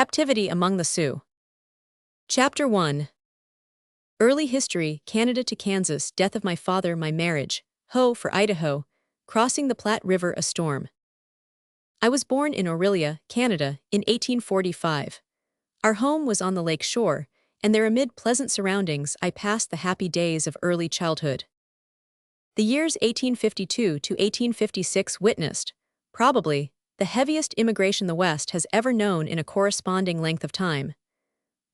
Captivity among the Sioux. Chapter 1. Early history, Canada to Kansas, death of my father, my marriage, Ho for Idaho, crossing the Platte River, a storm. I was born in Orillia, Canada, in 1845. Our home was on the lake shore, and there amid pleasant surroundings I passed the happy days of early childhood. The years 1852 to 1856 witnessed, probably, the heaviest immigration the West has ever known in a corresponding length of time.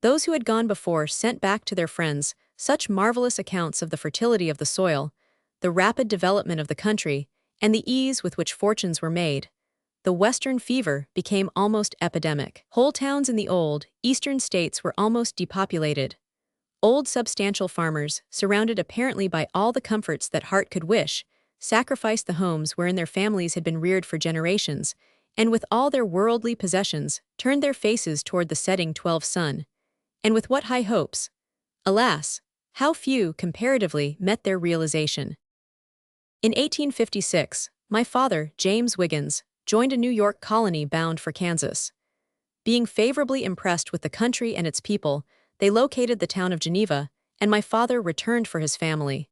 Those who had gone before sent back to their friends such marvelous accounts of the fertility of the soil, the rapid development of the country, and the ease with which fortunes were made. The Western fever became almost epidemic. Whole towns in the old, eastern states were almost depopulated. Old substantial farmers, surrounded apparently by all the comforts that heart could wish, sacrificed the homes wherein their families had been reared for generations, and with all their worldly possessions, turned their faces toward the setting 12th sun. And with what high hopes? Alas, how few, comparatively, met their realization. In 1856, my father, James Wiggins, joined a New York colony bound for Kansas. Being favorably impressed with the country and its people, they located the town of Geneva, and my father returned for his family.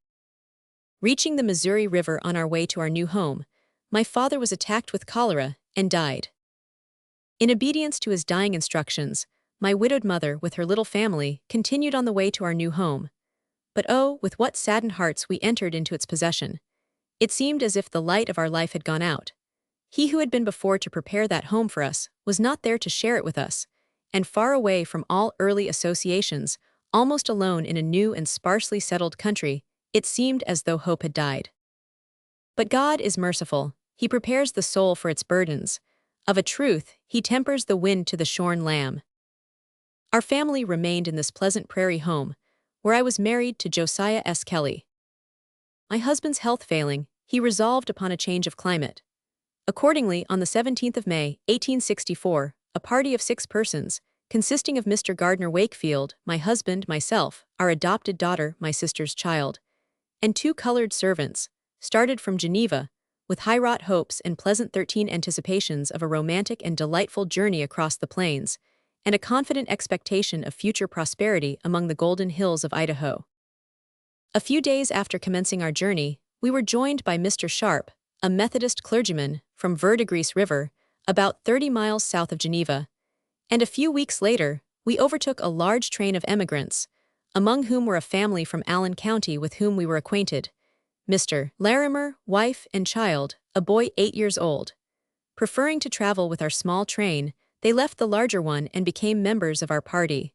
Reaching the Missouri River on our way to our new home, my father was attacked with cholera and died. In obedience to his dying instructions, my widowed mother, with her little family, continued on the way to our new home. But oh, with what saddened hearts we entered into its possession. It seemed as if the light of our life had gone out. He who had been before to prepare that home for us was not there to share it with us, and far away from all early associations, almost alone in a new and sparsely settled country, it seemed as though hope had died. But God is merciful. He prepares the soul for its burdens. Of a truth, He tempers the wind to the shorn lamb. Our family remained in this pleasant prairie home, where I was married to Josiah S. Kelly. My husband's health failing, he resolved upon a change of climate. Accordingly, on the 17th of May, 1864, a party of 6 persons, consisting of Mr. Gardner Wakefield, my husband, myself, our adopted daughter, my sister's child, and 2 colored servants, started from Geneva, with high-wrought hopes and pleasant 13 anticipations of a romantic and delightful journey across the plains, and a confident expectation of future prosperity among the golden hills of Idaho. A few days after commencing our journey, we were joined by Mr. Sharp, a Methodist clergyman, from Verdigris River, about 30 miles south of Geneva, and a few weeks later, we overtook a large train of emigrants, among whom were a family from Allen County with whom we were acquainted. Mr. Larimer, wife and child, a boy 8 years old. Preferring to travel with our small train, they left the larger one and became members of our party.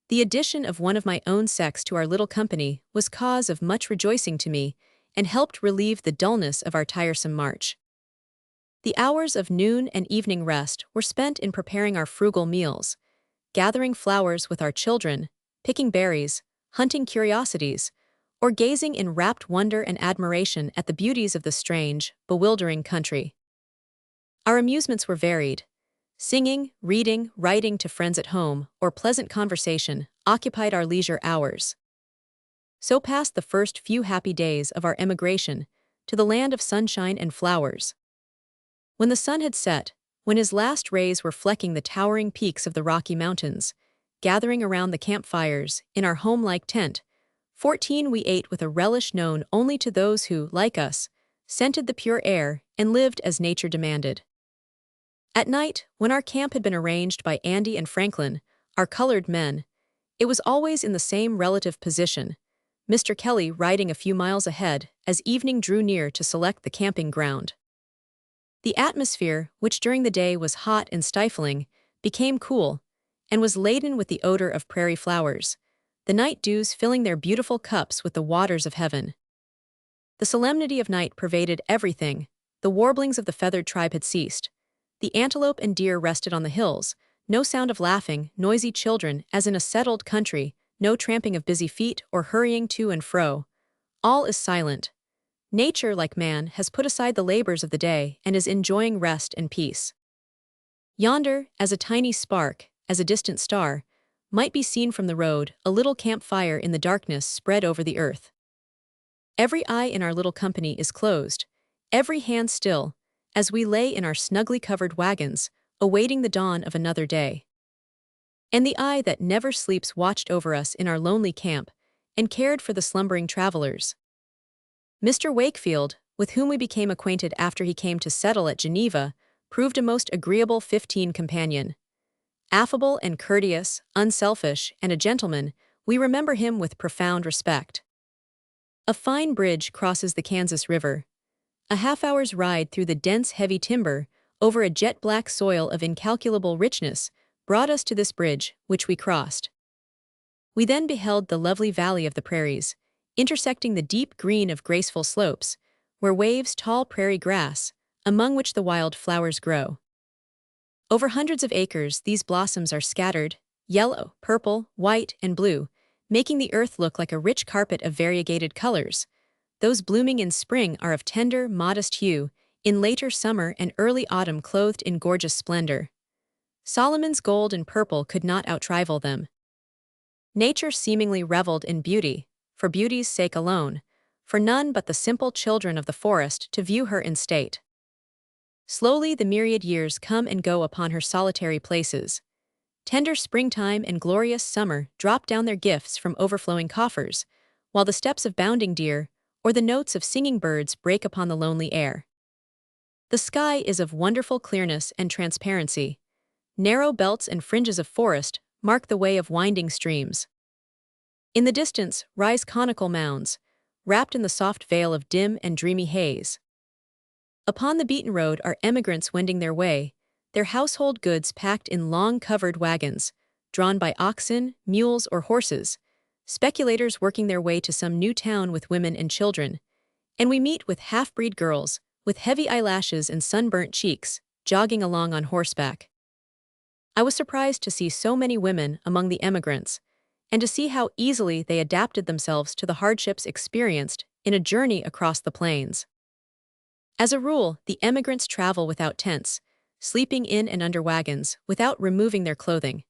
The addition of one of my own sex to our little company was cause of much rejoicing to me, and helped relieve the dullness of our tiresome march. The hours of noon and evening rest were spent in preparing our frugal meals, gathering flowers with our children, picking berries, hunting curiosities, or gazing in rapt wonder and admiration at the beauties of the strange, bewildering country. Our amusements were varied. Singing, reading, writing to friends at home, or pleasant conversation occupied our leisure hours. So passed the first few happy days of our emigration to the land of sunshine and flowers. When the sun had set, when his last rays were flecking the towering peaks of the Rocky Mountains, gathering around the campfires in our home-like tent, 14 we ate with a relish known only to those who, like us, scented the pure air and lived as nature demanded. At night, when our camp had been arranged by Andy and Franklin, our colored men, it was always in the same relative position, Mr. Kelly riding a few miles ahead as evening drew near to select the camping ground. The atmosphere, which during the day was hot and stifling, became cool, and was laden with the odor of prairie flowers, the night dews filling their beautiful cups with the waters of heaven. The solemnity of night pervaded everything. The warblings of the feathered tribe had ceased. The antelope and deer rested on the hills, no sound of laughing, noisy children as in a settled country, no tramping of busy feet or hurrying to and fro. All is silent. Nature, like man, has put aside the labors of the day and is enjoying rest and peace. Yonder, as a tiny spark, as a distant star, might be seen from the road, a little campfire in the darkness spread over the earth. Every eye in our little company is closed, every hand still, as we lay in our snugly covered wagons, awaiting the dawn of another day. and the eye that never sleeps watched over us in our lonely camp and cared for the slumbering travelers. Mr. Wakefield, with whom we became acquainted after he came to settle at Geneva, proved a most agreeable 15 companion. Affable and courteous, unselfish, and a gentleman, we remember him with profound respect. A fine bridge crosses the Kansas River. A half-hour's ride through the dense, heavy timber, over a jet-black soil of incalculable richness, brought us to this bridge, which we crossed. We then beheld the lovely valley of the prairies, intersecting the deep green of graceful slopes, where waves tall prairie grass, among which the wild flowers grow. Over hundreds of acres, these blossoms are scattered, yellow, purple, white, and blue, making the earth look like a rich carpet of variegated colors. Those blooming in spring are of tender, modest hue, in later summer and early autumn clothed in gorgeous splendor. Solomon's gold and purple could not outrival them. Nature seemingly reveled in beauty, for beauty's sake alone, for none but the simple children of the forest to view her in state. Slowly the myriad years come and go upon her solitary places. Tender springtime and glorious summer drop down their gifts from overflowing coffers, while the steps of bounding deer or the notes of singing birds break upon the lonely air. The sky is of wonderful clearness and transparency. Narrow belts and fringes of forest mark the way of winding streams. In the distance rise conical mounds, wrapped in the soft veil of dim and dreamy haze. Upon the beaten road are emigrants wending their way, their household goods packed in long covered wagons, drawn by oxen, mules, or horses, speculators working their way to some new town with women and children, and we meet with half-breed girls, with heavy eyelashes and sunburnt cheeks, jogging along on horseback. I was surprised to see so many women among the emigrants, and to see how easily they adapted themselves to the hardships experienced in a journey across the plains. As a rule, the emigrants travel without tents, sleeping in and under wagons without removing their clothing.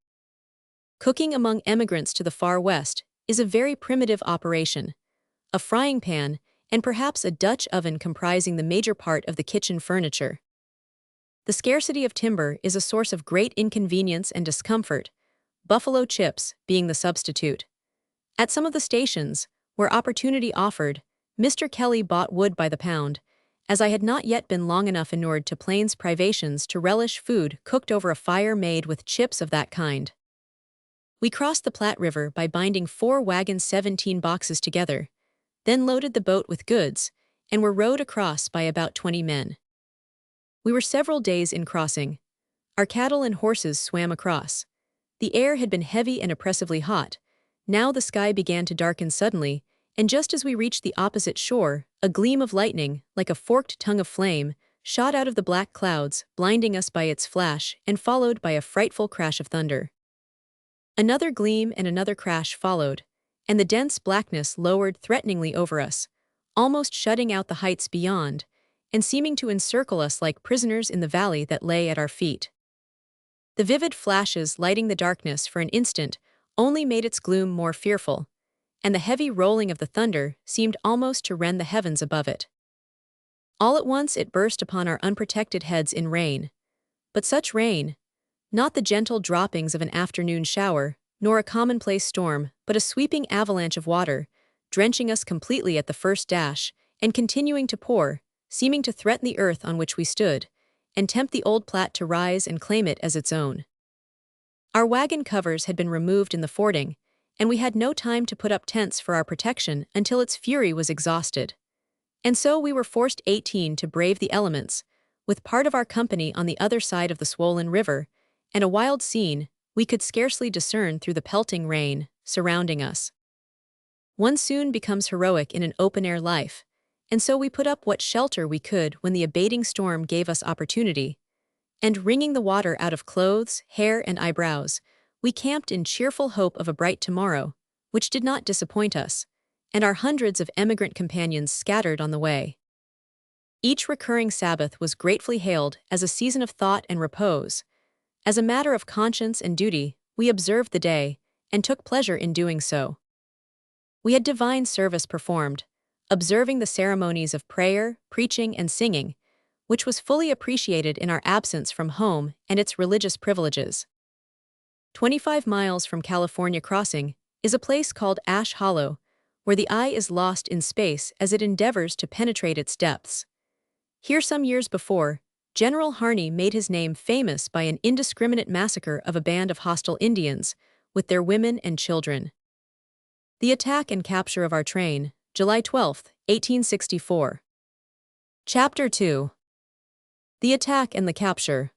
Cooking among emigrants to the far west is a very primitive operation. A frying pan and perhaps a Dutch oven comprising the major part of the kitchen furniture. The scarcity of timber is a source of great inconvenience and discomfort, buffalo chips being the substitute. At some of the stations, where opportunity offered, Mr. Kelly bought wood by the pound, as I had not yet been long enough inured to plains privations to relish food cooked over a fire made with chips of that kind. We crossed the Platte River by binding 4 wagons 17 boxes together, then loaded the boat with goods, and were rowed across by about 20 men. We were several days in crossing. Our cattle and horses swam across. The air had been heavy and oppressively hot. Now the sky began to darken suddenly, and just as we reached the opposite shore, a gleam of lightning, like a forked tongue of flame, shot out of the black clouds, blinding us by its flash and followed by a frightful crash of thunder. Another gleam and another crash followed, and the dense blackness lowered threateningly over us, almost shutting out the heights beyond, and seeming to encircle us like prisoners in the valley that lay at our feet. The vivid flashes lighting the darkness for an instant only made its gloom more fearful, and the heavy rolling of the thunder seemed almost to rend the heavens above it. All at once it burst upon our unprotected heads in rain. But such rain, not the gentle droppings of an afternoon shower, nor a commonplace storm, but a sweeping avalanche of water, drenching us completely at the first dash, and continuing to pour, seeming to threaten the earth on which we stood, and tempt the old Platte to rise and claim it as its own. Our wagon covers had been removed in the fording, and we had no time to put up tents for our protection until its fury was exhausted. And so we were forced 18 to brave the elements, with part of our company on the other side of the swollen river, and a wild scene we could scarcely discern through the pelting rain surrounding us. One soon becomes heroic in an open-air life, and so we put up what shelter we could when the abating storm gave us opportunity, and wringing the water out of clothes, hair, and eyebrows, we camped in cheerful hope of a bright tomorrow, which did not disappoint us, and our hundreds of emigrant companions scattered on the way. Each recurring Sabbath was gratefully hailed as a season of thought and repose. As a matter of conscience and duty, we observed the day, and took pleasure in doing so. We had divine service performed, observing the ceremonies of prayer, preaching, and singing, which was fully appreciated in our absence from home and its religious privileges. 25 miles from California Crossing, is a place called Ash Hollow, where the eye is lost in space as it endeavors to penetrate its depths. Here some years before, General Harney made his name famous by an indiscriminate massacre of a band of hostile Indians, with their women and children. The attack and capture of our train, July 12, 1864. Chapter 2. The attack and the capture.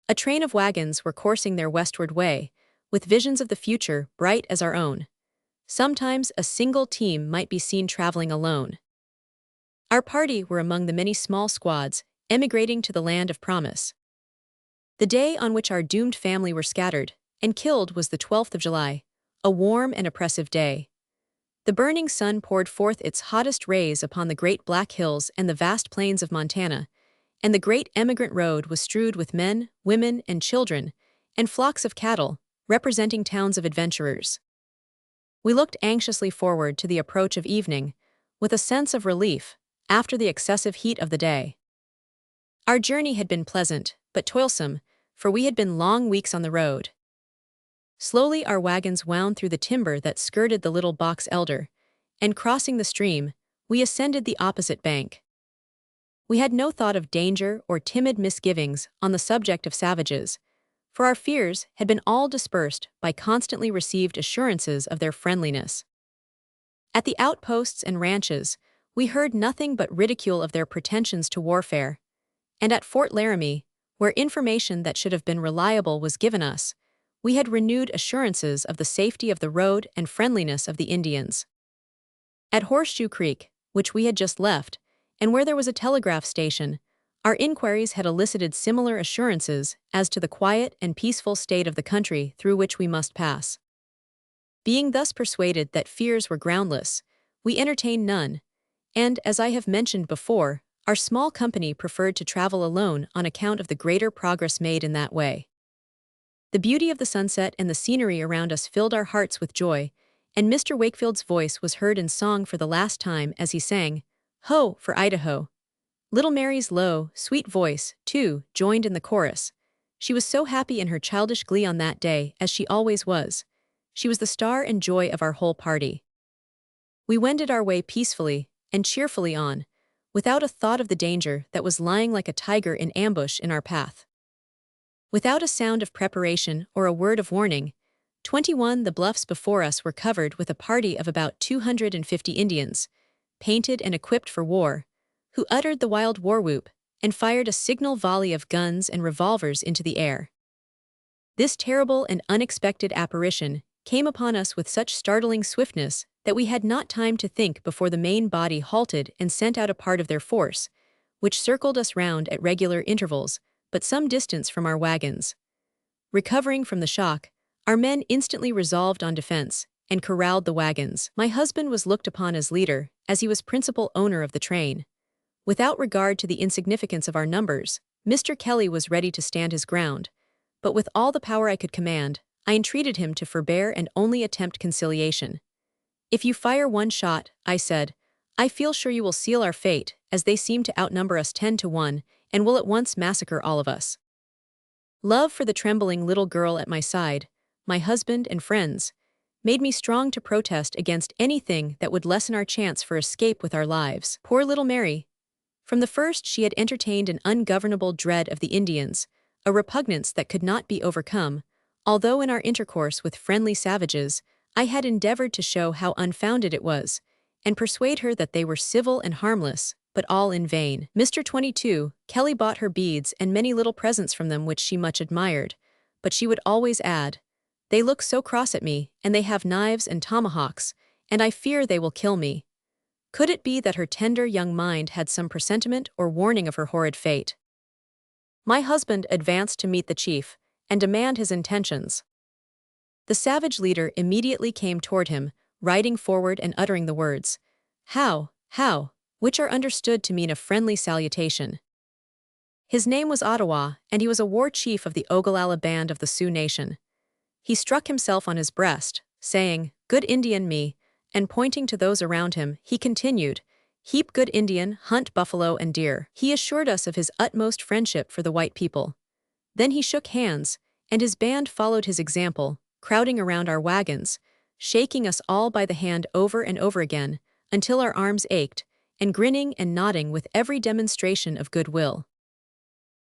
A train of wagons were coursing their westward way, with visions of the future bright as our own. Sometimes a single team might be seen traveling alone. Our party were among the many small squads emigrating to the land of promise. The day on which our doomed family were scattered and killed was the 12th of July, a warm and oppressive day. The burning sun poured forth its hottest rays upon the great Black Hills and the vast plains of Montana, and the great emigrant road was strewed with men, women, and children, and flocks of cattle, representing towns of adventurers. We looked anxiously forward to the approach of evening, with a sense of relief, after the excessive heat of the day. Our journey had been pleasant, but toilsome, for we had been long weeks on the road. Slowly our wagons wound through the timber that skirted the little box elder, and crossing the stream, we ascended the opposite bank. We had no thought of danger or timid misgivings on the subject of savages, for our fears had been all dispersed by constantly received assurances of their friendliness. At the outposts and ranches, we heard nothing but ridicule of their pretensions to warfare, and at Fort Laramie, where information that should have been reliable was given us, we had renewed assurances of the safety of the road and friendliness of the Indians. At Horseshoe Creek, which we had just left, and where there was a telegraph station, our inquiries had elicited similar assurances as to the quiet and peaceful state of the country through which we must pass. Being thus persuaded that fears were groundless, we entertained none, and, as I have mentioned before, our small company preferred to travel alone on account of the greater progress made in that way. The beauty of the sunset and the scenery around us filled our hearts with joy, and Mr. Wakefield's voice was heard in song for the last time as he sang, "Ho, for Idaho." Little Mary's low, sweet voice, too, joined in the chorus. She was so happy in her childish glee on that day, as she always was. She was the star and joy of our whole party. We wended our way peacefully and cheerfully on, without a thought of the danger that was lying like a tiger in ambush in our path. Without a sound of preparation or a word of warning, the bluffs before us were covered with a party of about 250 Indians, painted and equipped for war, who uttered the wild war whoop and fired a signal volley of guns and revolvers into the air. This terrible and unexpected apparition came upon us with such startling swiftness that we had not time to think before the main body halted and sent out a part of their force, which circled us round at regular intervals, but some distance from our wagons. Recovering from the shock, our men instantly resolved on defense and corralled the wagons. My husband was looked upon as leader, as he was principal owner of the train. Without regard to the insignificance of our numbers, Mr. Kelly was ready to stand his ground, but with all the power I could command, I entreated him to forbear and only attempt conciliation. "If you fire one shot," I said, "I feel sure you will seal our fate, as they seem to outnumber us 10 to 1, and will at once massacre all of us." Love for the trembling little girl at my side, my husband and friends, made me strong to protest against anything that would lessen our chance for escape with our lives. Poor little Mary! From the first she had entertained an ungovernable dread of the Indians, a repugnance that could not be overcome, although in our intercourse with friendly savages, I had endeavored to show how unfounded it was, and persuade her that they were civil and harmless, but all in vain. Mr. 22, Kelly bought her beads and many little presents from them which she much admired, but she would always add, "They look so cross at me, and they have knives and tomahawks, and I fear they will kill me." Could it be that her tender young mind had some presentiment or warning of her horrid fate? My husband advanced to meet the chief and demand his intentions. The savage leader immediately came toward him, riding forward and uttering the words, "How," which are understood to mean a friendly salutation. His name was Ottawa, and he was a war chief of the Ogallala band of the Sioux nation. He struck himself on his breast, saying, "Good Indian me," and pointing to those around him, he continued, "Heap good Indian, hunt buffalo and deer." He assured us of his utmost friendship for the white people. Then he shook hands, and his band followed his example, crowding around our wagons, shaking us all by the hand over and over again, until our arms ached, and grinning and nodding with every demonstration of goodwill.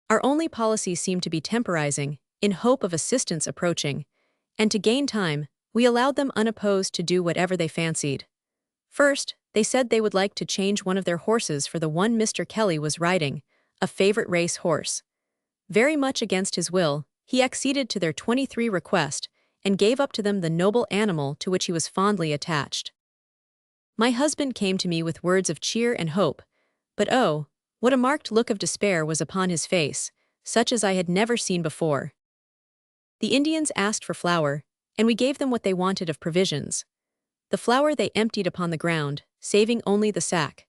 Our only policy seemed to be temporizing, in hope of assistance approaching, and to gain time, we allowed them unopposed to do whatever they fancied. First, they said they would like to change one of their horses for the one Mr. Kelly was riding, a favorite race horse. Very much against his will, he acceded to their 23 request and gave up to them the noble animal to which he was fondly attached. My husband came to me with words of cheer and hope, but oh, what a marked look of despair was upon his face, such as I had never seen before. The Indians asked for flour, and we gave them what they wanted of provisions. The flour they emptied upon the ground, saving only the sack.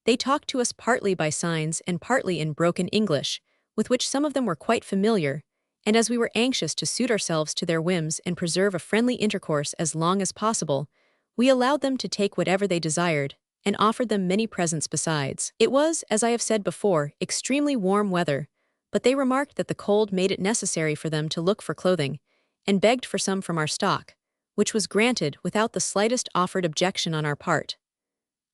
They talked to us partly by signs and partly in broken English, with which some of them were quite familiar, and as we were anxious to suit ourselves to their whims and preserve a friendly intercourse as long as possible, we allowed them to take whatever they desired, and offered them many presents besides. It was, as I have said before, extremely warm weather, but they remarked that the cold made it necessary for them to look for clothing, and begged for some from our stock, which was granted without the slightest offered objection on our part.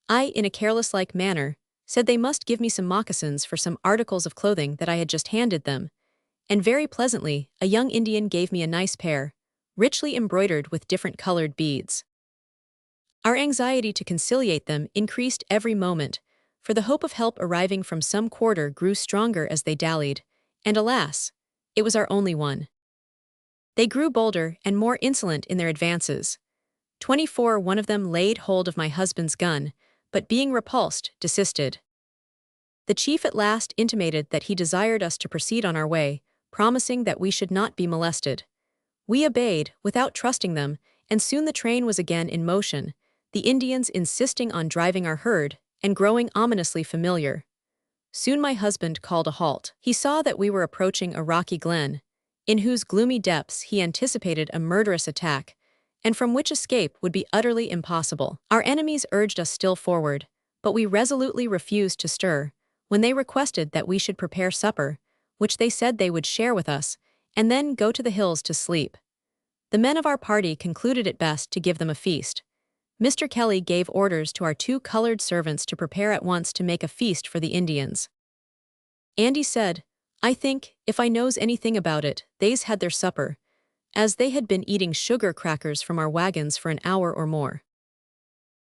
I, in a careless-like manner, said they must give me some moccasins for some articles of clothing that I had just handed them, and very pleasantly, a young Indian gave me a nice pair, richly embroidered with different colored beads. Our anxiety to conciliate them increased every moment, for the hope of help arriving from some quarter grew stronger as they dallied, and alas, it was our only one. They grew bolder and more insolent in their advances. 24 one of them laid hold of my husband's gun, but being repulsed, desisted. The chief at last intimated that he desired us to proceed on our way, promising that we should not be molested. We obeyed, without trusting them, and soon the train was again in motion, the Indians insisting on driving our herd, and growing ominously familiar. Soon my husband called a halt. He saw that we were approaching a rocky glen, in whose gloomy depths he anticipated a murderous attack, and from which escape would be utterly impossible. Our enemies urged us still forward, but we resolutely refused to stir, when they requested that we should prepare supper, which they said they would share with us, and then go to the hills to sleep. The men of our party concluded it best to give them a feast. Mr. Kelly gave orders to our 2 colored servants to prepare at once to make a feast for the Indians. Andy said, "I think, if I knows anything about it, they's had their supper," as they had been eating sugar crackers from our wagons for an hour or more.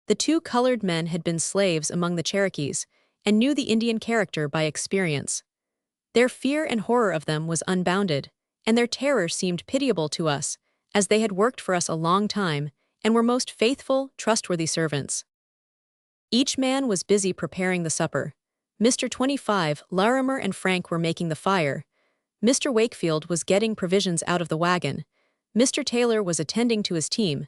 The 2 colored men had been slaves among the Cherokees, and knew the Indian character by experience. Their fear and horror of them was unbounded, and their terror seemed pitiable to us, as they had worked for us a long time, and were most faithful, trustworthy servants. Each man was busy preparing the supper. Mr. 25, Larimer and Frank were making the fire. Mr. Wakefield was getting provisions out of the wagon. Mr. Taylor was attending to his team.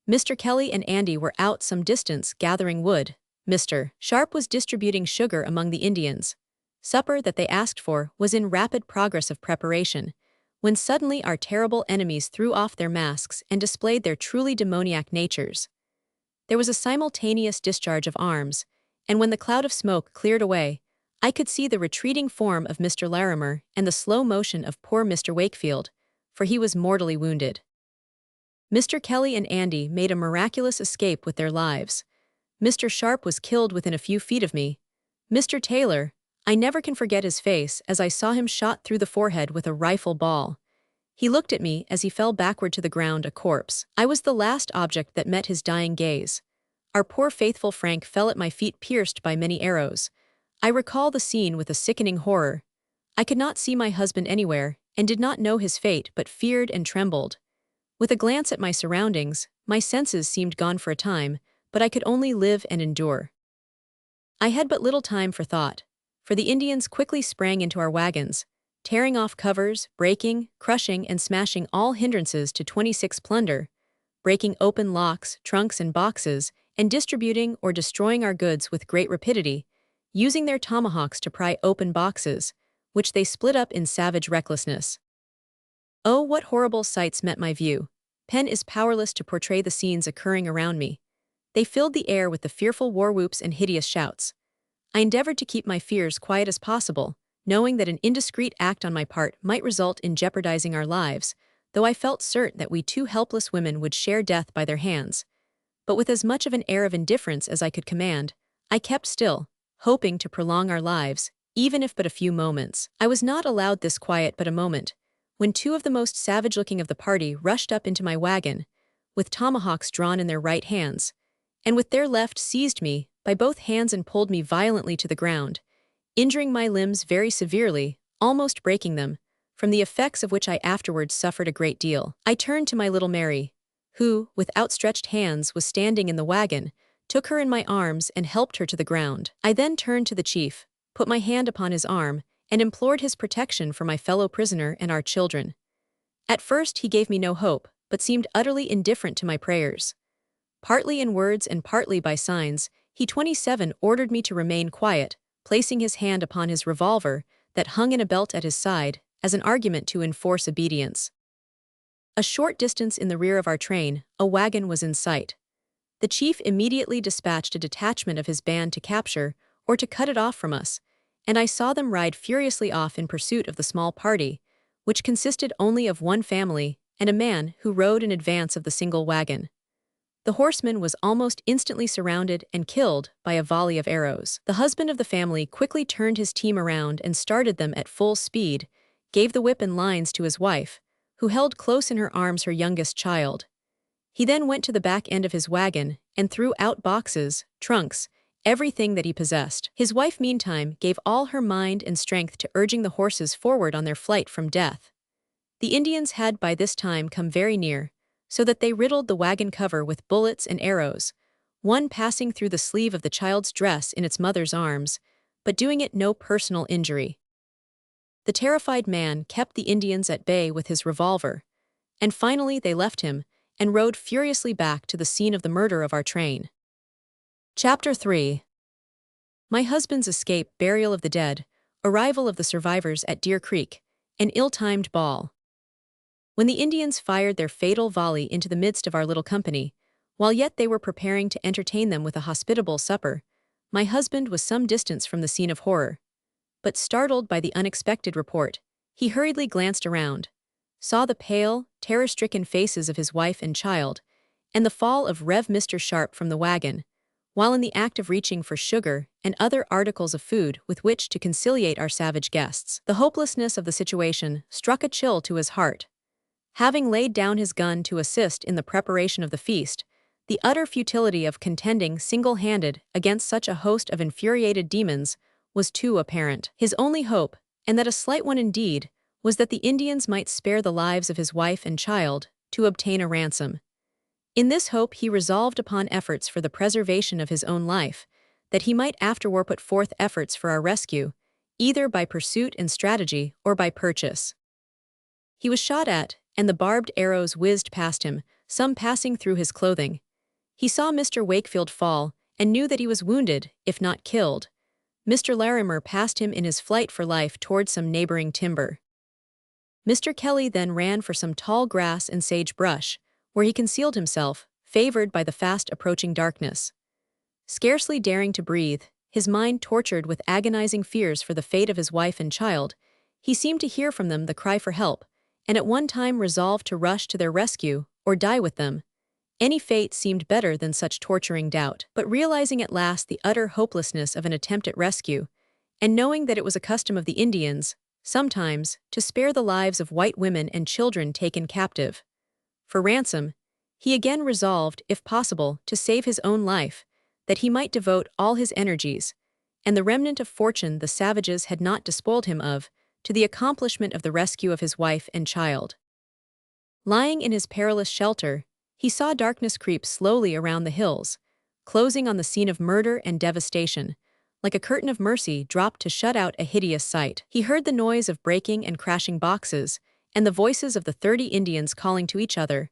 Mr. Kelly and Andy were out some distance gathering wood. Mr. Sharp was distributing sugar among the Indians. Supper that they asked for was in rapid progress of preparation, when suddenly our terrible enemies threw off their masks and displayed their truly demoniac natures. There was a simultaneous discharge of arms, and when the cloud of smoke cleared away, I could see the retreating form of Mr. Larimer and the slow motion of poor Mr. Wakefield, for he was mortally wounded. Mr. Kelly and Andy made a miraculous escape with their lives. Mr. Sharp was killed within a few feet of me. Mr. Taylor, I never can forget his face as I saw him shot through the forehead with a rifle ball. He looked at me as he fell backward to the ground a corpse. I was the last object that met his dying gaze. Our poor faithful Frank fell at my feet pierced by many arrows. I recall the scene with a sickening horror. I could not see my husband anywhere, and did not know his fate but feared and trembled. With a glance at my surroundings, my senses seemed gone for a time, but I could only live and endure. I had but little time for thought, for the Indians quickly sprang into our wagons, tearing off covers, breaking, crushing, and smashing all hindrances to 26 plunder, breaking open locks, trunks, and boxes, and distributing or destroying our goods with great rapidity, using their tomahawks to pry open boxes, which they split up in savage recklessness. Oh, what horrible sights met my view! Pen is powerless to portray the scenes occurring around me. They filled the air with the fearful war whoops and hideous shouts. I endeavored to keep my fears quiet as possible, knowing that an indiscreet act on my part might result in jeopardizing our lives, though I felt certain that we two helpless women would share death by their hands. But with as much of an air of indifference as I could command, I kept still, hoping to prolong our lives, even if but a few moments. I was not allowed this quiet but a moment, when two of the most savage-looking of the party rushed up into my wagon, with tomahawks drawn in their right hands, and with their left seized me by both hands and pulled me violently to the ground, injuring my limbs very severely, almost breaking them, from the effects of which I afterwards suffered a great deal. I turned to my little Mary, who, with outstretched hands, was standing in the wagon, took her in my arms and helped her to the ground. I then turned to the chief, put my hand upon his arm, and implored his protection for my fellow prisoner and our children. At first he gave me no hope, but seemed utterly indifferent to my prayers. Partly in words and partly by signs, he 27 ordered me to remain quiet, placing his hand upon his revolver that hung in a belt at his side, as an argument to enforce obedience. A short distance in the rear of our train, a wagon was in sight. The chief immediately dispatched a detachment of his band to capture, or to cut it off from us, and I saw them ride furiously off in pursuit of the small party, which consisted only of one family and a man who rode in advance of the single wagon. The horseman was almost instantly surrounded and killed by a volley of arrows. The husband of the family quickly turned his team around and started them at full speed, gave the whip and lines to his wife, who held close in her arms her youngest child. He then went to the back end of his wagon and threw out boxes, trunks, everything that he possessed. His wife, meantime, gave all her mind and strength to urging the horses forward on their flight from death. The Indians had by this time come very near, so that they riddled the wagon cover with bullets and arrows, one passing through the sleeve of the child's dress in its mother's arms, but doing it no personal injury. The terrified man kept the Indians at bay with his revolver, and finally they left him and rode furiously back to the scene of the murder of our train. Chapter 3. My husband's escape, burial of the dead, arrival of the survivors at Deer Creek, an ill-timed ball. When the Indians fired their fatal volley into the midst of our little company, while yet they were preparing to entertain them with a hospitable supper, my husband was some distance from the scene of horror. But startled by the unexpected report, he hurriedly glanced around, saw the pale, terror-stricken faces of his wife and child, and the fall of Rev. Mr. Sharp from the wagon, while in the act of reaching for sugar and other articles of food with which to conciliate our savage guests. The hopelessness of the situation struck a chill to his heart. Having laid down his gun to assist in the preparation of the feast, the utter futility of contending single-handed against such a host of infuriated demons was too apparent. His only hope, and that a slight one indeed, was that the Indians might spare the lives of his wife and child to obtain a ransom. In this hope he resolved upon efforts for the preservation of his own life, that he might afterward put forth efforts for our rescue, either by pursuit and strategy or by purchase. He was shot at, and the barbed arrows whizzed past him, some passing through his clothing. He saw Mr. Wakefield fall, and knew that he was wounded, if not killed. Mr. Larimer passed him in his flight for life toward some neighboring timber. Mr. Kelly then ran for some tall grass and sage-brush, where he concealed himself, favored by the fast-approaching darkness. Scarcely daring to breathe, his mind tortured with agonizing fears for the fate of his wife and child, he seemed to hear from them the cry for help, and at one time resolved to rush to their rescue, or die with them. Any fate seemed better than such torturing doubt. But realizing at last the utter hopelessness of an attempt at rescue, and knowing that it was a custom of the Indians, sometimes, to spare the lives of white women and children taken captive for ransom, he again resolved, if possible, to save his own life, that he might devote all his energies, and the remnant of fortune the savages had not despoiled him of, to the accomplishment of the rescue of his wife and child. Lying in his perilous shelter, he saw darkness creep slowly around the hills, closing on the scene of murder and devastation, like a curtain of mercy dropped to shut out a hideous sight. He heard the noise of breaking and crashing boxes, and the voices of the 30 Indians calling to each other.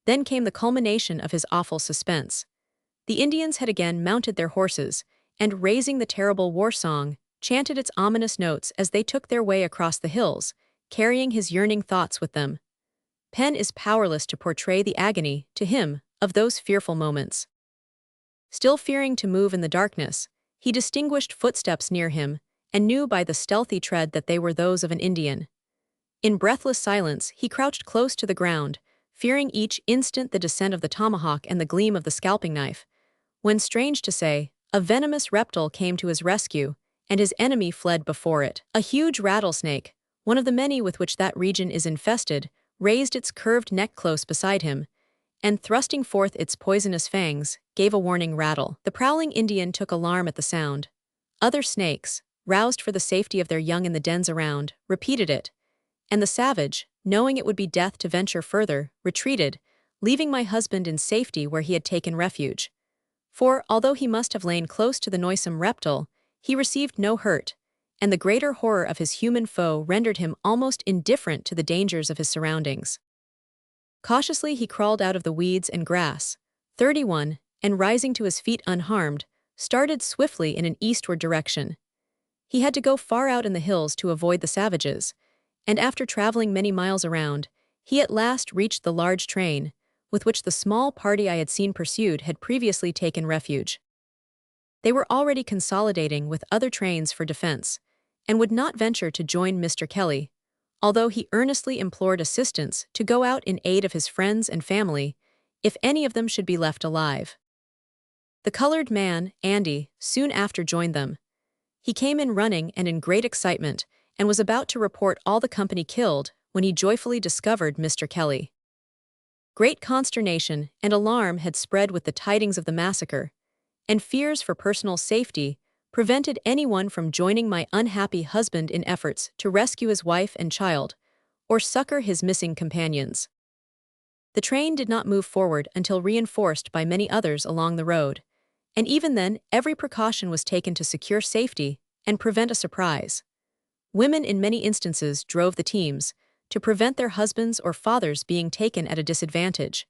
Then came the culmination of his awful suspense. The Indians had again mounted their horses, and raising the terrible war song, chanted its ominous notes as they took their way across the hills, carrying his yearning thoughts with them. Pen is powerless to portray the agony, to him, of those fearful moments. Still fearing to move in the darkness, he distinguished footsteps near him, and knew by the stealthy tread that they were those of an Indian. In breathless silence, he crouched close to the ground, fearing each instant the descent of the tomahawk and the gleam of the scalping knife, when, strange to say, a venomous reptile came to his rescue, and his enemy fled before it. A huge rattlesnake, one of the many with which that region is infested, raised its curved neck close beside him, and thrusting forth its poisonous fangs, gave a warning rattle. The prowling Indian took alarm at the sound. Other snakes, roused for the safety of their young in the dens around, repeated it, and the savage, knowing it would be death to venture further, retreated, leaving my husband in safety where he had taken refuge. For, although he must have lain close to the noisome reptile, he received no hurt, and the greater horror of his human foe rendered him almost indifferent to the dangers of his surroundings. Cautiously he crawled out of the weeds and grass, 31, and rising to his feet unharmed, started swiftly in an eastward direction. He had to go far out in the hills to avoid the savages, and after traveling many miles around, he at last reached the large train, with which the small party I had seen pursued had previously taken refuge. They were already consolidating with other trains for defense, and would not venture to join Mr. Kelly, although he earnestly implored assistance to go out in aid of his friends and family, if any of them should be left alive. The colored man, Andy, soon after joined them. He came in running and in great excitement, and was about to report all the company killed when he joyfully discovered Mr. Kelly. Great consternation and alarm had spread with the tidings of the massacre, and fears for personal safety prevented anyone from joining my unhappy husband in efforts to rescue his wife and child, or succor his missing companions. The train did not move forward until reinforced by many others along the road, and even then every precaution was taken to secure safety and prevent a surprise. Women in many instances drove the teams, to prevent their husbands or fathers being taken at a disadvantage.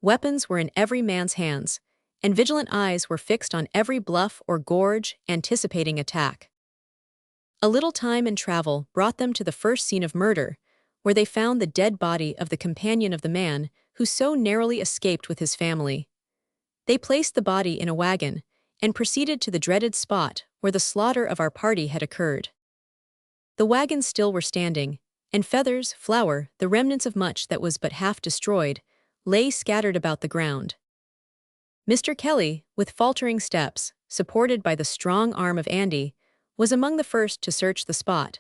Weapons were in every man's hands, and vigilant eyes were fixed on every bluff or gorge, anticipating attack. A little time and travel brought them to the first scene of murder, where they found the dead body of the companion of the man who so narrowly escaped with his family. They placed the body in a wagon, and proceeded to the dreaded spot where the slaughter of our party had occurred. The wagons still were standing, and feathers, flour, the remnants of much that was but half destroyed, lay scattered about the ground. Mr. Kelly, with faltering steps, supported by the strong arm of Andy, was among the first to search the spot.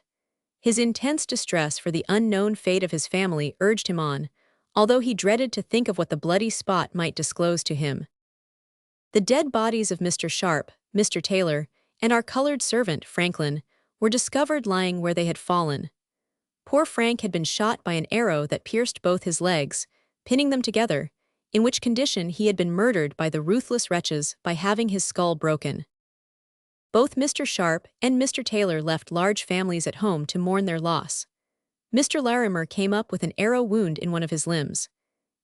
His intense distress for the unknown fate of his family urged him on, although he dreaded to think of what the bloody spot might disclose to him. The dead bodies of Mr. Sharp, Mr. Taylor, and our colored servant, Franklin, were discovered lying where they had fallen. Poor Frank had been shot by an arrow that pierced both his legs, pinning them together, in which condition he had been murdered by the ruthless wretches by having his skull broken. Both Mr. Sharp and Mr. Taylor left large families at home to mourn their loss. Mr. Larimer came up with an arrow wound in one of his limbs.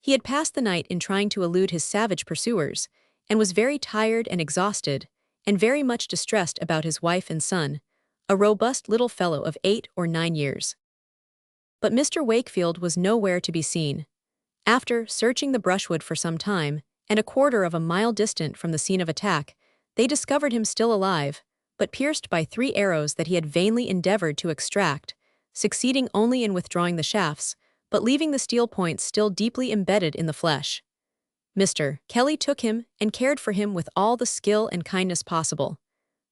He had passed the night in trying to elude his savage pursuers, and was very tired and exhausted, and very much distressed about his wife and son, a robust little fellow of 8 or 9 years. But Mr. Wakefield was nowhere to be seen. After searching the brushwood for some time, and a quarter of a mile distant from the scene of attack, they discovered him still alive, but pierced by 3 arrows that he had vainly endeavored to extract, succeeding only in withdrawing the shafts, but leaving the steel points still deeply embedded in the flesh. Mr. Kelly took him and cared for him with all the skill and kindness possible.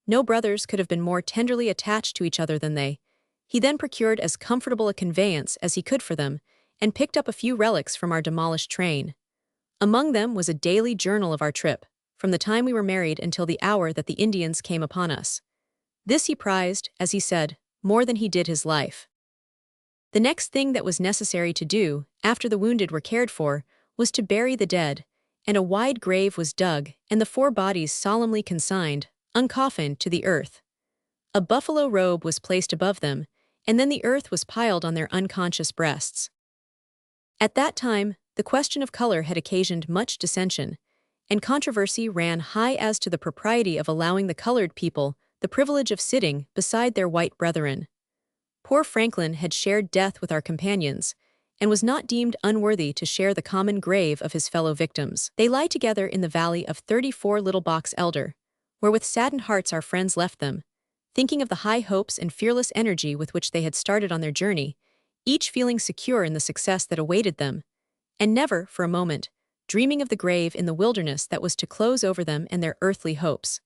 No brothers could have been more tenderly attached to each other than they. He then procured as comfortable a conveyance as he could for them, and picked up a few relics from our demolished train. Among them was a daily journal of our trip, from the time we were married until the hour that the Indians came upon us. This he prized, as he said, more than he did his life. The next thing that was necessary to do, after the wounded were cared for, was to bury the dead, and a wide grave was dug and the 4 bodies solemnly consigned, uncoffined, to the earth. A buffalo robe was placed above them, and then the earth was piled on their unconscious breasts. At that time, the question of color had occasioned much dissension, and controversy ran high as to the propriety of allowing the colored people the privilege of sitting beside their white brethren. Poor Franklin had shared death with our companions, and was not deemed unworthy to share the common grave of his fellow victims. They lie together in the valley of 34 Little Box Elder, where with saddened hearts our friends left them, thinking of the high hopes and fearless energy with which they had started on their journey, each feeling secure in the success that awaited them, and never, for a moment, dreaming of the grave in the wilderness that was to close over them and their earthly hopes.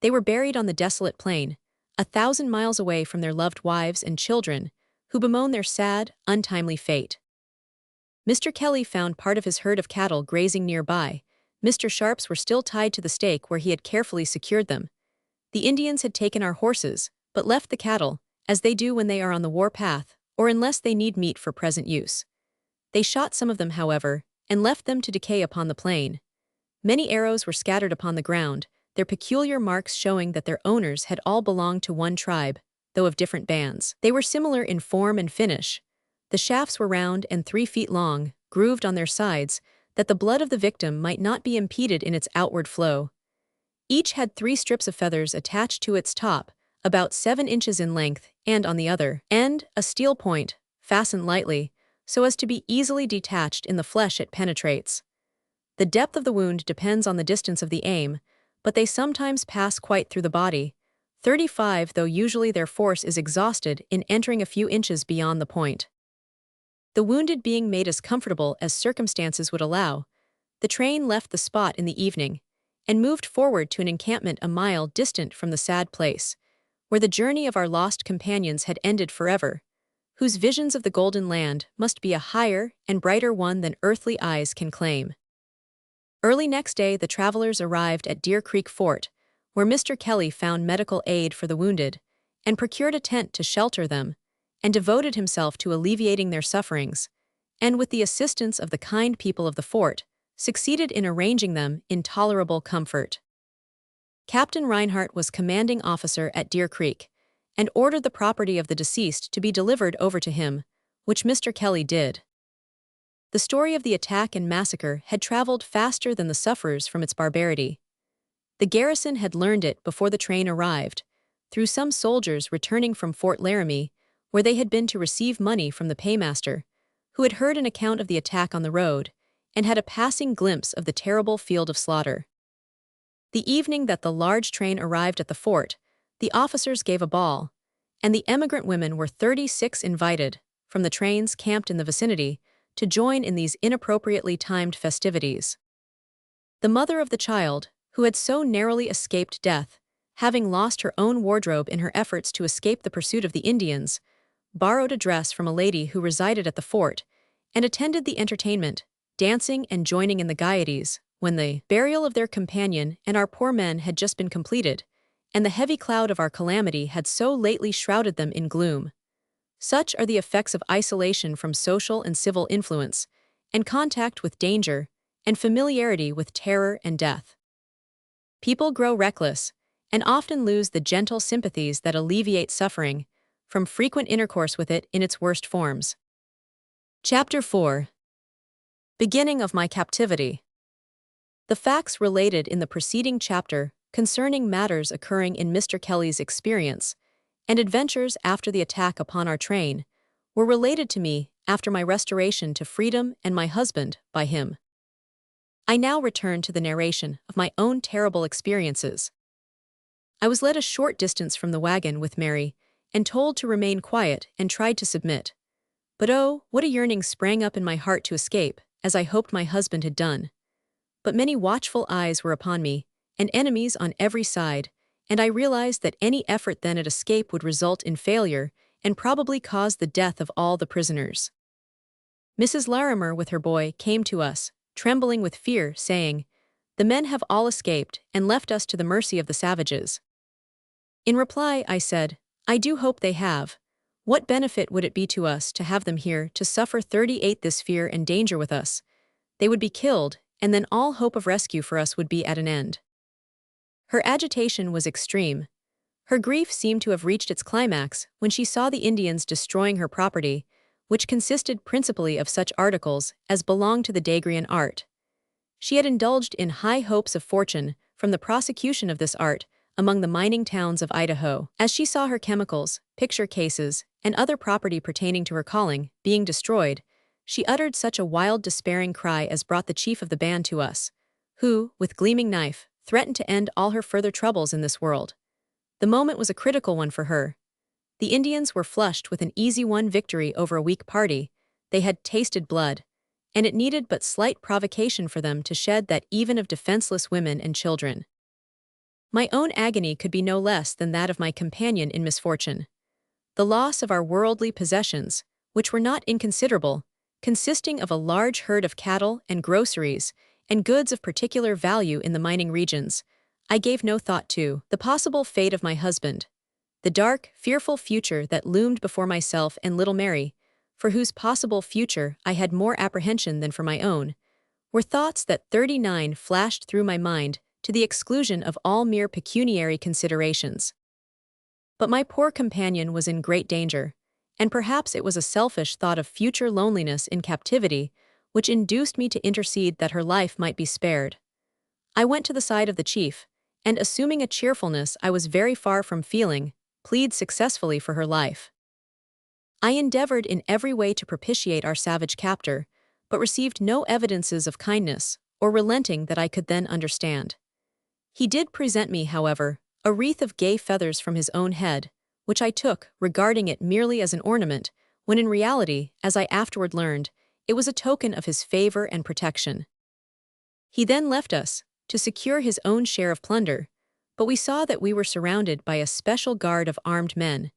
They were buried on the desolate plain, 1,000 miles away from their loved wives and children, who bemoan their sad, untimely fate. Mr. Kelly found part of his herd of cattle grazing nearby. Mr. Sharp's were still tied to the stake where he had carefully secured them. The Indians had taken our horses, but left the cattle, as they do when they are on the war path, or unless they need meat for present use. They shot some of them, however, and left them to decay upon the plain. Many arrows were scattered upon the ground, their peculiar marks showing that their owners had all belonged to one tribe, though of different bands. They were similar in form and finish. The shafts were round and 3 feet long, grooved on their sides, that the blood of the victim might not be impeded in its outward flow. Each had 3 strips of feathers attached to its top, about 7 inches in length, and on the other end, a steel point, fastened lightly, so as to be easily detached in the flesh it penetrates. The depth of the wound depends on the distance of the aim, but they sometimes pass quite through the body, 35 though usually their force is exhausted in entering a few inches beyond the point. The wounded being made as comfortable as circumstances would allow, the train left the spot in the evening, and moved forward to an encampment a mile distant from the sad place, where the journey of our lost companions had ended forever, whose visions of the golden land must be a higher and brighter one than earthly eyes can claim. Early next day the travelers arrived at Deer Creek Fort, where Mr. Kelly found medical aid for the wounded, and procured a tent to shelter them, and devoted himself to alleviating their sufferings, and with the assistance of the kind people of the fort, succeeded in arranging them in tolerable comfort. Captain Reinhardt was commanding officer at Deer Creek, and ordered the property of the deceased to be delivered over to him, which Mr. Kelly did. The story of the attack and massacre had traveled faster than the sufferers from its barbarity. The garrison had learned it before the train arrived, through some soldiers returning from Fort Laramie, where they had been to receive money from the paymaster, who had heard an account of the attack on the road, and had a passing glimpse of the terrible field of slaughter. The evening that the large train arrived at the fort, the officers gave a ball, and the emigrant women were 36 invited, from the trains camped in the vicinity, to join in these inappropriately timed festivities. The mother of the child, who had so narrowly escaped death, having lost her own wardrobe in her efforts to escape the pursuit of the Indians, borrowed a dress from a lady who resided at the fort, and attended the entertainment, dancing and joining in the gaieties, when the burial of their companion and our poor men had just been completed, and the heavy cloud of our calamity had so lately shrouded them in gloom. Such are the effects of isolation from social and civil influence, and contact with danger, and familiarity with terror and death. People grow reckless, and often lose the gentle sympathies that alleviate suffering, from frequent intercourse with it in its worst forms. Chapter 4. Beginning of my captivity. The facts related in the preceding chapter concerning matters occurring in Mr. Kelly's experience and adventures after the attack upon our train were related to me after my restoration to freedom and my husband by him. I now return to the narration of my own terrible experiences. I was led a short distance from the wagon with Mary and told to remain quiet and tried to submit. But oh, what a yearning sprang up in my heart to escape, as I hoped my husband had done. But many watchful eyes were upon me, and enemies on every side, and I realized that any effort then at escape would result in failure and probably cause the death of all the prisoners. Mrs. Larimer with her boy came to us, trembling with fear, saying, "The men have all escaped and left us to the mercy of the savages." In reply, I said, "I do hope they have. What benefit would it be to us to have them here to suffer 38 this fear and danger with us? They would be killed, and then all hope of rescue for us would be at an end." Her agitation was extreme. Her grief seemed to have reached its climax when she saw the Indians destroying her property, which consisted principally of such articles as belonged to the Daguerrean art. She had indulged in high hopes of fortune from the prosecution of this art among the mining towns of Idaho. As she saw her chemicals, picture cases, and other property pertaining to her calling being destroyed, she uttered such a wild despairing cry as brought the chief of the band to us, who, with gleaming knife, threatened to end all her further troubles in this world. The moment was a critical one for her. The Indians were flushed with an easy-won victory over a weak party. They had tasted blood, and it needed but slight provocation for them to shed that even of defenseless women and children. My own agony could be no less than that of my companion in misfortune. The loss of our worldly possessions, which were not inconsiderable, consisting of a large herd of cattle and groceries, and goods of particular value in the mining regions, I gave no thought to. The possible fate of my husband, the dark, fearful future that loomed before myself and little Mary, for whose possible future I had more apprehension than for my own, were thoughts that 39 flashed through my mind to the exclusion of all mere pecuniary considerations. But my poor companion was in great danger, and perhaps it was a selfish thought of future loneliness in captivity which induced me to intercede that her life might be spared. I went to the side of the chief, and assuming a cheerfulness I was very far from feeling, plead successfully for her life. I endeavored in every way to propitiate our savage captor, but received no evidences of kindness or relenting that I could then understand. He did present me, however, a wreath of gay feathers from his own head, which I took, regarding it merely as an ornament, when in reality, as I afterward learned, it was a token of his favor and protection. He then left us, to secure his own share of plunder, but we saw that we were surrounded by a special guard of armed men,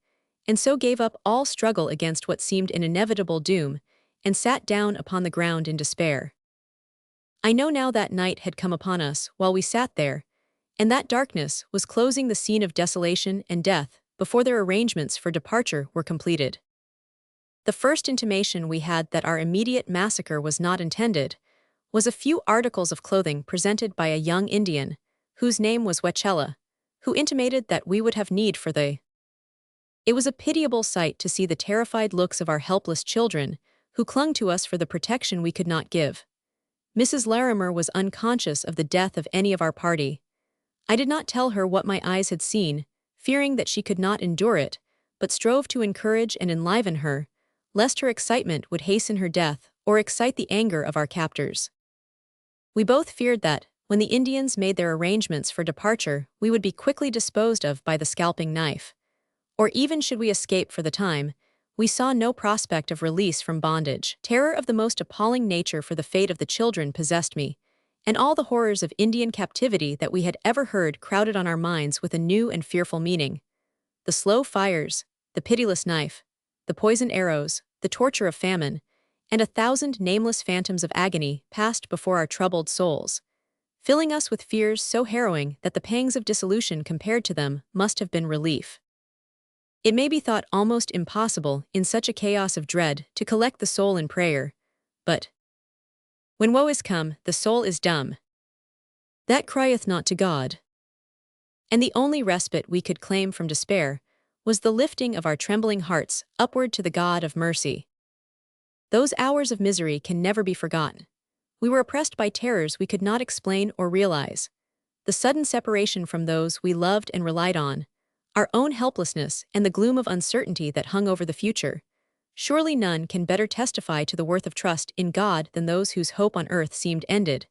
and so gave up all struggle against what seemed an inevitable doom, and sat down upon the ground in despair. I know now that night had come upon us while we sat there, and that darkness was closing the scene of desolation and death before their arrangements for departure were completed. The first intimation we had that our immediate massacre was not intended was a few articles of clothing presented by a young Indian, whose name was Wechella, who intimated that we would have need for they. It was a pitiable sight to see the terrified looks of our helpless children, who clung to us for the protection we could not give. Mrs. Larimer was unconscious of the death of any of our party. I did not tell her what my eyes had seen, fearing that she could not endure it, but strove to encourage and enliven her, lest her excitement would hasten her death or excite the anger of our captors. We both feared that, when the Indians made their arrangements for departure, we would be quickly disposed of by the scalping knife. Or even should we escape for the time, we saw no prospect of release from bondage. Terror of the most appalling nature for the fate of the children possessed me, and all the horrors of Indian captivity that we had ever heard crowded on our minds with a new and fearful meaning. The slow fires, the pitiless knife, the poisoned arrows, the torture of famine, and 1,000 nameless phantoms of agony passed before our troubled souls, filling us with fears so harrowing that the pangs of dissolution compared to them must have been relief. It may be thought almost impossible, in such a chaos of dread, to collect the soul in prayer, but when woe is come, the soul is dumb. That crieth not to God. And the only respite we could claim from despair was the lifting of our trembling hearts upward to the God of mercy. Those hours of misery can never be forgotten. We were oppressed by terrors we could not explain or realize. The sudden separation from those we loved and relied on, our own helplessness, and the gloom of uncertainty that hung over the future. Surely none can better testify to the worth of trust in God than those whose hope on earth seemed ended.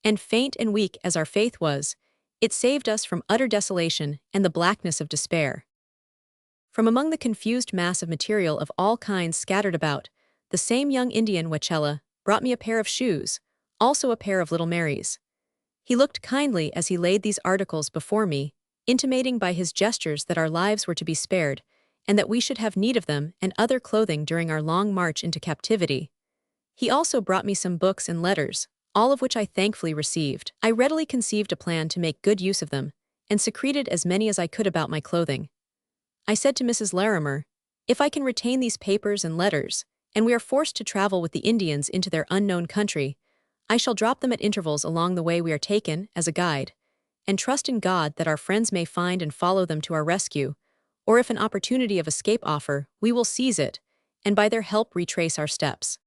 And faint and weak as our faith was, it saved us from utter desolation and the blackness of despair. From among the confused mass of material of all kinds scattered about, the same young Indian Wechella brought me a pair of shoes, also a pair of little Mary's. He looked kindly as he laid these articles before me, intimating by his gestures that our lives were to be spared, and that we should have need of them and other clothing during our long march into captivity. He also brought me some books and letters, all of which I thankfully received. I readily conceived a plan to make good use of them, and secreted as many as I could about my clothing. I said to Mrs. Larimer, "If I can retain these papers and letters, and we are forced to travel with the Indians into their unknown country, I shall drop them at intervals along the way we are taken, as a guide, and trust in God that our friends may find and follow them to our rescue, or if an opportunity of escape offer, we will seize it, and by their help retrace our steps."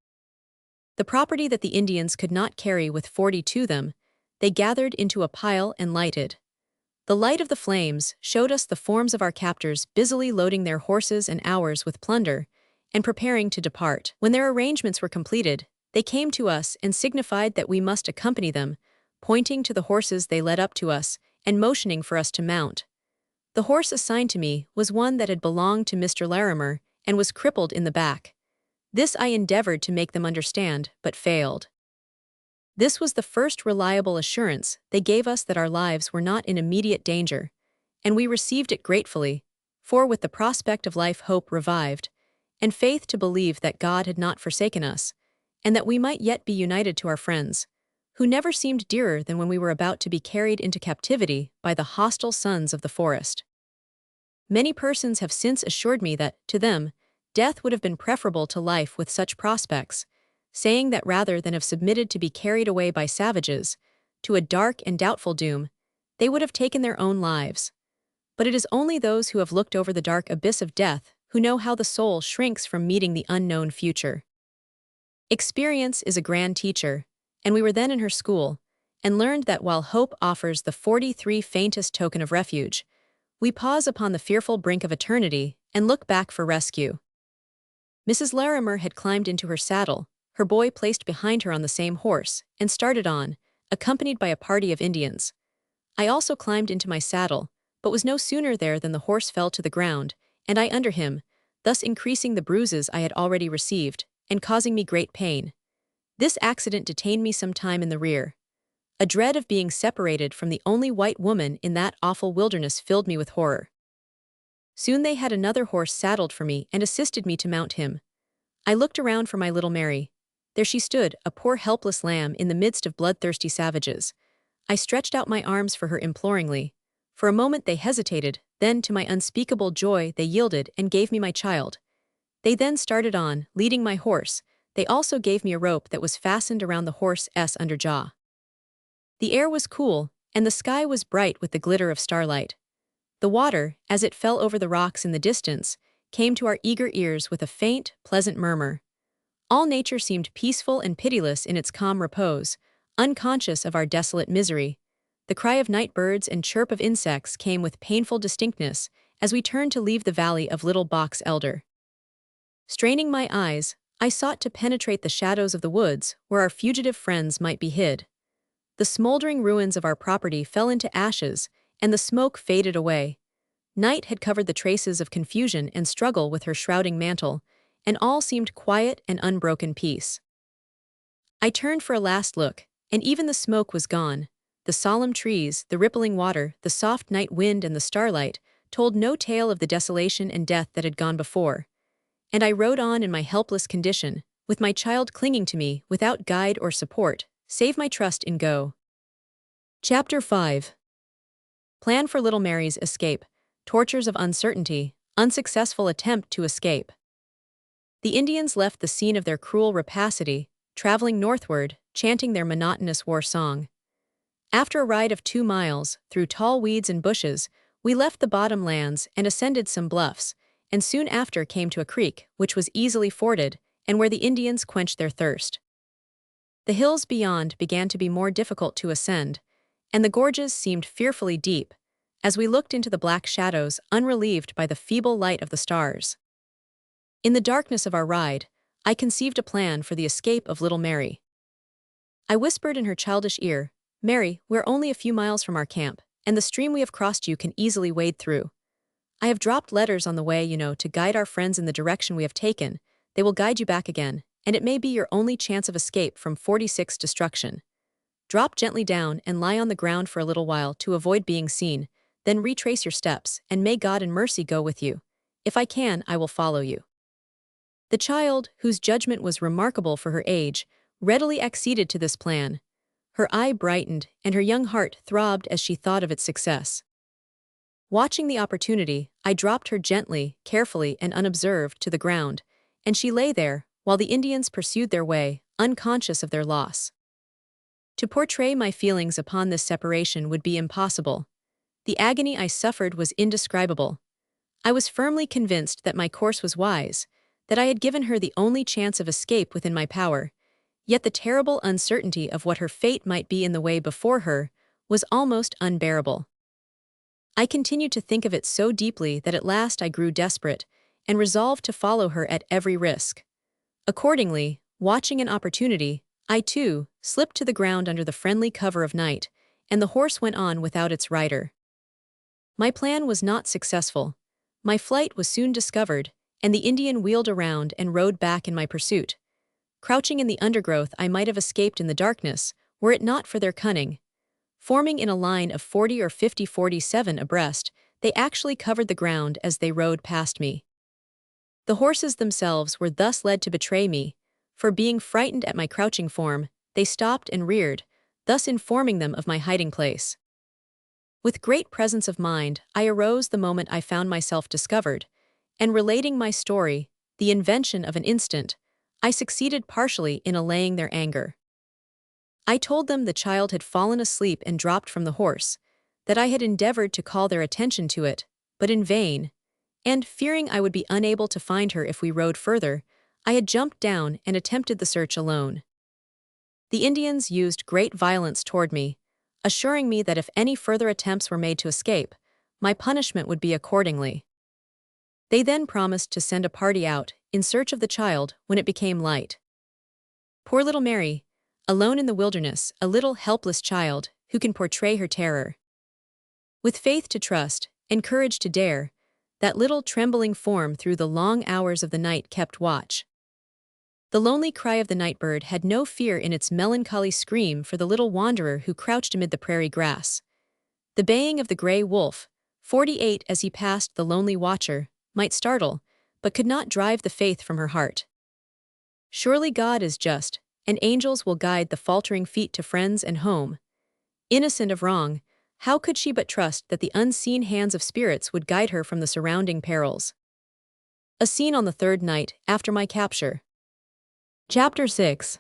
The property that the Indians could not carry with 40 to them, they gathered into a pile and lighted. The light of the flames showed us the forms of our captors busily loading their horses and ours with plunder, and preparing to depart. When their arrangements were completed, they came to us and signified that we must accompany them, pointing to the horses they led up to us and motioning for us to mount. The horse assigned to me was one that had belonged to Mr. Larimer and was crippled in the back. This I endeavored to make them understand, but failed. This was the first reliable assurance they gave us that our lives were not in immediate danger, and we received it gratefully, for with the prospect of life hope revived, and faith to believe that God had not forsaken us, and that we might yet be united to our friends, who never seemed dearer than when we were about to be carried into captivity by the hostile sons of the forest. Many persons have since assured me that, to them, death would have been preferable to life with such prospects, saying that rather than have submitted to be carried away by savages, to a dark and doubtful doom, they would have taken their own lives. But it is only those who have looked over the dark abyss of death who know how the soul shrinks from meeting the unknown future. Experience is a grand teacher, and we were then in her school, and learned that while hope offers the 43 faintest token of refuge, we pause upon the fearful brink of eternity and look back for rescue. Mrs. Larimer had climbed into her saddle, her boy placed behind her on the same horse, and started on, accompanied by a party of Indians. I also climbed into my saddle, but was no sooner there than the horse fell to the ground, and I under him, thus increasing the bruises I had already received, and causing me great pain. This accident detained me some time in the rear. A dread of being separated from the only white woman in that awful wilderness filled me with horror. Soon they had another horse saddled for me and assisted me to mount him. I looked around for my little Mary. There she stood, a poor helpless lamb in the midst of bloodthirsty savages. I stretched out my arms for her imploringly. For a moment they hesitated, then to my unspeakable joy they yielded and gave me my child. They then started on, leading my horse. They also gave me a rope that was fastened around the horse's underjaw. The air was cool, and the sky was bright with the glitter of starlight. The water, as it fell over the rocks in the distance, came to our eager ears with a faint, pleasant murmur. All nature seemed peaceful and pitiless in its calm repose, unconscious of our desolate misery. The cry of night birds and chirp of insects came with painful distinctness as we turned to leave the valley of Little Box Elder. Straining my eyes, I sought to penetrate the shadows of the woods where our fugitive friends might be hid. The smoldering ruins of our property fell into ashes, and the smoke faded away. Night had covered the traces of confusion and struggle with her shrouding mantle, and all seemed quiet and unbroken peace. I turned for a last look, and even the smoke was gone. The solemn trees, the rippling water, the soft night wind and the starlight told no tale of the desolation and death that had gone before. And I rode on in my helpless condition, with my child clinging to me without guide or support, save my trust in Go. Chapter 5. Plan for Little Mary's Escape. Tortures of Uncertainty. Unsuccessful Attempt to Escape. The Indians left the scene of their cruel rapacity, traveling northward, chanting their monotonous war song. After a ride of 2 miles, through tall weeds and bushes, we left the bottomlands and ascended some bluffs, and soon after came to a creek, which was easily forded, and where the Indians quenched their thirst. The hills beyond began to be more difficult to ascend, and the gorges seemed fearfully deep, as we looked into the black shadows unrelieved by the feeble light of the stars. In the darkness of our ride, I conceived a plan for the escape of little Mary. I whispered in her childish ear, "Mary, we're only a few miles from our camp, and the stream we have crossed you can easily wade through. I have dropped letters on the way, to guide our friends in the direction we have taken. They will guide you back again, and it may be your only chance of escape from 46 destruction. Drop gently down and lie on the ground for a little while to avoid being seen, then retrace your steps, and may God in mercy go with you. If I can, I will follow you." The child, whose judgment was remarkable for her age, readily acceded to this plan. Her eye brightened, and her young heart throbbed as she thought of its success. Watching the opportunity, I dropped her gently, carefully, and unobserved to the ground, and she lay there, while the Indians pursued their way, unconscious of their loss. To portray my feelings upon this separation would be impossible. The agony I suffered was indescribable. I was firmly convinced that my course was wise, that I had given her the only chance of escape within my power, yet the terrible uncertainty of what her fate might be in the way before her was almost unbearable. I continued to think of it so deeply that at last I grew desperate, and resolved to follow her at every risk. Accordingly, watching an opportunity, I too slipped to the ground under the friendly cover of night, and the horse went on without its rider. My plan was not successful. My flight was soon discovered, and the Indian wheeled around and rode back in my pursuit. Crouching in the undergrowth, I might have escaped in the darkness, were it not for their cunning. Forming in a line of 40 or 47 abreast, they actually covered the ground as they rode past me. The horses themselves were thus led to betray me, for being frightened at my crouching form, they stopped and reared, thus informing them of my hiding place. With great presence of mind, I arose the moment I found myself discovered, and relating my story, the invention of an instant, I succeeded partially in allaying their anger. I told them the child had fallen asleep and dropped from the horse, that I had endeavored to call their attention to it, but in vain, and, fearing I would be unable to find her if we rode further, I had jumped down and attempted the search alone. The Indians used great violence toward me, assuring me that if any further attempts were made to escape, my punishment would be accordingly. They then promised to send a party out in search of the child when it became light. Poor little Mary, alone in the wilderness, a little helpless child who can portray her terror. With faith to trust and courage to dare, that little trembling form through the long hours of the night kept watch. The lonely cry of the nightbird had no fear in its melancholy scream for the little wanderer who crouched amid the prairie grass. The baying of the gray wolf, 48 as he passed the lonely watcher, might startle, but could not drive the faith from her heart. Surely God is just, and angels will guide the faltering feet to friends and home. Innocent of wrong, how could she but trust that the unseen hands of spirits would guide her from the surrounding perils? A scene on the third night after my capture. Chapter 6.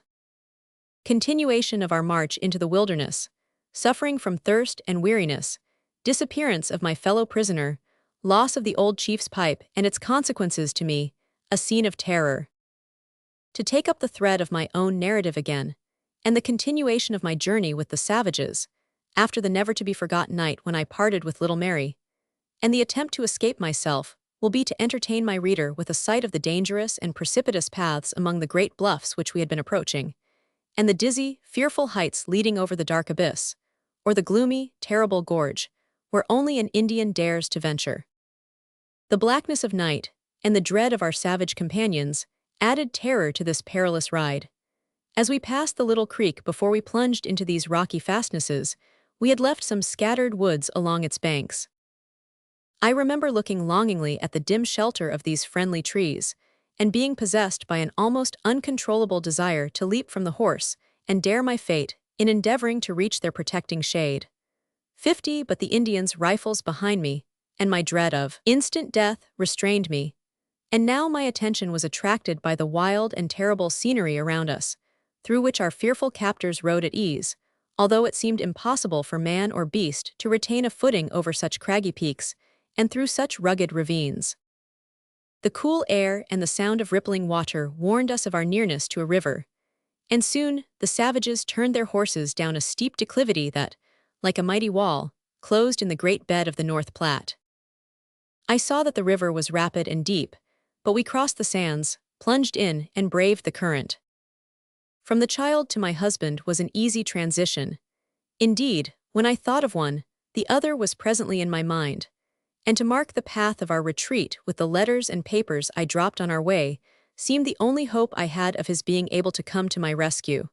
Continuation of our march into the wilderness, suffering from thirst and weariness, disappearance of my fellow prisoner, loss of the old chief's pipe and its consequences to me, a scene of terror. To take up the thread of my own narrative again, and the continuation of my journey with the savages, after the never-to-be-forgotten night when I parted with little Mary, and the attempt to escape myself, will be to entertain my reader with a sight of the dangerous and precipitous paths among the great bluffs which we had been approaching, and the dizzy, fearful heights leading over the dark abyss, or the gloomy, terrible gorge, where only an Indian dares to venture. The blackness of night, and the dread of our savage companions, added terror to this perilous ride. As we passed the little creek before we plunged into these rocky fastnesses, we had left some scattered woods along its banks. I remember looking longingly at the dim shelter of these friendly trees, and being possessed by an almost uncontrollable desire to leap from the horse and dare my fate in endeavoring to reach their protecting shade. 50 but the Indians' rifles behind me, and my dread of instant death restrained me, and now my attention was attracted by the wild and terrible scenery around us, through which our fearful captors rode at ease, although it seemed impossible for man or beast to retain a footing over such craggy peaks and through such rugged ravines. The cool air and the sound of rippling water warned us of our nearness to a river, and soon the savages turned their horses down a steep declivity that, like a mighty wall, closed in the great bed of the North Platte. I saw that the river was rapid and deep, but we crossed the sands, plunged in, and braved the current. From the child to my husband was an easy transition. Indeed, when I thought of one, the other was presently in my mind, and to mark the path of our retreat with the letters and papers I dropped on our way seemed the only hope I had of his being able to come to my rescue.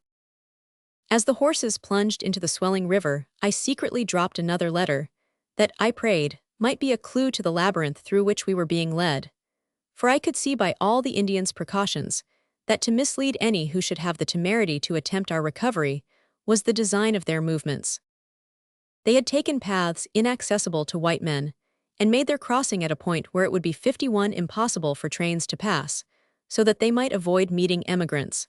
As the horses plunged into the swelling river, I secretly dropped another letter, that, I prayed, might be a clue to the labyrinth through which we were being led. For I could see by all the Indians' precautions that to mislead any who should have the temerity to attempt our recovery was the design of their movements. They had taken paths inaccessible to white men, and made their crossing at a point where it would be 51 impossible for trains to pass, so that they might avoid meeting emigrants.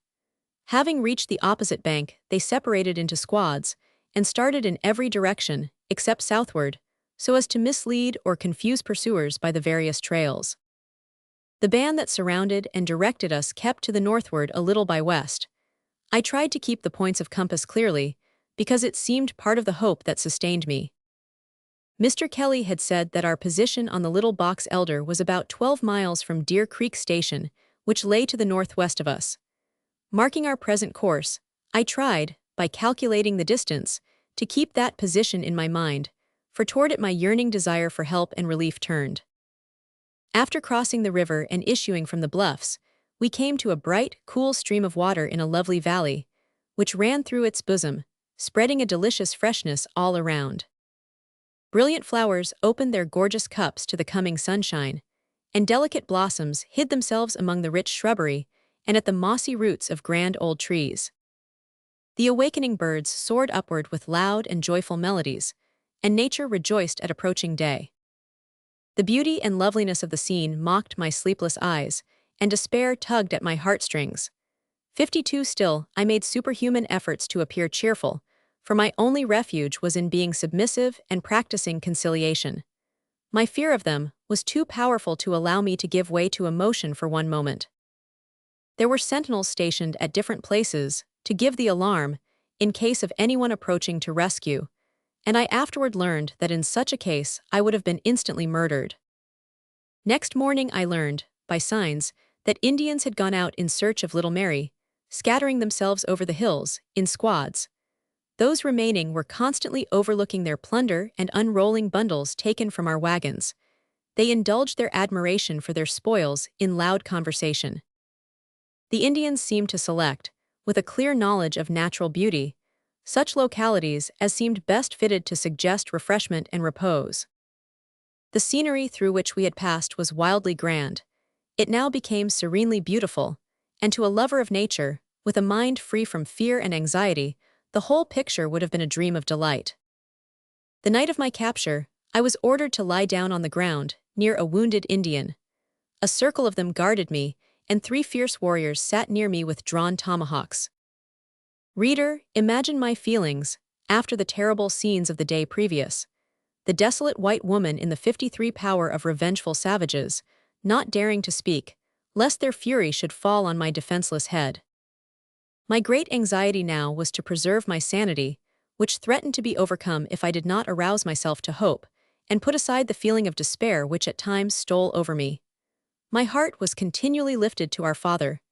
Having reached the opposite bank, they separated into squads, and started in every direction, except southward, so as to mislead or confuse pursuers by the various trails. The band that surrounded and directed us kept to the northward a little by west. I tried to keep the points of compass clearly, because it seemed part of the hope that sustained me. Mr. Kelly had said that our position on the Little Box Elder was about 12 miles from Deer Creek Station, which lay to the northwest of us. Marking our present course, I tried, by calculating the distance, to keep that position in my mind, for toward it my yearning desire for help and relief turned. After crossing the river and issuing from the bluffs, we came to a bright, cool stream of water in a lovely valley, which ran through its bosom, spreading a delicious freshness all around. Brilliant flowers opened their gorgeous cups to the coming sunshine, and delicate blossoms hid themselves among the rich shrubbery and at the mossy roots of grand old trees. The awakening birds soared upward with loud and joyful melodies, and nature rejoiced at approaching day. The beauty and loveliness of the scene mocked my sleepless eyes, and despair tugged at my heartstrings. 52 still, I made superhuman efforts to appear cheerful, for my only refuge was in being submissive and practicing conciliation. My fear of them was too powerful to allow me to give way to emotion for one moment. There were sentinels stationed at different places to give the alarm in case of anyone approaching to rescue, and I afterward learned that in such a case I would have been instantly murdered. Next morning I learned, by signs, that Indians had gone out in search of little Mary, scattering themselves over the hills, in squads. Those remaining were constantly overlooking their plunder and unrolling bundles taken from our wagons. They indulged their admiration for their spoils in loud conversation. The Indians seemed to select, with a clear knowledge of natural beauty, such localities as seemed best fitted to suggest refreshment and repose. The scenery through which we had passed was wildly grand. It now became serenely beautiful, and to a lover of nature, with a mind free from fear and anxiety, the whole picture would have been a dream of delight. The night of my capture, I was ordered to lie down on the ground, near a wounded Indian. A circle of them guarded me, and 3 fierce warriors sat near me with drawn tomahawks. Reader, imagine my feelings, after the terrible scenes of the day previous. The desolate white woman in the 53 power of revengeful savages, not daring to speak, lest their fury should fall on my defenseless head. My great anxiety now was to preserve my sanity, which threatened to be overcome if I did not arouse myself to hope, and put aside the feeling of despair which at times stole over me. My heart was continually lifted to our Father,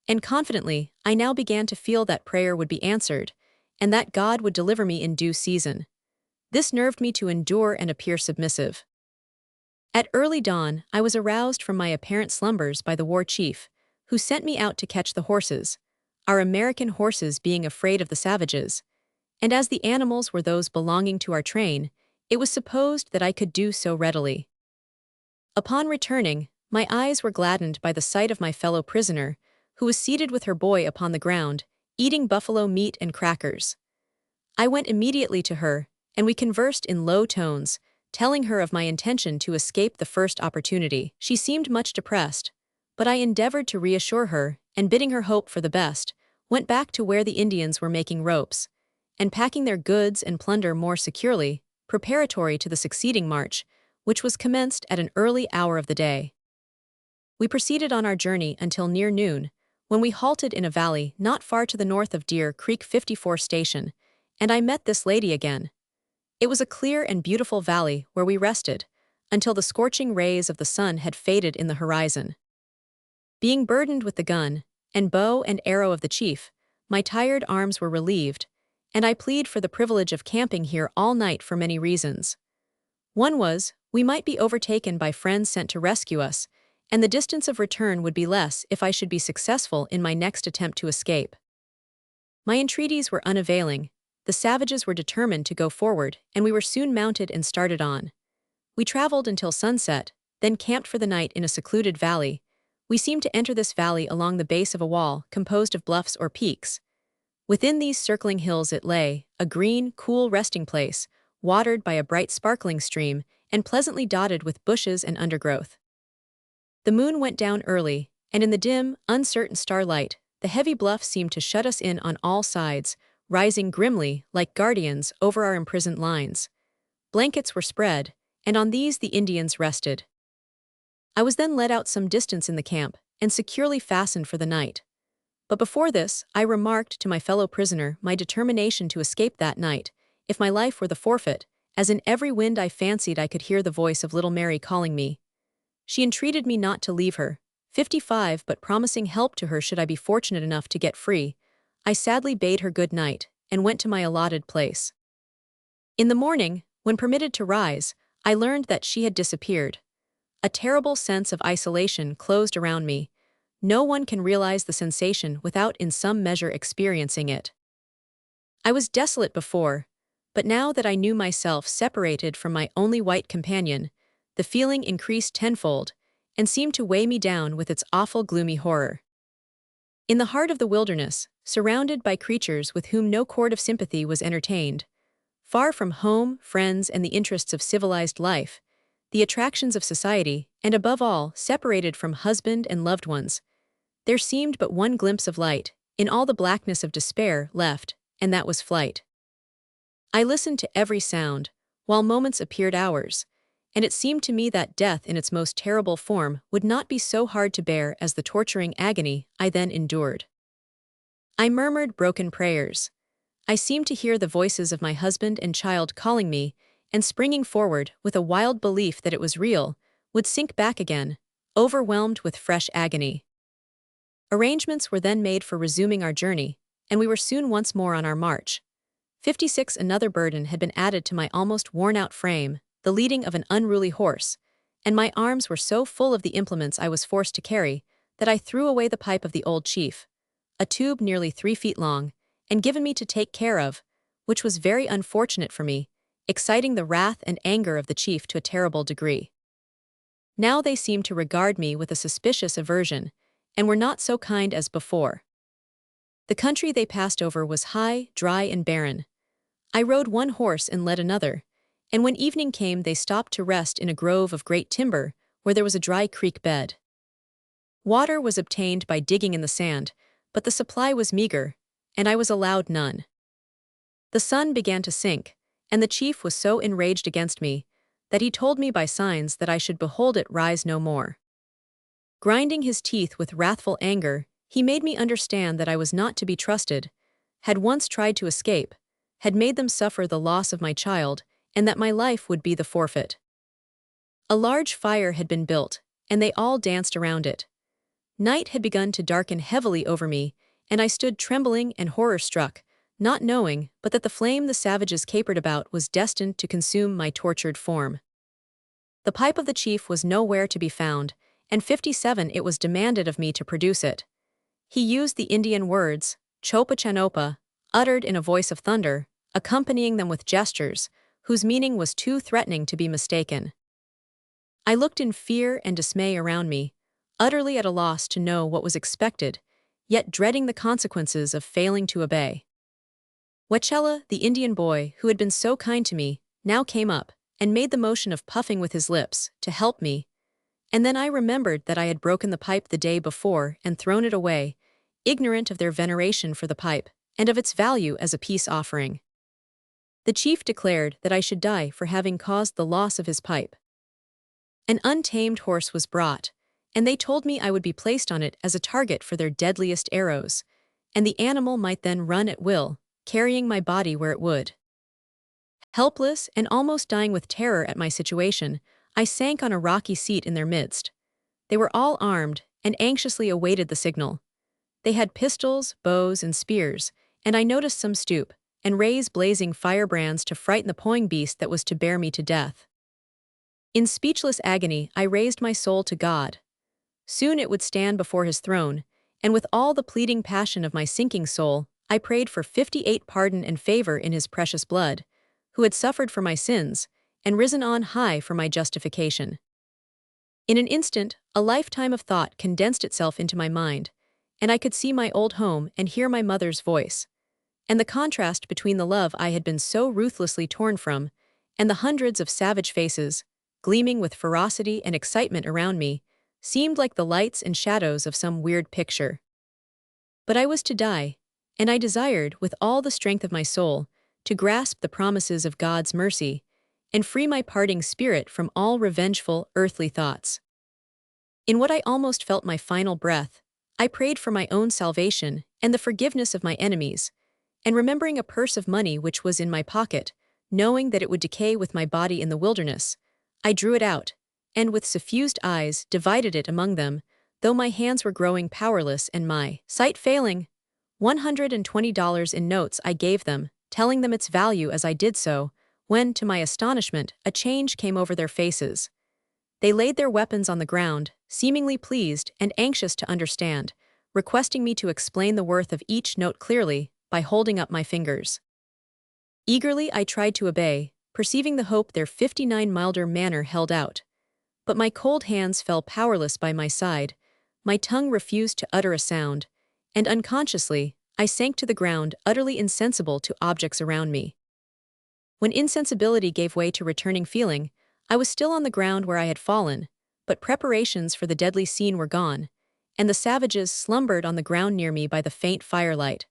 and confidently I now began to feel that prayer would be answered, and that God would deliver me in due season. This nerved me to endure and appear submissive. At early dawn, I was aroused from my apparent slumbers by the war chief, who sent me out to catch the horses, our American horses being afraid of the savages, and as the animals were those belonging to our train, it was supposed that I could do so readily. Upon returning, my eyes were gladdened by the sight of my fellow prisoner, who was seated with her boy upon the ground, eating buffalo meat and crackers. I went immediately to her, and we conversed in low tones, telling her of my intention to escape the first opportunity. She seemed much depressed, but I endeavored to reassure her, and bidding her hope for the best, went back to where the Indians were making ropes, and packing their goods and plunder more securely, preparatory to the succeeding march, which was commenced at an early hour of the day. We proceeded on our journey until near noon, when we halted in a valley not far to the north of Deer Creek 54 station, and I met this lady again. It was a clear and beautiful valley where we rested, until the scorching rays of the sun had faded in the horizon. Being burdened with the gun, and bow and arrow of the chief, my tired arms were relieved, and I plead for the privilege of camping here all night for many reasons. One was, we might be overtaken by friends sent to rescue us, and the distance of return would be less if I should be successful in my next attempt to escape. My entreaties were unavailing. The savages were determined to go forward, and we were soon mounted and started on. We traveled until sunset, then camped for the night in a secluded valley. We seemed to enter this valley along the base of a wall composed of bluffs or peaks. Within these circling hills it lay, a green, cool resting place, watered by a bright sparkling stream, and pleasantly dotted with bushes and undergrowth. The moon went down early, and in the dim, uncertain starlight, the heavy bluffs seemed to shut us in on all sides, rising grimly, like guardians, over our imprisoned lines. Blankets were spread, and on these the Indians rested. I was then led out some distance in the camp, and securely fastened for the night. But before this, I remarked to my fellow prisoner my determination to escape that night, if my life were the forfeit, as in every wind I fancied I could hear the voice of little Mary calling me. She entreated me not to leave her, 55, but promising help to her should I be fortunate enough to get free. I sadly bade her good night, and went to my allotted place. In the morning, When permitted to rise, I learned that she had disappeared. A terrible sense of isolation closed around me. No one can realize the sensation without in some measure experiencing it. I was desolate before, but now that I knew myself separated from my only white companion, the feeling increased tenfold and seemed to weigh me down with its awful gloomy horror. In the heart of the wilderness, surrounded by creatures with whom no chord of sympathy was entertained, far from home, friends, and the interests of civilized life, the attractions of society, and above all, separated from husband and loved ones, there seemed but one glimpse of light, in all the blackness of despair left, and that was flight. I listened to every sound, while moments appeared hours, and it seemed to me that death in its most terrible form would not be so hard to bear as the torturing agony I then endured. I murmured broken prayers. I seemed to hear the voices of my husband and child calling me, and springing forward with a wild belief that it was real, would sink back again, overwhelmed with fresh agony. Arrangements were then made for resuming our journey, and we were soon once more on our march. 56 Another burden had been added to my almost worn-out frame, the leading of an unruly horse, and my arms were so full of the implements I was forced to carry that I threw away the pipe of the old chief, a tube nearly 3 feet long, and given me to take care of, which was very unfortunate for me, exciting the wrath and anger of the chief to a terrible degree. Now they seemed to regard me with a suspicious aversion, and were not so kind as before. The country they passed over was high, dry, and barren. I rode one horse and led another, and when evening came they stopped to rest in a grove of great timber where there was a dry creek bed. Water was obtained by digging in the sand, but the supply was meager, and I was allowed none. The sun began to sink, and the chief was so enraged against me that he told me by signs that I should behold it rise no more. Grinding his teeth with wrathful anger, he made me understand that I was not to be trusted, had once tried to escape, had made them suffer the loss of my child, and that my life would be the forfeit. A large fire had been built, and they all danced around it. Night had begun to darken heavily over me, and I stood trembling and horror-struck, not knowing but that the flame the savages capered about was destined to consume my tortured form. The pipe of the chief was nowhere to be found, and 57 it was demanded of me to produce it. He used the Indian words, chopa chanopa, uttered in a voice of thunder, accompanying them with gestures, whose meaning was too threatening to be mistaken. I looked in fear and dismay around me, utterly at a loss to know what was expected, yet dreading the consequences of failing to obey. Wechela, the Indian boy who had been so kind to me, now came up, and made the motion of puffing with his lips, to help me, and then I remembered that I had broken the pipe the day before and thrown it away, ignorant of their veneration for the pipe, and of its value as a peace offering. The chief declared that I should die for having caused the loss of his pipe. An untamed horse was brought, and they told me I would be placed on it as a target for their deadliest arrows, and the animal might then run at will, carrying my body where it would. Helpless and almost dying with terror at my situation, I sank on a rocky seat in their midst. They were all armed and anxiously awaited the signal. They had pistols, bows, and spears, and I noticed some stoop and raise blazing firebrands to frighten the pawing beast that was to bear me to death. In speechless agony, I raised my soul to God. Soon it would stand before his throne, and with all the pleading passion of my sinking soul, I prayed for 58 pardon and favor in his precious blood, who had suffered for my sins, and risen on high for my justification. In an instant, a lifetime of thought condensed itself into my mind, and I could see my old home and hear my mother's voice. And the contrast between the love I had been so ruthlessly torn from, and the hundreds of savage faces, gleaming with ferocity and excitement around me, seemed like the lights and shadows of some weird picture. But I was to die, and I desired, with all the strength of my soul, to grasp the promises of God's mercy, and free my parting spirit from all revengeful, earthly thoughts. In what I almost felt my final breath, I prayed for my own salvation and the forgiveness of my enemies, and remembering a purse of money which was in my pocket, knowing that it would decay with my body in the wilderness, I drew it out, and with suffused eyes divided it among them, though my hands were growing powerless and my sight failing. $120 in notes I gave them, telling them its value as I did so, when, to my astonishment, a change came over their faces. They laid their weapons on the ground, seemingly pleased and anxious to understand, requesting me to explain the worth of each note clearly by holding up my fingers. Eagerly I tried to obey, perceiving the hope their 59 milder manner held out. But my cold hands fell powerless by my side, my tongue refused to utter a sound, and unconsciously, I sank to the ground, utterly insensible to objects around me. When insensibility gave way to returning feeling, I was still on the ground where I had fallen, but preparations for the deadly scene were gone, and the savages slumbered on the ground near me by the faint firelight.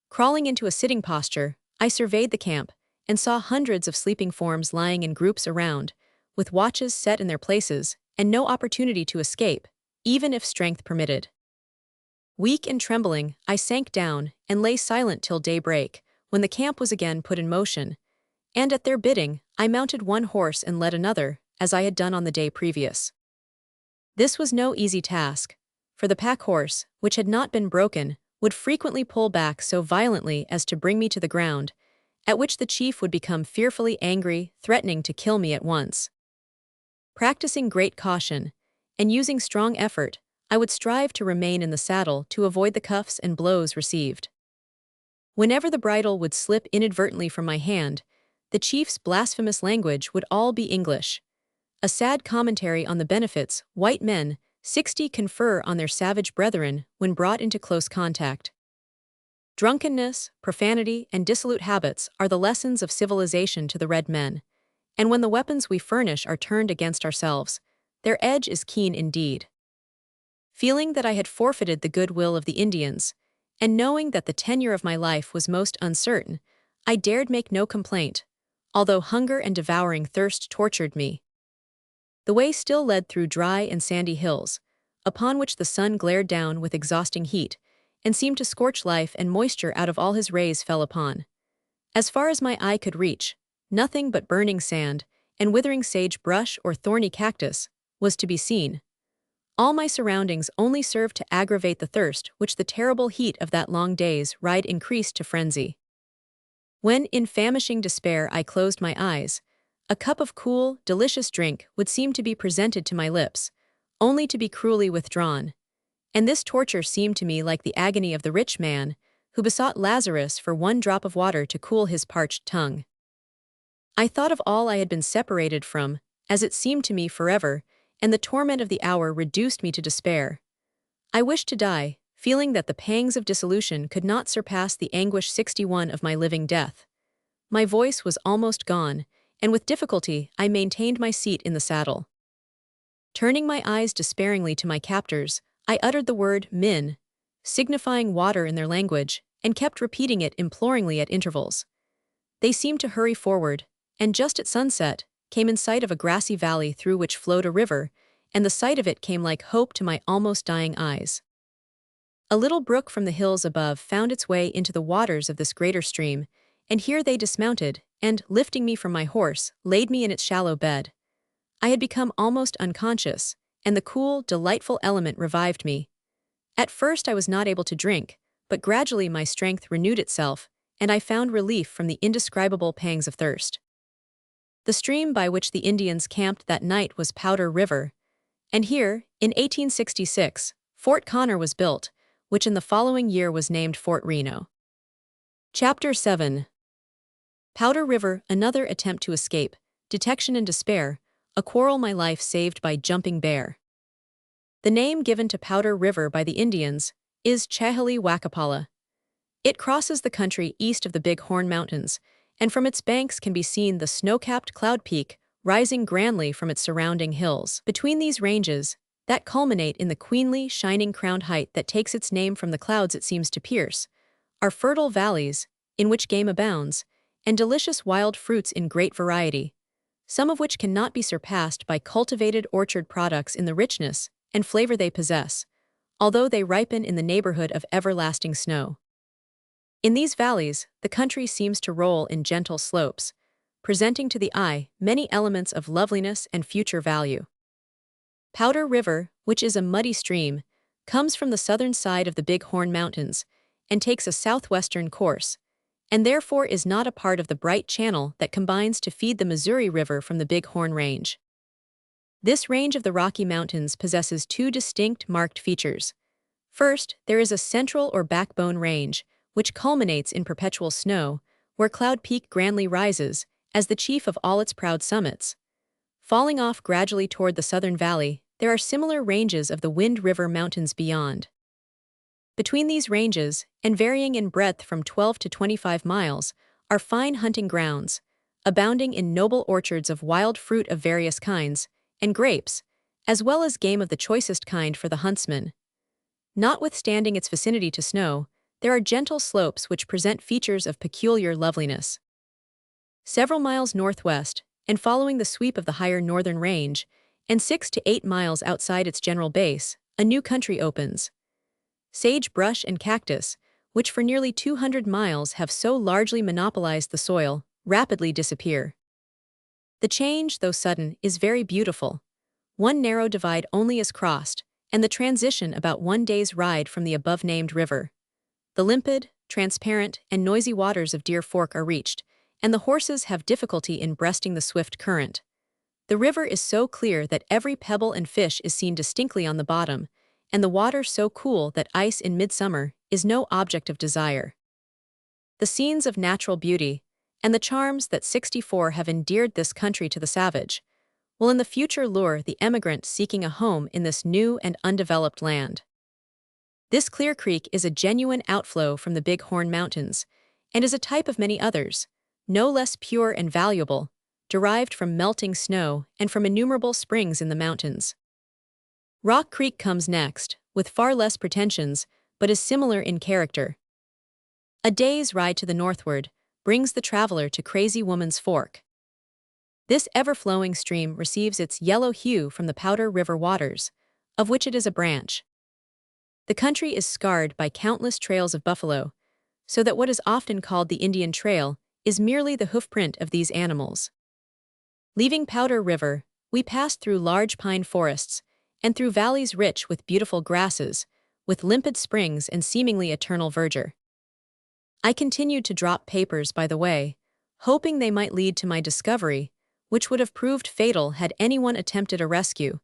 Crawling into a sitting posture, I surveyed the camp and saw hundreds of sleeping forms lying in groups around, with watches set in their places and no opportunity to escape, even if strength permitted. Weak and trembling, I sank down and lay silent till daybreak, when the camp was again put in motion, and at their bidding, I mounted one horse and led another, as I had done on the day previous. This was no easy task, for the pack horse, which had not been broken, would frequently pull back so violently as to bring me to the ground, at which the chief would become fearfully angry, threatening to kill me at once. Practicing great caution, and using strong effort, I would strive to remain in the saddle to avoid the cuffs and blows received. Whenever the bridle would slip inadvertently from my hand, the chief's blasphemous language would all be English, a sad commentary on the benefits white men, 60, confer on their savage brethren when brought into close contact. Drunkenness, profanity, and dissolute habits are the lessons of civilization to the red men, and when the weapons we furnish are turned against ourselves, their edge is keen indeed. Feeling that I had forfeited the goodwill of the Indians, and knowing that the tenure of my life was most uncertain, I dared make no complaint, although hunger and devouring thirst tortured me. The way still led through dry and sandy hills, upon which the sun glared down with exhausting heat, and seemed to scorch life and moisture out of all his rays fell upon. As far as my eye could reach, nothing but burning sand, and withering sage brush or thorny cactus, was to be seen. All my surroundings only served to aggravate the thirst which the terrible heat of that long day's ride increased to frenzy. When, in famishing despair, I closed my eyes, a cup of cool, delicious drink would seem to be presented to my lips, only to be cruelly withdrawn, and this torture seemed to me like the agony of the rich man who besought Lazarus for one drop of water to cool his parched tongue. I thought of all I had been separated from, as it seemed to me forever, and the torment of the hour reduced me to despair. I wished to die, feeling that the pangs of dissolution could not surpass the anguish 61 of my living death. My voice was almost gone, and with difficulty I maintained my seat in the saddle. Turning my eyes despairingly to my captors, I uttered the word min, signifying water in their language, and kept repeating it imploringly at intervals. They seemed to hurry forward, and just at sunset, came in sight of a grassy valley through which flowed a river, and the sight of it came like hope to my almost dying eyes. A little brook from the hills above found its way into the waters of this greater stream, and here they dismounted, and, lifting me from my horse, laid me in its shallow bed. I had become almost unconscious, and the cool, delightful element revived me. At first I was not able to drink, but gradually my strength renewed itself, and I found relief from the indescribable pangs of thirst. The stream by which the Indians camped that night was Powder River, and here, in 1866, Fort Connor was built, which in the following year was named Fort Reno. Chapter 7. Powder River, another attempt to escape, detection and despair, a quarrel my life saved by jumping bear. The name given to Powder River by the Indians is Chahali-Wakapala. It crosses the country east of the Big Horn Mountains, and from its banks can be seen the snow-capped Cloud Peak rising grandly from its surrounding hills. Between these ranges, that culminate in the queenly, shining-crowned height that takes its name from the clouds it seems to pierce, are fertile valleys, in which game abounds, and delicious wild fruits in great variety, some of which cannot be surpassed by cultivated orchard products in the richness and flavor they possess, although they ripen in the neighborhood of everlasting snow. In these valleys, the country seems to roll in gentle slopes, presenting to the eye many elements of loveliness and future value. Powder River, which is a muddy stream, comes from the southern side of the Big Horn Mountains and takes a southwestern course, and therefore is not a part of the Bright Channel that combines to feed the Missouri River from the Big Horn Range. This range of the Rocky Mountains possesses two distinct marked features. First, there is a central or backbone range, which culminates in perpetual snow, where Cloud Peak grandly rises, as the chief of all its proud summits. Falling off gradually toward the southern valley, there are similar ranges of the Wind River Mountains beyond. Between these ranges, and varying in breadth from 12 to 25 miles, are fine hunting grounds, abounding in noble orchards of wild fruit of various kinds, and grapes, as well as game of the choicest kind for the huntsman. Notwithstanding its vicinity to snow, there are gentle slopes which present features of peculiar loveliness. Several miles northwest, and following the sweep of the higher northern range, and 6 to 8 miles outside its general base, a new country opens. Sagebrush and cactus, which for nearly 200 miles have so largely monopolized the soil, rapidly disappear. The change, though sudden, is very beautiful. One narrow divide only is crossed, and the transition about one day's ride from the above-named river. The limpid, transparent, and noisy waters of Deer Fork are reached, and the horses have difficulty in breasting the swift current. The river is so clear that every pebble and fish is seen distinctly on the bottom, and the water so cool that ice in midsummer is no object of desire. The scenes of natural beauty, and the charms that 64 have endeared this country to the savage, will in the future lure the emigrant seeking a home in this new and undeveloped land. This Clear Creek is a genuine outflow from the Big Horn Mountains, and is a type of many others, no less pure and valuable, derived from melting snow and from innumerable springs in the mountains. Rock Creek comes next, with far less pretensions, but is similar in character. A day's ride to the northward brings the traveler to Crazy Woman's Fork. This ever-flowing stream receives its yellow hue from the Powder River waters, of which it is a branch. The country is scarred by countless trails of buffalo, so that what is often called the Indian Trail is merely the hoofprint of these animals. Leaving Powder River, we passed through large pine forests, and through valleys rich with beautiful grasses, with limpid springs and seemingly eternal verdure. I continued to drop papers by the way, hoping they might lead to my discovery, which would have proved fatal had anyone attempted a rescue,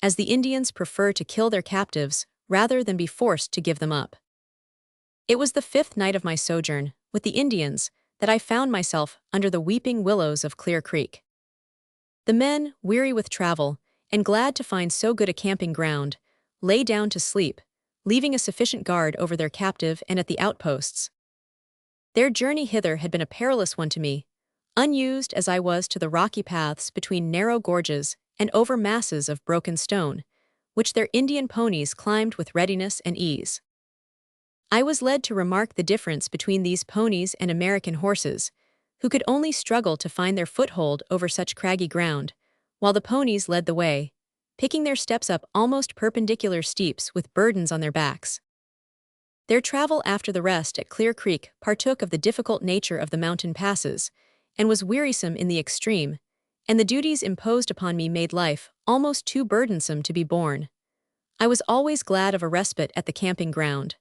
as the Indians prefer to kill their captives rather than be forced to give them up. It was the 5th night of my sojourn with the Indians that I found myself under the weeping willows of Clear Creek. The men, weary with travel, and glad to find so good a camping ground, lay down to sleep, leaving a sufficient guard over their captive and at the outposts. Their journey hither had been a perilous one to me, unused as I was to the rocky paths between narrow gorges and over masses of broken stone, which their Indian ponies climbed with readiness and ease. I was led to remark the difference between these ponies and American horses, who could only struggle to find their foothold over such craggy ground, while the ponies led the way, picking their steps up almost perpendicular steeps with burdens on their backs. Their travel after the rest at Clear Creek partook of the difficult nature of the mountain passes, and was wearisome in the extreme, and the duties imposed upon me made life almost too burdensome to be borne. I was always glad of a respite at the camping ground.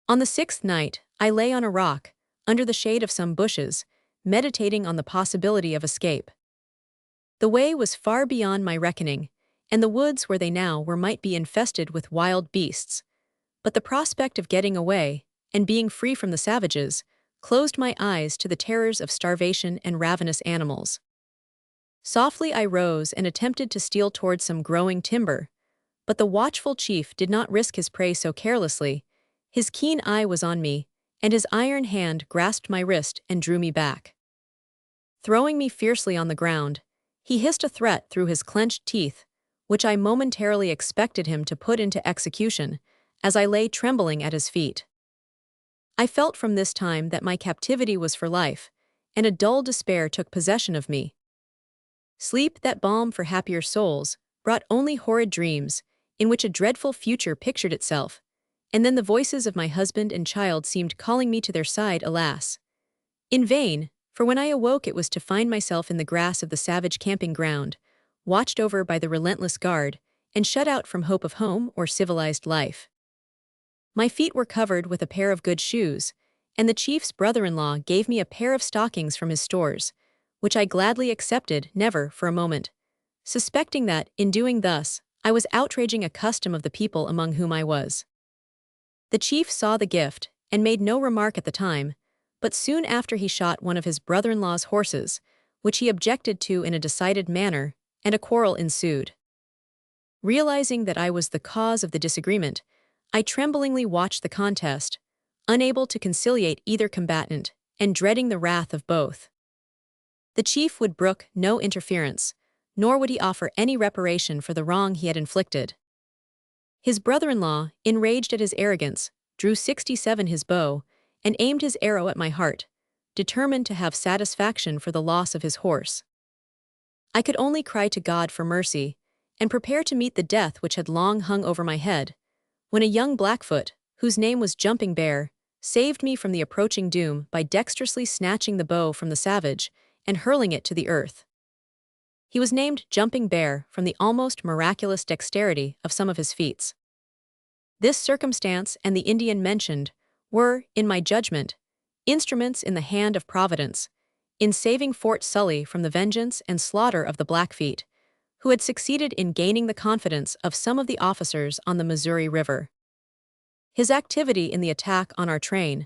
On the 6th night, I lay on a rock, under the shade of some bushes, meditating on the possibility of escape. The way was far beyond my reckoning, and the woods where they now were might be infested with wild beasts, but the prospect of getting away, and being free from the savages, closed my eyes to the terrors of starvation and ravenous animals. Softly I rose and attempted to steal toward some growing timber, but the watchful chief did not risk his prey so carelessly. His keen eye was on me, and his iron hand grasped my wrist and drew me back. Throwing me fiercely on the ground, he hissed a threat through his clenched teeth, which I momentarily expected him to put into execution, as I lay trembling at his feet. I felt from this time that my captivity was for life, and a dull despair took possession of me. Sleep, that balm for happier souls, brought only horrid dreams, in which a dreadful future pictured itself, and then the voices of my husband and child seemed calling me to their side, alas! In vain, for when I awoke it was to find myself in the grass of the savage camping ground, watched over by the relentless guard, and shut out from hope of home or civilized life. My feet were covered with a pair of good shoes, and the chief's brother-in-law gave me a pair of stockings from his stores, which I gladly accepted, never for a moment suspecting that, in doing thus, I was outraging a custom of the people among whom I was. The chief saw the gift, and made no remark at the time, but soon after he shot one of his brother-in-law's horses, which he objected to in a decided manner, and a quarrel ensued. Realizing that I was the cause of the disagreement, I tremblingly watched the contest, unable to conciliate either combatant, and dreading the wrath of both. The chief would brook no interference, nor would he offer any reparation for the wrong he had inflicted. His brother-in-law, enraged at his arrogance, drew 67 his bow, and aimed his arrow at my heart, determined to have satisfaction for the loss of his horse. I could only cry to God for mercy, and prepare to meet the death which had long hung over my head, when a young Blackfoot, whose name was Jumping Bear, saved me from the approaching doom by dexterously snatching the bow from the savage and hurling it to the earth. He was named Jumping Bear from the almost miraculous dexterity of some of his feats. This circumstance and the Indian mentioned were, in my judgment, instruments in the hand of Providence, in saving Fort Sully from the vengeance and slaughter of the Blackfeet, who had succeeded in gaining the confidence of some of the officers on the Missouri River. His activity in the attack on our train,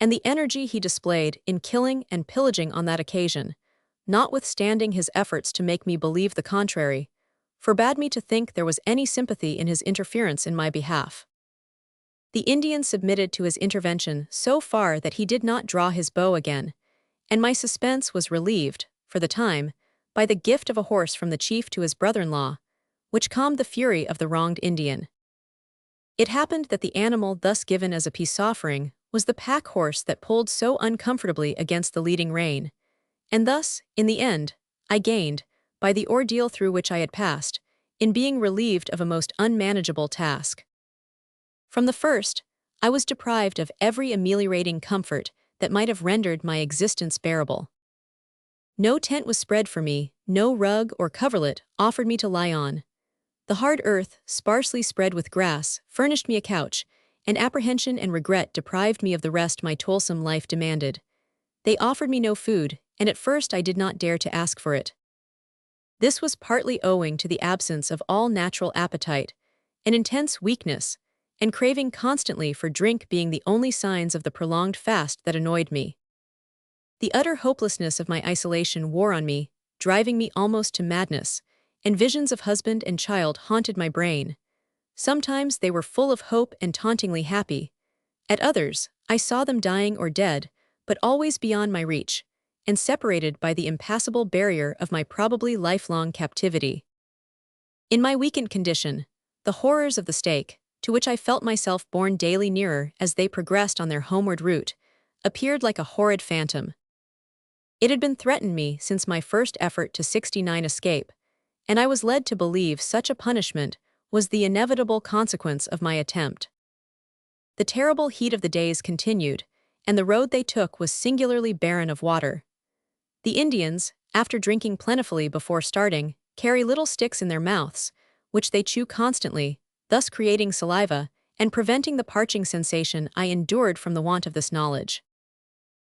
and the energy he displayed in killing and pillaging on that occasion, notwithstanding his efforts to make me believe the contrary, forbade me to think there was any sympathy in his interference in my behalf. The Indian submitted to his intervention so far that he did not draw his bow again, and my suspense was relieved, for the time, by the gift of a horse from the chief to his brother-in-law, which calmed the fury of the wronged Indian. It happened that the animal thus given as a peace offering was the pack horse that pulled so uncomfortably against the leading rein, and thus, in the end, I gained, by the ordeal through which I had passed, in being relieved of a most unmanageable task. From the first, I was deprived of every ameliorating comfort that might have rendered my existence bearable. No tent was spread for me, no rug or coverlet offered me to lie on. The hard earth, sparsely spread with grass, furnished me a couch, and apprehension and regret deprived me of the rest my toilsome life demanded. They offered me no food, and at first I did not dare to ask for it. This was partly owing to the absence of all natural appetite, an intense weakness, and craving constantly for drink being the only signs of the prolonged fast that annoyed me. The utter hopelessness of my isolation wore on me, driving me almost to madness, and visions of husband and child haunted my brain. Sometimes they were full of hope and tauntingly happy. At others, I saw them dying or dead, but always beyond my reach, and separated by the impassable barrier of my probably lifelong captivity. In my weakened condition, the horrors of the stake, to which I felt myself borne daily nearer as they progressed on their homeward route, appeared like a horrid phantom. It had been threatened me since my first effort to 69 escape, and I was led to believe such a punishment was the inevitable consequence of my attempt. The terrible heat of the days continued, and the road they took was singularly barren of water. The Indians, after drinking plentifully before starting, carry little sticks in their mouths, which they chew constantly, thus creating saliva, and preventing the parching sensation I endured from the want of this knowledge.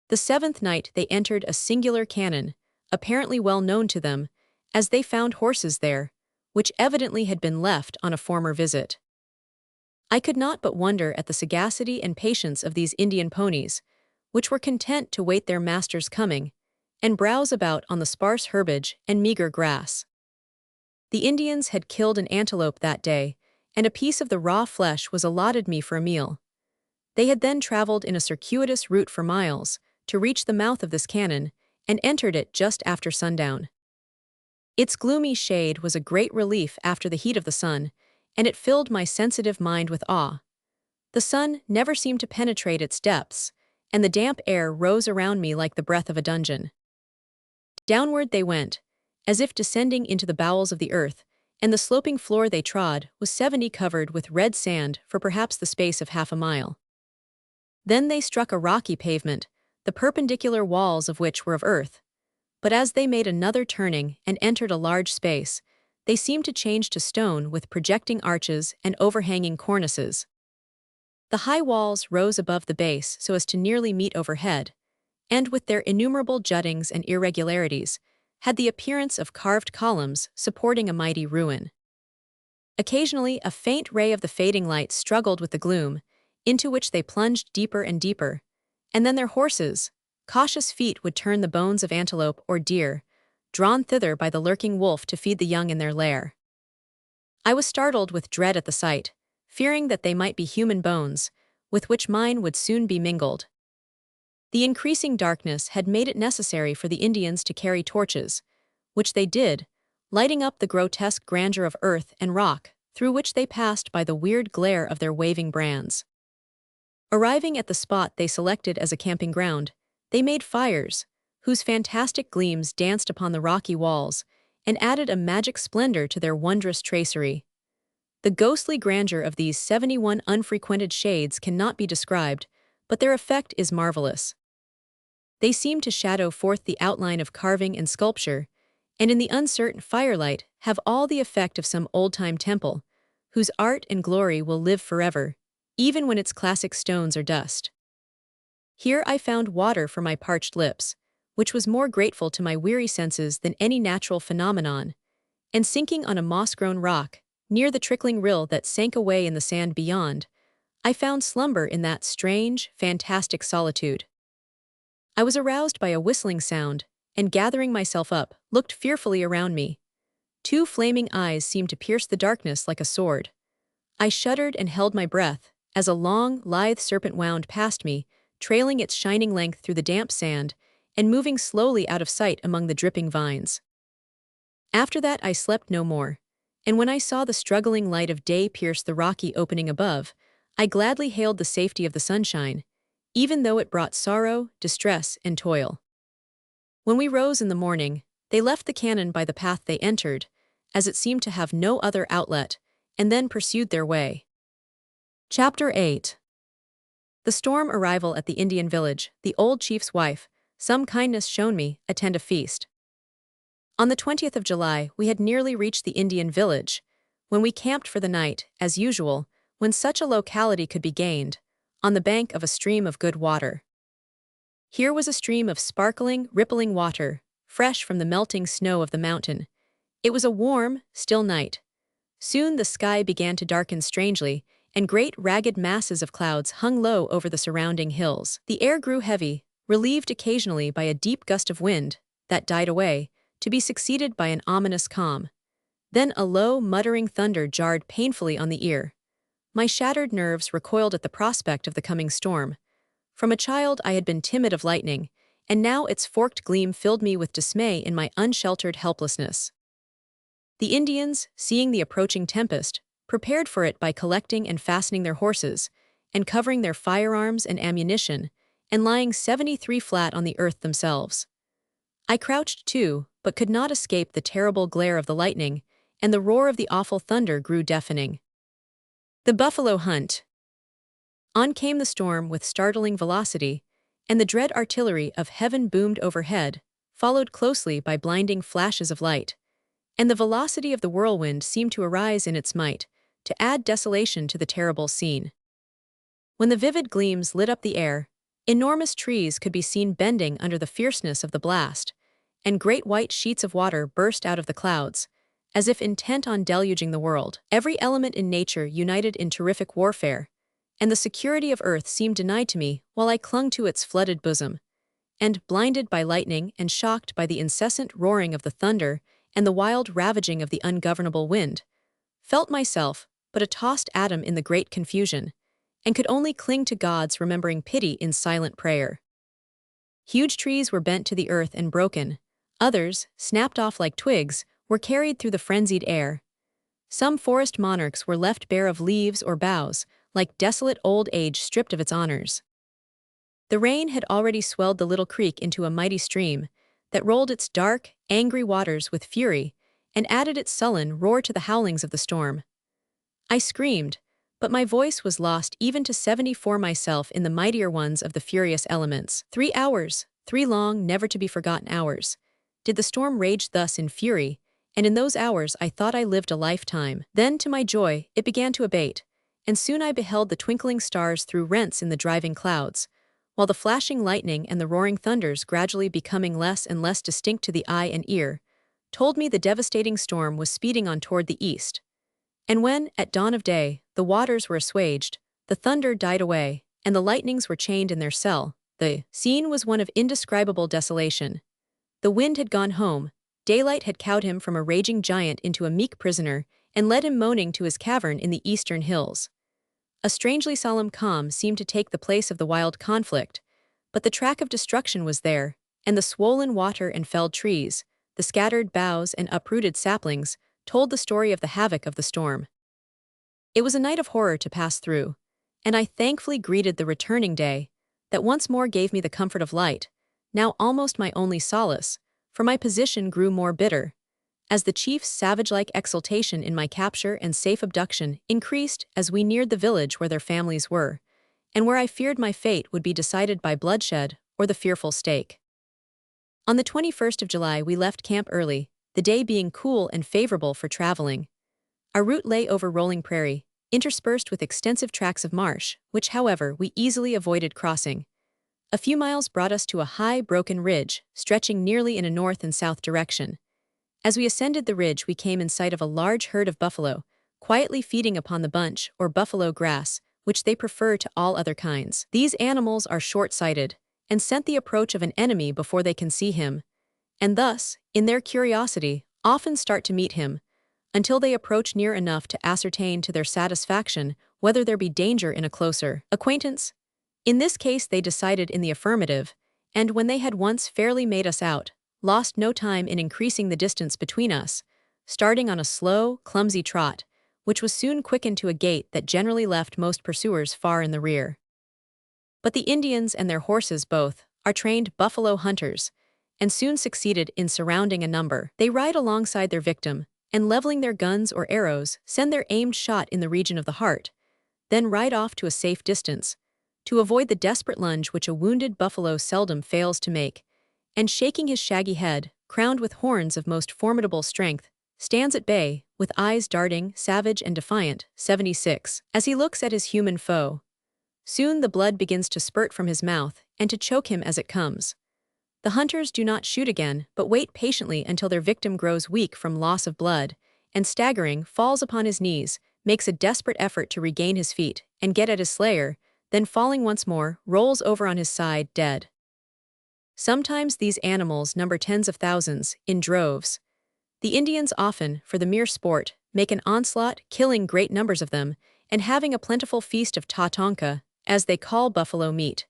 The 7th night they entered a singular cañon, apparently well known to them, as they found horses there, which evidently had been left on a former visit. I could not but wonder at the sagacity and patience of these Indian ponies, which were content to wait their master's coming, and browse about on the sparse herbage and meager grass. The Indians had killed an antelope that day, and a piece of the raw flesh was allotted me for a meal. They had then traveled in a circuitous route for miles, to reach the mouth of this cañon, and entered it just after sundown. Its gloomy shade was a great relief after the heat of the sun, and it filled my sensitive mind with awe. The sun never seemed to penetrate its depths, and the damp air rose around me like the breath of a dungeon. Downward they went, as if descending into the bowels of the earth, and the sloping floor they trod was 70 covered with red sand for perhaps the space of half a mile. Then they struck a rocky pavement, the perpendicular walls of which were of earth. But as they made another turning and entered a large space, they seemed to change to stone with projecting arches and overhanging cornices. The high walls rose above the base so as to nearly meet overhead, and with their innumerable juttings and irregularities, had the appearance of carved columns supporting a mighty ruin. Occasionally, a faint ray of the fading light struggled with the gloom, into which they plunged deeper and deeper, and then their horses, cautious feet would turn the bones of antelope or deer, drawn thither by the lurking wolf to feed the young in their lair. I was startled with dread at the sight, fearing that they might be human bones, with which mine would soon be mingled. The increasing darkness had made it necessary for the Indians to carry torches, which they did, lighting up the grotesque grandeur of earth and rock through which they passed by the weird glare of their waving brands. Arriving at the spot they selected as a camping ground, they made fires, whose fantastic gleams danced upon the rocky walls and added a magic splendor to their wondrous tracery. The ghostly grandeur of these 71 unfrequented shades cannot be described, but their effect is marvelous. They seem to shadow forth the outline of carving and sculpture, and in the uncertain firelight have all the effect of some old-time temple, whose art and glory will live forever, even when its classic stones are dust. Here I found water for my parched lips, which was more grateful to my weary senses than any natural phenomenon, and sinking on a moss-grown rock, near the trickling rill that sank away in the sand beyond, I found slumber in that strange, fantastic solitude. I was aroused by a whistling sound, and gathering myself up, looked fearfully around me. Two flaming eyes seemed to pierce the darkness like a sword. I shuddered and held my breath, as a long, lithe serpent wound past me, trailing its shining length through the damp sand, and moving slowly out of sight among the dripping vines. After that I slept no more, and when I saw the struggling light of day pierce the rocky opening above, I gladly hailed the safety of the sunshine, even though it brought sorrow, distress, and toil. When we rose in the morning, they left the cannon by the path they entered, as it seemed to have no other outlet, and then pursued their way. Chapter 8. The storm arrival at the Indian village, the old chief's wife, some kindness shown me, attend a feast. On the 20th of July, we had nearly reached the Indian village, when we camped for the night, as usual, when such a locality could be gained, on the bank of a stream of good water. Here was a stream of sparkling, rippling water, fresh from the melting snow of the mountain. It was a warm, still night. Soon the sky began to darken strangely, and great ragged masses of clouds hung low over the surrounding hills. The air grew heavy, relieved occasionally by a deep gust of wind, that died away, to be succeeded by an ominous calm. Then a low, muttering thunder jarred painfully on the ear. My shattered nerves recoiled at the prospect of the coming storm. From a child I had been timid of lightning, and now its forked gleam filled me with dismay in my unsheltered helplessness. The Indians, seeing the approaching tempest, prepared for it by collecting and fastening their horses, and covering their firearms and ammunition, and lying 73 flat on the earth themselves. I crouched too, but could not escape the terrible glare of the lightning, and the roar of the awful thunder grew deafening. The buffalo hunt. On came the storm with startling velocity, and the dread artillery of heaven boomed overhead, followed closely by blinding flashes of light, and the velocity of the whirlwind seemed to arise in its might, to add desolation to the terrible scene. When the vivid gleams lit up the air, enormous trees could be seen bending under the fierceness of the blast, and great white sheets of water burst out of the clouds, as if intent on deluging the world. Every element in nature united in terrific warfare, and the security of earth seemed denied to me while I clung to its flooded bosom, and, blinded by lightning and shocked by the incessant roaring of the thunder and the wild ravaging of the ungovernable wind, felt myself but a tossed atom in the great confusion, and could only cling to God's remembering pity in silent prayer. Huge trees were bent to the earth and broken, others, snapped off like twigs, were carried through the frenzied air. Some forest monarchs were left bare of leaves or boughs, like desolate old age stripped of its honors. The rain had already swelled the little creek into a mighty stream that rolled its dark, angry waters with fury and added its sullen roar to the howlings of the storm. I screamed, but my voice was lost even to 74 myself in the mightier ones of the furious elements. 3 hours, 3 long, never-to-be-forgotten hours, did the storm rage thus in fury, and in those hours I thought I lived a lifetime. Then, to my joy, it began to abate, and soon I beheld the twinkling stars through rents in the driving clouds, while the flashing lightning and the roaring thunders, gradually becoming less and less distinct to the eye and ear, told me the devastating storm was speeding on toward the east. And when, at dawn of day, the waters were assuaged, the thunder died away, and the lightnings were chained in their cell, the scene was one of indescribable desolation. The wind had gone home, daylight had cowed him from a raging giant into a meek prisoner, and led him moaning to his cavern in the eastern hills. A strangely solemn calm seemed to take the place of the wild conflict, but the track of destruction was there, and the swollen water and felled trees, the scattered boughs and uprooted saplings, told the story of the havoc of the storm. It was a night of horror to pass through, and I thankfully greeted the returning day, that once more gave me the comfort of light, now almost my only solace, for my position grew more bitter, as the chief's savage-like exultation in my capture and safe abduction increased as we neared the village where their families were, and where I feared my fate would be decided by bloodshed or the fearful stake. On the 21st of July we left camp early, the day being cool and favorable for traveling. Our route lay over rolling prairie, interspersed with extensive tracts of marsh, which, however, we easily avoided crossing. A few miles brought us to a high, broken ridge, stretching nearly in a north and south direction. As we ascended the ridge, we came in sight of a large herd of buffalo, quietly feeding upon the bunch or buffalo grass, which they prefer to all other kinds. These animals are short-sighted, and scent the approach of an enemy before they can see him, and thus, in their curiosity, often start to meet him, until they approach near enough to ascertain to their satisfaction whether there be danger in a closer acquaintance. In this case they decided in the affirmative, and when they had once fairly made us out, lost no time in increasing the distance between us, starting on a slow, clumsy trot, which was soon quickened to a gait that generally left most pursuers far in the rear. But the Indians and their horses both are trained buffalo hunters, and soon succeeded in surrounding a number. They ride alongside their victim, and leveling their guns or arrows, send their aimed shot in the region of the heart, then ride off to a safe distance, to avoid the desperate lunge which a wounded buffalo seldom fails to make, and shaking his shaggy head, crowned with horns of most formidable strength, stands at bay, with eyes darting, savage and defiant, 76, as he looks at his human foe. Soon the blood begins to spurt from his mouth, and to choke him as it comes. The hunters do not shoot again, but wait patiently until their victim grows weak from loss of blood, and staggering, falls upon his knees, makes a desperate effort to regain his feet, and get at his slayer, then falling once more, rolls over on his side, dead. Sometimes these animals number tens of thousands, in droves. The Indians often, for the mere sport, make an onslaught, killing great numbers of them, and having a plentiful feast of tatonka, as they call buffalo meat.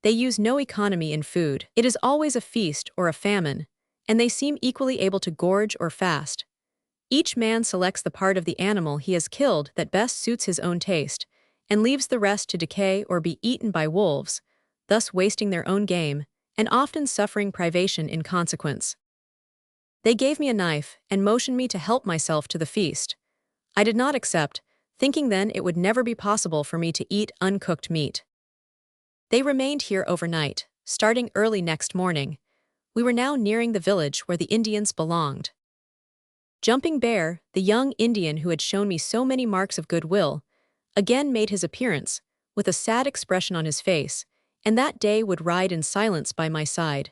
They use no economy in food. It is always a feast or a famine, and they seem equally able to gorge or fast. Each man selects the part of the animal he has killed that best suits his own taste, and leaves the rest to decay or be eaten by wolves, thus wasting their own game, and often suffering privation in consequence. They gave me a knife and motioned me to help myself to the feast. I did not accept, thinking then it would never be possible for me to eat uncooked meat. They remained here overnight, starting early next morning. We were now nearing the village where the Indians belonged. Jumping Bear, the young Indian who had shown me so many marks of goodwill, again made his appearance, with a sad expression on his face, and that day would ride in silence by my side,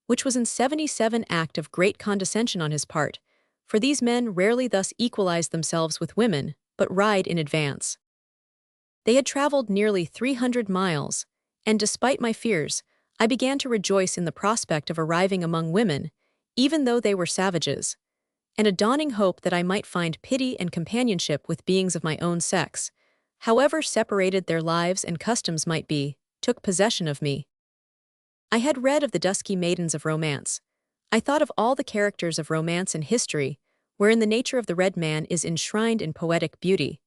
which was in 77 act of great condescension on his part, for these men rarely thus equalize themselves with women, but ride in advance. They had traveled nearly 300 miles, and despite my fears, I began to rejoice in the prospect of arriving among women, even though they were savages, and a dawning hope that I might find pity and companionship with beings of my own sex, however separated their lives and customs might be, took possession of me. I had read of the dusky maidens of romance. I thought of all the characters of romance and history, wherein the nature of the red man is enshrined in poetic beauty.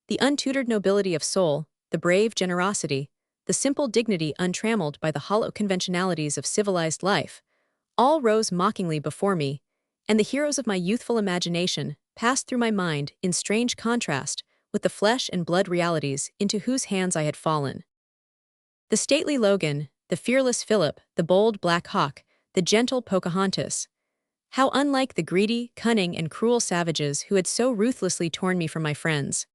The untutored nobility of soul, the brave generosity, the simple dignity untrammeled by the hollow conventionalities of civilized life, all rose mockingly before me, and the heroes of my youthful imagination passed through my mind in strange contrast with the flesh and blood realities into whose hands I had fallen. The stately Logan, the fearless Philip, the bold Black Hawk, the gentle Pocahontas. How unlike the greedy, cunning, and cruel savages who had so ruthlessly torn me from my friends.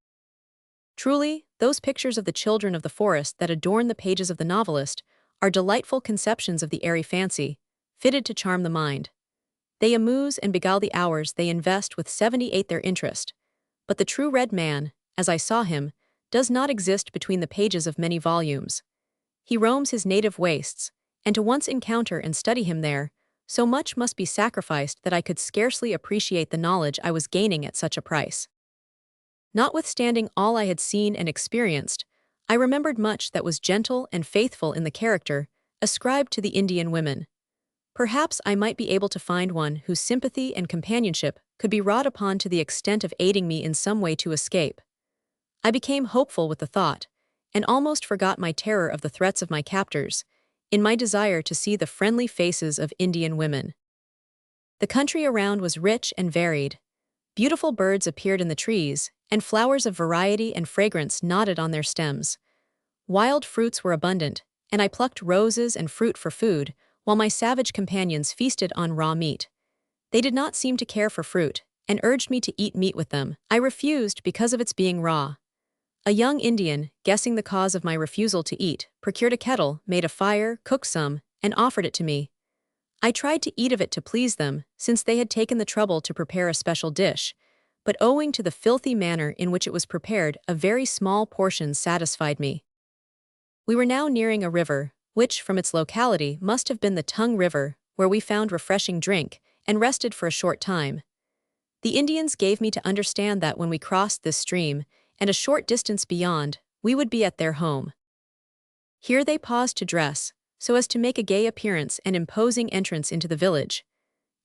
Truly, those pictures of the children of the forest that adorn the pages of the novelist are delightful conceptions of the airy fancy, fitted to charm the mind. They amuse and beguile the hours they invest with 78 their interest. But the true red man, as I saw him, does not exist between the pages of many volumes. He roams his native wastes, and to once encounter and study him there, so much must be sacrificed that I could scarcely appreciate the knowledge I was gaining at such a price. Notwithstanding all I had seen and experienced, I remembered much that was gentle and faithful in the character ascribed to the Indian women. Perhaps I might be able to find one whose sympathy and companionship could be wrought upon to the extent of aiding me in some way to escape. I became hopeful with the thought, and almost forgot my terror of the threats of my captors, in my desire to see the friendly faces of Indian women. The country around was rich and varied. Beautiful birds appeared in the trees, and flowers of variety and fragrance nodded on their stems. Wild fruits were abundant, and I plucked roses and fruit for food, while my savage companions feasted on raw meat. They did not seem to care for fruit, and urged me to eat meat with them. I refused because of its being raw. A young Indian, guessing the cause of my refusal to eat, procured a kettle, made a fire, cooked some, and offered it to me. I tried to eat of it to please them, since they had taken the trouble to prepare a special dish, but owing to the filthy manner in which it was prepared, a very small portion satisfied me. We were now nearing a river, which, from its locality, must have been the Tongue River, where we found refreshing drink, and rested for a short time. The Indians gave me to understand that when we crossed this stream, and a short distance beyond, we would be at their home. Here they paused to dress, so as to make a gay appearance and imposing entrance into the village.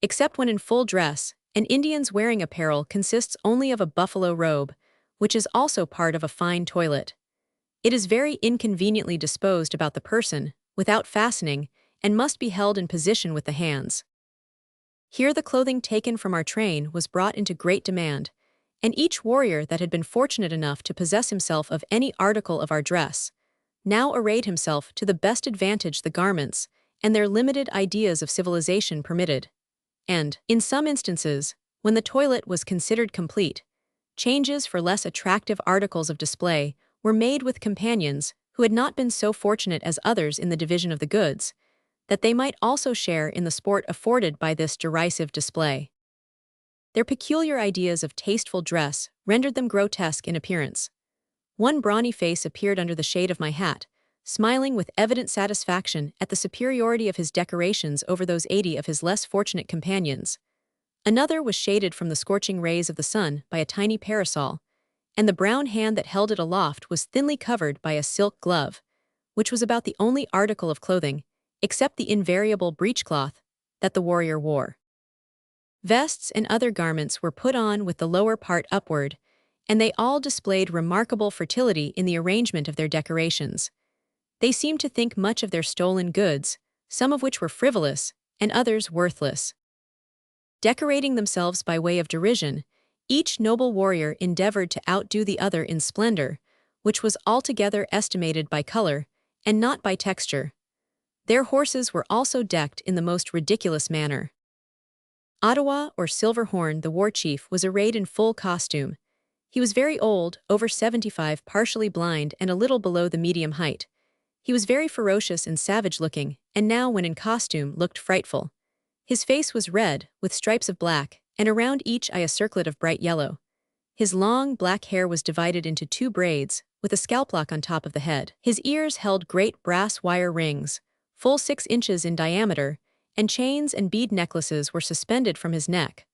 Except when in full dress, an Indian's wearing apparel consists only of a buffalo robe, which is also part of a fine toilet. It is very inconveniently disposed about the person, without fastening, and must be held in position with the hands. Here the clothing taken from our train was brought into great demand, and each warrior that had been fortunate enough to possess himself of any article of our dress now arrayed himself to the best advantage the garments and their limited ideas of civilization permitted. And, in some instances, when the toilet was considered complete, changes for less attractive articles of display were made with companions who had not been so fortunate as others in the division of the goods, that they might also share in the sport afforded by this derisive display. Their peculiar ideas of tasteful dress rendered them grotesque in appearance. One brawny face appeared under the shade of my hat, smiling with evident satisfaction at the superiority of his decorations over those 80 of his less fortunate companions. Another was shaded from the scorching rays of the sun by a tiny parasol, and the brown hand that held it aloft was thinly covered by a silk glove, which was about the only article of clothing, except the invariable breechcloth, that the warrior wore. Vests and other garments were put on with the lower part upward, and they all displayed remarkable fertility in the arrangement of their decorations. They seemed to think much of their stolen goods, some of which were frivolous, and others worthless. Decorating themselves by way of derision, each noble warrior endeavored to outdo the other in splendor, which was altogether estimated by color, and not by texture. Their horses were also decked in the most ridiculous manner. Ottawa or Silverhorn, the war chief, was arrayed in full costume. He was very old, over 75, partially blind, and a little below the medium height. He was very ferocious and savage-looking, and now, when in costume, looked frightful. His face was red, with stripes of black, and around each eye a circlet of bright yellow. His long, black hair was divided into 2 braids, with a scalplock on top of the head. His ears held great brass wire rings, full 6 inches in diameter, and chains and bead necklaces were suspended from his neck.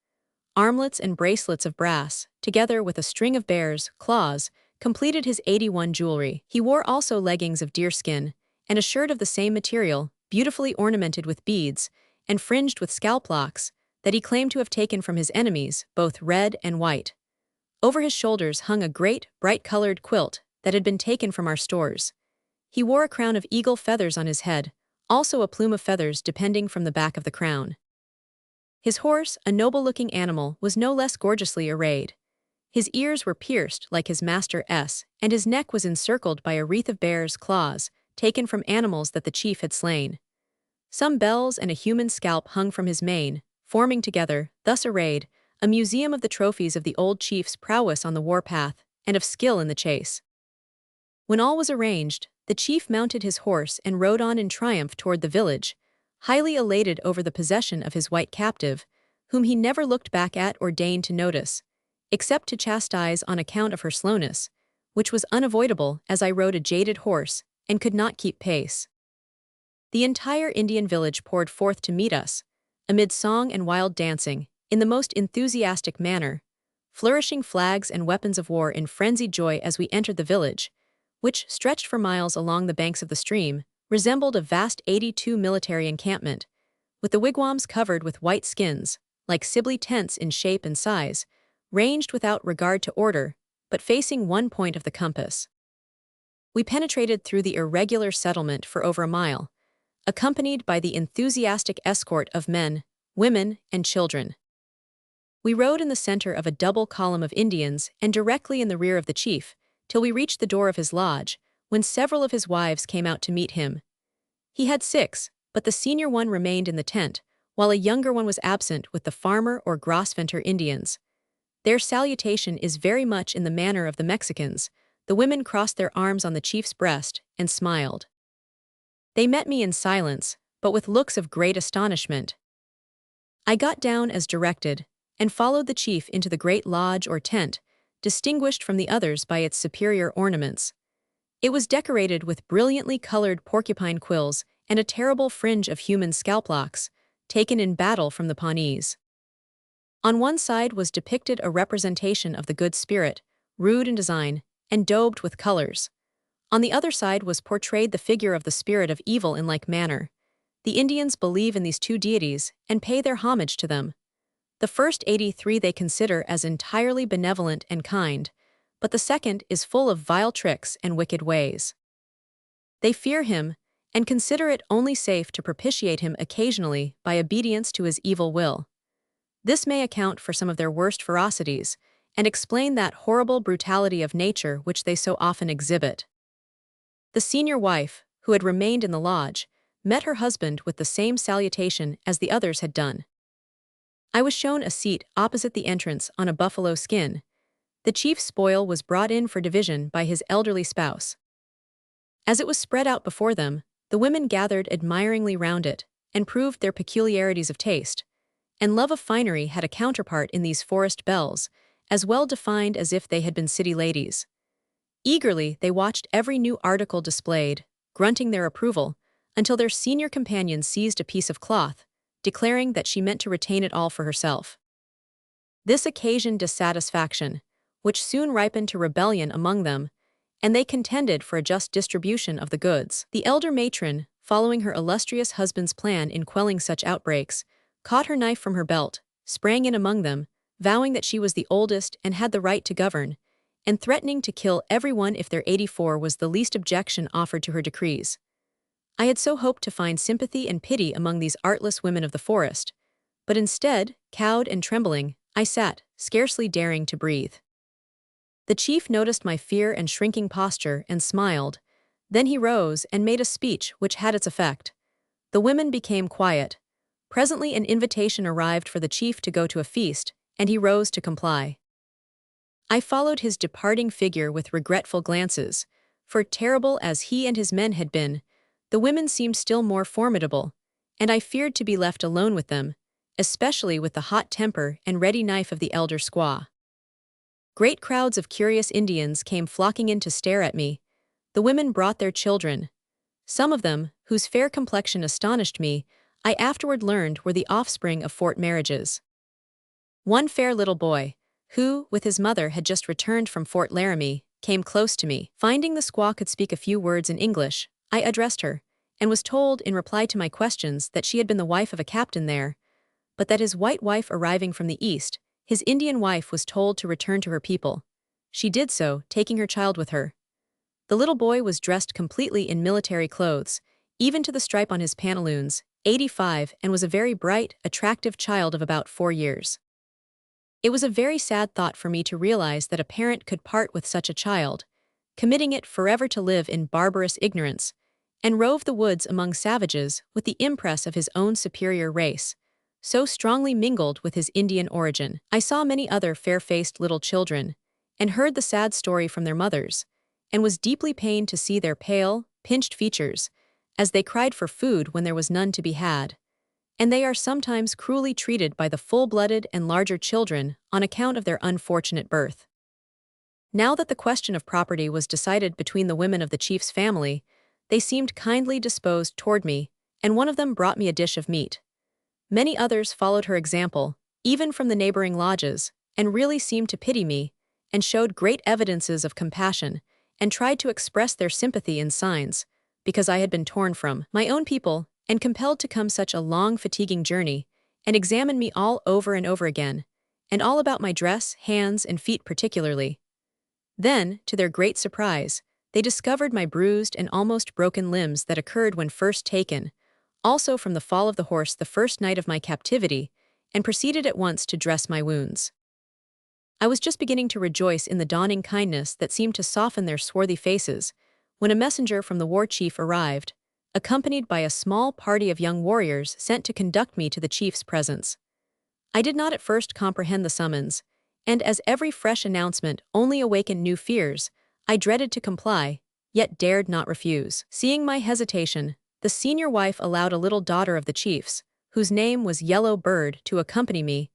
Armlets and bracelets of brass, together with a string of bears' claws, completed his 81 jewelry. He wore also leggings of deerskin, and a shirt of the same material, beautifully ornamented with beads, and fringed with scalplocks, that he claimed to have taken from his enemies, both red and white. Over his shoulders hung a great, bright-colored quilt that had been taken from our stores. He wore a crown of eagle feathers on his head, also a plume of feathers depending from the back of the crown. His horse, a noble-looking animal, was no less gorgeously arrayed. His ears were pierced like his master's, and his neck was encircled by a wreath of bear's claws, taken from animals that the chief had slain. Some bells and a human scalp hung from his mane, forming together, thus arrayed, a museum of the trophies of the old chief's prowess on the warpath, and of skill in the chase. When all was arranged, the chief mounted his horse and rode on in triumph toward the village, highly elated over the possession of his white captive, whom he never looked back at or deigned to notice, except to chastise on account of her slowness, which was unavoidable as I rode a jaded horse and could not keep pace. The entire Indian village poured forth to meet us, amid song and wild dancing, in the most enthusiastic manner, flourishing flags and weapons of war in frenzied joy as we entered the village, which, stretched for miles along the banks of the stream, resembled a vast 82 military encampment, with the wigwams covered with white skins, like Sibley tents in shape and size, ranged without regard to order, but facing one point of the compass. We penetrated through the irregular settlement for over a mile, accompanied by the enthusiastic escort of men, women, and children. We rode in the center of a double column of Indians and directly in the rear of the chief, till we reached the door of his lodge, when several of his wives came out to meet him. He had 6, but the senior one remained in the tent, while a younger one was absent with the farmer or Grosvenor Indians. Their salutation is very much in the manner of the Mexicans. The women crossed their arms on the chief's breast and smiled. They met me in silence, but with looks of great astonishment. I got down as directed, and followed the chief into the great lodge or tent, distinguished from the others by its superior ornaments. It was decorated with brilliantly colored porcupine quills and a terrible fringe of human scalp locks, taken in battle from the Pawnees. On one side was depicted a representation of the Good Spirit, rude in design, and daubed with colors. On the other side was portrayed the figure of the spirit of evil in like manner. The Indians believe in these two deities and pay their homage to them. The first 83 they consider as entirely benevolent and kind, but the second is full of vile tricks and wicked ways. They fear him, and consider it only safe to propitiate him occasionally by obedience to his evil will. This may account for some of their worst ferocities, and explain that horrible brutality of nature which they so often exhibit. The senior wife, who had remained in the lodge, met her husband with the same salutation as the others had done. I was shown a seat opposite the entrance on a buffalo skin. The chief's spoil was brought in for division by his elderly spouse. As it was spread out before them, the women gathered admiringly round it, and proved their peculiarities of taste, and love of finery had a counterpart in these forest belles, as well defined as if they had been city ladies. Eagerly they watched every new article displayed, grunting their approval, until their senior companion seized a piece of cloth, declaring that she meant to retain it all for herself. This occasioned dissatisfaction, which soon ripened to rebellion among them, and they contended for a just distribution of the goods. The elder matron, following her illustrious husband's plan in quelling such outbreaks, caught her knife from her belt, sprang in among them, vowing that she was the oldest and had the right to govern, and threatening to kill everyone if their 84 was the least objection offered to her decrees. I had so hoped to find sympathy and pity among these artless women of the forest, but instead, cowed and trembling, I sat, scarcely daring to breathe. The chief noticed my fear and shrinking posture and smiled. Then he rose and made a speech which had its effect. The women became quiet. Presently an invitation arrived for the chief to go to a feast, and he rose to comply. I followed his departing figure with regretful glances, for terrible as he and his men had been, the women seemed still more formidable, and I feared to be left alone with them, especially with the hot temper and ready knife of the elder squaw. Great crowds of curious Indians came flocking in to stare at me. The women brought their children. Some of them, whose fair complexion astonished me, I afterward learned were the offspring of fort marriages. One fair little boy, who, with his mother had just returned from Fort Laramie, came close to me. Finding the squaw could speak a few words in English, I addressed her, and was told in reply to my questions that she had been the wife of a captain there, but that his white wife arriving from the east, his Indian wife was told to return to her people. She did so, taking her child with her. The little boy was dressed completely in military clothes, even to the stripe on his pantaloons, 85, and was a very bright, attractive child of about 4 years. It was a very sad thought for me to realize that a parent could part with such a child, committing it forever to live in barbarous ignorance, and rove the woods among savages with the impress of his own superior race, so strongly mingled with his Indian origin. I saw many other fair-faced little children, and heard the sad story from their mothers, and was deeply pained to see their pale, pinched features, as they cried for food when there was none to be had. And they are sometimes cruelly treated by the full-blooded and larger children on account of their unfortunate birth. Now that the question of property was decided between the women of the chief's family, they seemed kindly disposed toward me, and one of them brought me a dish of meat. Many others followed her example, even from the neighboring lodges, and really seemed to pity me, and showed great evidences of compassion, and tried to express their sympathy in signs, because I had been torn from my own people, and compelled to come such a long fatiguing journey, and examine me all over and over again, and all about my dress, hands, and feet particularly. Then, to their great surprise, they discovered my bruised and almost broken limbs that occurred when first taken, also from the fall of the horse the first night of my captivity, and proceeded at once to dress my wounds. I was just beginning to rejoice in the dawning kindness that seemed to soften their swarthy faces, when a messenger from the war chief arrived, accompanied by a small party of young warriors sent to conduct me to the chief's presence. I did not at first comprehend the summons, and as every fresh announcement only awakened new fears, I dreaded to comply, yet dared not refuse. Seeing my hesitation, the senior wife allowed a little daughter of the chief's, whose name was Yellow Bird, to accompany me,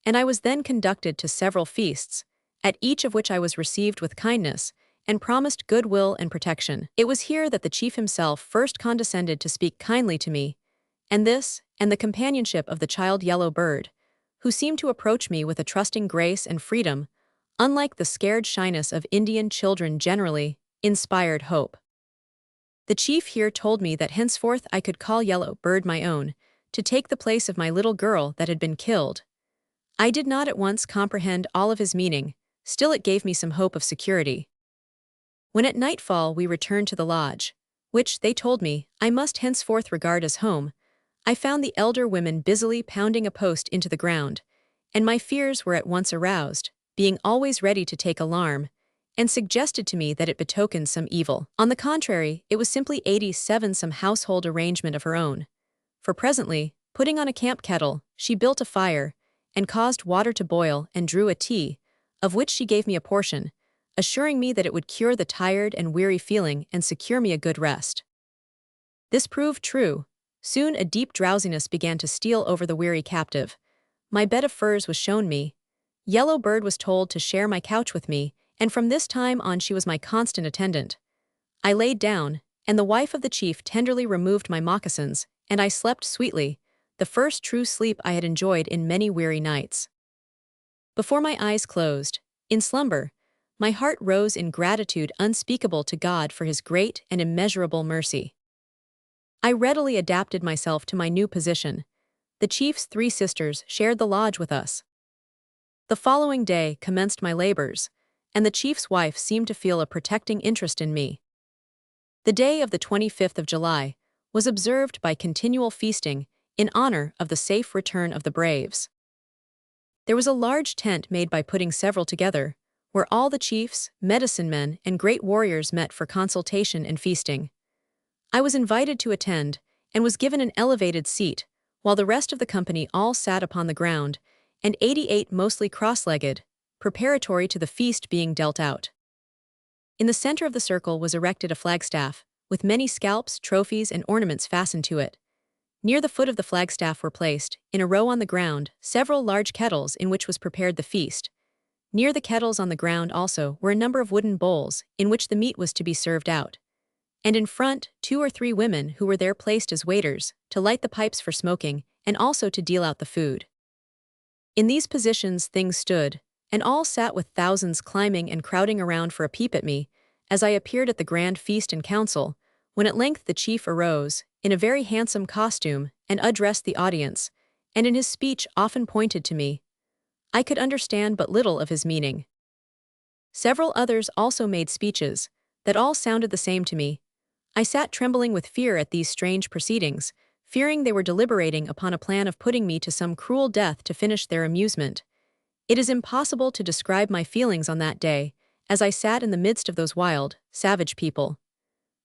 and I was then conducted to several feasts, at each of which I was received with kindness, and promised goodwill and protection. It was here that the chief himself first condescended to speak kindly to me, and this, and the companionship of the child Yellow Bird, who seemed to approach me with a trusting grace and freedom, unlike the scared shyness of Indian children generally, inspired hope. The chief here told me that henceforth I could call Yellow Bird my own, to take the place of my little girl that had been killed. I did not at once comprehend all of his meaning, still it gave me some hope of security. When at nightfall we returned to the lodge, which, they told me, I must henceforth regard as home, I found the elder women busily pounding a post into the ground, and my fears were at once aroused, being always ready to take alarm, and suggested to me that it betokened some evil. On the contrary, it was simply 87 some household arrangement of her own. For presently, putting on a camp kettle, she built a fire, and caused water to boil and drew a tea, of which she gave me a portion, assuring me that it would cure the tired and weary feeling and secure me a good rest. This proved true. Soon a deep drowsiness began to steal over the weary captive. My bed of furs was shown me. Yellow Bird was told to share my couch with me, and from this time on she was my constant attendant. I laid down, and the wife of the chief tenderly removed my moccasins, and I slept sweetly, the first true sleep I had enjoyed in many weary nights. Before my eyes closed, in slumber, my heart rose in gratitude unspeakable to God for his great and immeasurable mercy. I readily adapted myself to my new position. The chief's 3 sisters shared the lodge with us. The following day commenced my labors, and the chief's wife seemed to feel a protecting interest in me. The day of the 25th of July was observed by continual feasting in honor of the safe return of the braves. There was a large tent made by putting several together, where all the chiefs, medicine men, and great warriors met for consultation and feasting. I was invited to attend, and was given an elevated seat, while the rest of the company all sat upon the ground, and 88 mostly cross-legged, preparatory to the feast being dealt out. In the center of the circle was erected a flagstaff, with many scalps, trophies, and ornaments fastened to it. Near the foot of the flagstaff were placed, in a row on the ground, several large kettles in which was prepared the feast. Near the kettles on the ground also were a number of wooden bowls, in which the meat was to be served out. And in front, 2 or 3 women who were there placed as waiters, to light the pipes for smoking, and also to deal out the food. In these positions things stood, and all sat with thousands climbing and crowding around for a peep at me, as I appeared at the grand feast and council, when at length the chief arose, in a very handsome costume, and addressed the audience, and in his speech often pointed to me. I could understand but little of his meaning. Several others also made speeches, that all sounded the same to me. I sat trembling with fear at these strange proceedings, fearing they were deliberating upon a plan of putting me to some cruel death to finish their amusement. It is impossible to describe my feelings on that day, as I sat in the midst of those wild, savage people.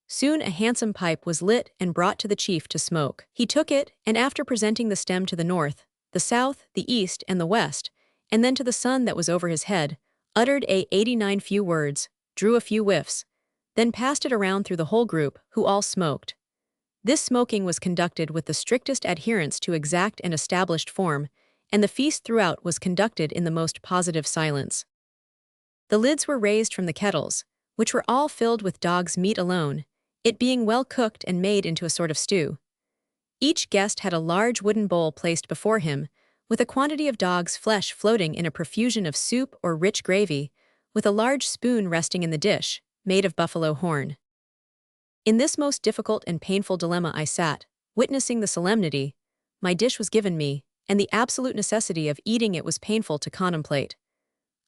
Soon a handsome pipe was lit and brought to the chief to smoke. He took it, and after presenting the stem to the north, the south, the east, and the west, and then to the sun that was over his head, uttered 89 few words, drew a few whiffs, then passed it around through the whole group, who all smoked. This smoking was conducted with the strictest adherence to exact and established form, and the feast throughout was conducted in the most positive silence. The lids were raised from the kettles, which were all filled with dog's meat alone, it being well cooked and made into a sort of stew. Each guest had a large wooden bowl placed before him, with a quantity of dog's flesh floating in a profusion of soup or rich gravy, with a large spoon resting in the dish, made of buffalo horn. In this most difficult and painful dilemma I sat, witnessing the solemnity. My dish was given me, and the absolute necessity of eating it was painful to contemplate.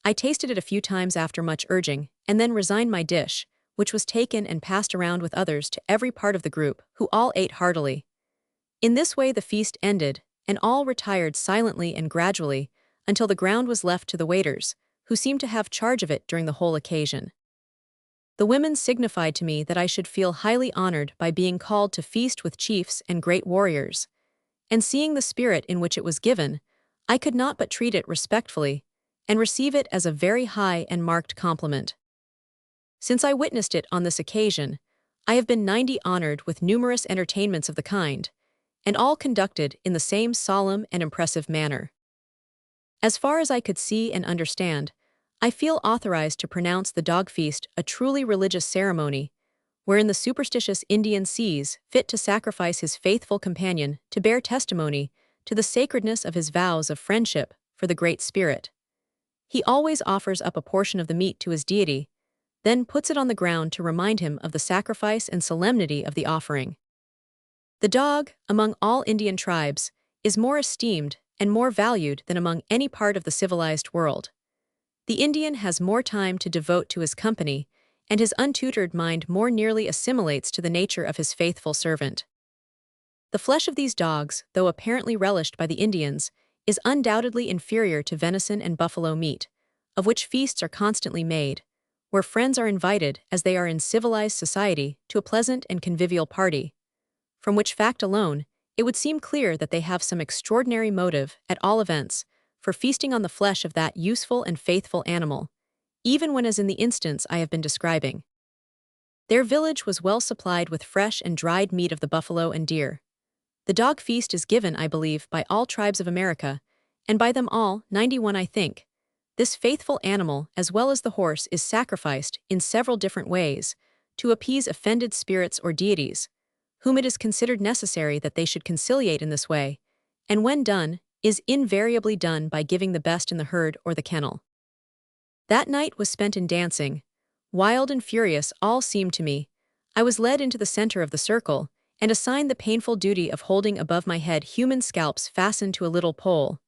I tasted it a few times after much urging, and then resigned my dish, which was taken and passed around with others to every part of the group, who all ate heartily. In this way the feast ended, and all retired silently and gradually, until the ground was left to the waiters, who seemed to have charge of it during the whole occasion. The women signified to me that I should feel highly honored by being called to feast with chiefs and great warriors, and seeing the spirit in which it was given, I could not but treat it respectfully, and receive it as a very high and marked compliment. Since I witnessed it on this occasion, I have been 90 honored with numerous entertainments of the kind, and all conducted in the same solemn and impressive manner. As far as I could see and understand, I feel authorized to pronounce the dog feast a truly religious ceremony, wherein the superstitious Indian sees fit to sacrifice his faithful companion to bear testimony to the sacredness of his vows of friendship for the Great Spirit. He always offers up a portion of the meat to his deity, then puts it on the ground to remind him of the sacrifice and solemnity of the offering. The dog, among all Indian tribes, is more esteemed and more valued than among any part of the civilized world. The Indian has more time to devote to his company, and his untutored mind more nearly assimilates to the nature of his faithful servant. The flesh of these dogs, though apparently relished by the Indians, is undoubtedly inferior to venison and buffalo meat, of which feasts are constantly made, where friends are invited as they are in civilized society to a pleasant and convivial party. From which fact alone, it would seem clear that they have some extraordinary motive, at all events, for feasting on the flesh of that useful and faithful animal, even when as in the instance I have been describing. Their village was well supplied with fresh and dried meat of the buffalo and deer. The dog feast is given, I believe, by all tribes of America, and by them all, 91 I think. This faithful animal, as well as the horse, is sacrificed in several different ways, to appease offended spirits or deities, whom it is considered necessary that they should conciliate in this way, and when done, is invariably done by giving the best in the herd or the kennel. That night was spent in dancing. Wild and furious all seemed to me. I was led into the center of the circle, and assigned the painful duty of holding above my head human scalps fastened to a little pole.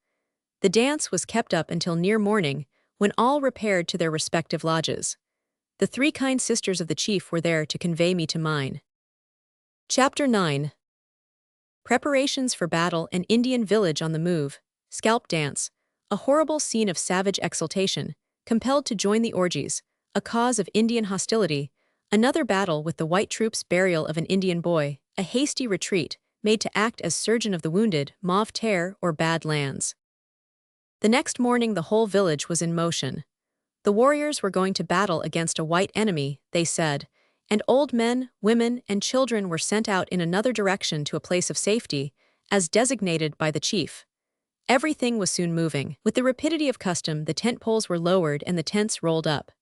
The dance was kept up until near morning, when all repaired to their respective lodges. The 3 kind sisters of the chief were there to convey me to mine. Chapter 9. Preparations for battle, an Indian village on the move, scalp dance, a horrible scene of savage exultation, compelled to join the orgies, a cause of Indian hostility, another battle with the white troops, burial of an Indian boy, a hasty retreat, made to act as surgeon of the wounded, mauve tear or bad lands. The next morning the whole village was in motion. The warriors were going to battle against a white enemy, they said, and old men, women, and children were sent out in another direction to a place of safety, as designated by the chief. Everything was soon moving. With the rapidity of custom, the tent poles were lowered and the tents rolled up.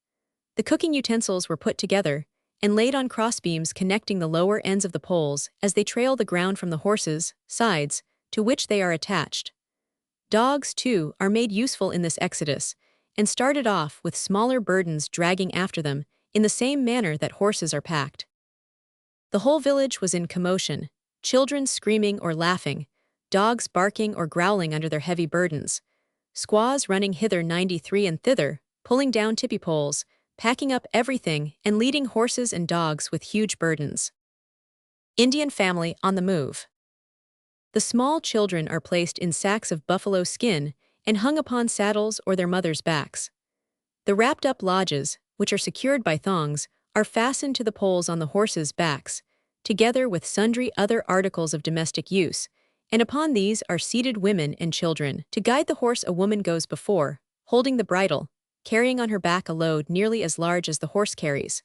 The cooking utensils were put together, and laid on crossbeams connecting the lower ends of the poles as they trail the ground from the horses' sides, to which they are attached. Dogs, too, are made useful in this exodus, and started off with smaller burdens dragging after them, in the same manner that horses are packed. The whole village was in commotion, children screaming or laughing, dogs barking or growling under their heavy burdens, squaws running hither 93 and thither, pulling down tippy poles, packing up everything and leading horses and dogs with huge burdens. Indian family on the move. The small children are placed in sacks of buffalo skin and hung upon saddles or their mothers' backs. The wrapped-up lodges, which are secured by thongs, are fastened to the poles on the horses' backs, together with sundry other articles of domestic use, and upon these are seated women and children. To guide the horse a woman goes before, holding the bridle, carrying on her back a load nearly as large as the horse carries.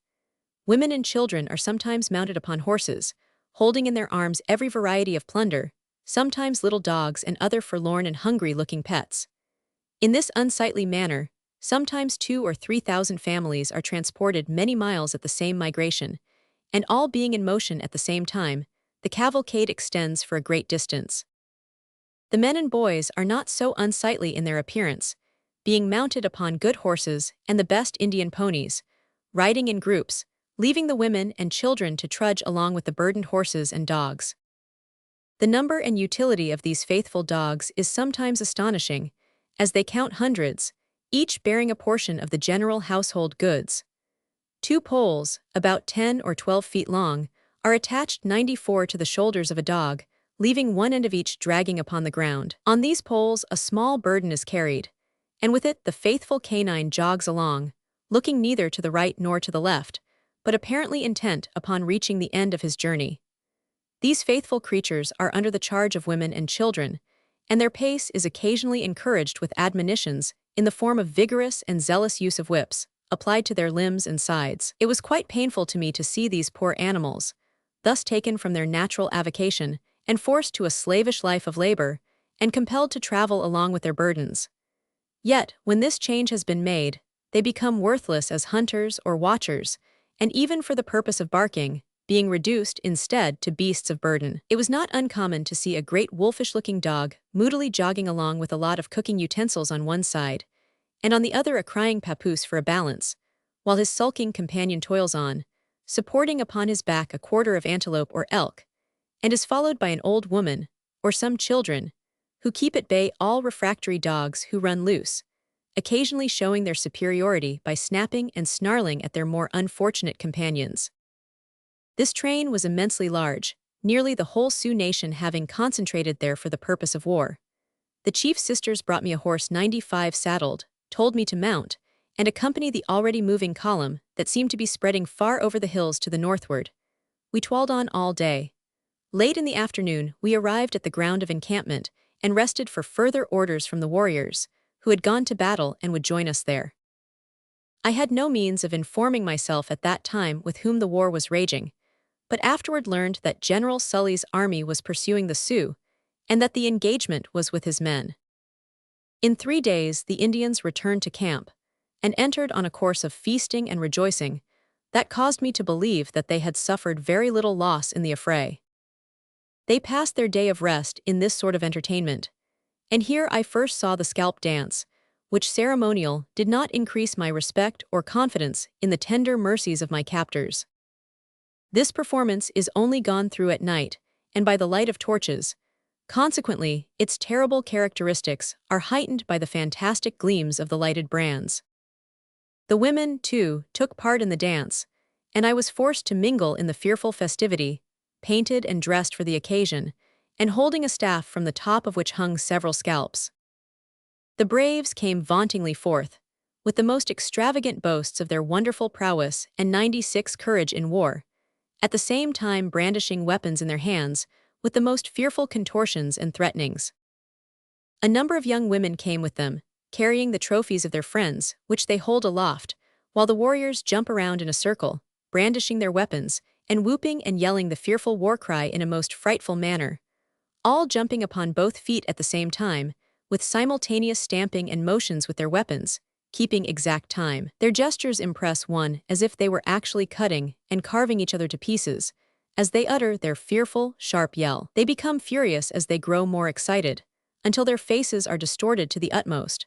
Women and children are sometimes mounted upon horses, holding in their arms every variety of plunder, sometimes little dogs and other forlorn and hungry-looking pets. In this unsightly manner, sometimes 2,000 or 3,000 families are transported many miles at the same migration, and all being in motion at the same time, the cavalcade extends for a great distance. The men and boys are not so unsightly in their appearance, being mounted upon good horses and the best Indian ponies, riding in groups, leaving the women and children to trudge along with the burdened horses and dogs. The number and utility of these faithful dogs is sometimes astonishing, as they count hundreds, each bearing a portion of the general household goods. 2 poles, about 10 or 12 feet long, are attached 94 to the shoulders of a dog, leaving one end of each dragging upon the ground. On these poles a small burden is carried, and with it the faithful canine jogs along, looking neither to the right nor to the left, but apparently intent upon reaching the end of his journey. These faithful creatures are under the charge of women and children, and their pace is occasionally encouraged with admonitions in the form of vigorous and zealous use of whips, applied to their limbs and sides. It was quite painful to me to see these poor animals, thus taken from their natural avocation and forced to a slavish life of labor, and compelled to travel along with their burdens. Yet, when this change has been made, they become worthless as hunters or watchers, and even for the purpose of barking, being reduced instead to beasts of burden. It was not uncommon to see a great wolfish-looking dog moodily jogging along with a lot of cooking utensils on one side, and on the other a crying papoose for a balance, while his sulking companion toils on, supporting upon his back a quarter of antelope or elk, and is followed by an old woman, or some children, who keep at bay all refractory dogs who run loose, occasionally showing their superiority by snapping and snarling at their more unfortunate companions. This train was immensely large, nearly the whole Sioux nation having concentrated there for the purpose of war. The chief's sisters brought me a horse 95 saddled, told me to mount, and accompany the already moving column that seemed to be spreading far over the hills to the northward. We toiled on all day. Late in the afternoon, we arrived at the ground of encampment and rested for further orders from the warriors, who had gone to battle and would join us there. I had no means of informing myself at that time with whom the war was raging, but afterward learned that General Sully's army was pursuing the Sioux, and that the engagement was with his men. In 3 days the Indians returned to camp, and entered on a course of feasting and rejoicing that caused me to believe that they had suffered very little loss in the affray. They passed their day of rest in this sort of entertainment, and here I first saw the scalp dance, which ceremonial did not increase my respect or confidence in the tender mercies of my captors. This performance is only gone through at night, and by the light of torches. Consequently, its terrible characteristics are heightened by the fantastic gleams of the lighted brands. The women, too, took part in the dance, and I was forced to mingle in the fearful festivity, painted and dressed for the occasion, and holding a staff from the top of which hung several scalps. The braves came vauntingly forth, with the most extravagant boasts of their wonderful prowess and 96 courage in war, at the same time brandishing weapons in their hands with the most fearful contortions and threatenings. A number of young women came with them, carrying the trophies of their friends, which they hold aloft, while the warriors jump around in a circle, brandishing their weapons, and whooping and yelling the fearful war cry in a most frightful manner, all jumping upon both feet at the same time, with simultaneous stamping and motions with their weapons, keeping exact time. Their gestures impress one as if they were actually cutting and carving each other to pieces, as they utter their fearful, sharp yell. They become furious as they grow more excited, until their faces are distorted to the utmost.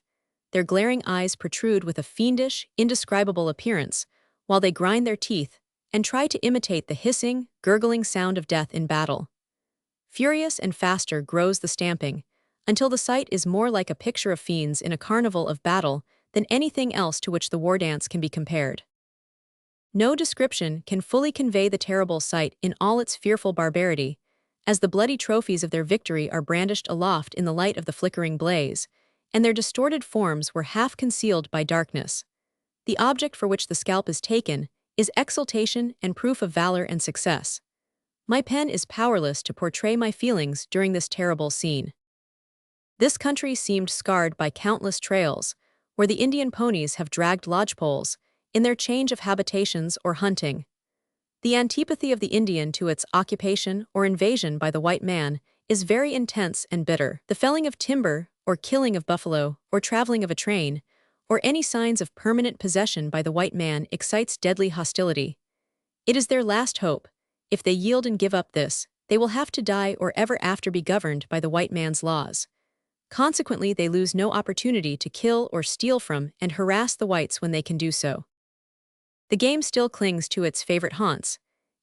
Their glaring eyes protrude with a fiendish, indescribable appearance, while they grind their teeth and try to imitate the hissing, gurgling sound of death in battle. Furious and faster grows the stamping, until the sight is more like a picture of fiends in a carnival of battle than anything else to which the war dance can be compared. No description can fully convey the terrible sight in all its fearful barbarity, as the bloody trophies of their victory are brandished aloft in the light of the flickering blaze, and their distorted forms were half concealed by darkness. The object for which the scalp is taken is exultation and proof of valor and success. My pen is powerless to portray my feelings during this terrible scene. This country seemed scarred by countless trails, where the Indian ponies have dragged lodgepoles, in their change of habitations or hunting. The antipathy of the Indian to its occupation or invasion by the white man is very intense and bitter. The felling of timber, or killing of buffalo, or traveling of a train, or any signs of permanent possession by the white man excites deadly hostility. It is their last hope. If they yield and give up this, they will have to die or ever after be governed by the white man's laws. Consequently, they lose no opportunity to kill or steal from and harass the whites when they can do so. The game still clings to its favorite haunts,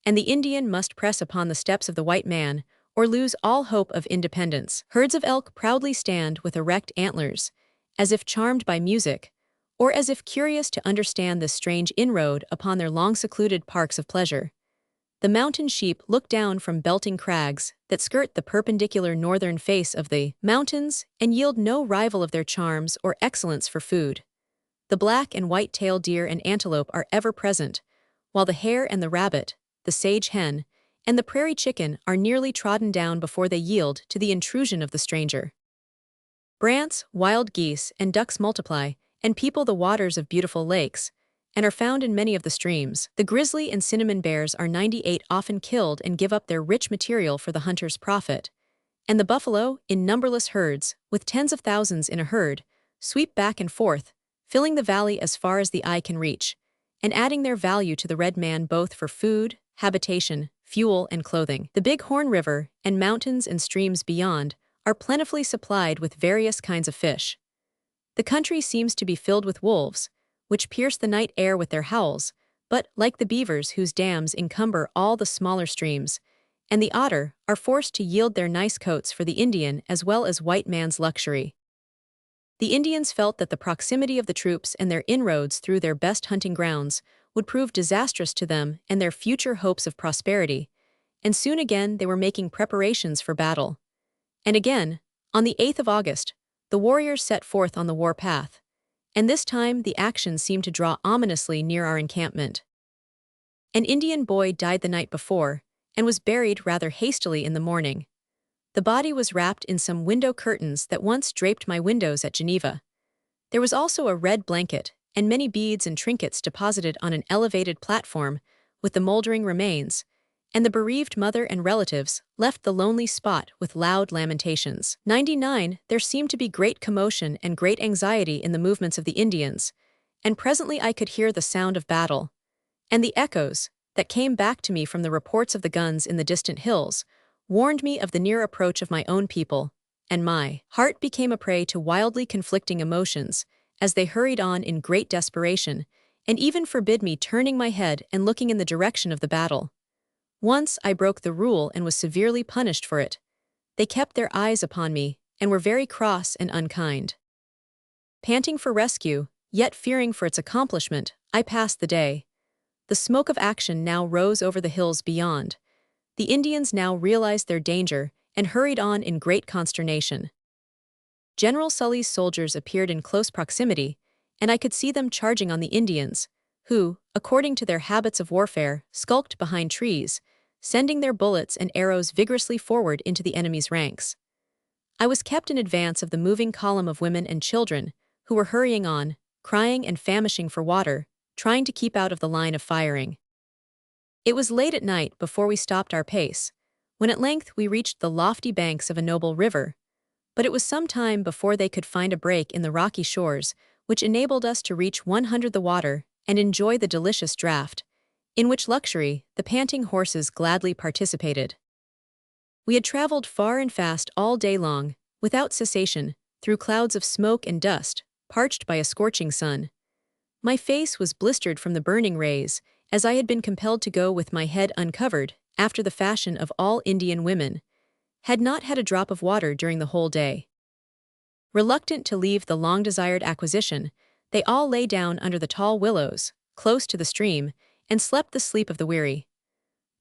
and the Indian must press upon the steps of the white man or lose all hope of independence. Herds of elk proudly stand with erect antlers, as if charmed by music, or as if curious to understand this strange inroad upon their long-secluded parks of pleasure. The mountain sheep look down from belting crags that skirt the perpendicular northern face of the mountains and yield no rival of their charms or excellence for food. The black and white-tailed deer and antelope are ever present, while the hare and the rabbit, the sage hen, and the prairie chicken are nearly trodden down before they yield to the intrusion of the stranger. Brants, wild geese, and ducks multiply and people the waters of beautiful lakes, and are found in many of the streams. The grizzly and cinnamon bears are 98 often killed and give up their rich material for the hunter's profit, and the buffalo, in numberless herds, with tens of thousands in a herd, sweep back and forth, filling the valley as far as the eye can reach, and adding their value to the red man both for food, habitation, fuel, and clothing. The Big Horn River and mountains and streams beyond are plentifully supplied with various kinds of fish. The country seems to be filled with wolves, which pierce the night air with their howls, but, like the beavers whose dams encumber all the smaller streams, and the otter, are forced to yield their nice coats for the Indian as well as white man's luxury. The Indians felt that the proximity of the troops and their inroads through their best hunting grounds would prove disastrous to them and their future hopes of prosperity, and soon again they were making preparations for battle. And again, on the 8th of August, the warriors set forth on the war path, and this time the action seemed to draw ominously near our encampment. An Indian boy died the night before, and was buried rather hastily in the morning. The body was wrapped in some window curtains that once draped my windows at Geneva. There was also a red blanket, and many beads and trinkets deposited on an elevated platform with the moldering remains, and the bereaved mother and relatives left the lonely spot with loud lamentations. 99. There seemed to be great commotion and great anxiety in the movements of the Indians, and presently I could hear the sound of battle, and the echoes that came back to me from the reports of the guns in the distant hills warned me of the near approach of my own people, and my heart became a prey to wildly conflicting emotions as they hurried on in great desperation, and even forbid me turning my head and looking in the direction of the battle. Once I broke the rule and was severely punished for it. They kept their eyes upon me and were very cross and unkind. Panting for rescue, yet fearing for its accomplishment, I passed the day. The smoke of action now rose over the hills beyond. The Indians now realized their danger and hurried on in great consternation. General Sully's soldiers appeared in close proximity, and I could see them charging on the Indians, who, according to their habits of warfare, skulked behind trees, sending their bullets and arrows vigorously forward into the enemy's ranks. I was kept in advance of the moving column of women and children, who were hurrying on, crying and famishing for water, trying to keep out of the line of firing. It was late at night before we stopped our pace, when at length we reached the lofty banks of a noble river, but it was some time before they could find a break in the rocky shores, which enabled us to reach 100 the water and enjoy the delicious draught, in which luxury the panting horses gladly participated. We had traveled far and fast all day long, without cessation, through clouds of smoke and dust, parched by a scorching sun. My face was blistered from the burning rays, as I had been compelled to go with my head uncovered, after the fashion of all Indian women, had not had a drop of water during the whole day. Reluctant to leave the long-desired acquisition, they all lay down under the tall willows, close to the stream, and slept the sleep of the weary.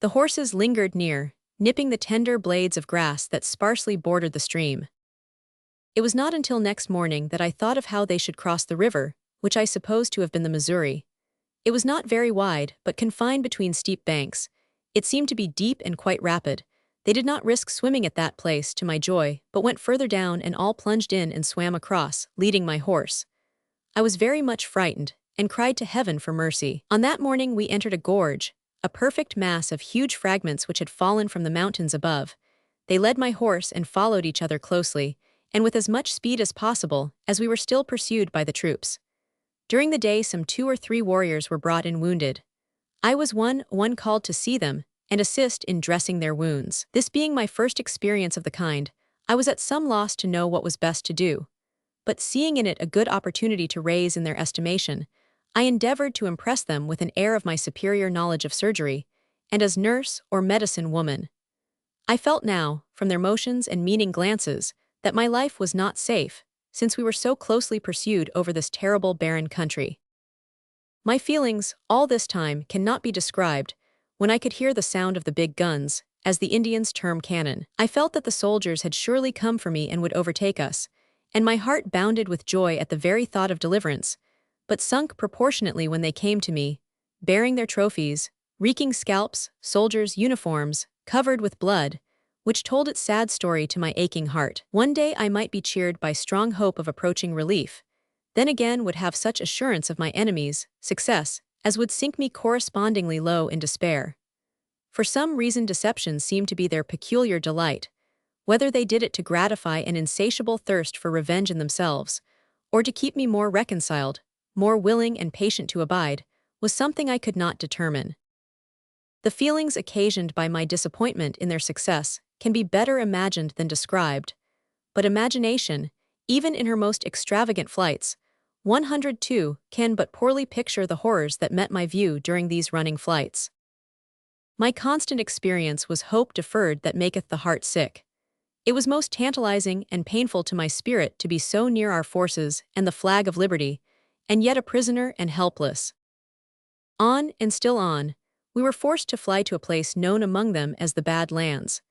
The horses lingered near, nipping the tender blades of grass that sparsely bordered the stream. It was not until next morning that I thought of how they should cross the river, which I supposed to have been the Missouri. It was not very wide, but confined between steep banks. It seemed to be deep and quite rapid. They did not risk swimming at that place, to my joy, but went further down and all plunged in and swam across, leading my horse. I was very much frightened, and cried to heaven for mercy. On that morning we entered a gorge, a perfect mass of huge fragments which had fallen from the mountains above. They led my horse and followed each other closely, and with as much speed as possible, as we were still pursued by the troops. During the day some 2 or 3 warriors were brought in wounded. I was one called to see them and assist in dressing their wounds. This being my first experience of the kind, I was at some loss to know what was best to do. But seeing in it a good opportunity to raise in their estimation, I endeavored to impress them with an air of my superior knowledge of surgery, and as nurse or medicine woman. I felt now, from their motions and meaning glances, that my life was not safe, since we were so closely pursued over this terrible barren country. My feelings, all this time, cannot be described, when I could hear the sound of the big guns, as the Indians term cannon. I felt that the soldiers had surely come for me and would overtake us, and my heart bounded with joy at the very thought of deliverance, but sunk proportionately when they came to me, bearing their trophies, reeking scalps, soldiers' uniforms, covered with blood, which told its sad story to my aching heart. One day I might be cheered by strong hope of approaching relief, then again would have such assurance of my enemies' success as would sink me correspondingly low in despair. For some reason deception seemed to be their peculiar delight, whether they did it to gratify an insatiable thirst for revenge in themselves, or to keep me more reconciled, more willing and patient to abide, was something I could not determine. The feelings occasioned by my disappointment in their success can be better imagined than described, but imagination, even in her most extravagant flights, 102 can but poorly picture the horrors that met my view during these running flights. My constant experience was hope deferred that maketh the heart sick. It was most tantalizing and painful to my spirit to be so near our forces and the flag of liberty, and yet a prisoner and helpless. On and still on, we were forced to fly to a place known among them as the Bad Lands,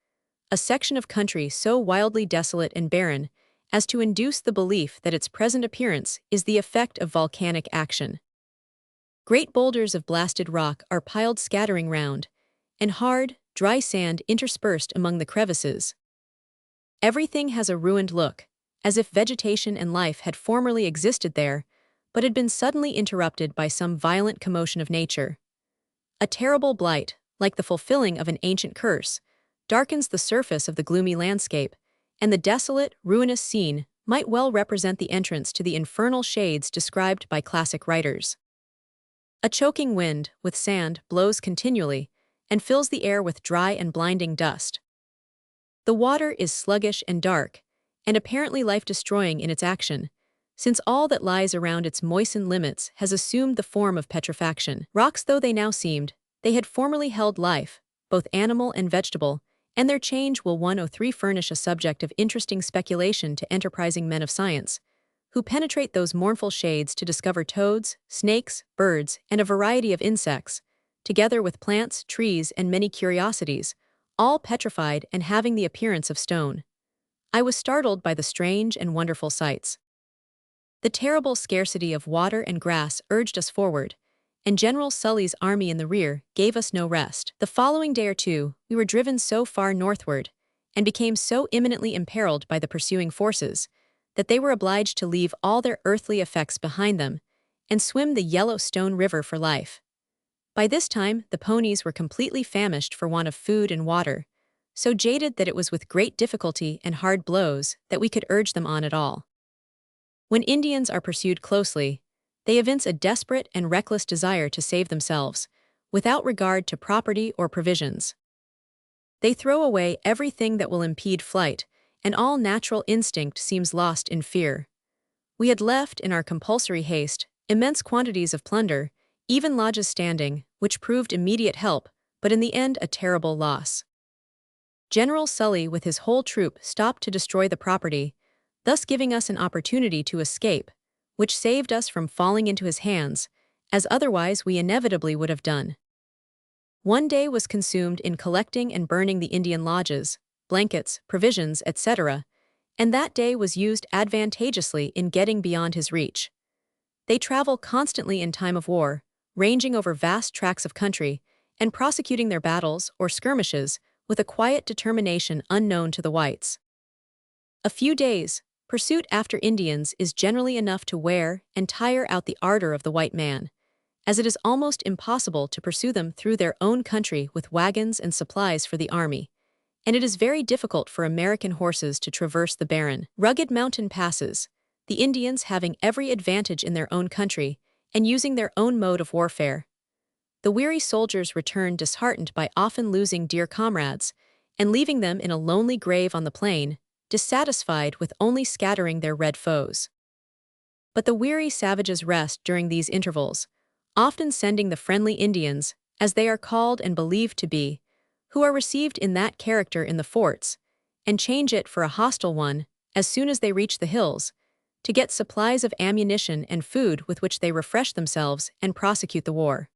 a section of country so wildly desolate and barren as to induce the belief that its present appearance is the effect of volcanic action. Great boulders of blasted rock are piled scattering round, and hard, dry sand interspersed among the crevices. Everything has a ruined look, as if vegetation and life had formerly existed there, but had been suddenly interrupted by some violent commotion of nature. A terrible blight, like the fulfilling of an ancient curse, darkens the surface of the gloomy landscape, and the desolate, ruinous scene might well represent the entrance to the infernal shades described by classic writers. A choking wind, with sand, blows continually, and fills the air with dry and blinding dust. The water is sluggish and dark, and apparently life-destroying in its action, since all that lies around its moistened limits has assumed the form of petrifaction. Rocks though they now seemed, they had formerly held life, both animal and vegetable, and their change will 103 furnish a subject of interesting speculation to enterprising men of science, who penetrate those mournful shades to discover toads, snakes, birds, and a variety of insects, together with plants, trees, and many curiosities, all petrified and having the appearance of stone. I was startled by the strange and wonderful sights. The terrible scarcity of water and grass urged us forward, and General Sully's army in the rear gave us no rest. The following day or two, we were driven so far northward, and became so imminently imperiled by the pursuing forces, that they were obliged to leave all their earthly effects behind them, and swim the Yellowstone River for life. By this time, the ponies were completely famished for want of food and water, so jaded that it was with great difficulty and hard blows that we could urge them on at all. When Indians are pursued closely, they evince a desperate and reckless desire to save themselves, without regard to property or provisions. They throw away everything that will impede flight, and all natural instinct seems lost in fear. We had left, in our compulsory haste, immense quantities of plunder, even lodges standing, which proved immediate help, but in the end a terrible loss. General Sully with his whole troop stopped to destroy the property, thus giving us an opportunity to escape, which saved us from falling into his hands, as otherwise we inevitably would have done. One day was consumed in collecting and burning the Indian lodges, blankets, provisions, etc., and that day was used advantageously in getting beyond his reach. They travel constantly in time of war, ranging over vast tracts of country, and prosecuting their battles or skirmishes with a quiet determination unknown to the whites. A few days, pursuit after Indians is generally enough to wear and tire out the ardor of the white man, as it is almost impossible to pursue them through their own country with wagons and supplies for the army, and it is very difficult for American horses to traverse the barren, rugged mountain passes, the Indians having every advantage in their own country and using their own mode of warfare. The weary soldiers return disheartened by often losing dear comrades and leaving them in a lonely grave on the plain, dissatisfied with only scattering their red foes. But the weary savages rest during these intervals, often sending the friendly Indians, as they are called and believed to be, who are received in that character in the forts, and change it for a hostile one as soon as they reach the hills, to get supplies of ammunition and food with which they refresh themselves and prosecute the war.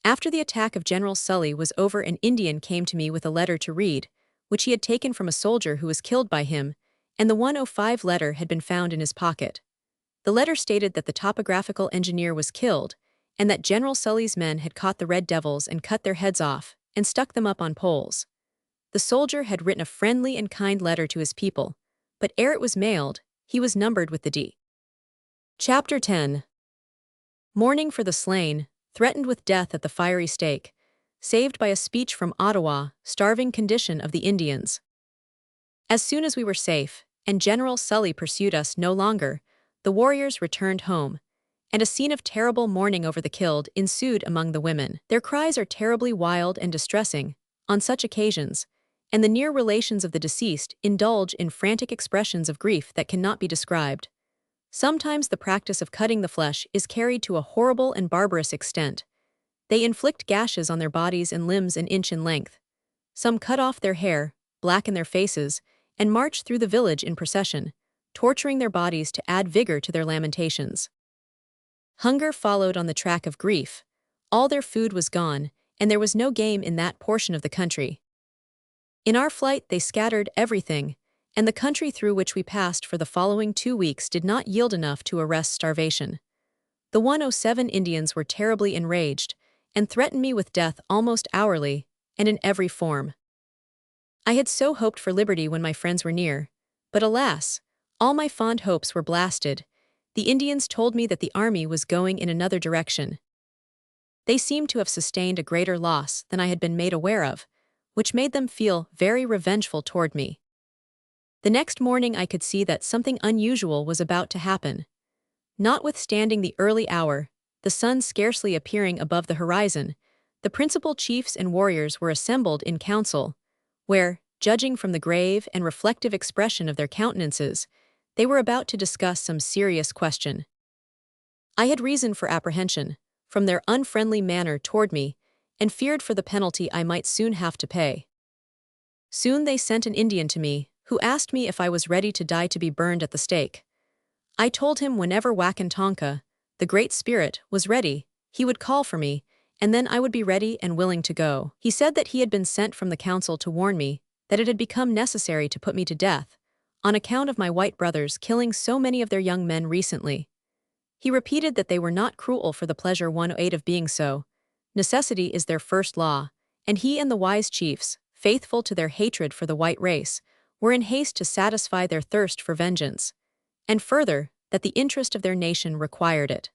After the attack of General Sully was over, an Indian came to me with a letter to read, which he had taken from a soldier who was killed by him, and the 105 letter had been found in his pocket. The letter stated that the topographical engineer was killed, and that General Sully's men had caught the red devils and cut their heads off, and stuck them up on poles. The soldier had written a friendly and kind letter to his people, but ere it was mailed, he was numbered with the D. Chapter 10. Mourning for the slain, threatened with death at the fiery stake, saved by a speech from Ottawa, starving condition of the Indians. As soon as we were safe, and General Sully pursued us no longer, the warriors returned home, and a scene of terrible mourning over the killed ensued among the women. Their cries are terribly wild and distressing on such occasions, and the near relations of the deceased indulge in frantic expressions of grief that cannot be described. Sometimes the practice of cutting the flesh is carried to a horrible and barbarous extent. They inflict gashes on their bodies and limbs an inch in length. Some cut off their hair, blacken their faces, and march through the village in procession, torturing their bodies to add vigor to their lamentations. Hunger followed on the track of grief. All their food was gone, and there was no game in that portion of the country. In our flight they scattered everything, and the country through which we passed for the following 2 weeks did not yield enough to arrest starvation. The 107 Indians were terribly enraged, and threatened me with death almost hourly, and in every form. I had so hoped for liberty when my friends were near, but alas, all my fond hopes were blasted. The Indians told me that the army was going in another direction. They seemed to have sustained a greater loss than I had been made aware of, which made them feel very revengeful toward me. The next morning I could see that something unusual was about to happen. Notwithstanding the early hour, the sun scarcely appearing above the horizon, the principal chiefs and warriors were assembled in council, where, judging from the grave and reflective expression of their countenances, they were about to discuss some serious question. I had reason for apprehension, from their unfriendly manner toward me, and feared for the penalty I might soon have to pay. Soon they sent an Indian to me, who asked me if I was ready to die to be burned at the stake. I told him whenever Wakantanka, the Great Spirit, was ready, he would call for me, and then I would be ready and willing to go. He said that he had been sent from the council to warn me that it had become necessary to put me to death, on account of my white brothers killing so many of their young men recently. He repeated that they were not cruel for the pleasure 108 of being so. Necessity is their first law, and he and the wise chiefs, faithful to their hatred for the white race, were in haste to satisfy their thirst for vengeance, and further, that the interest of their nation required it.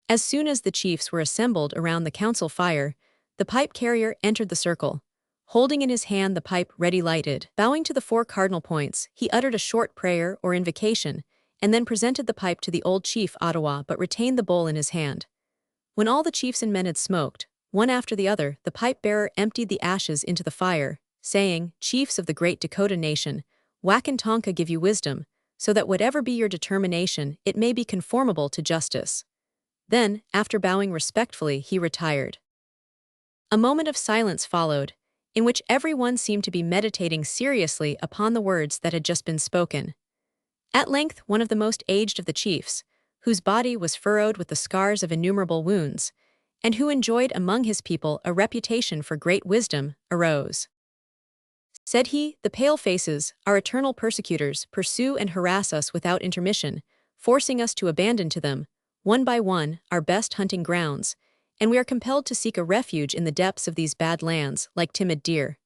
As soon as the chiefs were assembled around the council fire, the pipe carrier entered the circle, holding in his hand the pipe ready lighted. Bowing to the 4 cardinal points, he uttered a short prayer or invocation, and then presented the pipe to the old chief Ottawa but retained the bowl in his hand. When all the chiefs and men had smoked, one after the other, the pipe-bearer emptied the ashes into the fire, saying, "Chiefs of the great Dakota nation, Wakantanka give you wisdom, so that whatever be your determination, it may be conformable to justice." Then, after bowing respectfully, he retired. A moment of silence followed, in which everyone seemed to be meditating seriously upon the words that had just been spoken. At length one of the most aged of the chiefs, whose body was furrowed with the scars of innumerable wounds, and who enjoyed among his people a reputation for great wisdom, arose. Said he, "The palefaces, our eternal persecutors, pursue and harass us without intermission, forcing us to abandon to them, one by one, our best hunting grounds, and we are compelled to seek a refuge in the depths of these bad lands, like timid deer.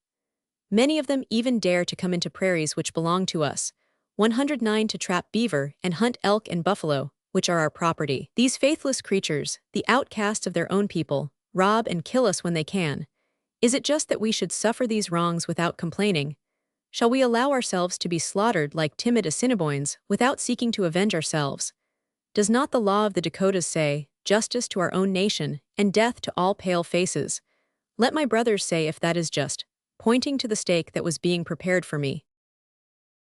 Many of them even dare to come into prairies which belong to us, 109 to trap beaver and hunt elk and buffalo, which are our property. These faithless creatures, the outcasts of their own people, rob and kill us when they can. Is it just that we should suffer these wrongs without complaining? Shall we allow ourselves to be slaughtered like timid Assiniboines without seeking to avenge ourselves? Does not the law of the Dakotas say, justice to our own nation, and death to all pale faces? Let my brothers say if that is just, pointing to the stake that was being prepared for me.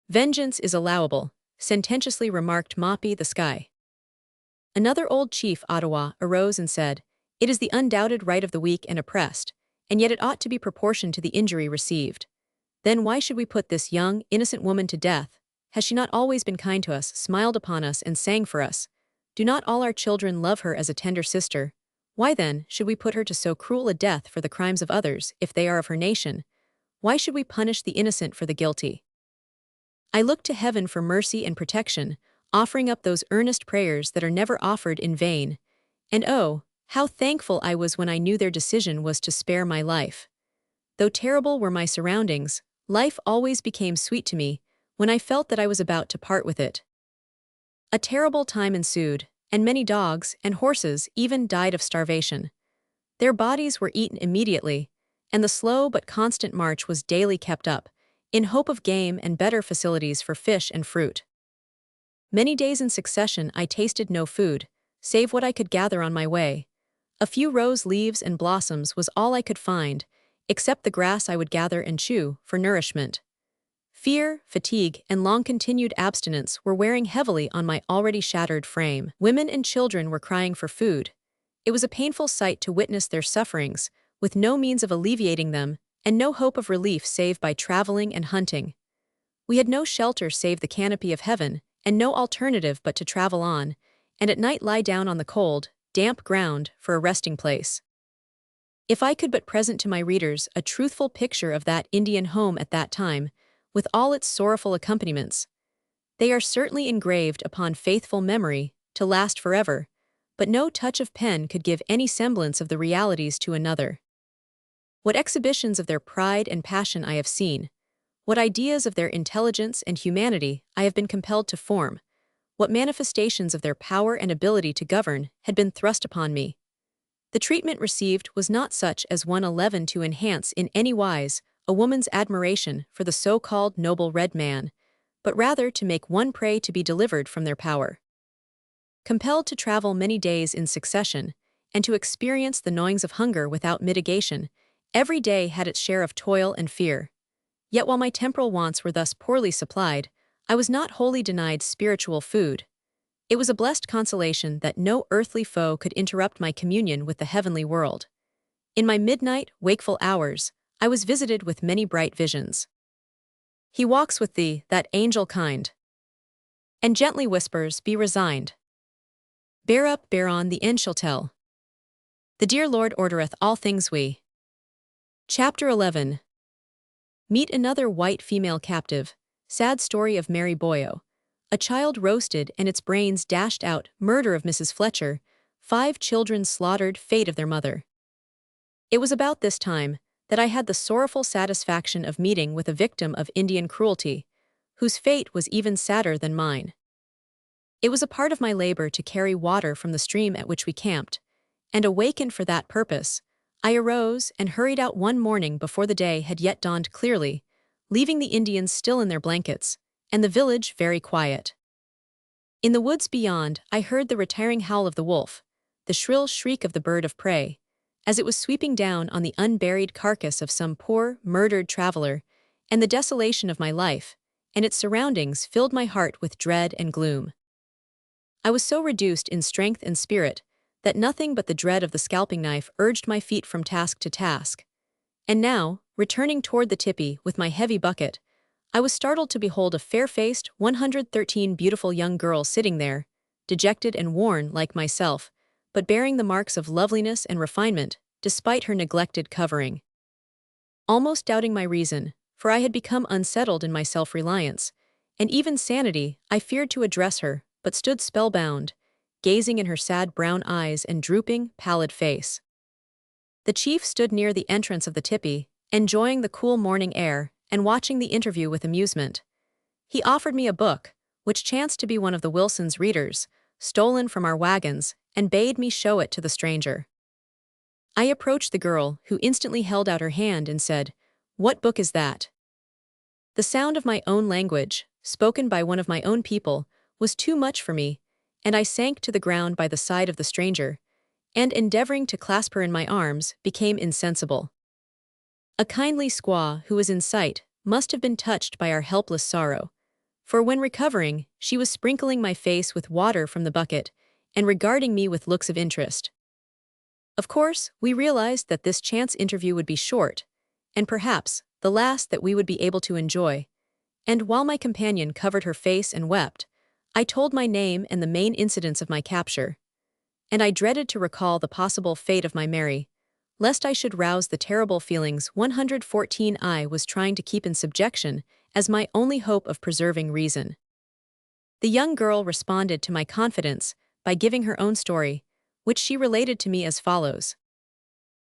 Vengeance is allowable, sententiously remarked Moppy the Sky. Another old chief, Ottawa, arose and said, "It is the undoubted right of the weak and oppressed, and yet it ought to be proportioned to the injury received. Then why should we put this young, innocent woman to death? Has she not always been kind to us, smiled upon us, and sang for us? Do not all our children love her as a tender sister? Why then should we put her to so cruel a death for the crimes of others, if they are of her nation? Why should we punish the innocent for the guilty?" I look to heaven for mercy and protection, offering up those earnest prayers that are never offered in vain. And oh, how thankful I was when I knew their decision was to spare my life. Though terrible were my surroundings, life always became sweet to me when I felt that I was about to part with it. A terrible time ensued, and many dogs and horses even died of starvation. Their bodies were eaten immediately, and the slow but constant march was daily kept up, in hope of game and better facilities for fish and fruit. Many days in succession I tasted no food, save what I could gather on my way. A few rose leaves and blossoms was all I could find, except the grass I would gather and chew for nourishment. Fear, fatigue, and long-continued abstinence were wearing heavily on my already shattered frame. Women and children were crying for food. It was a painful sight to witness their sufferings, with no means of alleviating them, and no hope of relief save by traveling and hunting. We had no shelter save the canopy of heaven, and no alternative but to travel on, and at night lie down on the cold, damp ground for a resting place. If I could but present to my readers a truthful picture of that Indian home at that time, with all its sorrowful accompaniments. They are certainly engraved upon faithful memory, to last forever, but no touch of pen could give any semblance of the realities to another. What exhibitions of their pride and passion I have seen, what ideas of their intelligence and humanity I have been compelled to form, what manifestations of their power and ability to govern had been thrust upon me. The treatment received was not such as one leaven to enhance in any wise a woman's admiration for the so-called noble red man, but rather to make one prey to be delivered from their power. Compelled to travel many days in succession, and to experience the gnawings of hunger without mitigation, every day had its share of toil and fear. Yet while my temporal wants were thus poorly supplied, I was not wholly denied spiritual food. It was a blessed consolation that no earthly foe could interrupt my communion with the heavenly world. In my midnight, wakeful hours, I was visited with many bright visions. He walks with thee, that angel kind, and gently whispers, be resigned. Bear up, bear on, the end shall tell. The dear Lord ordereth all things we. Chapter 11. Meet another white female captive. Sad story of Mary Boyo. A child roasted and its brains dashed out, murder of Mrs. Fletcher, 5 children slaughtered, fate of their mother. It was about this time that I had the sorrowful satisfaction of meeting with a victim of Indian cruelty, whose fate was even sadder than mine. It was a part of my labor to carry water from the stream at which we camped, and awakened for that purpose, I arose and hurried out one morning before the day had yet dawned clearly, leaving the Indians still in their blankets, and the village very quiet. In the woods beyond, I heard the retiring howl of the wolf, the shrill shriek of the bird of prey, as it was sweeping down on the unburied carcass of some poor, murdered traveler, and the desolation of my life, and its surroundings filled my heart with dread and gloom. I was so reduced in strength and spirit that nothing but the dread of the scalping knife urged my feet from task to task. And now, returning toward the tipi with my heavy bucket, I was startled to behold a fair-faced, 113 beautiful young girl sitting there, dejected and worn like myself, but bearing the marks of loveliness and refinement, despite her neglected covering. Almost doubting my reason, for I had become unsettled in my self-reliance, and even sanity, I feared to address her, but stood spellbound, gazing in her sad brown eyes and drooping, pallid face. The chief stood near the entrance of the tipi, enjoying the cool morning air and watching the interview with amusement. He offered me a book, which chanced to be one of the Wilson's readers, stolen from our wagons, and bade me show it to the stranger. I approached the girl, who instantly held out her hand and said, "What book is that?" The sound of my own language, spoken by one of my own people, was too much for me, and I sank to the ground by the side of the stranger, and endeavoring to clasp her in my arms, became insensible. A kindly squaw who was in sight must have been touched by our helpless sorrow, for when recovering, she was sprinkling my face with water from the bucket and regarding me with looks of interest. Of course, we realized that this chance interview would be short, and perhaps the last that we would be able to enjoy, and while my companion covered her face and wept, I told my name and the main incidents of my capture, and I dreaded to recall the possible fate of my Mary, lest I should rouse the terrible feelings 114 I was trying to keep in subjection as my only hope of preserving reason. The young girl responded to my confidence by giving her own story, which she related to me as follows.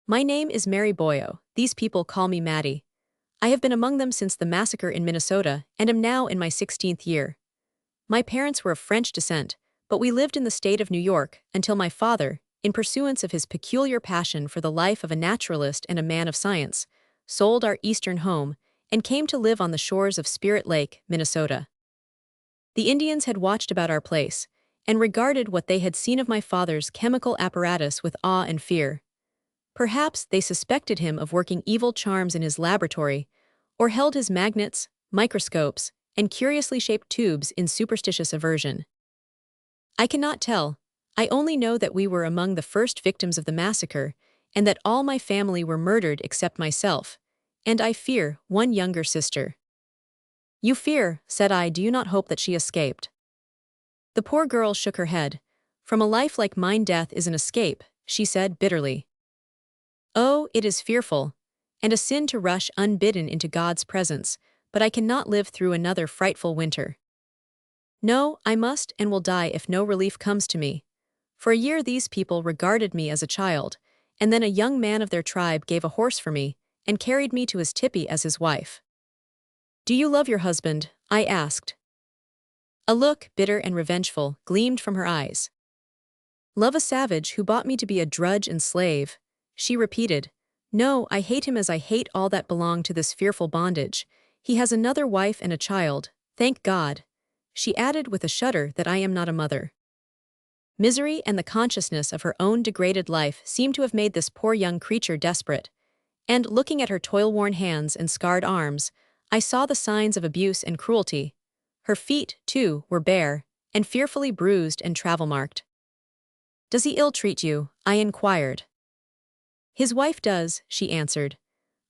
My name is Mary Boyo. These people call me Maddie. I have been among them since the massacre in Minnesota and am now in my 16th year. My parents were of French descent, but we lived in the state of New York until my father, in pursuance of his peculiar passion for the life of a naturalist and a man of science, sold our eastern home and came to live on the shores of Spirit Lake, Minnesota. The Indians had watched about our place and regarded what they had seen of my father's chemical apparatus with awe and fear. Perhaps they suspected him of working evil charms in his laboratory, or held his magnets, microscopes, and curiously shaped tubes in superstitious aversion. I cannot tell. I only know that we were among the first victims of the massacre, and that all my family were murdered except myself, and I fear one younger sister. You fear, said I, do you not hope that she escaped? The poor girl shook her head. From a life like mine, death is an escape, she said bitterly. Oh, it is fearful, and a sin to rush unbidden into God's presence, but I cannot live through another frightful winter. No, I must and will die if no relief comes to me. For a year these people regarded me as a child, and then a young man of their tribe gave a horse for me, and carried me to his tipi as his wife. Do you love your husband? I asked. A look, bitter and revengeful, gleamed from her eyes. Love a savage who bought me to be a drudge and slave, she repeated. No, I hate him as I hate all that belong to this fearful bondage. He has another wife and a child, thank God. She added with a shudder that I am not a mother. Misery and the consciousness of her own degraded life seemed to have made this poor young creature desperate, and looking at her toil-worn hands and scarred arms, I saw the signs of abuse and cruelty. Her feet, too, were bare, and fearfully bruised and travel-marked. Does he ill-treat you? I inquired. His wife does, she answered.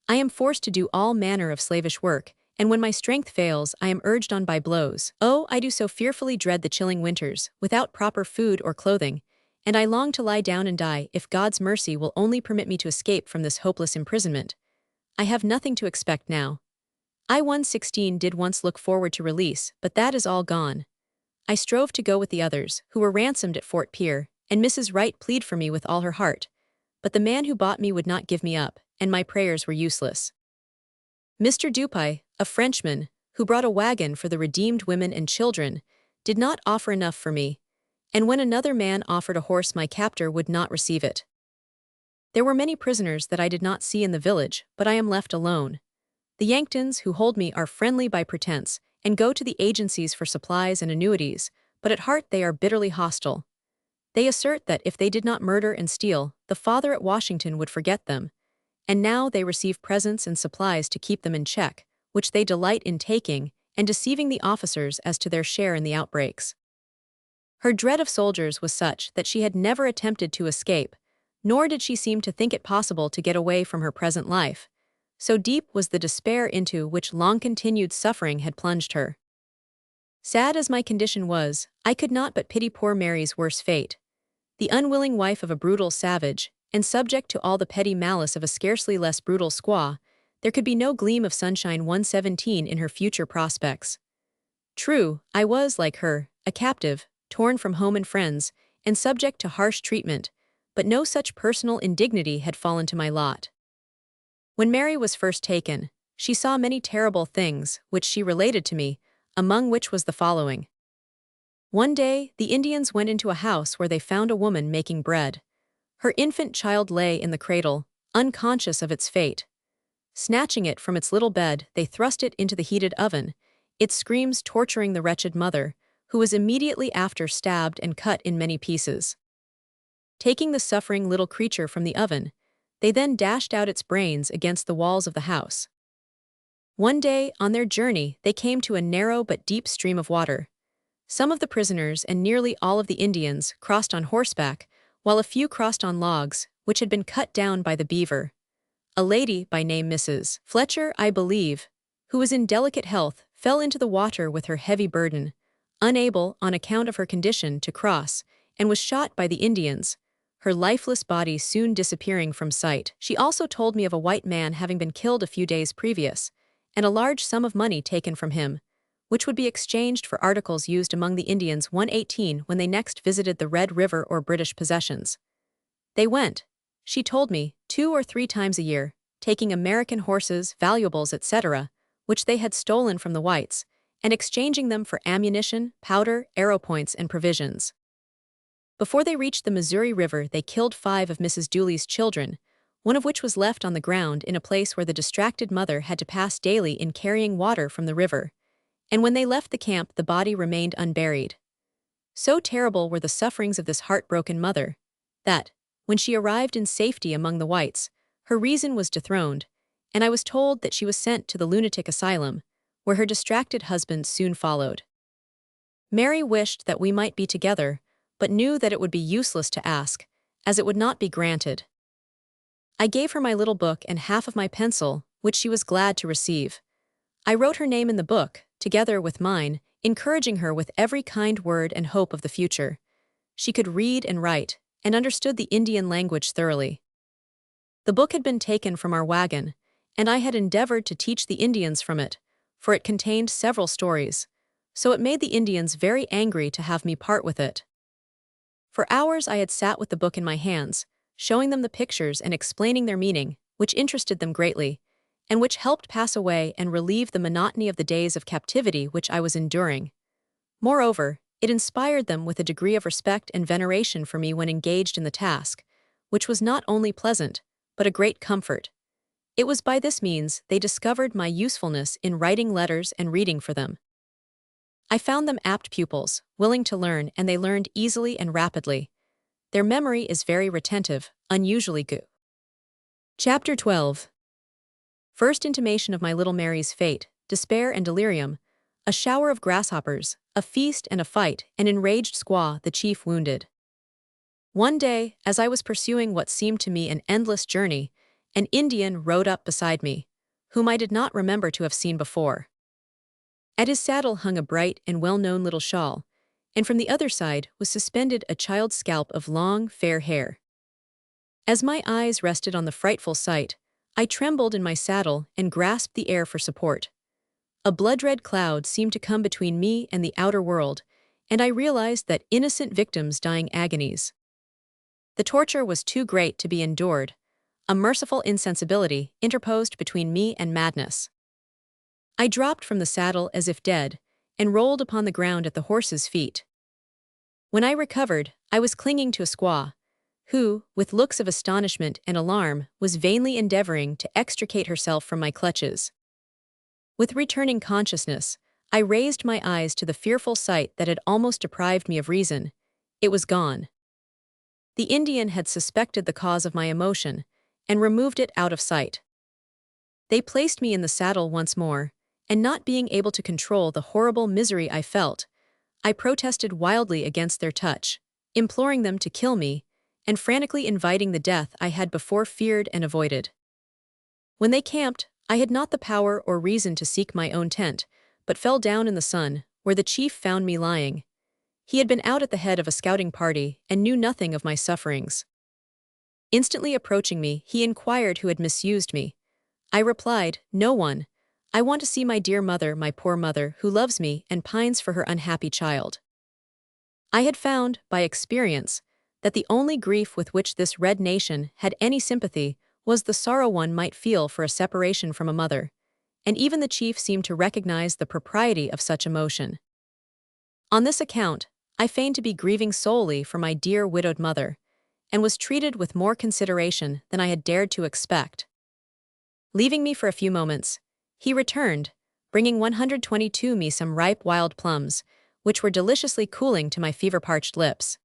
I am forced to do all manner of slavish work, and when my strength fails, I am urged on by blows. Oh, I do so fearfully dread the chilling winters, without proper food or clothing, and I long to lie down and die if God's mercy will only permit me to escape from this hopeless imprisonment. I have nothing to expect now. I-116 did once look forward to release, but that is all gone. I strove to go with the others, who were ransomed at Fort Pierre, and Mrs. Wright plead for me with all her heart. But the man who bought me would not give me up, and my prayers were useless. Mr. Dupuy, a Frenchman, who brought a wagon for the redeemed women and children, did not offer enough for me, and when another man offered a horse my captor would not receive it. There were many prisoners that I did not see in the village, but I am left alone. The Yanktons who hold me are friendly by pretense, and go to the agencies for supplies and annuities, but at heart they are bitterly hostile. They assert that if they did not murder and steal, the father at Washington would forget them, and now they receive presents and supplies to keep them in check, which they delight in taking, and deceiving the officers as to their share in the outbreaks. Her dread of soldiers was such that she had never attempted to escape, nor did she seem to think it possible to get away from her present life. So deep was the despair into which long-continued suffering had plunged her. Sad as my condition was, I could not but pity poor Mary's worse fate. The unwilling wife of a brutal savage, and subject to all the petty malice of a scarcely less brutal squaw, there could be no gleam of sunshine 117 in her future prospects. True, I was, like her, a captive, torn from home and friends, and subject to harsh treatment, but no such personal indignity had fallen to my lot. When Mary was first taken, she saw many terrible things, which she related to me, among which was the following. One day, the Indians went into a house where they found a woman making bread. Her infant child lay in the cradle, unconscious of its fate. Snatching it from its little bed, they thrust it into the heated oven, its screams torturing the wretched mother, who was immediately after stabbed and cut in many pieces. Taking the suffering little creature from the oven, they then dashed out its brains against the walls of the house. One day, on their journey, they came to a narrow but deep stream of water. Some of the prisoners and nearly all of the Indians crossed on horseback, while a few crossed on logs, which had been cut down by the beaver. A lady by name Mrs. Fletcher, I believe, who was in delicate health, fell into the water with her heavy burden, unable, on account of her condition, to cross, and was shot by the Indians, her lifeless body soon disappearing from sight. She also told me of a white man having been killed a few days previous, and a large sum of money taken from him, which would be exchanged for articles used among the Indians 118 when they next visited the Red River or British possessions. They went, she told me, 2 or 3 times a year, taking American horses, valuables, etc., which they had stolen from the whites, and exchanging them for ammunition, powder, arrow points, and provisions. Before they reached the Missouri River, they killed 5 of Mrs. Dooley's children, one of which was left on the ground in a place where the distracted mother had to pass daily in carrying water from the river, and when they left the camp the body remained unburied. So terrible were the sufferings of this heartbroken mother, that, when she arrived in safety among the whites, her reason was dethroned, and I was told that she was sent to the lunatic asylum, where her distracted husband soon followed. Mary wished that we might be together, but knew that it would be useless to ask, as it would not be granted. I gave her my little book and half of my pencil, which she was glad to receive. I wrote her name in the book, together with mine, encouraging her with every kind word and hope of the future. She could read and write, and understood the Indian language thoroughly. The book had been taken from our wagon, and I had endeavored to teach the Indians from it, for it contained several stories, so it made the Indians very angry to have me part with it. For hours I had sat with the book in my hands, showing them the pictures and explaining their meaning, which interested them greatly, and which helped pass away and relieve the monotony of the days of captivity which I was enduring. Moreover, it inspired them with a degree of respect and veneration for me when engaged in the task, which was not only pleasant, but a great comfort. It was by this means they discovered my usefulness in writing letters and reading for them. I found them apt pupils, willing to learn, and they learned easily and rapidly. Their memory is very retentive, unusually good. Chapter 12. First intimation of my little Mary's fate, despair and delirium, a shower of grasshoppers, a feast and a fight, an enraged squaw, the chief wounded. One day, as I was pursuing what seemed to me an endless journey, an Indian rode up beside me, whom I did not remember to have seen before. At his saddle hung a bright and well-known little shawl, and from the other side was suspended a child's scalp of long, fair hair. As my eyes rested on the frightful sight, I trembled in my saddle and grasped the air for support. A blood-red cloud seemed to come between me and the outer world, and I realized that innocent victims dying agonies. The torture was too great to be endured. A merciful insensibility interposed between me and madness. I dropped from the saddle as if dead, and rolled upon the ground at the horse's feet. When I recovered, I was clinging to a squaw, who, with looks of astonishment and alarm, was vainly endeavoring to extricate herself from my clutches. With returning consciousness, I raised my eyes to the fearful sight that had almost deprived me of reason. It was gone. The Indian had suspected the cause of my emotion, and removed it out of sight. They placed me in the saddle once more, and not being able to control the horrible misery I felt, I protested wildly against their touch, imploring them to kill me, and frantically inviting the death I had before feared and avoided. When they camped, I had not the power or reason to seek my own tent, but fell down in the sun, where the chief found me lying. He had been out at the head of a scouting party and knew nothing of my sufferings. Instantly approaching me, he inquired who had misused me. I replied, "No one. I want to see my dear mother, my poor mother, who loves me and pines for her unhappy child." I had found, by experience, that the only grief with which this red nation had any sympathy was the sorrow one might feel for a separation from a mother, and even the chief seemed to recognize the propriety of such emotion. On this account, I feigned to be grieving solely for my dear widowed mother, and was treated with more consideration than I had dared to expect. Leaving me for a few moments, he returned, bringing 122 me some ripe wild plums, which were deliciously cooling to my fever-parched lips.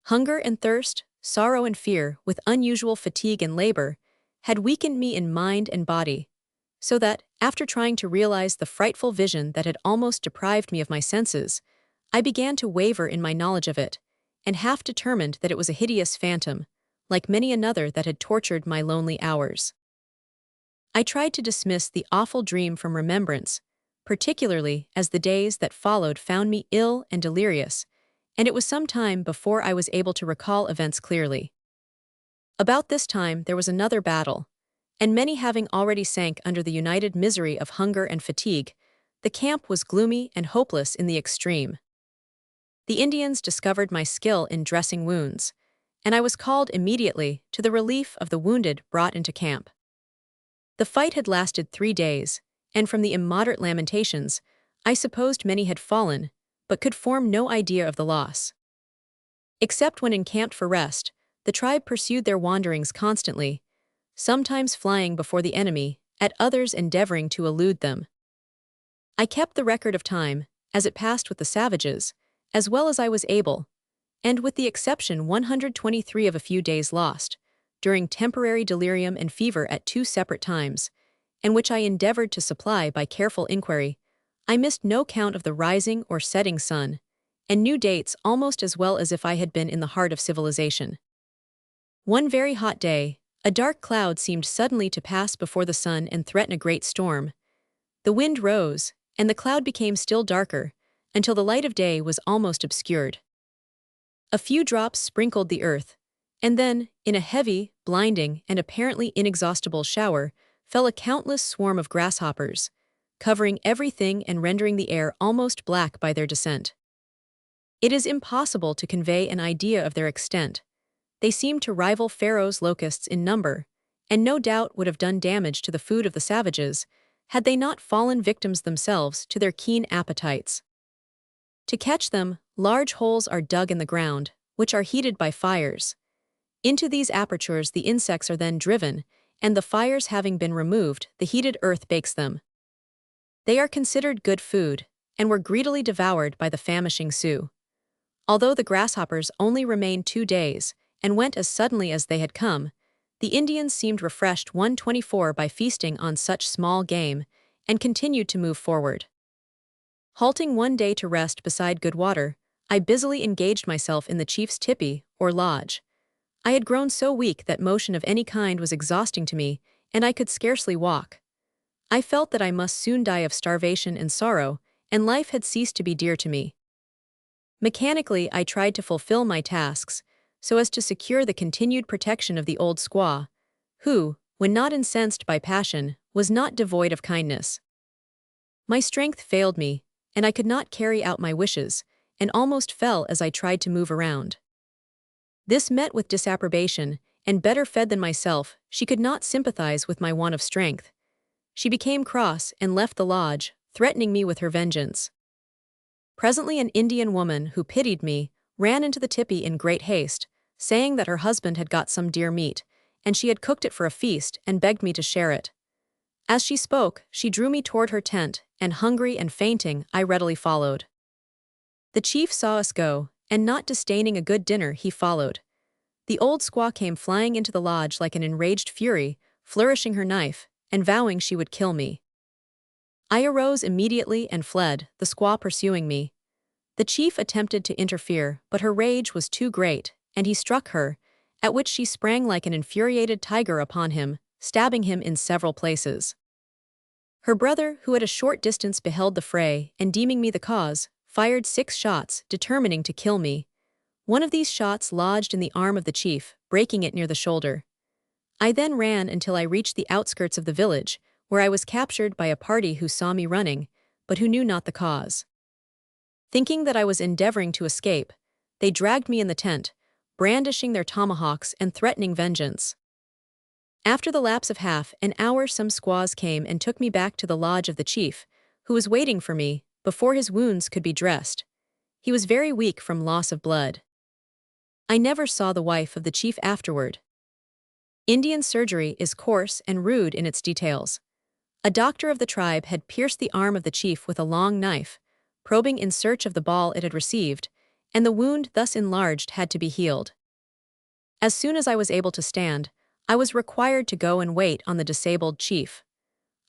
Hunger and thirst, sorrow and fear, with unusual fatigue and labor, had weakened me in mind and body, so that, after trying to realize the frightful vision that had almost deprived me of my senses, I began to waver in my knowledge of it, and half determined that it was a hideous phantom, like many another that had tortured my lonely hours. I tried to dismiss the awful dream from remembrance, particularly as the days that followed found me ill and delirious, and it was some time before I was able to recall events clearly. About this time there was another battle, and many having already sank under the united misery of hunger and fatigue, the camp was gloomy and hopeless in the extreme. The Indians discovered my skill in dressing wounds, and I was called immediately to the relief of the wounded brought into camp. The fight had lasted 3 days, and from the immoderate lamentations, I supposed many had fallen, but could form no idea of the loss. Except when encamped for rest, the tribe pursued their wanderings constantly, sometimes flying before the enemy, at others endeavoring to elude them. I kept the record of time, as it passed with the savages, as well as I was able, and with the exception 123 of a few days lost, during temporary delirium and fever at 2 separate times, and which I endeavored to supply by careful inquiry, I missed no count of the rising or setting sun, and knew dates almost as well as if I had been in the heart of civilization. One very hot day, a dark cloud seemed suddenly to pass before the sun and threaten a great storm. The wind rose, and the cloud became still darker, until the light of day was almost obscured. A few drops sprinkled the earth, and then, in a heavy, blinding, and apparently inexhaustible shower, fell a countless swarm of grasshoppers, covering everything and rendering the air almost black by their descent. It is impossible to convey an idea of their extent. They seemed to rival Pharaoh's locusts in number, and no doubt would have done damage to the food of the savages, had they not fallen victims themselves to their keen appetites. To catch them, large holes are dug in the ground, which are heated by fires. Into these apertures the insects are then driven, and the fires having been removed, the heated earth bakes them. They are considered good food, and were greedily devoured by the famishing Sioux. Although the grasshoppers only remained 2 days, and went as suddenly as they had come, the Indians seemed refreshed 124 by feasting on such small game, and continued to move forward. Halting one day to rest beside good water, I busily engaged myself in the chief's tipi, or lodge. I had grown so weak that motion of any kind was exhausting to me, and I could scarcely walk. I felt that I must soon die of starvation and sorrow, and life had ceased to be dear to me. Mechanically I tried to fulfill my tasks, so as to secure the continued protection of the old squaw, who, when not incensed by passion, was not devoid of kindness. My strength failed me, and I could not carry out my wishes, and almost fell as I tried to move around. This met with disapprobation, and better fed than myself, she could not sympathize with my want of strength. She became cross and left the lodge, threatening me with her vengeance. Presently an Indian woman, who pitied me, ran into the tipi in great haste, saying that her husband had got some deer meat, and she had cooked it for a feast and begged me to share it. As she spoke, she drew me toward her tent, and hungry and fainting, I readily followed. The chief saw us go, and not disdaining a good dinner, he followed. The old squaw came flying into the lodge like an enraged fury, flourishing her knife, and vowing she would kill me. I arose immediately and fled, the squaw pursuing me. The chief attempted to interfere, but her rage was too great, and he struck her, at which she sprang like an infuriated tiger upon him, stabbing him in several places. Her brother, who at a short distance beheld the fray, and deeming me the cause, fired 6 shots, determining to kill me. One of these shots lodged in the arm of the chief, breaking it near the shoulder. I then ran until I reached the outskirts of the village, where I was captured by a party who saw me running, but who knew not the cause. Thinking that I was endeavoring to escape, they dragged me in the tent, brandishing their tomahawks and threatening vengeance. After the lapse of half an hour some squaws came and took me back to the lodge of the chief, who was waiting for me, before his wounds could be dressed. He was very weak from loss of blood. I never saw the wife of the chief afterward. Indian surgery is coarse and rude in its details. A doctor of the tribe had pierced the arm of the chief with a long knife, probing in search of the ball it had received, and the wound thus enlarged had to be healed. As soon as I was able to stand, I was required to go and wait on the disabled chief.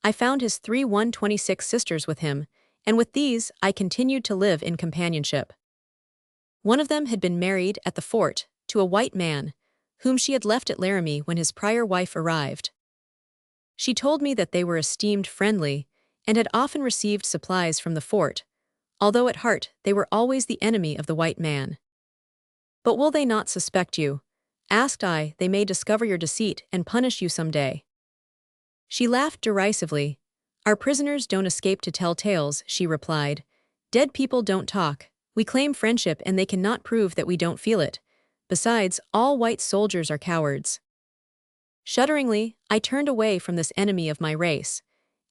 I found his 126 sisters with him, and with these I continued to live in companionship. One of them had been married at the fort to a white man, whom she had left at Laramie when his prior wife arrived. She told me that they were esteemed friendly and had often received supplies from the fort, although at heart they were always the enemy of the white man. "But will they not suspect you?" asked I. "They may discover your deceit and punish you some day." She laughed derisively. "Our prisoners don't escape to tell tales," she replied. "Dead people don't talk. We claim friendship and they cannot prove that we don't feel it. Besides, all white soldiers are cowards." Shudderingly, I turned away from this enemy of my race,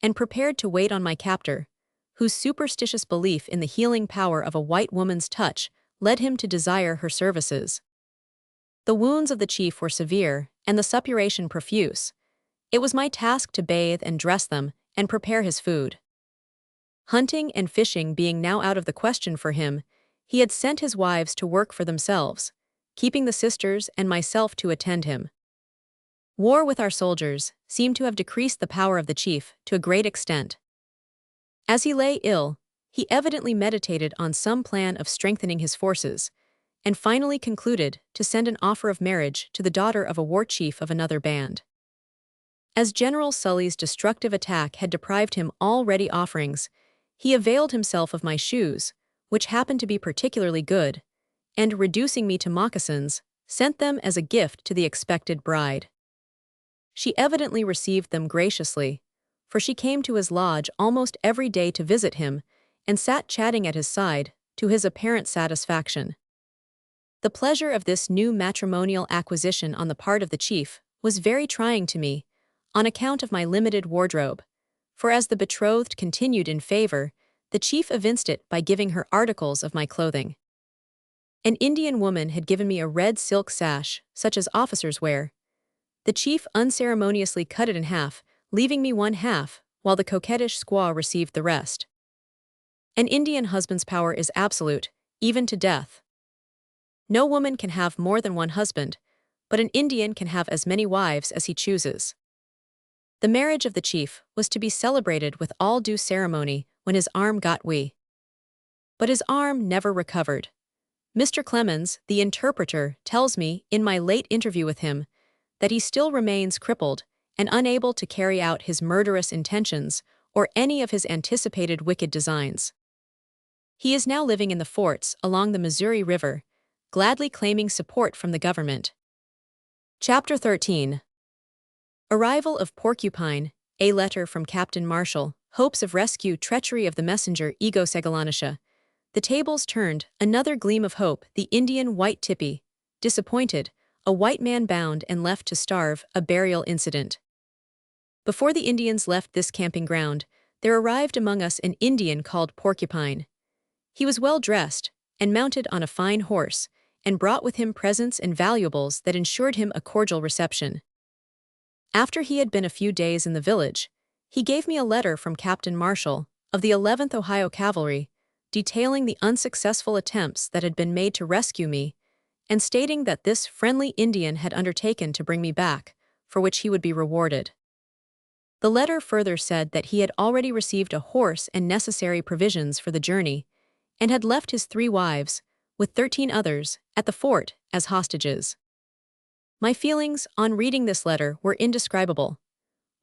and prepared to wait on my captor, whose superstitious belief in the healing power of a white woman's touch led him to desire her services. The wounds of the chief were severe, and the suppuration profuse. It was my task to bathe and dress them, and prepare his food. Hunting and fishing being now out of the question for him, he had sent his wives to work for themselves, keeping the sisters and myself to attend him. War with our soldiers seemed to have decreased the power of the chief to a great extent. As he lay ill, he evidently meditated on some plan of strengthening his forces, and finally concluded to send an offer of marriage to the daughter of a war chief of another band. As General Sully's destructive attack had deprived him all ready offerings, he availed himself of my shoes, which happened to be particularly good, and, reducing me to moccasins, sent them as a gift to the expected bride. She evidently received them graciously, for she came to his lodge almost every day to visit him, and sat chatting at his side, to his apparent satisfaction. The pleasure of this new matrimonial acquisition on the part of the chief was very trying to me, on account of my limited wardrobe, for as the betrothed continued in favor, the chief evinced it by giving her articles of my clothing. An Indian woman had given me a red silk sash, such as officers wear. The chief unceremoniously cut it in half, leaving me one half, while the coquettish squaw received the rest. An Indian husband's power is absolute, even to death. No woman can have more than one husband, but an Indian can have as many wives as he chooses. The marriage of the chief was to be celebrated with all due ceremony when his arm got weak. But his arm never recovered. Mr. Clemens, the interpreter, tells me, in my late interview with him, that he still remains crippled and unable to carry out his murderous intentions or any of his anticipated wicked designs. He is now living in the forts along the Missouri River, gladly claiming support from the government. Chapter 13. Arrival of Porcupine, a letter from Captain Marshall, hopes of rescue, treachery of the messenger, ego Segalanisha. The tables turned, another gleam of hope, the Indian white tipi, disappointed, a white man bound and left to starve, a burial incident. Before the Indians left this camping ground, there arrived among us an Indian called Porcupine. He was well dressed, and mounted on a fine horse, and brought with him presents and valuables that ensured him a cordial reception. After he had been a few days in the village, he gave me a letter from Captain Marshall, of the 11th Ohio Cavalry, detailing the unsuccessful attempts that had been made to rescue me, and stating that this friendly Indian had undertaken to bring me back, for which he would be rewarded. The letter further said that he had already received a horse and necessary provisions for the journey, and had left his 3 wives, with 13 others, at the fort as hostages. My feelings on reading this letter were indescribable.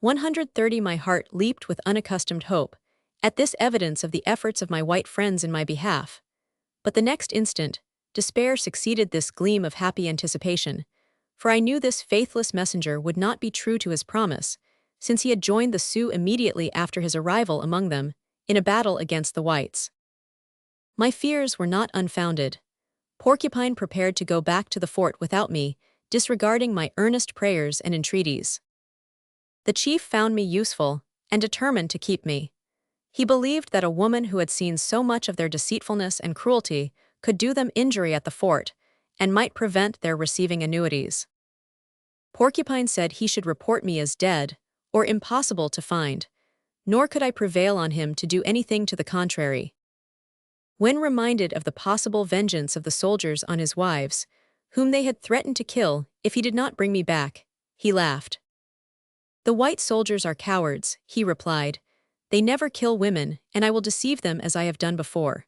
130 My heart leaped with unaccustomed hope, at this evidence of the efforts of my white friends in my behalf. But the next instant, despair succeeded this gleam of happy anticipation, for I knew this faithless messenger would not be true to his promise, since he had joined the Sioux immediately after his arrival among them, in a battle against the whites. My fears were not unfounded. Porcupine prepared to go back to the fort without me, disregarding my earnest prayers and entreaties. The chief found me useful, and determined to keep me. He believed that a woman who had seen so much of their deceitfulness and cruelty could do them injury at the fort, and might prevent their receiving annuities. Porcupine said he should report me as dead, or impossible to find, nor could I prevail on him to do anything to the contrary. When reminded of the possible vengeance of the soldiers on his wives, whom they had threatened to kill if he did not bring me back, he laughed. "The white soldiers are cowards," he replied. "They never kill women, and I will deceive them as I have done before."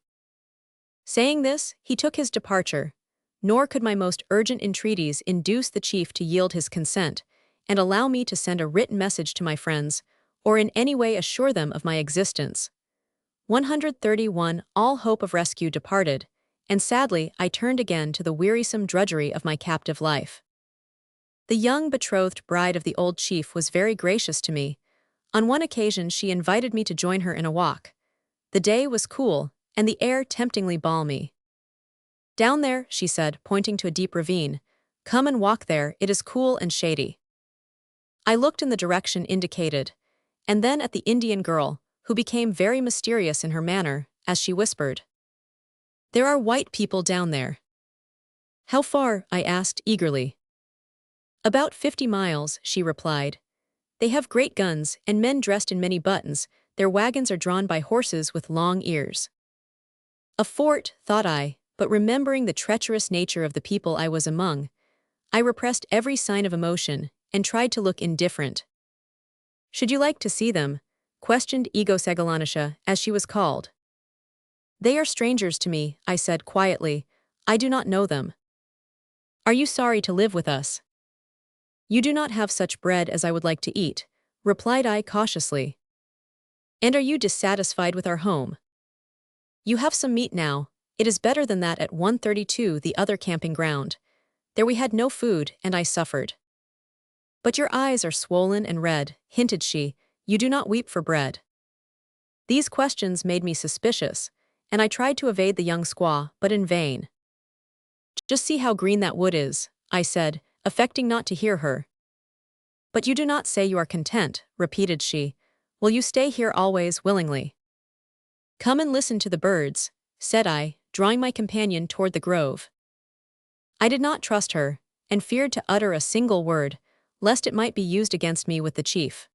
Saying this, he took his departure, nor could my most urgent entreaties induce the chief to yield his consent and allow me to send a written message to my friends, or in any way assure them of my existence. 131 All hope of rescue departed, and sadly I turned again to the wearisome drudgery of my captive life. The young betrothed bride of the old chief was very gracious to me. On one occasion she invited me to join her in a walk. The day was cool, and the air temptingly balmy. "Down there," she said, pointing to a deep ravine. "Come and walk there, it is cool and shady." I looked in the direction indicated, and then at the Indian girl, who became very mysterious in her manner, as she whispered, "There are white people down there." "How far?" I asked eagerly. "About 50 miles, she replied. "They have great guns, and men dressed in many buttons. Their wagons are drawn by horses with long ears." A fort, thought I, but remembering the treacherous nature of the people I was among, I repressed every sign of emotion and tried to look indifferent. "Should you like to see them?" questioned Segalanisha, as she was called. "They are strangers to me," I said quietly. "I do not know them." "Are you sorry to live with us?" "You do not have such bread as I would like to eat," replied I cautiously. "And are you dissatisfied with our home?" "You have some meat now. It is better than that at 132, the other camping ground. There we had no food, and I suffered." "But your eyes are swollen and red," hinted she. "You do not weep for bread." These questions made me suspicious, and I tried to evade the young squaw, but in vain. "Just see how green that wood is," I said, affecting not to hear her. "But you do not say you are content," repeated she. "Will you stay here always willingly?" "Come and listen to the birds," said I, drawing my companion toward the grove. I did not trust her, and feared to utter a single word, lest it might be used against me with the chief.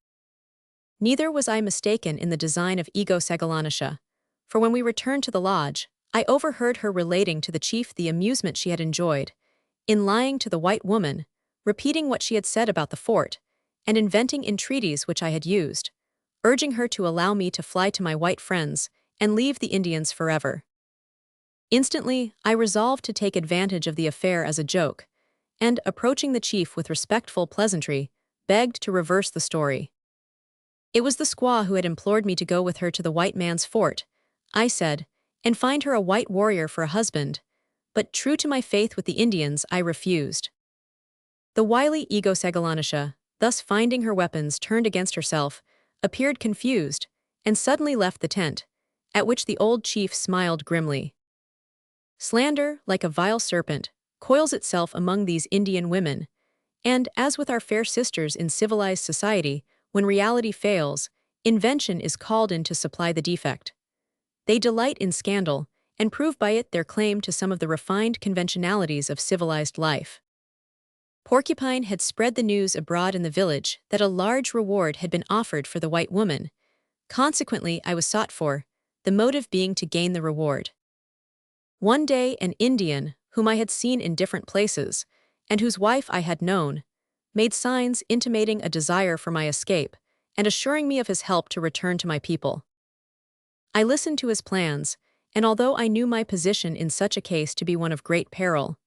Neither was I mistaken in the design of Segalanisha, for when we returned to the lodge, I overheard her relating to the chief the amusement she had enjoyed, in lying to the white woman, repeating what she had said about the fort, and inventing entreaties which I had used, urging her to allow me to fly to my white friends and leave the Indians forever. Instantly, I resolved to take advantage of the affair as a joke, and, approaching the chief with respectful pleasantry, begged to reverse the story. It was the squaw who had implored me to go with her to the white man's fort, I said, and find her a white warrior for a husband, but true to my faith with the Indians, I refused. The wily Segalanisha, thus finding her weapons turned against herself, appeared confused, and suddenly left the tent, at which the old chief smiled grimly. Slander, like a vile serpent, coils itself among these Indian women, and, as with our fair sisters in civilized society, when reality fails, invention is called in to supply the defect. They delight in scandal, and prove by it their claim to some of the refined conventionalities of civilized life. Porcupine had spread the news abroad in the village that a large reward had been offered for the white woman. Consequently, I was sought for, the motive being to gain the reward. One day an Indian, whom I had seen in different places, and whose wife I had known, made signs intimating a desire for my escape, and assuring me of his help to return to my people. I listened to his plans, and although I knew my position in such a case to be one of great peril,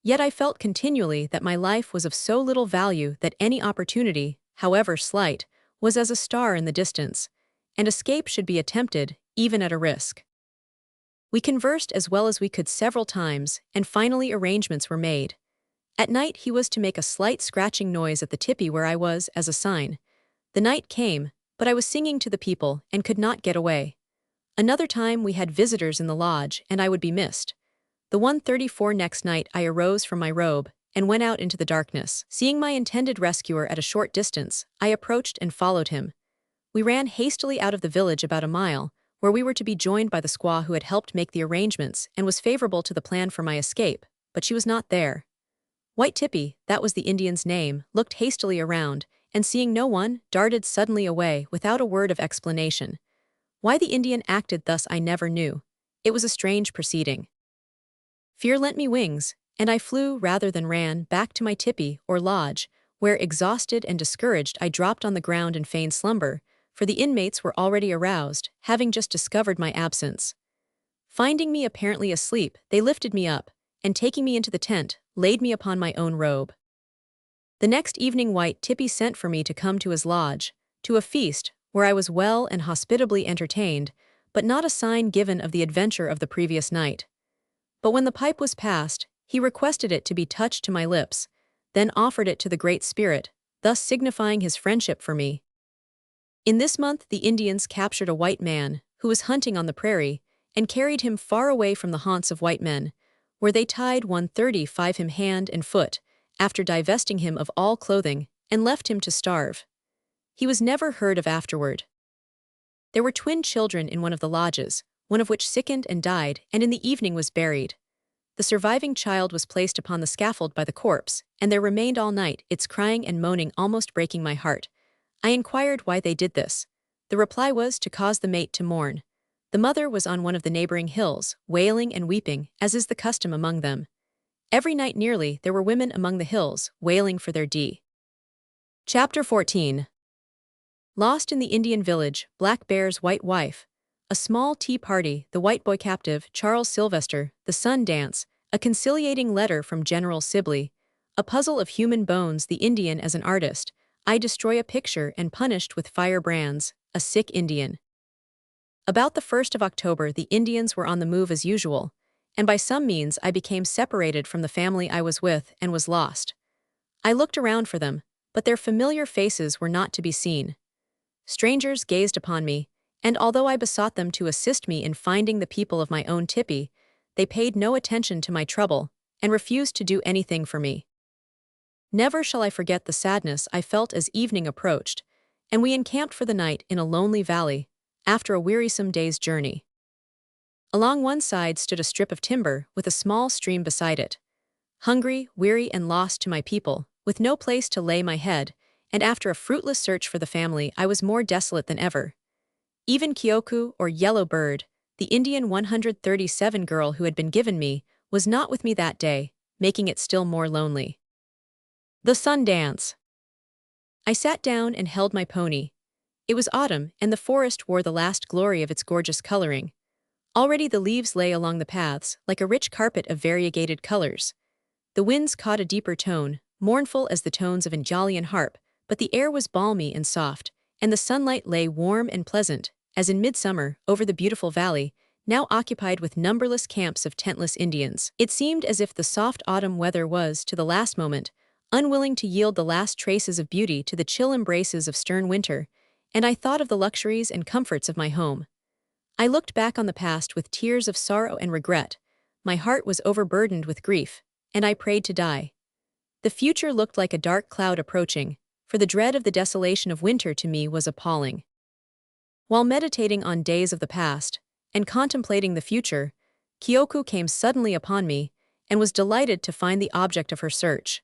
yet I felt continually that my life was of so little value that any opportunity, however slight, was as a star in the distance, and escape should be attempted, even at a risk. We conversed as well as we could several times, and finally arrangements were made. At night he was to make a slight scratching noise at the tipi where I was, as a sign. The night came, but I was singing to the people and could not get away. Another time we had visitors in the lodge, and I would be missed. The 134 next night I arose from my robe and went out into the darkness. Seeing my intended rescuer at a short distance, I approached and followed him. We ran hastily out of the village about a mile, where we were to be joined by the squaw who had helped make the arrangements and was favorable to the plan for my escape, but she was not there. White Tippy, that was the Indian's name, looked hastily around, and seeing no one, darted suddenly away without a word of explanation. Why the Indian acted thus I never knew. It was a strange proceeding. Fear lent me wings, and I flew rather than ran back to my tipi or lodge, where, exhausted and discouraged, I dropped on the ground in feigned slumber, for the inmates were already aroused, having just discovered my absence. Finding me apparently asleep, they lifted me up, and taking me into the tent, laid me upon my own robe. The next evening White Tippy sent for me to come to his lodge, to a feast, where I was well and hospitably entertained, but not a sign given of the adventure of the previous night. But when the pipe was passed, he requested it to be touched to my lips, then offered it to the Great Spirit, thus signifying his friendship for me. In this month the Indians captured a white man, who was hunting on the prairie, and carried him far away from the haunts of white men, where they tied 135 him hand and foot, after divesting him of all clothing, and left him to starve. He was never heard of afterward. There were twin children in one of the lodges, one of which sickened and died, and in the evening was buried. The surviving child was placed upon the scaffold by the corpse, and there remained all night, its crying and moaning almost breaking my heart. I inquired why they did this. The reply was to cause the mate to mourn. The mother was on one of the neighboring hills, wailing and weeping, as is the custom among them. Every night nearly there were women among the hills, wailing for their D. Chapter 14. Lost in the Indian village, Black Bear's white wife. A small tea party, the white boy captive, Charles Sylvester, the sun dance, a conciliating letter from General Sibley, a puzzle of human bones, the Indian as an artist, I destroy a picture and punished with firebrands, a sick Indian. About the 1st of October the Indians were on the move as usual, and by some means I became separated from the family I was with and was lost. I looked around for them, but their familiar faces were not to be seen. Strangers gazed upon me, and although I besought them to assist me in finding the people of my own tipi, they paid no attention to my trouble, and refused to do anything for me. Never shall I forget the sadness I felt as evening approached, and we encamped for the night in a lonely valley, after a wearisome day's journey. Along one side stood a strip of timber with a small stream beside it. Hungry, weary, and lost to my people, with no place to lay my head, and after a fruitless search for the family I was more desolate than ever. Even Kyoku, or Yellow Bird, the Indian 137 girl who had been given me, was not with me that day, making it still more lonely. The sun dance. I sat down and held my pony. It was autumn, and the forest wore the last glory of its gorgeous coloring. Already the leaves lay along the paths, like a rich carpet of variegated colors. The winds caught a deeper tone, mournful as the tones of an Anjalian harp, but the air was balmy and soft, and the sunlight lay warm and pleasant, as in midsummer, over the beautiful valley, now occupied with numberless camps of tentless Indians. It seemed as if the soft autumn weather was, to the last moment, unwilling to yield the last traces of beauty to the chill embraces of stern winter, and I thought of the luxuries and comforts of my home. I looked back on the past with tears of sorrow and regret. My heart was overburdened with grief, and I prayed to die. The future looked like a dark cloud approaching, for the dread of the desolation of winter to me was appalling. While meditating on days of the past, and contemplating the future, Kyoku came suddenly upon me, and was delighted to find the object of her search.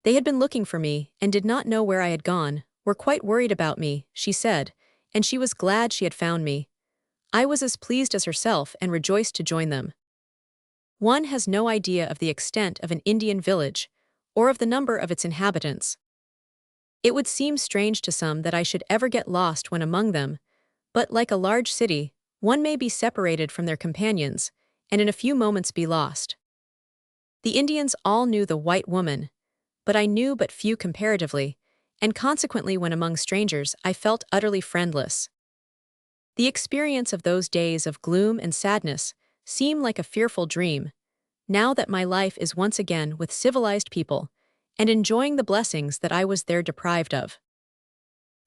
They had been looking for me, and did not know where I had gone, were quite worried about me, she said, and she was glad she had found me. I was as pleased as herself and rejoiced to join them. One has no idea of the extent of an Indian village, or of the number of its inhabitants. It would seem strange to some that I should ever get lost when among them, but like a large city, one may be separated from their companions, and in a few moments be lost. The Indians all knew the white woman, but I knew but few comparatively, and consequently when among strangers I felt utterly friendless. The experience of those days of gloom and sadness seemed like a fearful dream, now that my life is once again with civilized people, and enjoying the blessings that I was there deprived of.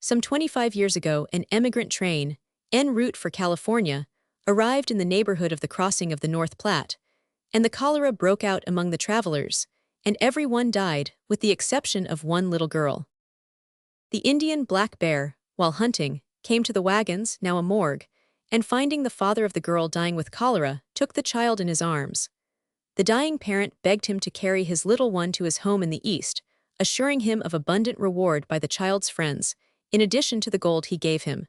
Some 25 years ago an emigrant train, en route for California, arrived in the neighborhood of the crossing of the North Platte, and the cholera broke out among the travelers, and every one died, with the exception of one little girl. The Indian Black Bear, while hunting, came to the wagons, now a morgue, and finding the father of the girl dying with cholera, took the child in his arms. The dying parent begged him to carry his little one to his home in the East, assuring him of abundant reward by the child's friends, in addition to the gold he gave him.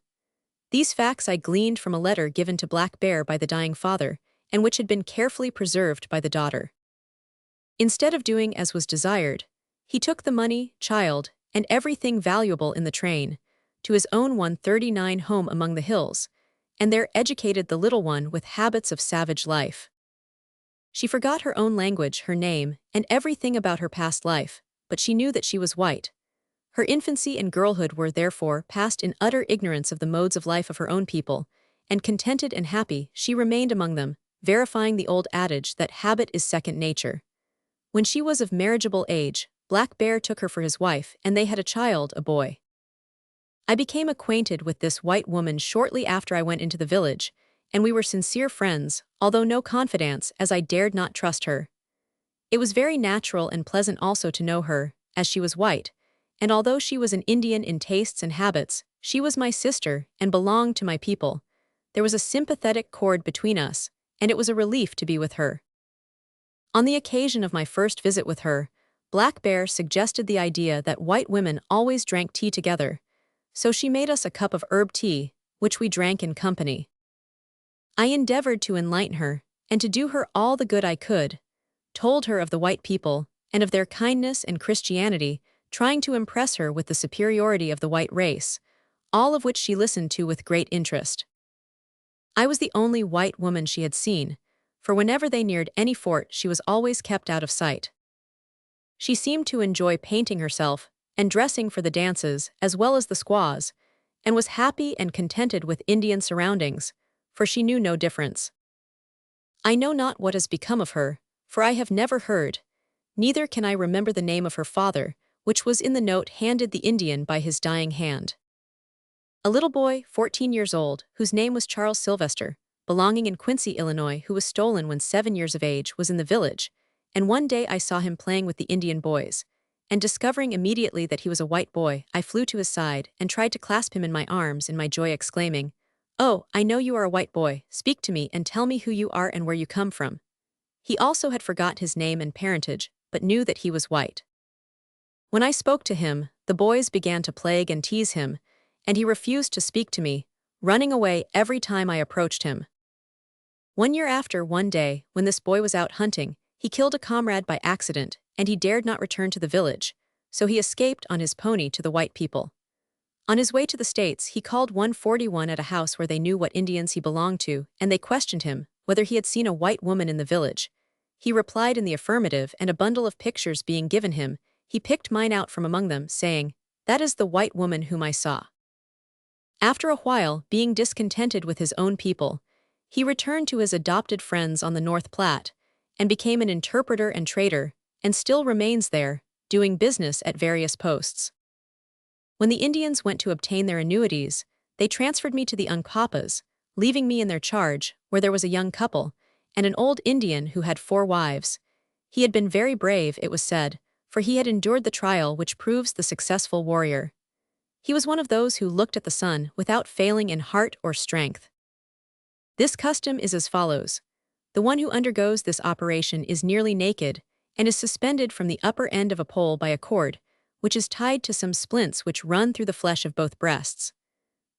These facts I gleaned from a letter given to Black Bear by the dying father, and which had been carefully preserved by the daughter. Instead of doing as was desired, he took the money, child, and everything valuable in the train to his own 139 home among the hills, and there educated the little one with habits of savage life. She forgot her own language, her name, and everything about her past life, but she knew that she was white. Her infancy and girlhood were therefore passed in utter ignorance of the modes of life of her own people, and contented and happy she remained among them, verifying the old adage that habit is second nature. When she was of marriageable age, Black Bear took her for his wife, and they had a child, a boy. I became acquainted with this white woman shortly after I went into the village, and we were sincere friends, although no confidants, as I dared not trust her. It was very natural and pleasant also to know her, as she was white, and although she was an Indian in tastes and habits, she was my sister and belonged to my people. There was a sympathetic chord between us, and it was a relief to be with her. On the occasion of my first visit with her, Black Bear suggested the idea that white women always drank tea together, so she made us a cup of herb tea, which we drank in company. I endeavored to enlighten her, and to do her all the good I could, told her of the white people, and of their kindness and Christianity, trying to impress her with the superiority of the white race, all of which she listened to with great interest. I was the only white woman she had seen, for whenever they neared any fort she was always kept out of sight. She seemed to enjoy painting herself and dressing for the dances as well as the squaws, and was happy and contented with Indian surroundings, for she knew no difference. I know not what has become of her, for I have never heard, neither can I remember the name of her father, which was in the note handed the Indian by his dying hand. A little boy, 14 years old, whose name was Charles Sylvester, belonging in Quincy, Illinois, who was stolen when 7 years of age, was in the village, and one day I saw him playing with the Indian boys, and discovering immediately that he was a white boy, I flew to his side and tried to clasp him in my arms in my joy, exclaiming, "Oh, I know you are a white boy, speak to me and tell me who you are and where you come from." He also had forgot his name and parentage, but knew that he was white. When I spoke to him, the boys began to plague and tease him, and he refused to speak to me, running away every time I approached him. 1 year after, one day, when this boy was out hunting, he killed a comrade by accident, and he dared not return to the village, so he escaped on his pony to the white people. On his way to the States, he called 141 at a house where they knew what Indians he belonged to, and they questioned him whether he had seen a white woman in the village. He replied in the affirmative, and a bundle of pictures being given him, he picked mine out from among them, saying, "That is the white woman whom I saw." After a while, being discontented with his own people, he returned to his adopted friends on the North Platte, and became an interpreter and trader, and still remains there, doing business at various posts. When the Indians went to obtain their annuities, they transferred me to the Uncpapas, leaving me in their charge, where there was a young couple, and an old Indian who had 4 wives. He had been very brave, it was said, for he had endured the trial which proves the successful warrior. He was one of those who looked at the sun without failing in heart or strength. This custom is as follows. The one who undergoes this operation is nearly naked, and is suspended from the upper end of a pole by a cord, which is tied to some splints which run through the flesh of both breasts.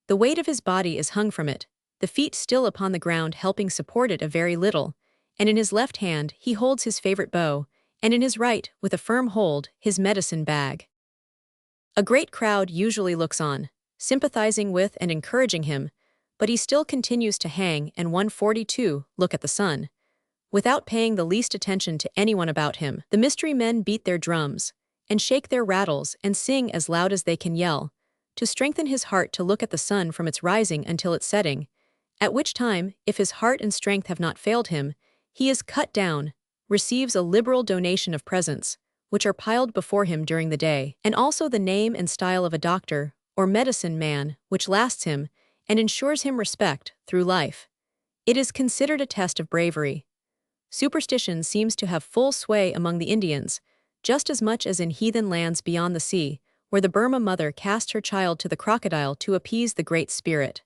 The weight of his body is hung from it, the feet still upon the ground helping support it a very little, and in his left hand he holds his favorite bow, and in his right, with a firm hold, his medicine bag. A great crowd usually looks on, sympathizing with and encouraging him, but he still continues to hang and 142 look at the sun, without paying the least attention to anyone about him. The mystery men beat their drums, and shake their rattles and sing as loud as they can yell, to strengthen his heart to look at the sun from its rising until its setting, at which time, if his heart and strength have not failed him, he is cut down, receives a liberal donation of presents, which are piled before him during the day, and also the name and style of a doctor or medicine man, which lasts him and ensures him respect through life. It is considered a test of bravery. Superstition seems to have full sway among the Indians, just as much as in heathen lands beyond the sea, where the Burma mother cast her child to the crocodile to appease the Great Spirit.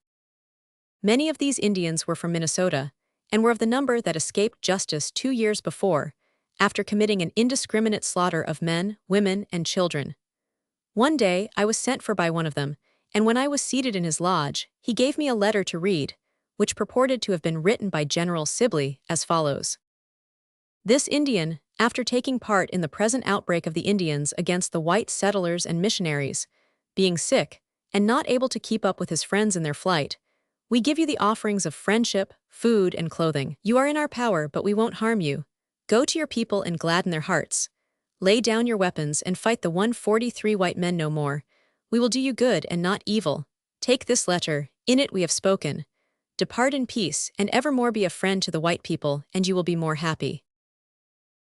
Many of these Indians were from Minnesota, and were of the number that escaped justice 2 years before, after committing an indiscriminate slaughter of men, women, and children. One day, I was sent for by one of them, and when I was seated in his lodge, he gave me a letter to read, which purported to have been written by General Sibley, as follows. This Indian, after taking part in the present outbreak of the Indians against the white settlers and missionaries, being sick, and not able to keep up with his friends in their flight, we give you the offerings of friendship, food, and clothing. You are in our power, but we won't harm you. Go to your people and gladden their hearts. Lay down your weapons and fight the 143 white men no more. We will do you good and not evil. Take this letter, in it we have spoken. Depart in peace, and evermore be a friend to the white people, and you will be more happy.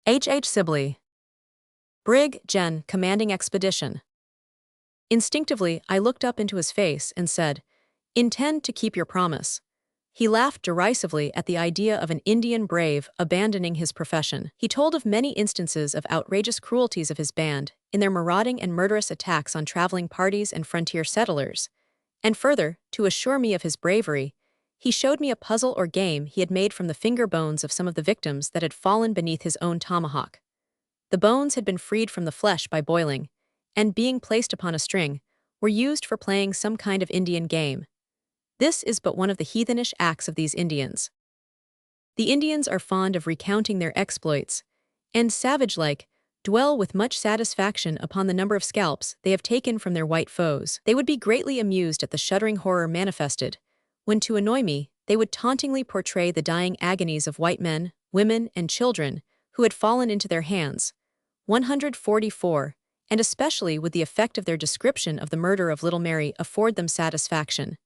H. Sibley. Brig. Gen. Commanding Expedition. Instinctively, I looked up into his face and said, "Intend to keep your promise." He laughed derisively at the idea of an Indian brave abandoning his profession. He told of many instances of outrageous cruelties of his band in their marauding and murderous attacks on traveling parties and frontier settlers. And further, to assure me of his bravery, he showed me a puzzle or game he had made from the finger bones of some of the victims that had fallen beneath his own tomahawk. The bones had been freed from the flesh by boiling, and being placed upon a string, were used for playing some kind of Indian game. This is but one of the heathenish acts of these Indians. The Indians are fond of recounting their exploits, and, savage-like, dwell with much satisfaction upon the number of scalps they have taken from their white foes. They would be greatly amused at the shuddering horror manifested, when to annoy me, they would tauntingly portray the dying agonies of white men, women, and children who had fallen into their hands. 144, and especially would the effect of their description of the murder of little Mary afford them satisfaction.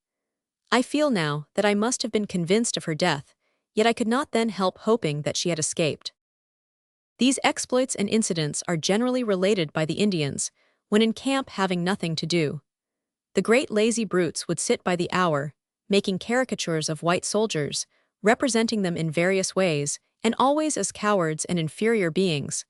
I feel now that I must have been convinced of her death, yet I could not then help hoping that she had escaped. These exploits and incidents are generally related by the Indians, when in camp having nothing to do. The great lazy brutes would sit by the hour, making caricatures of white soldiers, representing them in various ways, and always as cowards and inferior beings,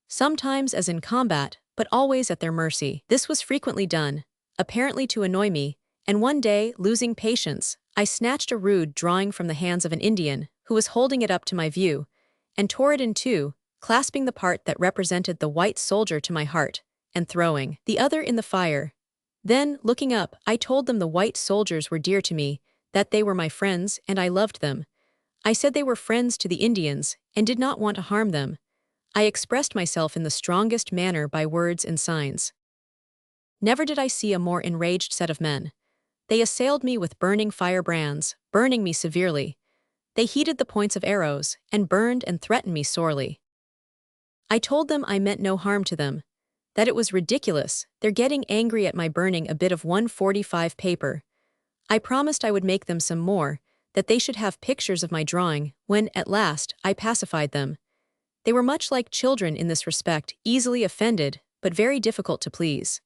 sometimes as in combat, but always at their mercy. This was frequently done, apparently to annoy me, and one day, losing patience, I snatched a rude drawing from the hands of an Indian, who was holding it up to my view, and tore it in two, clasping the part that represented the white soldier to my heart, and throwing the other in the fire. Then, looking up, I told them the white soldiers were dear to me, that they were my friends, and I loved them. I said they were friends to the Indians, and did not want to harm them. I expressed myself in the strongest manner by words and signs. Never did I see a more enraged set of men. They assailed me with burning firebrands, burning me severely. They heated the points of arrows, and burned and threatened me sorely. I told them I meant no harm to them, that it was ridiculous, their getting angry at my burning a bit of 145 paper. I promised I would make them some more, that they should have pictures of my drawing, when, at last, I pacified them. They were much like children in this respect, easily offended, but very difficult to please.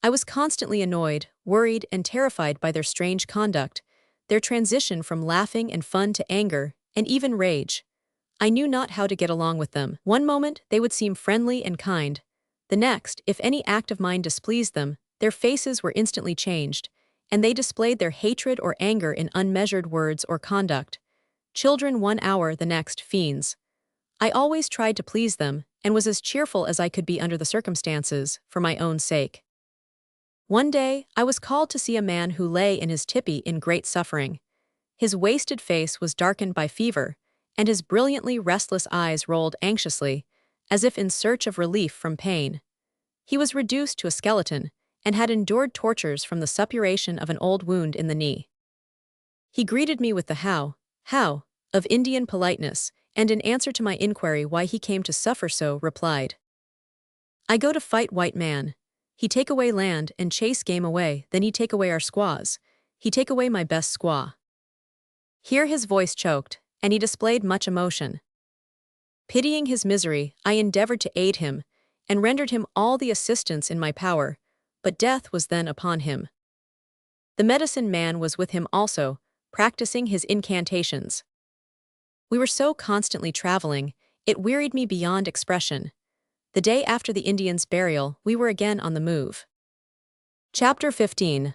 I was constantly annoyed, worried, and terrified by their strange conduct, their transition from laughing and fun to anger, and even rage. I knew not how to get along with them. One moment, they would seem friendly and kind. The next, if any act of mine displeased them, their faces were instantly changed, and they displayed their hatred or anger in unmeasured words or conduct. Children 1 hour, the next, fiends. I always tried to please them, and was as cheerful as I could be under the circumstances, for my own sake. One day, I was called to see a man who lay in his tipi in great suffering. His wasted face was darkened by fever, and his brilliantly restless eyes rolled anxiously, as if in search of relief from pain. He was reduced to a skeleton, and had endured tortures from the suppuration of an old wound in the knee. He greeted me with the how, of Indian politeness, and in answer to my inquiry why he came to suffer so, replied, "I go to fight white man. He take away land and chase game away, then he take away our squaws. He take away my best squaw." Here his voice choked, and he displayed much emotion. Pitying his misery, I endeavored to aid him, and rendered him all the assistance in my power, but death was then upon him. The medicine man was with him also, practicing his incantations. We were so constantly traveling, it wearied me beyond expression. The day after the Indians' burial, we were again on the move. Chapter 15.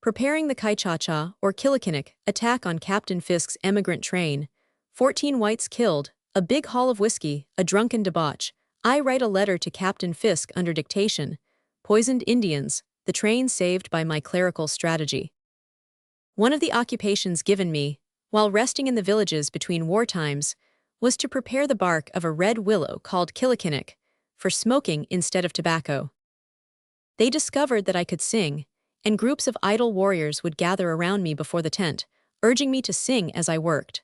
Preparing the Kaichacha, or Killikinnick, attack on Captain Fisk's emigrant train. 14 whites killed, a big haul of whiskey, a drunken debauch. I write a letter to Captain Fisk under dictation. Poisoned Indians, the train saved by my clerical strategy. One of the occupations given me, while resting in the villages between war times, was to prepare the bark of a red willow called Killikinnick for smoking instead of tobacco. They discovered that I could sing, and groups of idle warriors would gather around me before the tent, urging me to sing as I worked.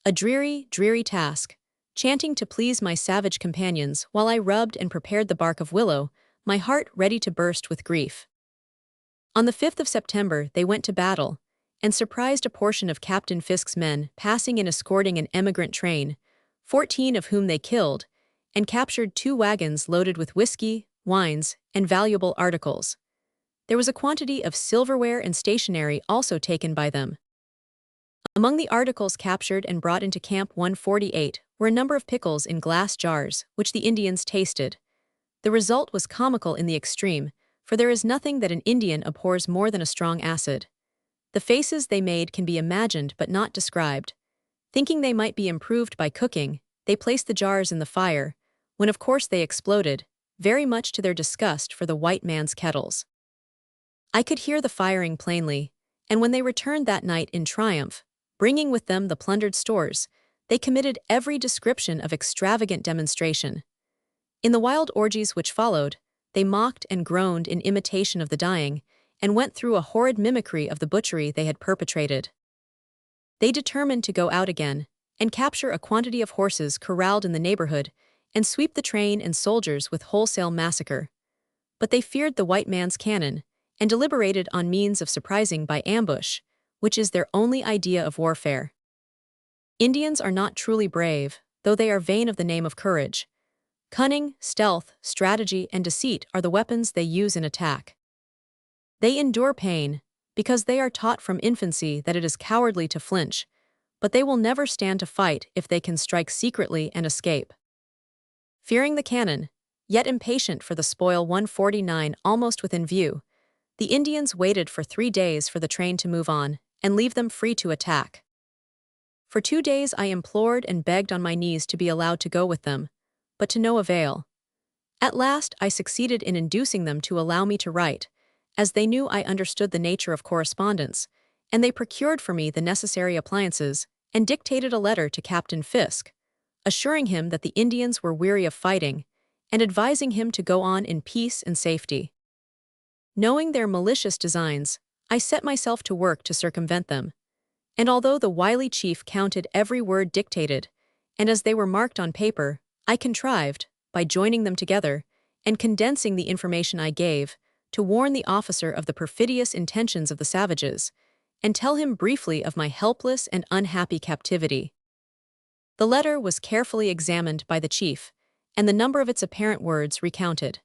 A dreary, dreary task, chanting to please my savage companions while I rubbed and prepared the bark of willow, my heart ready to burst with grief. On the 5th of September they went to battle, and surprised a portion of Captain Fisk's men passing and escorting an emigrant train, 14 of whom they killed, and captured 2 wagons loaded with whiskey, wines, and valuable articles. There was a quantity of silverware and stationery also taken by them. Among the articles captured and brought into Camp 148 were a number of pickles in glass jars, which the Indians tasted. The result was comical in the extreme, for there is nothing that an Indian abhors more than a strong acid. The faces they made can be imagined but not described. Thinking they might be improved by cooking, they placed the jars in the fire, when of course they exploded, very much to their disgust for the white man's kettles. I could hear the firing plainly, and when they returned that night in triumph, bringing with them the plundered stores, they committed every description of extravagant demonstration. In the wild orgies which followed, they mocked and groaned in imitation of the dying, and went through a horrid mimicry of the butchery they had perpetrated. They determined to go out again, and capture a quantity of horses corralled in the neighborhood, and sweep the train and soldiers with wholesale massacre. But they feared the white man's cannon, and deliberated on means of surprising by ambush, which is their only idea of warfare. Indians are not truly brave, though they are vain of the name of courage. Cunning, stealth, strategy, and deceit are the weapons they use in attack. They endure pain, because they are taught from infancy that it is cowardly to flinch, but they will never stand to fight if they can strike secretly and escape. Fearing the cannon, yet impatient for the spoil 149 almost within view, the Indians waited for 3 days for the train to move on and leave them free to attack. For 2 days I implored and begged on my knees to be allowed to go with them, but to no avail. At last I succeeded in inducing them to allow me to write, as they knew I understood the nature of correspondence, and they procured for me the necessary appliances and dictated a letter to Captain Fisk, assuring him that the Indians were weary of fighting, and advising him to go on in peace and safety. Knowing their malicious designs, I set myself to work to circumvent them, and although the wily chief counted every word dictated, and as they were marked on paper, I contrived, by joining them together, and condensing the information I gave, to warn the officer of the perfidious intentions of the savages, and tell him briefly of my helpless and unhappy captivity. The letter was carefully examined by the chief, and the number of its apparent words recounted.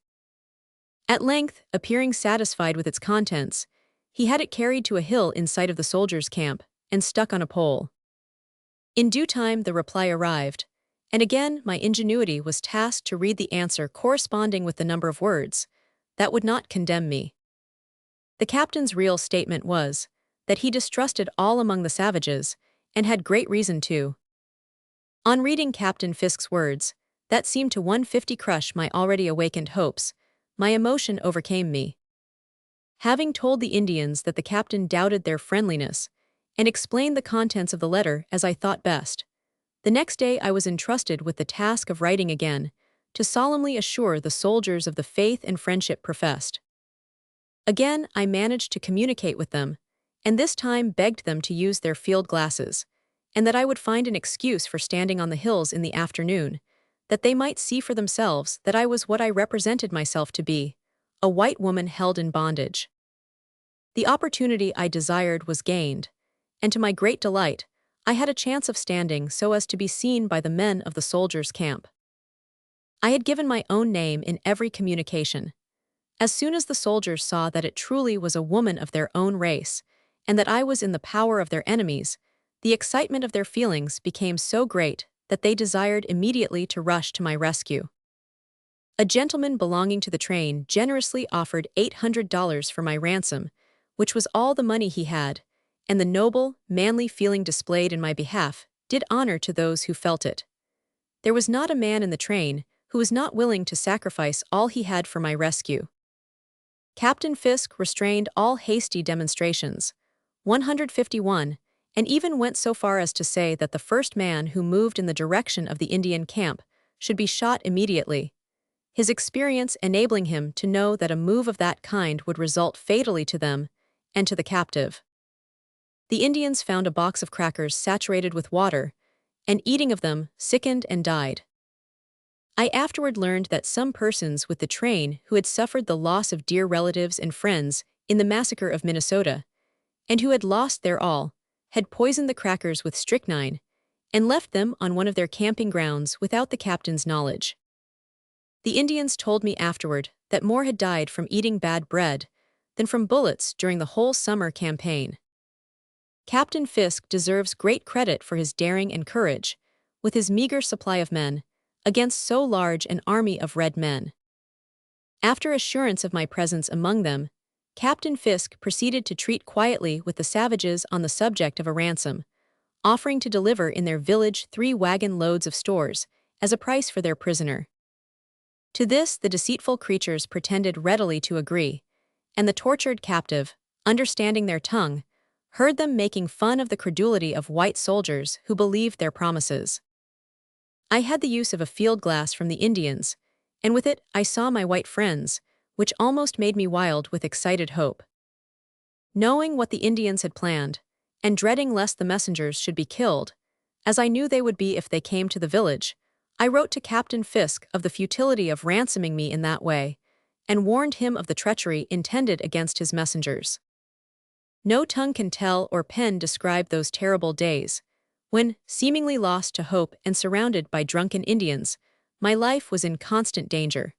At length, appearing satisfied with its contents, he had it carried to a hill in sight of the soldiers' camp, and stuck on a pole. In due time the reply arrived, and again my ingenuity was tasked to read the answer corresponding with the number of words that would not condemn me. The captain's real statement was that he distrusted all among the savages, and had great reason to. On reading Captain Fisk's words, that seemed to 150 crush my already awakened hopes, my emotion overcame me. Having told the Indians that the captain doubted their friendliness, and explained the contents of the letter as I thought best, the next day I was entrusted with the task of writing again, to solemnly assure the soldiers of the faith and friendship professed. Again I managed to communicate with them, and this time begged them to use their field glasses, and that I would find an excuse for standing on the hills in the afternoon, that they might see for themselves that I was what I represented myself to be, a white woman held in bondage. The opportunity I desired was gained, and to my great delight, I had a chance of standing so as to be seen by the men of the soldiers' camp. I had given my own name in every communication. As soon as the soldiers saw that it truly was a woman of their own race, and that I was in the power of their enemies, the excitement of their feelings became so great that they desired immediately to rush to my rescue. A gentleman belonging to the train generously offered $800 for my ransom, which was all the money he had, and the noble, manly feeling displayed in my behalf did honor to those who felt it. There was not a man in the train who was not willing to sacrifice all he had for my rescue. Captain Fisk restrained all hasty demonstrations. 151, and even went so far as to say that the first man who moved in the direction of the Indian camp should be shot immediately, his experience enabling him to know that a move of that kind would result fatally to them and to the captive. The Indians found a box of crackers saturated with water, and eating of them sickened and died. I afterward learned that some persons with the train who had suffered the loss of dear relatives and friends in the massacre of Minnesota, and who had lost their all, had poisoned the crackers with strychnine and left them on one of their camping grounds without the captain's knowledge. The Indians told me afterward that more had died from eating bad bread than from bullets during the whole summer campaign. Captain Fisk deserves great credit for his daring and courage, with his meager supply of men, against so large an army of red men. After assurance of my presence among them, Captain Fisk proceeded to treat quietly with the savages on the subject of a ransom, offering to deliver in their village 3 wagon loads of stores as a price for their prisoner. To this the deceitful creatures pretended readily to agree, and the tortured captive, understanding their tongue, heard them making fun of the credulity of white soldiers who believed their promises. I had the use of a field glass from the Indians, and with it I saw my white friends, which almost made me wild with excited hope. Knowing what the Indians had planned, and dreading lest the messengers should be killed, as I knew they would be if they came to the village, I wrote to Captain Fisk of the futility of ransoming me in that way, and warned him of the treachery intended against his messengers. No tongue can tell or pen describe those terrible days, when, seemingly lost to hope and surrounded by drunken Indians, my life was in constant danger.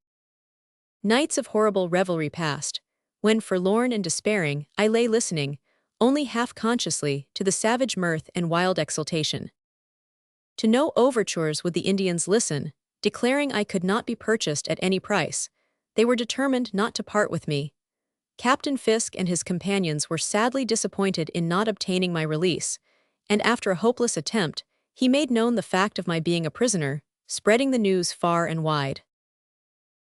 Nights of horrible revelry passed, when forlorn and despairing I lay listening, only half-consciously, to the savage mirth and wild exultation. To no overtures would the Indians listen, declaring I could not be purchased at any price. They were determined not to part with me. Captain Fisk and his companions were sadly disappointed in not obtaining my release, and after a hopeless attempt, he made known the fact of my being a prisoner, spreading the news far and wide.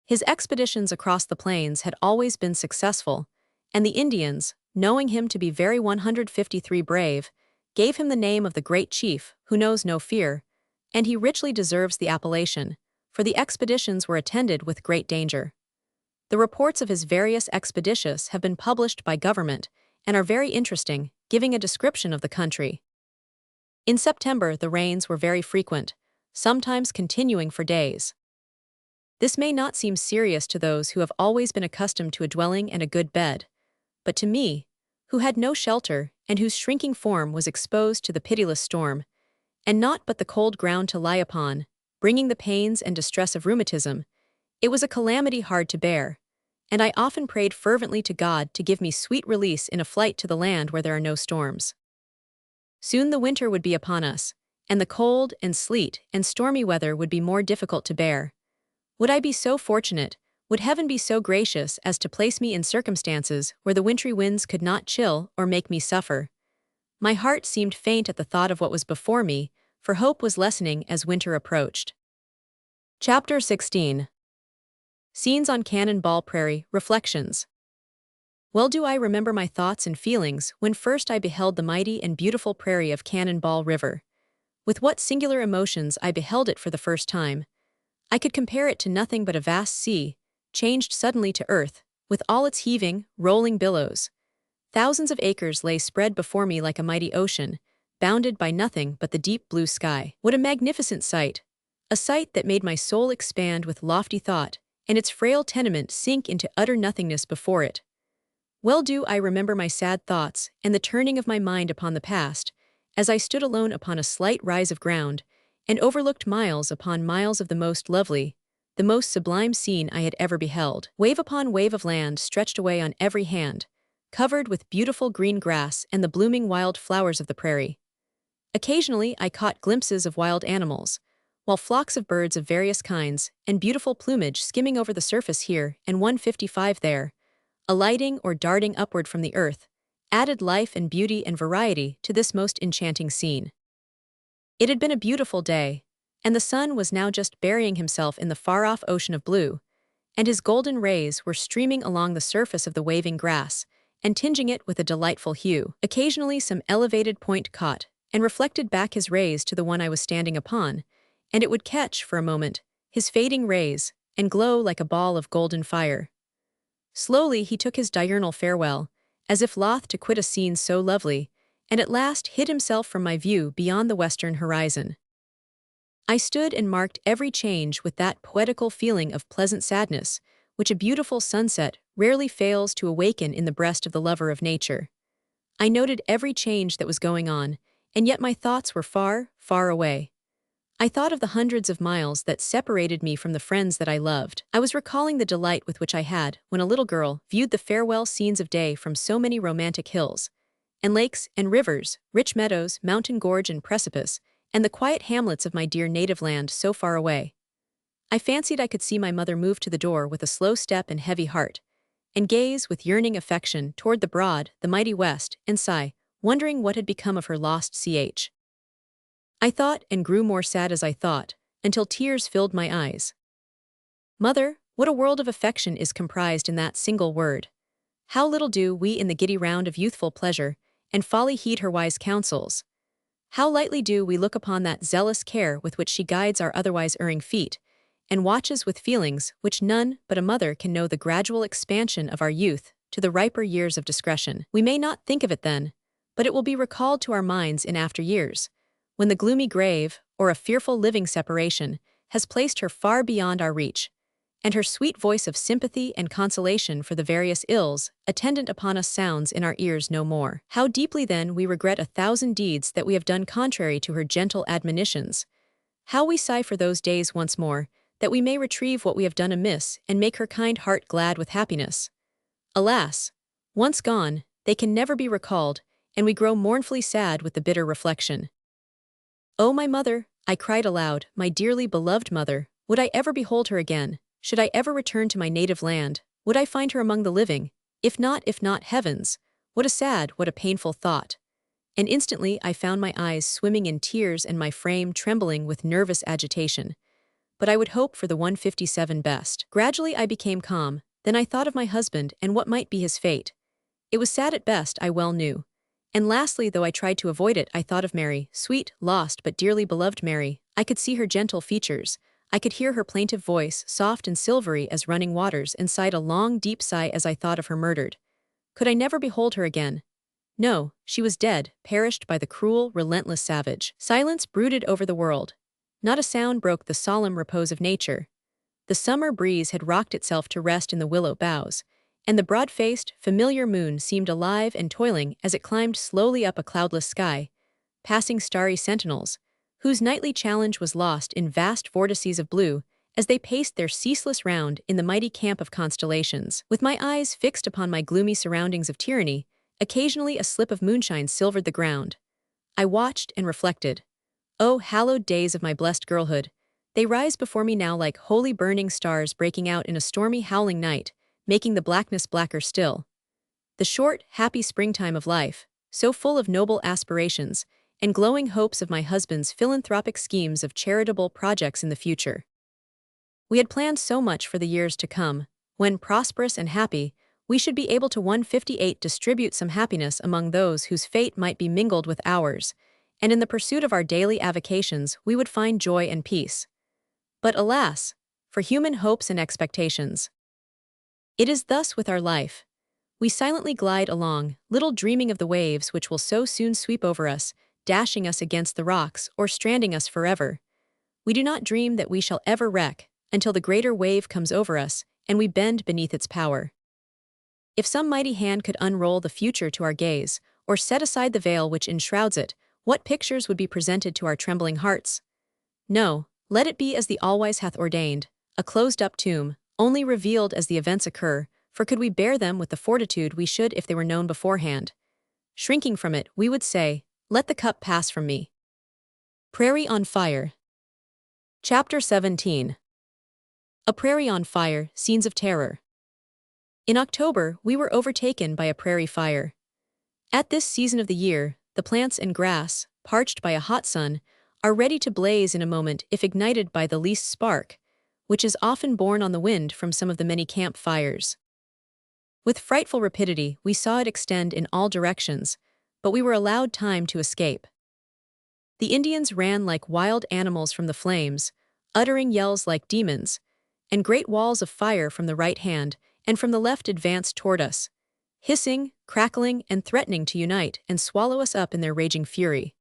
His expeditions across the plains had always been successful, and the Indians, knowing him to be very 153 brave, gave him the name of the great chief who knows no fear, and he richly deserves the appellation, for the expeditions were attended with great danger. The reports of his various expeditions have been published by government and are very interesting, giving a description of the country. In September, the rains were very frequent, sometimes continuing for days. This may not seem serious to those who have always been accustomed to a dwelling and a good bed, but to me, who had no shelter and whose shrinking form was exposed to the pitiless storm, and not but the cold ground to lie upon, bringing the pains and distress of rheumatism, it was a calamity hard to bear, and I often prayed fervently to God to give me sweet release in a flight to the land where there are no storms. Soon the winter would be upon us, and the cold and sleet and stormy weather would be more difficult to bear. Would I be so fortunate, would heaven be so gracious as to place me in circumstances where the wintry winds could not chill or make me suffer? My heart seemed faint at the thought of what was before me, for hope was lessening as winter approached. Chapter 16. Scenes on Cannonball Prairie, Reflections. Well do I remember my thoughts and feelings when first I beheld the mighty and beautiful prairie of Cannonball River. With what singular emotions I beheld it for the first time. I could compare it to nothing but a vast sea, changed suddenly to earth, with all its heaving, rolling billows. Thousands of acres lay spread before me like a mighty ocean, bounded by nothing but the deep blue sky. What a magnificent sight! A sight that made my soul expand with lofty thought, and its frail tenement sink into utter nothingness before it. Well do I remember my sad thoughts and the turning of my mind upon the past, as I stood alone upon a slight rise of ground, and overlooked miles upon miles of the most lovely, the most sublime scene I had ever beheld. Wave upon wave of land stretched away on every hand, covered with beautiful green grass and the blooming wild flowers of the prairie. Occasionally I caught glimpses of wild animals, while flocks of birds of various kinds and beautiful plumage skimming over the surface here and 155 there, alighting or darting upward from the earth, added life and beauty and variety to this most enchanting scene. It had been a beautiful day, and the sun was now just burying himself in the far-off ocean of blue, and his golden rays were streaming along the surface of the waving grass and tinging it with a delightful hue. Occasionally some elevated point caught and reflected back his rays to the one I was standing upon, and it would catch, for a moment, his fading rays and glow like a ball of golden fire. Slowly he took his diurnal farewell, as if loth to quit a scene so lovely, and at last hid himself from my view beyond the western horizon. I stood and marked every change with that poetical feeling of pleasant sadness, which a beautiful sunset rarely fails to awaken in the breast of the lover of nature. I noted every change that was going on, and yet my thoughts were far, far away. I thought of the hundreds of miles that separated me from the friends that I loved. I was recalling the delight with which I had, when a little girl, viewed the farewell scenes of day from so many romantic hills, and lakes and rivers, rich meadows, mountain gorge and precipice, and the quiet hamlets of my dear native land so far away. I fancied I could see my mother move to the door with a slow step and heavy heart, and gaze with yearning affection toward the broad, the mighty west, and sigh, wondering what had become of her lost ch. I thought and grew more sad as I thought, until tears filled my eyes. Mother, what a world of affection is comprised in that single word. How little do we in the giddy round of youthful pleasure and folly heed her wise counsels. How lightly do we look upon that zealous care with which she guides our otherwise erring feet, and watches with feelings which none but a mother can know the gradual expansion of our youth to the riper years of discretion. We may not think of it then, but it will be recalled to our minds in after years, when the gloomy grave, or a fearful living separation, has placed her far beyond our reach, and her sweet voice of sympathy and consolation for the various ills attendant upon us sounds in our ears no more. How deeply then we regret 1,000 deeds that we have done contrary to her gentle admonitions. How we sigh for those days once more, that we may retrieve what we have done amiss and make her kind heart glad with happiness. Alas! Once gone, they can never be recalled, and we grow mournfully sad with the bitter reflection. "Oh, my mother," I cried aloud, "my dearly beloved mother, would I ever behold her again? Should I ever return to my native land? Would I find her among the living? If not, heavens! What a sad, what a painful thought!" And instantly I found my eyes swimming in tears and my frame trembling with nervous agitation. But I would hope for the 157 best. Gradually I became calm, then I thought of my husband and what might be his fate. It was sad at best, I well knew. And lastly, though I tried to avoid it, I thought of Mary, sweet, lost but dearly beloved Mary. I could see her gentle features. I could hear her plaintive voice, soft and silvery as running waters, and sighed a long, deep sigh as I thought of her murdered. Could I never behold her again? No, she was dead, perished by the cruel, relentless savage. Silence brooded over the world. Not a sound broke the solemn repose of nature. The summer breeze had rocked itself to rest in the willow boughs, and the broad-faced, familiar moon seemed alive and toiling as it climbed slowly up a cloudless sky, passing starry sentinels, whose nightly challenge was lost in vast vortices of blue as they paced their ceaseless round in the mighty camp of constellations. With my eyes fixed upon my gloomy surroundings of tyranny, occasionally a slip of moonshine silvered the ground. I watched and reflected. Oh, hallowed days of my blessed girlhood! They rise before me now like holy burning stars breaking out in a stormy, howling night, making the blackness blacker still. The short, happy springtime of life, so full of noble aspirations, and glowing hopes of my husband's philanthropic schemes of charitable projects in the future. We had planned so much for the years to come, when, prosperous and happy, we should be able to 158 distribute some happiness among those whose fate might be mingled with ours, and in the pursuit of our daily avocations we would find joy and peace. But alas, for human hopes and expectations. It is thus with our life. We silently glide along, little dreaming of the waves which will so soon sweep over us, dashing us against the rocks or stranding us forever. We do not dream that we shall ever wreck, until the greater wave comes over us, and we bend beneath its power. If some mighty hand could unroll the future to our gaze, or set aside the veil which enshrouds it, what pictures would be presented to our trembling hearts? No, let it be as the All-Wise hath ordained, a closed-up tomb, only revealed as the events occur, for could we bear them with the fortitude we should if they were known beforehand? Shrinking from it, we would say, "Let the cup pass from me." Prairie on Fire. Chapter 17. A Prairie on Fire, Scenes of Terror. In October, we were overtaken by a prairie fire. At this season of the year, the plants and grass, parched by a hot sun, are ready to blaze in a moment if ignited by the least spark, which is often borne on the wind from some of the many camp fires. With frightful rapidity, we saw it extend in all directions, but we were allowed time to escape. The Indians ran like wild animals from the flames, uttering yells like demons, and great walls of fire from the right hand and from the left advanced toward us, hissing, crackling, and threatening to unite and swallow us up in their raging fury.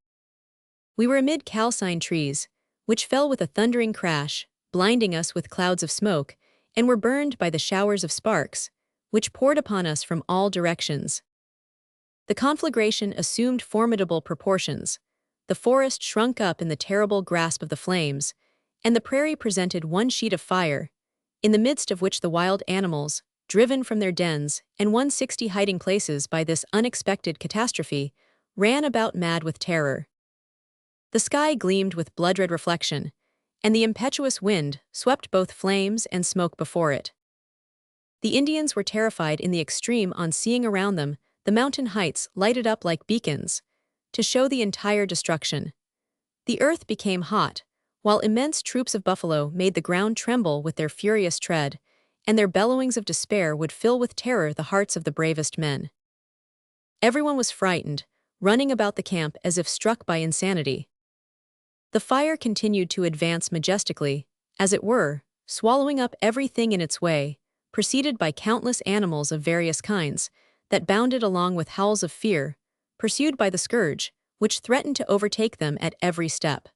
We were amid calcined trees, which fell with a thundering crash, blinding us with clouds of smoke, and were burned by the showers of sparks, which poured upon us from all directions. The conflagration assumed formidable proportions. The forest shrunk up in the terrible grasp of the flames, and the prairie presented one sheet of fire, in the midst of which the wild animals, driven from their dens and 160 hiding places by this unexpected catastrophe, ran about mad with terror. The sky gleamed with blood-red reflection, and the impetuous wind swept both flames and smoke before it. The Indians were terrified in the extreme on seeing around them the mountain heights lighted up like beacons, to show the entire destruction. The earth became hot, while immense troops of buffalo made the ground tremble with their furious tread, and their bellowings of despair would fill with terror the hearts of the bravest men. Everyone was frightened, running about the camp as if struck by insanity. The fire continued to advance majestically, as it were, swallowing up everything in its way, preceded by countless animals of various kinds, that bounded along with howls of fear, pursued by the scourge, which threatened to overtake them at every step.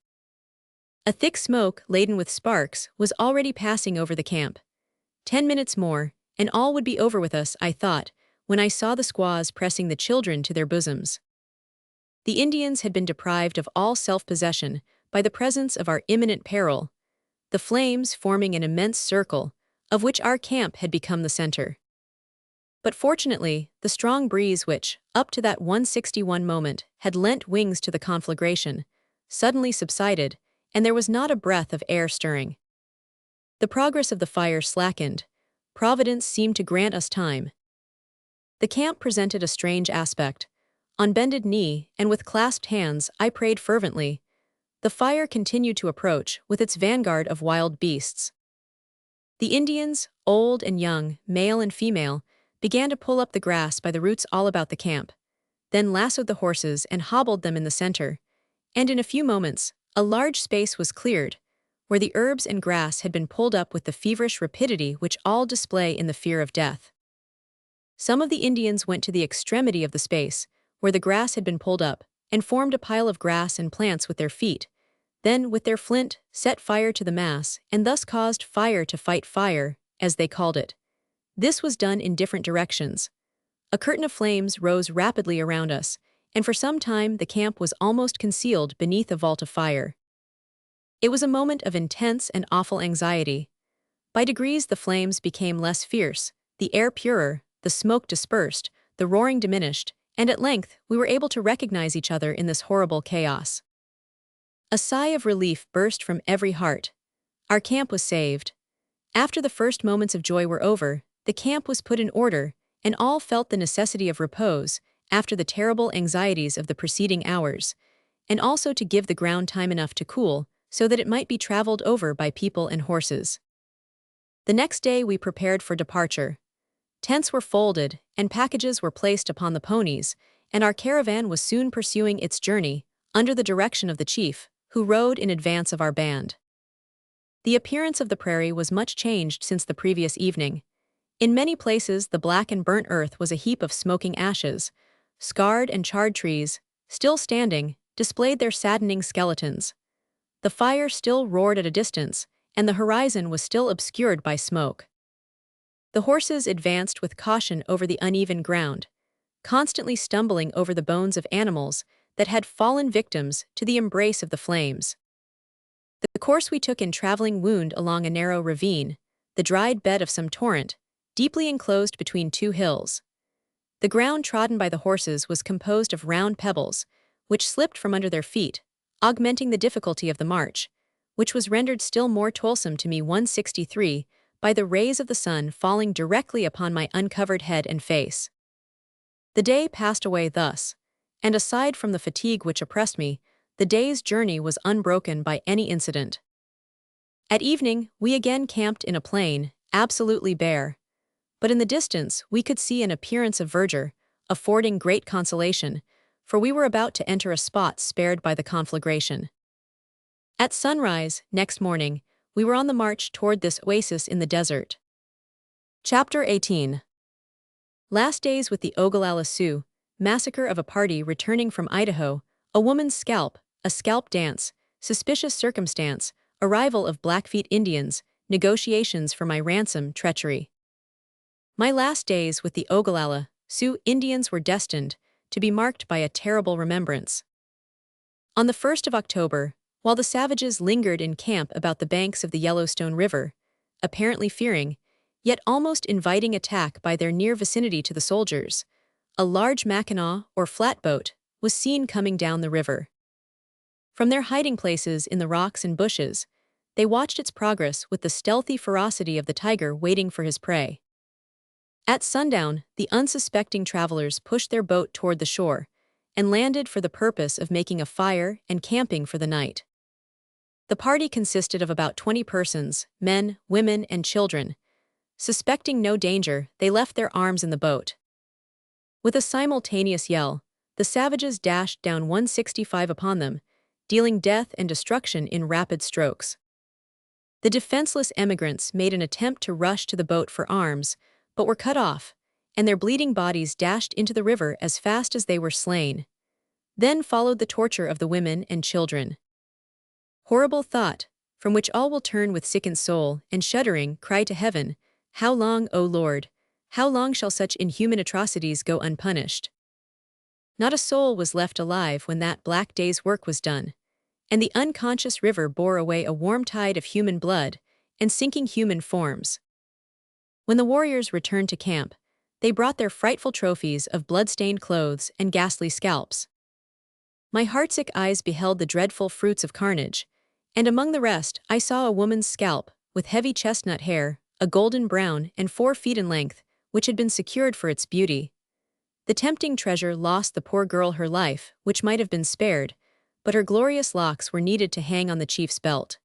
A thick smoke, laden with sparks, was already passing over the camp. 10 minutes more, and all would be over with us, I thought, when I saw the squaws pressing the children to their bosoms. The Indians had been deprived of all self-possession by the presence of our imminent peril, the flames forming an immense circle, of which our camp had become the center. But fortunately, the strong breeze which, up to that 161 moment, had lent wings to the conflagration, suddenly subsided, and there was not a breath of air stirring. The progress of the fire slackened. Providence seemed to grant us time. The camp presented a strange aspect. On bended knee and with clasped hands, I prayed fervently. The fire continued to approach with its vanguard of wild beasts. The Indians, old and young, male and female, began to pull up the grass by the roots all about the camp, then lassoed the horses and hobbled them in the center, and in a few moments, a large space was cleared, where the herbs and grass had been pulled up with the feverish rapidity which all display in the fear of death. Some of the Indians went to the extremity of the space, where the grass had been pulled up, and formed a pile of grass and plants with their feet, then, with their flint, set fire to the mass, and thus caused fire to fight fire, as they called it. This was done in different directions. A curtain of flames rose rapidly around us, and for some time the camp was almost concealed beneath a vault of fire. It was a moment of intense and awful anxiety. By degrees the flames became less fierce, the air purer, the smoke dispersed, the roaring diminished, and at length we were able to recognize each other in this horrible chaos. A sigh of relief burst from every heart. Our camp was saved. After the first moments of joy were over, the camp was put in order, and all felt the necessity of repose after the terrible anxieties of the preceding hours, and also to give the ground time enough to cool so that it might be traveled over by people and horses. The next day we prepared for departure. Tents were folded, and packages were placed upon the ponies, and our caravan was soon pursuing its journey, under the direction of the chief, who rode in advance of our band. The appearance of the prairie was much changed since the previous evening. In many places the black and burnt earth was a heap of smoking ashes. Scarred and charred trees, still standing, displayed their saddening skeletons. The fire still roared at a distance, and the horizon was still obscured by smoke. The horses advanced with caution over the uneven ground, constantly stumbling over the bones of animals that had fallen victims to the embrace of the flames. The course we took in traveling wound along a narrow ravine, the dried bed of some torrent, deeply enclosed between two hills. The ground trodden by the horses was composed of round pebbles, which slipped from under their feet, augmenting the difficulty of the march, which was rendered still more toilsome to me 163 by the rays of the sun falling directly upon my uncovered head and face. The day passed away thus, and aside from the fatigue which oppressed me, the day's journey was unbroken by any incident. At evening, we again camped in a plain, absolutely bare, but in the distance we could see an appearance of verdure, affording great consolation, for we were about to enter a spot spared by the conflagration. At sunrise, next morning, we were on the march toward this oasis in the desert. Chapter 18. Last days with the Ogallala Sioux, massacre of a party returning from Idaho, a woman's scalp, a scalp dance, suspicious circumstance, arrival of Blackfeet Indians, negotiations for my ransom, treachery. My last days with the Ogallala Sioux Indians were destined to be marked by a terrible remembrance. On the 1st of October, while the savages lingered in camp about the banks of the Yellowstone River, apparently fearing, yet almost inviting attack by their near vicinity to the soldiers, a large Mackinaw or flatboat was seen coming down the river. From their hiding places in the rocks and bushes, they watched its progress with the stealthy ferocity of the tiger waiting for his prey. At sundown, the unsuspecting travelers pushed their boat toward the shore and landed for the purpose of making a fire and camping for the night. The party consisted of about 20 persons, men, women, and children. Suspecting no danger, they left their arms in the boat. With a simultaneous yell, the savages dashed down 165 upon them, dealing death and destruction in rapid strokes. The defenseless emigrants made an attempt to rush to the boat for arms, but were cut off, and their bleeding bodies dashed into the river as fast as they were slain. Then followed the torture of the women and children. Horrible thought, from which all will turn with sickened soul, and shuddering, cry to heaven, "How long, O Lord? How long shall such inhuman atrocities go unpunished?" Not a soul was left alive when that black day's work was done, and the unconscious river bore away a warm tide of human blood and sinking human forms. When the warriors returned to camp, they brought their frightful trophies of blood-stained clothes and ghastly scalps. My heartsick eyes beheld the dreadful fruits of carnage, and among the rest I saw a woman's scalp, with heavy chestnut hair, a golden brown and 4 feet in length, which had been secured for its beauty. The tempting treasure lost the poor girl her life, which might have been spared, but her glorious locks were needed to hang on the chief's belt.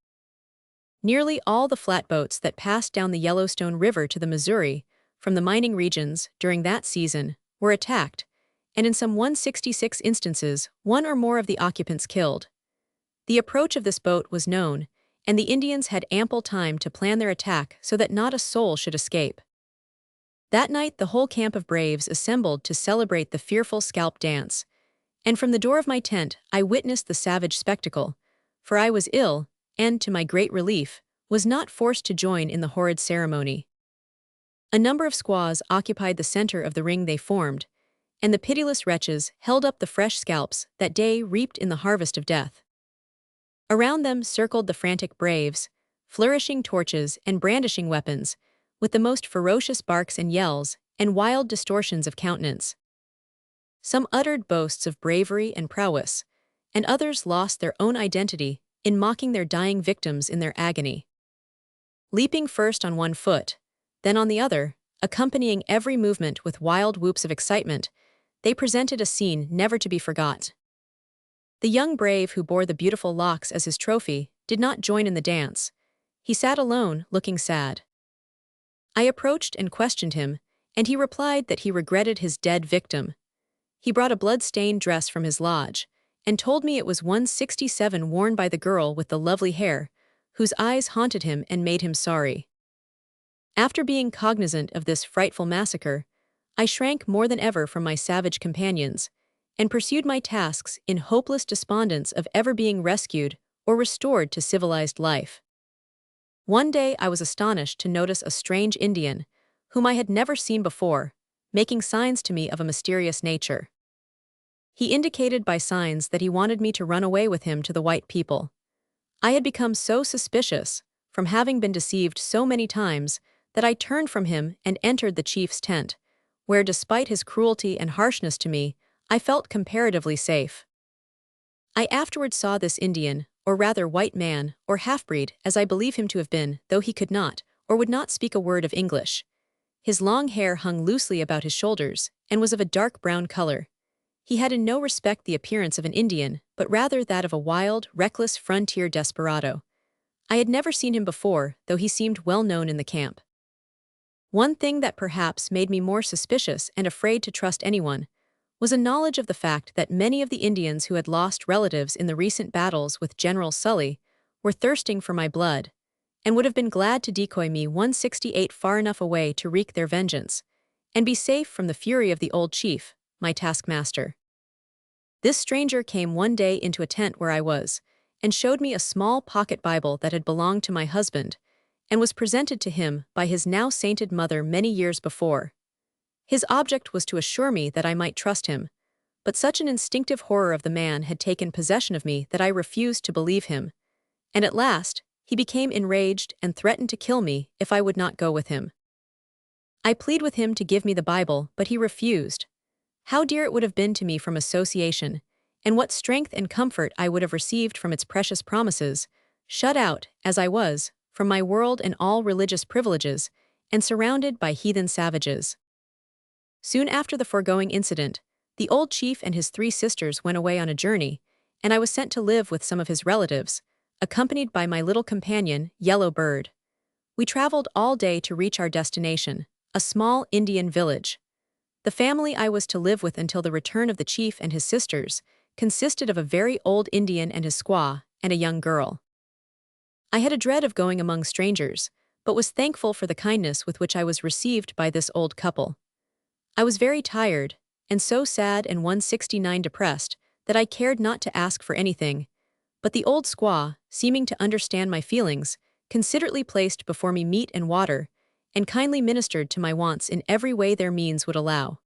Nearly all the flatboats that passed down the Yellowstone River to the Missouri, from the mining regions, during that season, were attacked, and in some 166 instances, one or more of the occupants killed. The approach of this boat was known, and the Indians had ample time to plan their attack so that not a soul should escape. That night the whole camp of braves assembled to celebrate the fearful scalp dance, and from the door of my tent I witnessed the savage spectacle, for I was ill, and, to my great relief, was not forced to join in the horrid ceremony. A number of squaws occupied the center of the ring they formed, and the pitiless wretches held up the fresh scalps that day reaped in the harvest of death. Around them circled the frantic braves, flourishing torches and brandishing weapons, with the most ferocious barks and yells and wild distortions of countenance. Some uttered boasts of bravery and prowess, and others lost their own identity in mocking their dying victims in their agony. Leaping first on one foot, then on the other, accompanying every movement with wild whoops of excitement, they presented a scene never to be forgot. The young brave who bore the beautiful locks as his trophy did not join in the dance. He sat alone, looking sad. I approached and questioned him, and he replied that he regretted his dead victim. He brought a blood-stained dress from his lodge, and told me it was 167 worn by the girl with the lovely hair, whose eyes haunted him and made him sorry. After being cognizant of this frightful massacre, I shrank more than ever from my savage companions, and pursued my tasks in hopeless despondence of ever being rescued or restored to civilized life. One day I was astonished to notice a strange Indian, whom I had never seen before, making signs to me of a mysterious nature. He indicated by signs that he wanted me to run away with him to the white people. I had become so suspicious, from having been deceived so many times, that I turned from him and entered the chief's tent, where, despite his cruelty and harshness to me, I felt comparatively safe. I afterward saw this Indian, or rather white man, or half-breed, as I believe him to have been, though he could not, or would not speak a word of English. His long hair hung loosely about his shoulders and was of a dark brown color. He had in no respect the appearance of an Indian, but rather that of a wild, reckless frontier desperado. I had never seen him before, though he seemed well known in the camp. One thing that perhaps made me more suspicious and afraid to trust anyone was a knowledge of the fact that many of the Indians who had lost relatives in the recent battles with General Sully were thirsting for my blood, and would have been glad to decoy me 168 far enough away to wreak their vengeance, and be safe from the fury of the old chief, my taskmaster. This stranger came one day into a tent where I was, and showed me a small pocket Bible that had belonged to my husband, and was presented to him by his now sainted mother many years before. His object was to assure me that I might trust him, but such an instinctive horror of the man had taken possession of me that I refused to believe him, and at last, he became enraged and threatened to kill me if I would not go with him. I pleaded with him to give me the Bible, but he refused. How dear it would have been to me from association, and what strength and comfort I would have received from its precious promises, shut out, as I was, from my world and all religious privileges, and surrounded by heathen savages. Soon after the foregoing incident, the old chief and his 3 sisters went away on a journey, and I was sent to live with some of his relatives, accompanied by my little companion, Yellow Bird. We traveled all day to reach our destination, a small Indian village. The family I was to live with until the return of the chief and his sisters consisted of a very old Indian and his squaw, and a young girl. I had a dread of going among strangers, but was thankful for the kindness with which I was received by this old couple. I was very tired, and so sad and 169 depressed, that I cared not to ask for anything, but the old squaw, seeming to understand my feelings, considerately placed before me meat and water, and kindly ministered to my wants in every way their means would allow.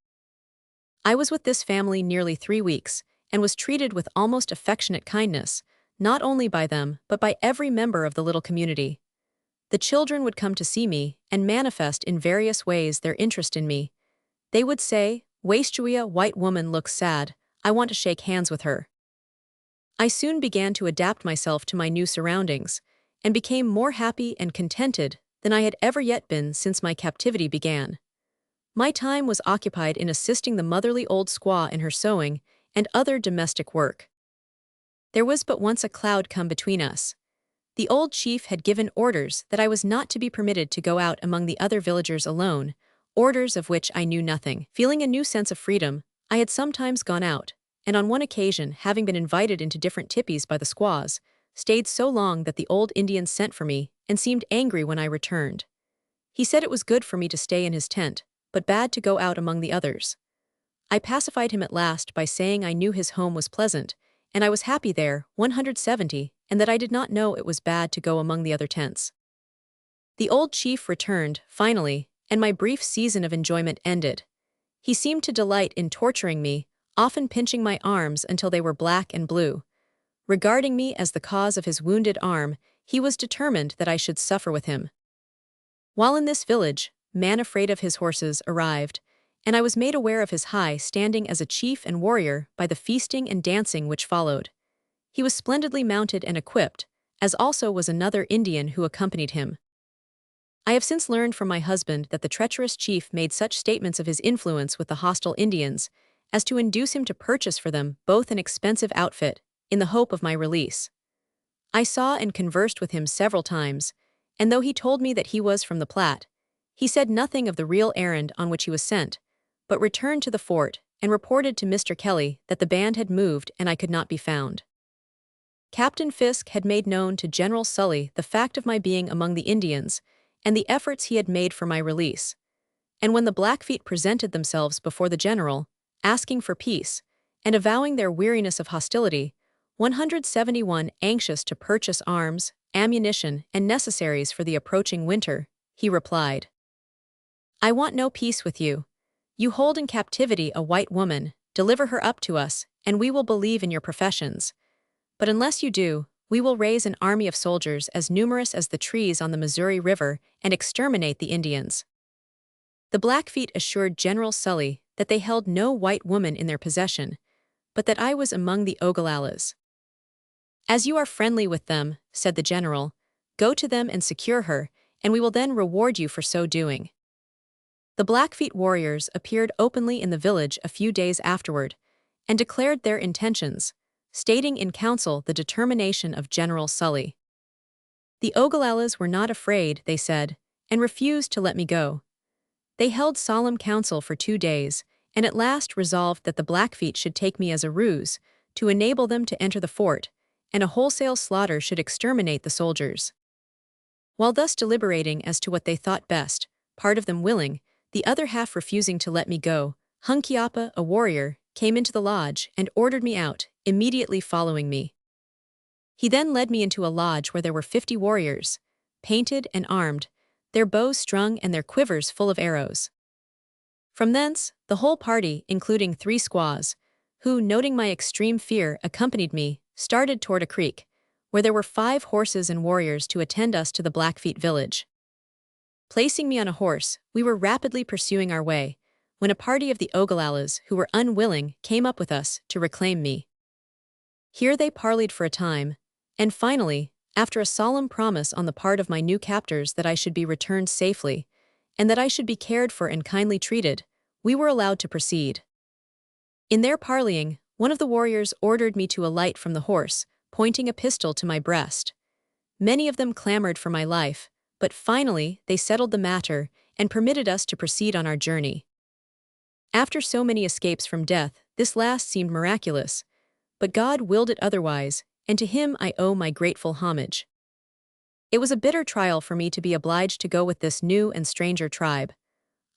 I was with this family nearly 3 weeks, and was treated with almost affectionate kindness, not only by them but by every member of the little community. The children would come to see me, and manifest in various ways their interest in me. They would say, "Wastuia, white woman looks sad, I want to shake hands with her." I soon began to adapt myself to my new surroundings, and became more happy and contented than I had ever yet been since my captivity began. My time was occupied in assisting the motherly old squaw in her sewing and other domestic work. There was but once a cloud come between us. The old chief had given orders that I was not to be permitted to go out among the other villagers alone, orders of which I knew nothing. Feeling a new sense of freedom, I had sometimes gone out, and on one occasion, having been invited into different tipis by the squaws, stayed so long that the old Indian sent for me and seemed angry when I returned. He said it was good for me to stay in his tent, but bad to go out among the others. I pacified him at last by saying I knew his home was pleasant, and I was happy there, 170, and that I did not know it was bad to go among the other tents. The old chief returned, finally, and my brief season of enjoyment ended. He seemed to delight in torturing me, often pinching my arms until they were black and blue. Regarding me as the cause of his wounded arm, he was determined that I should suffer with him. While in this village, Man Afraid of His Horses arrived, and I was made aware of his high standing as a chief and warrior by the feasting and dancing which followed. He was splendidly mounted and equipped, as also was another Indian who accompanied him. I have since learned from my husband that the treacherous chief made such statements of his influence with the hostile Indians as to induce him to purchase for them both an expensive outfit, in the hope of my release. I saw and conversed with him several times, and though he told me that he was from the Platte, he said nothing of the real errand on which he was sent, but returned to the fort and reported to Mr. Kelly that the band had moved and I could not be found. Captain Fisk had made known to General Sully the fact of my being among the Indians, and the efforts he had made for my release. And when the Blackfeet presented themselves before the general, asking for peace, and avowing their weariness of hostility, 171 anxious to purchase arms, ammunition, and necessaries for the approaching winter, he replied, "I want no peace with you. You hold in captivity a white woman, deliver her up to us, and we will believe in your professions. But unless you do, we will raise an army of soldiers as numerous as the trees on the Missouri River and exterminate the Indians." The Blackfeet assured General Sully that they held no white woman in their possession, but that I was among the Ogalallas. "As you are friendly with them," said the general, "go to them and secure her, and we will then reward you for so doing." The Blackfeet warriors appeared openly in the village a few days afterward and declared their intentions, stating in council the determination of General Sully. The Oglalas were not afraid, they said, and refused to let me go. They held solemn council for 2 days, and at last resolved that the Blackfeet should take me as a ruse to enable them to enter the fort, and a wholesale slaughter should exterminate the soldiers. While thus deliberating as to what they thought best, part of them willing, the other half refusing to let me go, Hunkiapa, a warrior, came into the lodge and ordered me out, immediately following me. He then led me into a lodge where there were 50 warriors, painted and armed, their bows strung and their quivers full of arrows. From thence, the whole party, including 3 squaws, who, noting my extreme fear, accompanied me, started toward a creek, where there were 5 horses and warriors to attend us to the Blackfeet village. Placing me on a horse, we were rapidly pursuing our way, when a party of the Oglalas, who were unwilling, came up with us to reclaim me. Here they parleyed for a time, and finally, after a solemn promise on the part of my new captors that I should be returned safely, and that I should be cared for and kindly treated, we were allowed to proceed. In their parleying, one of the warriors ordered me to alight from the horse, pointing a pistol to my breast. Many of them clamored for my life, but finally they settled the matter and permitted us to proceed on our journey. After so many escapes from death, this last seemed miraculous, but God willed it otherwise, and to Him I owe my grateful homage. It was a bitter trial for me to be obliged to go with this new and stranger tribe.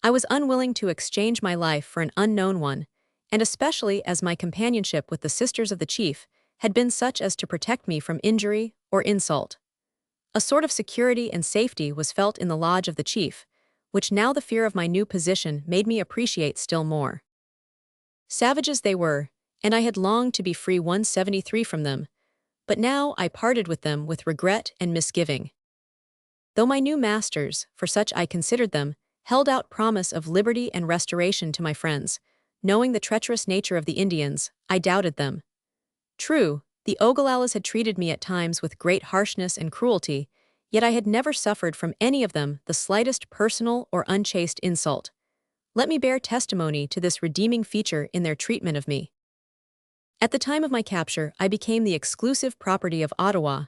I was unwilling to exchange my life for an unknown one, and especially as my companionship with the sisters of the chief had been such as to protect me from injury or insult. A sort of security and safety was felt in the lodge of the chief, which now the fear of my new position made me appreciate still more. Savages they were, and I had longed to be free 173 from them, but now I parted with them with regret and misgiving. Though my new masters, for such I considered them, held out promise of liberty and restoration to my friends, knowing the treacherous nature of the Indians, I doubted them. True, the Oglalas had treated me at times with great harshness and cruelty, yet I had never suffered from any of them the slightest personal or unchaste insult. Let me bear testimony to this redeeming feature in their treatment of me. At the time of my capture, I became the exclusive property of Ottawa,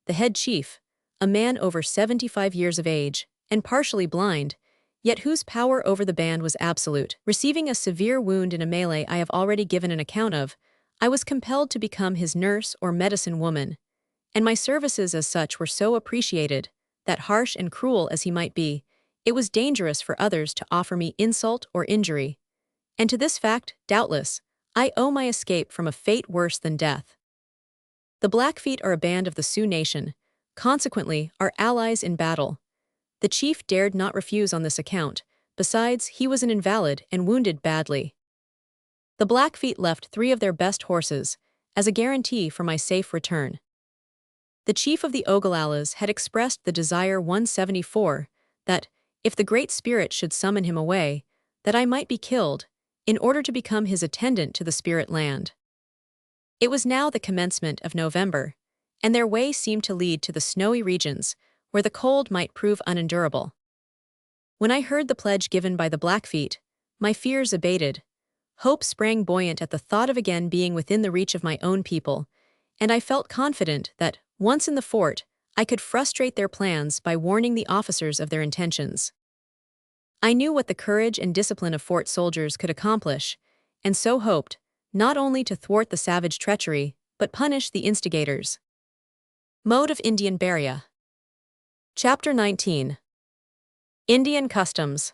the head chief, a man over 75 years of age, and partially blind, yet whose power over the band was absolute. Receiving a severe wound in a melee I have already given an account of, I was compelled to become his nurse or medicine woman, and my services as such were so appreciated that, harsh and cruel as he might be, it was dangerous for others to offer me insult or injury. And to this fact, doubtless, I owe my escape from a fate worse than death. The Blackfeet are a band of the Sioux nation, consequently are allies in battle. The chief dared not refuse on this account, besides he was an invalid and wounded badly. The Blackfeet left 3 of their best horses, as a guarantee for my safe return. The chief of the Oglalas had expressed the desire 174, that, if the Great Spirit should summon him away, that I might be killed, in order to become his attendant to the spirit land. It was now the commencement of November, and their way seemed to lead to the snowy regions, where the cold might prove unendurable. When I heard the pledge given by the Blackfeet, my fears abated. Hope sprang buoyant at the thought of again being within the reach of my own people, and I felt confident that, once in the fort, I could frustrate their plans by warning the officers of their intentions. I knew what the courage and discipline of fort soldiers could accomplish, and so hoped, not only to thwart the savage treachery, but punish the instigators. Mode of Indian Burial. Chapter 19. Indian Customs.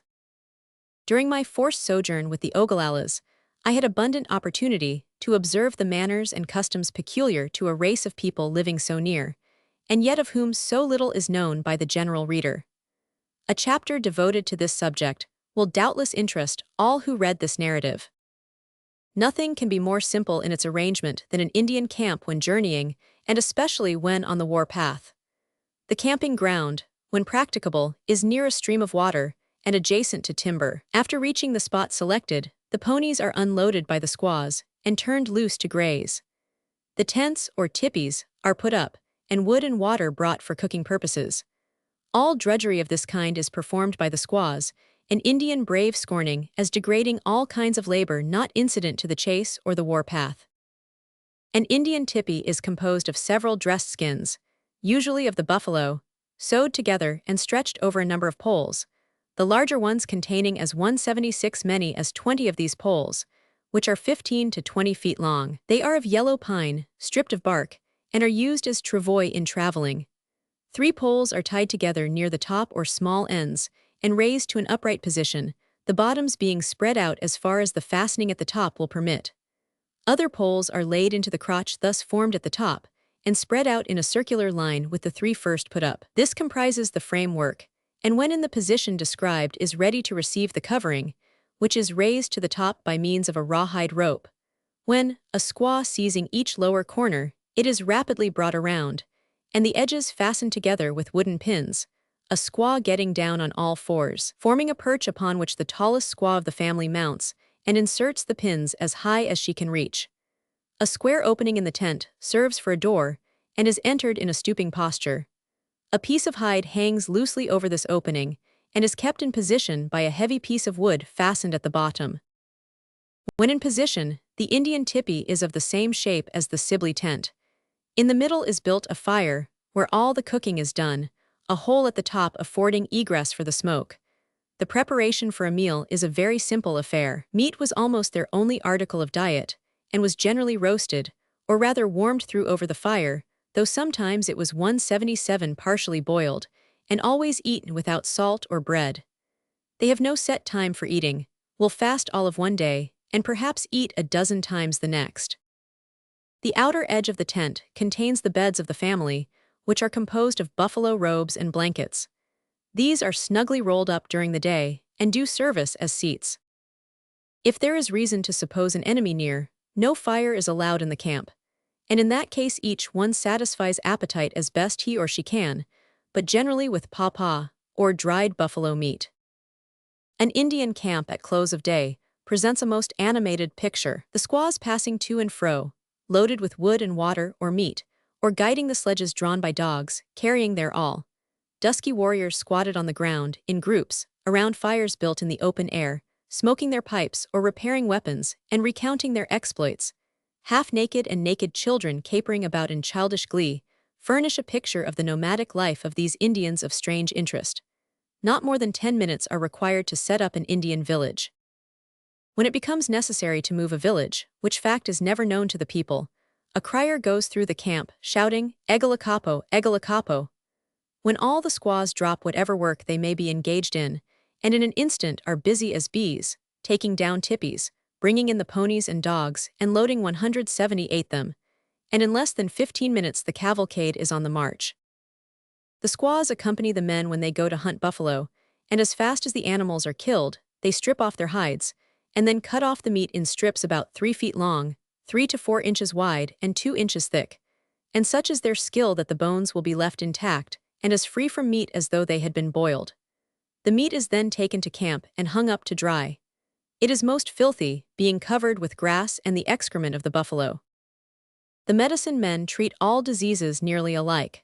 During my forced sojourn with the Oglalas, I had abundant opportunity to observe the manners and customs peculiar to a race of people living so near, and yet of whom so little is known by the general reader. A chapter devoted to this subject will doubtless interest all who read this narrative. Nothing can be more simple in its arrangement than an Indian camp when journeying, and especially when on the war path. The camping ground, when practicable, is near a stream of water and adjacent to timber. After reaching the spot selected, the ponies are unloaded by the squaws and turned loose to graze. The tents, or tipis, are put up, and wood and water brought for cooking purposes. All drudgery of this kind is performed by the squaws, an Indian brave scorning as degrading all kinds of labor not incident to the chase or the war path. An Indian tipi is composed of several dressed skins, usually of the buffalo, sewed together and stretched over a number of poles, the larger ones containing as 176 many as 20 of these poles, which are 15 to 20 feet long. They are of yellow pine, stripped of bark, and are used as travois in traveling. 3 poles are tied together near the top or small ends and raised to an upright position, the bottoms being spread out as far as the fastening at the top will permit. Other poles are laid into the crotch thus formed at the top and spread out in a circular line with the 3 first put up. This comprises the framework, and when in the position described is ready to receive the covering, which is raised to the top by means of a rawhide rope. When, a squaw seizing each lower corner, it is rapidly brought around, and the edges fastened together with wooden pins, a squaw getting down on all fours, forming a perch upon which the tallest squaw of the family mounts and inserts the pins as high as she can reach. A square opening in the tent serves for a door and is entered in a stooping posture. A piece of hide hangs loosely over this opening and is kept in position by a heavy piece of wood fastened at the bottom. When in position, the Indian tipi is of the same shape as the Sibley tent. In the middle is built a fire, where all the cooking is done, a hole at the top affording egress for the smoke. The preparation for a meal is a very simple affair. Meat was almost their only article of diet, and was generally roasted, or rather warmed through over the fire, though sometimes it was 177 partially boiled, and always eaten without salt or bread. They have no set time for eating, will fast all of one day, and perhaps eat a dozen times the next. The outer edge of the tent contains the beds of the family, which are composed of buffalo robes and blankets. These are snugly rolled up during the day and do service as seats. If there is reason to suppose an enemy near, no fire is allowed in the camp, and in that case each one satisfies appetite as best he or she can, but generally with pawpaw, or dried buffalo meat. An Indian camp at close of day presents a most animated picture, the squaws passing to and fro, loaded with wood and water or meat, or guiding the sledges drawn by dogs, carrying their all. Dusky warriors squatted on the ground, in groups, around fires built in the open air, smoking their pipes or repairing weapons and recounting their exploits. Half-naked and naked children capering about in childish glee furnish a picture of the nomadic life of these Indians of strange interest. Not more than 10 minutes are required to set up an Indian village. When it becomes necessary to move a village, which fact is never known to the people, a crier goes through the camp, shouting, "Egalakapo, Egalakapo." When all the squaws drop whatever work they may be engaged in, and in an instant are busy as bees, taking down tipis, bringing in the ponies and dogs, and loading 178 them, and in less than 15 minutes the cavalcade is on the march. The squaws accompany the men when they go to hunt buffalo, and as fast as the animals are killed, they strip off their hides, and then cut off the meat in strips about 3 feet long, 3 to 4 inches wide, and 2 inches thick. And such is their skill that the bones will be left intact, and as free from meat as though they had been boiled. The meat is then taken to camp and hung up to dry. It is most filthy, being covered with grass and the excrement of the buffalo. The medicine men treat all diseases nearly alike.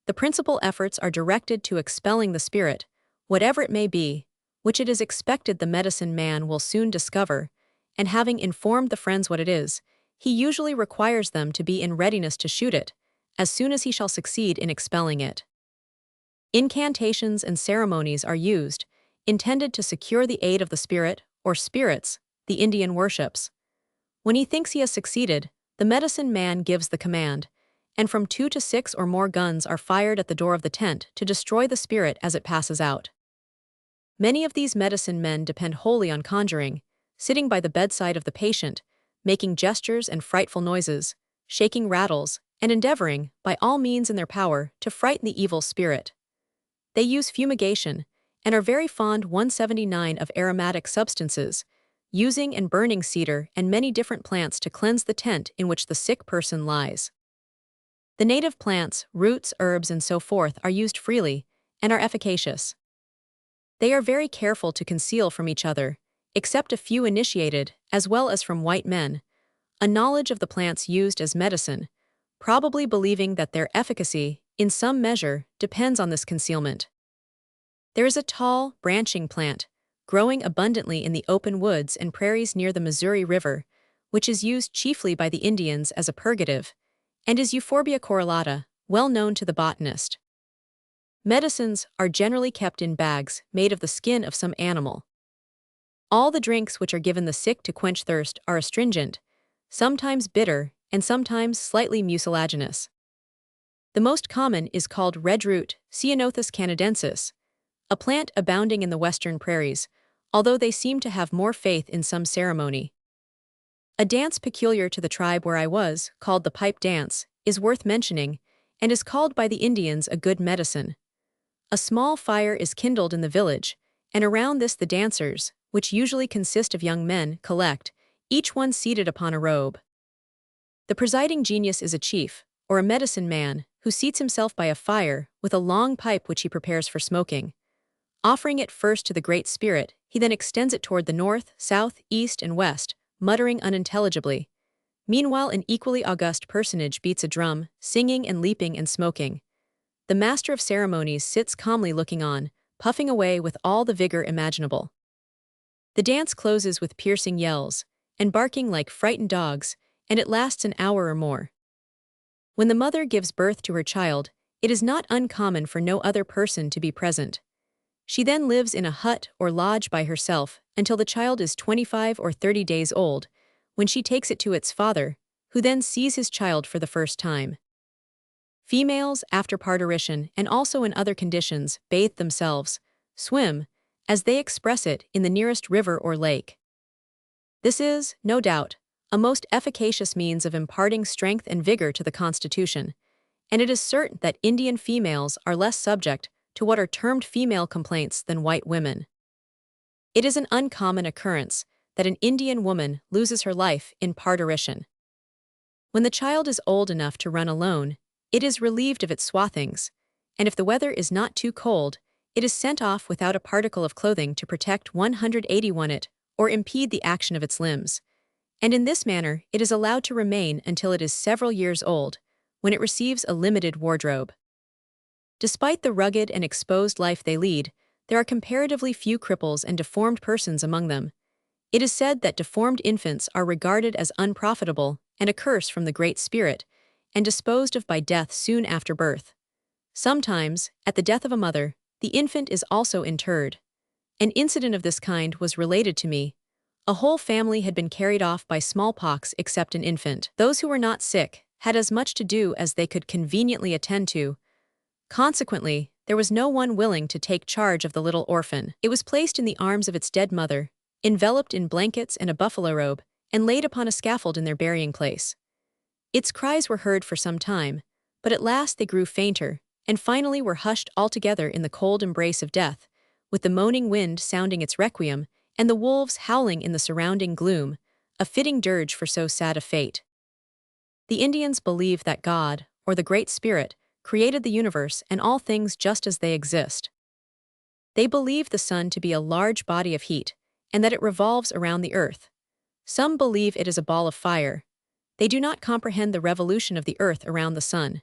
The principal efforts are directed to expelling the spirit, whatever it may be, which it is expected the medicine man will soon discover, and having informed the friends what it is, he usually requires them to be in readiness to shoot it, as soon as he shall succeed in expelling it. Incantations and ceremonies are used, intended to secure the aid of the spirit, or spirits, the Indian worships. When he thinks he has succeeded, the medicine man gives the command, and from 2 to 6 or more guns are fired at the door of the tent to destroy the spirit as it passes out. Many of these medicine men depend wholly on conjuring, sitting by the bedside of the patient, making gestures and frightful noises, shaking rattles, and endeavoring, by all means in their power, to frighten the evil spirit. They use fumigation, and are very fond 179 of aromatic substances, using and burning cedar and many different plants to cleanse the tent in which the sick person lies. The native plants, roots, herbs, and so forth are used freely, and are efficacious. They are very careful to conceal from each other, except a few initiated, as well as from white men, a knowledge of the plants used as medicine, probably believing that their efficacy, in some measure, depends on this concealment. There is a tall, branching plant, growing abundantly in the open woods and prairies near the Missouri River, which is used chiefly by the Indians as a purgative, and is Euphorbia correlata, well known to the botanist. Medicines are generally kept in bags made of the skin of some animal. All the drinks which are given the sick to quench thirst are astringent, sometimes bitter, and sometimes slightly mucilaginous. The most common is called red root, Ceanothus canadensis, a plant abounding in the western prairies, although they seem to have more faith in some ceremony. A dance peculiar to the tribe where I was, called the pipe dance, is worth mentioning, and is called by the Indians a good medicine. A small fire is kindled in the village, and around this the dancers, which usually consist of young men, collect, each one seated upon a robe. The presiding genius is a chief, or a medicine man, who seats himself by a fire with a long pipe which he prepares for smoking. Offering it first to the Great Spirit, he then extends it toward the north, south, east, and west, muttering unintelligibly. Meanwhile, an equally august personage beats a drum, singing and leaping and smoking. The master of ceremonies sits calmly looking on, puffing away with all the vigor imaginable. The dance closes with piercing yells, and barking like frightened dogs, and it lasts an hour or more. When the mother gives birth to her child, it is not uncommon for no other person to be present. She then lives in a hut or lodge by herself until the child is 25 or 30 days old, when she takes it to its father, who then sees his child for the first time. Females, after parturition and also in other conditions, bathe themselves, swim, as they express it, in the nearest river or lake. This is, no doubt, a most efficacious means of imparting strength and vigor to the constitution, and it is certain that Indian females are less subject to what are termed female complaints than white women. It is an uncommon occurrence that an Indian woman loses her life in parturition. When the child is old enough to run alone, it is relieved of its swathings, and if the weather is not too cold, it is sent off without a particle of clothing to protect 181 it or impede the action of its limbs, and in this manner it is allowed to remain until it is several years old, when it receives a limited wardrobe. Despite the rugged and exposed life they lead, there are comparatively few cripples and deformed persons among them. It is said that deformed infants are regarded as unprofitable and a curse from the Great Spirit, and disposed of by death soon after birth. Sometimes, at the death of a mother, the infant is also interred. An incident of this kind was related to me. A whole family had been carried off by smallpox except an infant. Those who were not sick had as much to do as they could conveniently attend to. Consequently, there was no one willing to take charge of the little orphan. It was placed in the arms of its dead mother, enveloped in blankets and a buffalo robe, and laid upon a scaffold in their burying place. Its cries were heard for some time, but at last they grew fainter, and finally were hushed altogether in the cold embrace of death, with the moaning wind sounding its requiem, and the wolves howling in the surrounding gloom, a fitting dirge for so sad a fate. The Indians believe that God, or the Great Spirit, created the universe and all things just as they exist. They believe the sun to be a large body of heat, and that it revolves around the earth. Some believe it is a ball of fire. They do not comprehend the revolution of the earth around the sun.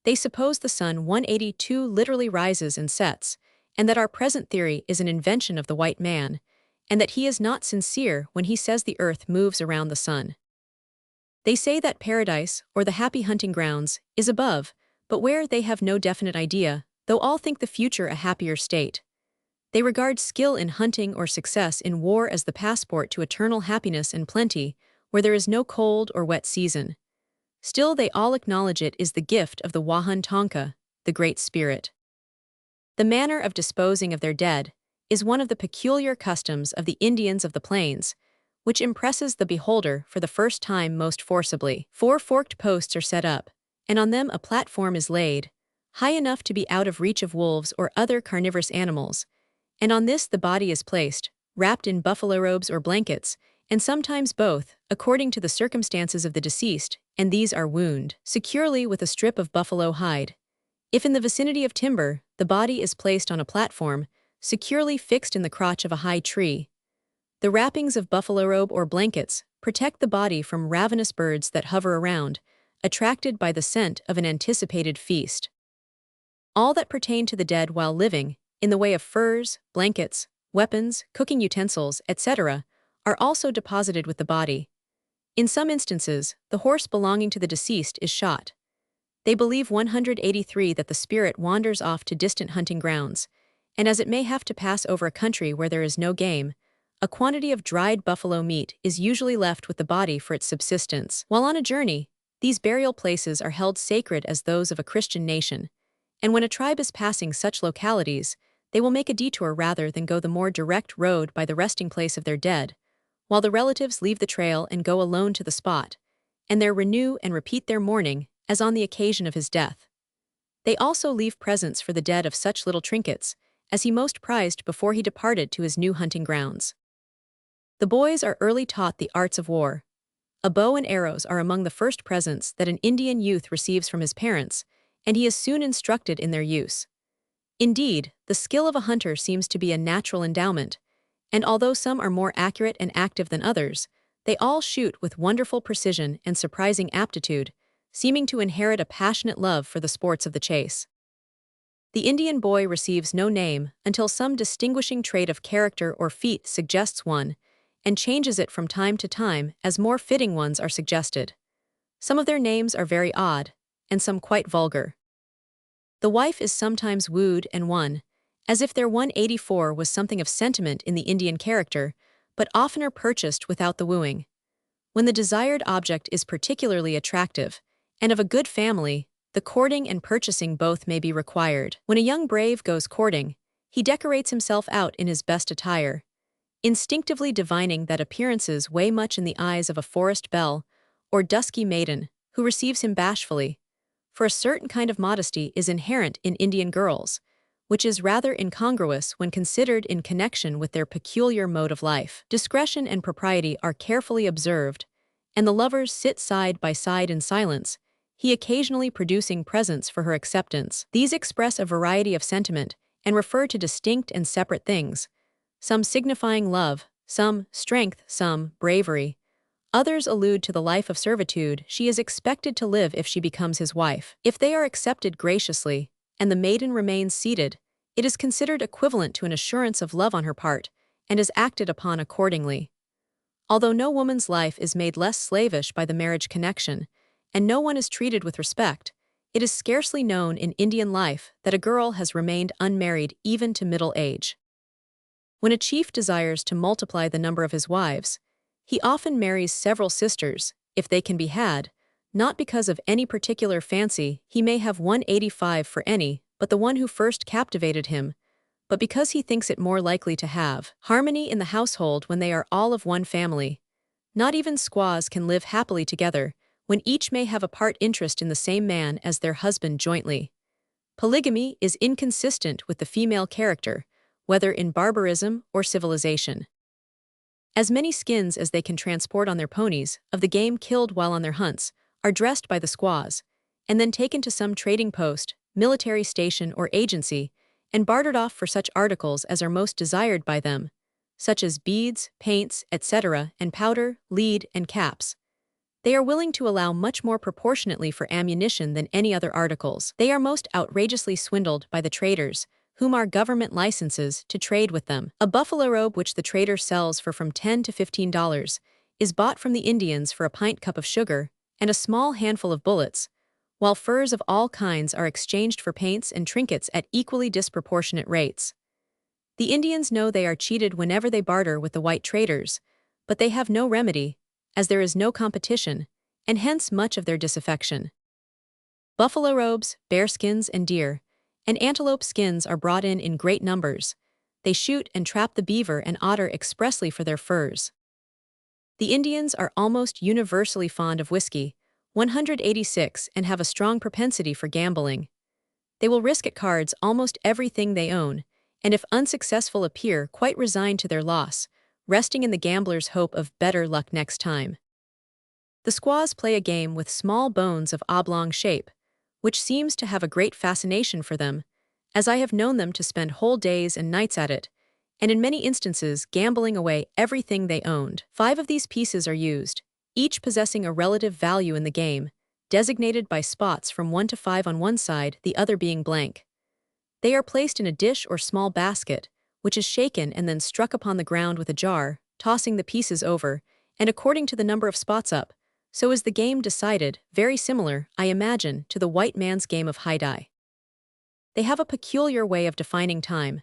They suppose the sun 182 literally rises and sets, and that our present theory is an invention of the white man, and that he is not sincere when he says the earth moves around the sun. They say that paradise, or the happy hunting grounds, is above, but where they have no definite idea, though all think the future a happier state. They regard skill in hunting or success in war as the passport to eternal happiness and plenty, where there is no cold or wet season. Still they all acknowledge it is the gift of the Wahun Tonka, the Great Spirit. The manner of disposing of their dead is one of the peculiar customs of the Indians of the plains, which impresses the beholder for the first time most forcibly. 4 forked posts are set up, and on them a platform is laid, high enough to be out of reach of wolves or other carnivorous animals, and on this the body is placed, wrapped in buffalo robes or blankets, and sometimes both, according to the circumstances of the deceased, and these are wound securely with a strip of buffalo hide. If in the vicinity of timber, the body is placed on a platform, securely fixed in the crotch of a high tree. The wrappings of buffalo robe or blankets protect the body from ravenous birds that hover around, attracted by the scent of an anticipated feast. All that pertain to the dead while living, in the way of furs, blankets, weapons, cooking utensils, etc., are also deposited with the body. In some instances, the horse belonging to the deceased is shot. They believe 183 that the spirit wanders off to distant hunting grounds, and as it may have to pass over a country where there is no game, a quantity of dried buffalo meat is usually left with the body for its subsistence. While on a journey, these burial places are held sacred as those of a Christian nation, and when a tribe is passing such localities, they will make a detour rather than go the more direct road by the resting place of their dead, while the relatives leave the trail and go alone to the spot, and there renew and repeat their mourning as on the occasion of his death. They also leave presents for the dead of such little trinkets as he most prized before he departed to his new hunting grounds. The boys are early taught the arts of war. A bow and arrows are among the first presents that an Indian youth receives from his parents, and he is soon instructed in their use. Indeed, the skill of a hunter seems to be a natural endowment, and although some are more accurate and active than others, they all shoot with wonderful precision and surprising aptitude, seeming to inherit a passionate love for the sports of the chase. The Indian boy receives no name until some distinguishing trait of character or feat suggests one, and changes it from time to time as more fitting ones are suggested. Some of their names are very odd, and some quite vulgar. The wife is sometimes wooed and won, as if their 184 was something of sentiment in the Indian character, but oftener purchased without the wooing. When the desired object is particularly attractive, and of a good family, the courting and purchasing both may be required. When a young brave goes courting, he decorates himself out in his best attire, instinctively divining that appearances weigh much in the eyes of a forest belle or dusky maiden who receives him bashfully, for a certain kind of modesty is inherent in Indian girls, which is rather incongruous when considered in connection with their peculiar mode of life. Discretion and propriety are carefully observed, and the lovers sit side by side in silence, he occasionally producing presents for her acceptance. These express a variety of sentiment and refer to distinct and separate things, some signifying love, some strength, some bravery. Others allude to the life of servitude she is expected to live if she becomes his wife. If they are accepted graciously, and the maiden remains seated, it is considered equivalent to an assurance of love on her part, and is acted upon accordingly. Although no woman's life is made less slavish by the marriage connection, and no one is treated with respect, it is scarcely known in Indian life that a girl has remained unmarried even to middle age. When a chief desires to multiply the number of his wives, he often marries several sisters, if they can be had, not because of any particular fancy he may have 185 for any, but the one who first captivated him, but because he thinks it more likely to have harmony in the household when they are all of one family. Not even squaws can live happily together, when each may have a part interest in the same man as their husband jointly. Polygamy is inconsistent with the female character, whether in barbarism or civilization. As many skins as they can transport on their ponies, of the game killed while on their hunts, are dressed by the squaws, and then taken to some trading post, military station or agency, and bartered off for such articles as are most desired by them, such as beads, paints, etc., and powder, lead, and caps. They are willing to allow much more proportionately for ammunition than any other articles. They are most outrageously swindled by the traders, whom are government licenses to trade with them. A buffalo robe which the trader sells for from $10 to $15 is bought from the Indians for a pint cup of sugar and a small handful of bullets, while furs of all kinds are exchanged for paints and trinkets at equally disproportionate rates. The Indians know they are cheated whenever they barter with the white traders, but they have no remedy, as there is no competition, and hence much of their disaffection. Buffalo robes, bear skins, and deer, and antelope skins are brought in great numbers. They shoot and trap the beaver and otter expressly for their furs. The Indians are almost universally fond of whiskey, 186, and have a strong propensity for gambling. They will risk at cards almost everything they own, and if unsuccessful appear quite resigned to their loss, resting in the gambler's hope of better luck next time. The squaws play a game with small bones of oblong shape, which seems to have a great fascination for them, as I have known them to spend whole days and nights at it, and in many instances gambling away everything they owned. 5 of these pieces are used, each possessing a relative value in the game, designated by spots from 1 to 5 on one side, the other being blank. They are placed in a dish or small basket, which is shaken and then struck upon the ground with a jar, tossing the pieces over, and according to the number of spots up, so is the game decided, very similar, I imagine, to the white man's game of high-die. They have a peculiar way of defining time.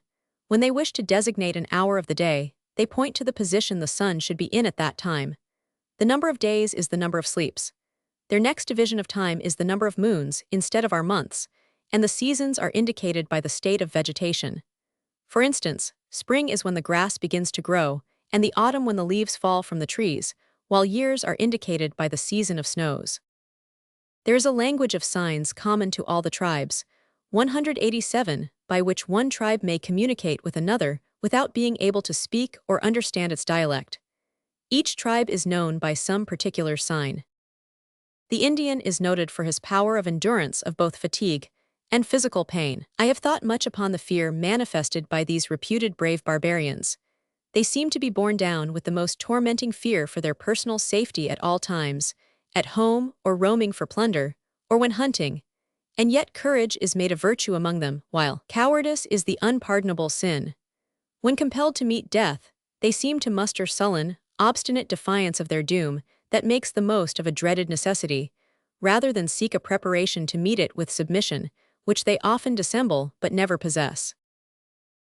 When they wish to designate an hour of the day, they point to the position the sun should be in at that time. The number of days is the number of sleeps. Their next division of time is the number of moons instead of our months, and the seasons are indicated by the state of vegetation. For instance, spring is when the grass begins to grow, and the autumn when the leaves fall from the trees, while years are indicated by the season of snows. There is a language of signs common to all the tribes, 187, by which one tribe may communicate with another without being able to speak or understand its dialect. Each tribe is known by some particular sign. The Indian is noted for his power of endurance of both fatigue and physical pain. I have thought much upon the fear manifested by these reputed brave barbarians. They seem to be borne down with the most tormenting fear for their personal safety at all times, at home or roaming for plunder, or when hunting, and yet courage is made a virtue among them, while cowardice is the unpardonable sin. When compelled to meet death, they seem to muster sullen, obstinate defiance of their doom that makes the most of a dreaded necessity, rather than seek a preparation to meet it with submission, which they often dissemble but never possess.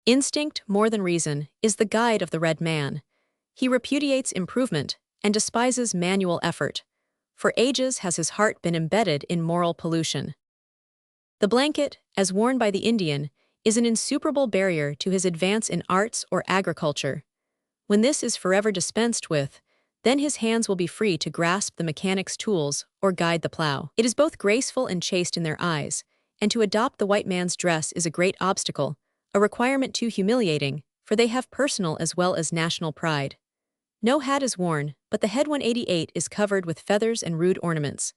Instinct, more than reason, is the guide of the red man. He repudiates improvement and despises manual effort. For ages has his heart been embedded in moral pollution. The blanket, as worn by the Indian, is an insuperable barrier to his advance in arts or agriculture. When this is forever dispensed with, then his hands will be free to grasp the mechanic's tools or guide the plow. It is both graceful and chaste in their eyes, and to adopt the white man's dress is a great obstacle, a requirement too humiliating, for they have personal as well as national pride. No hat is worn, but the head 188 is covered with feathers and rude ornaments.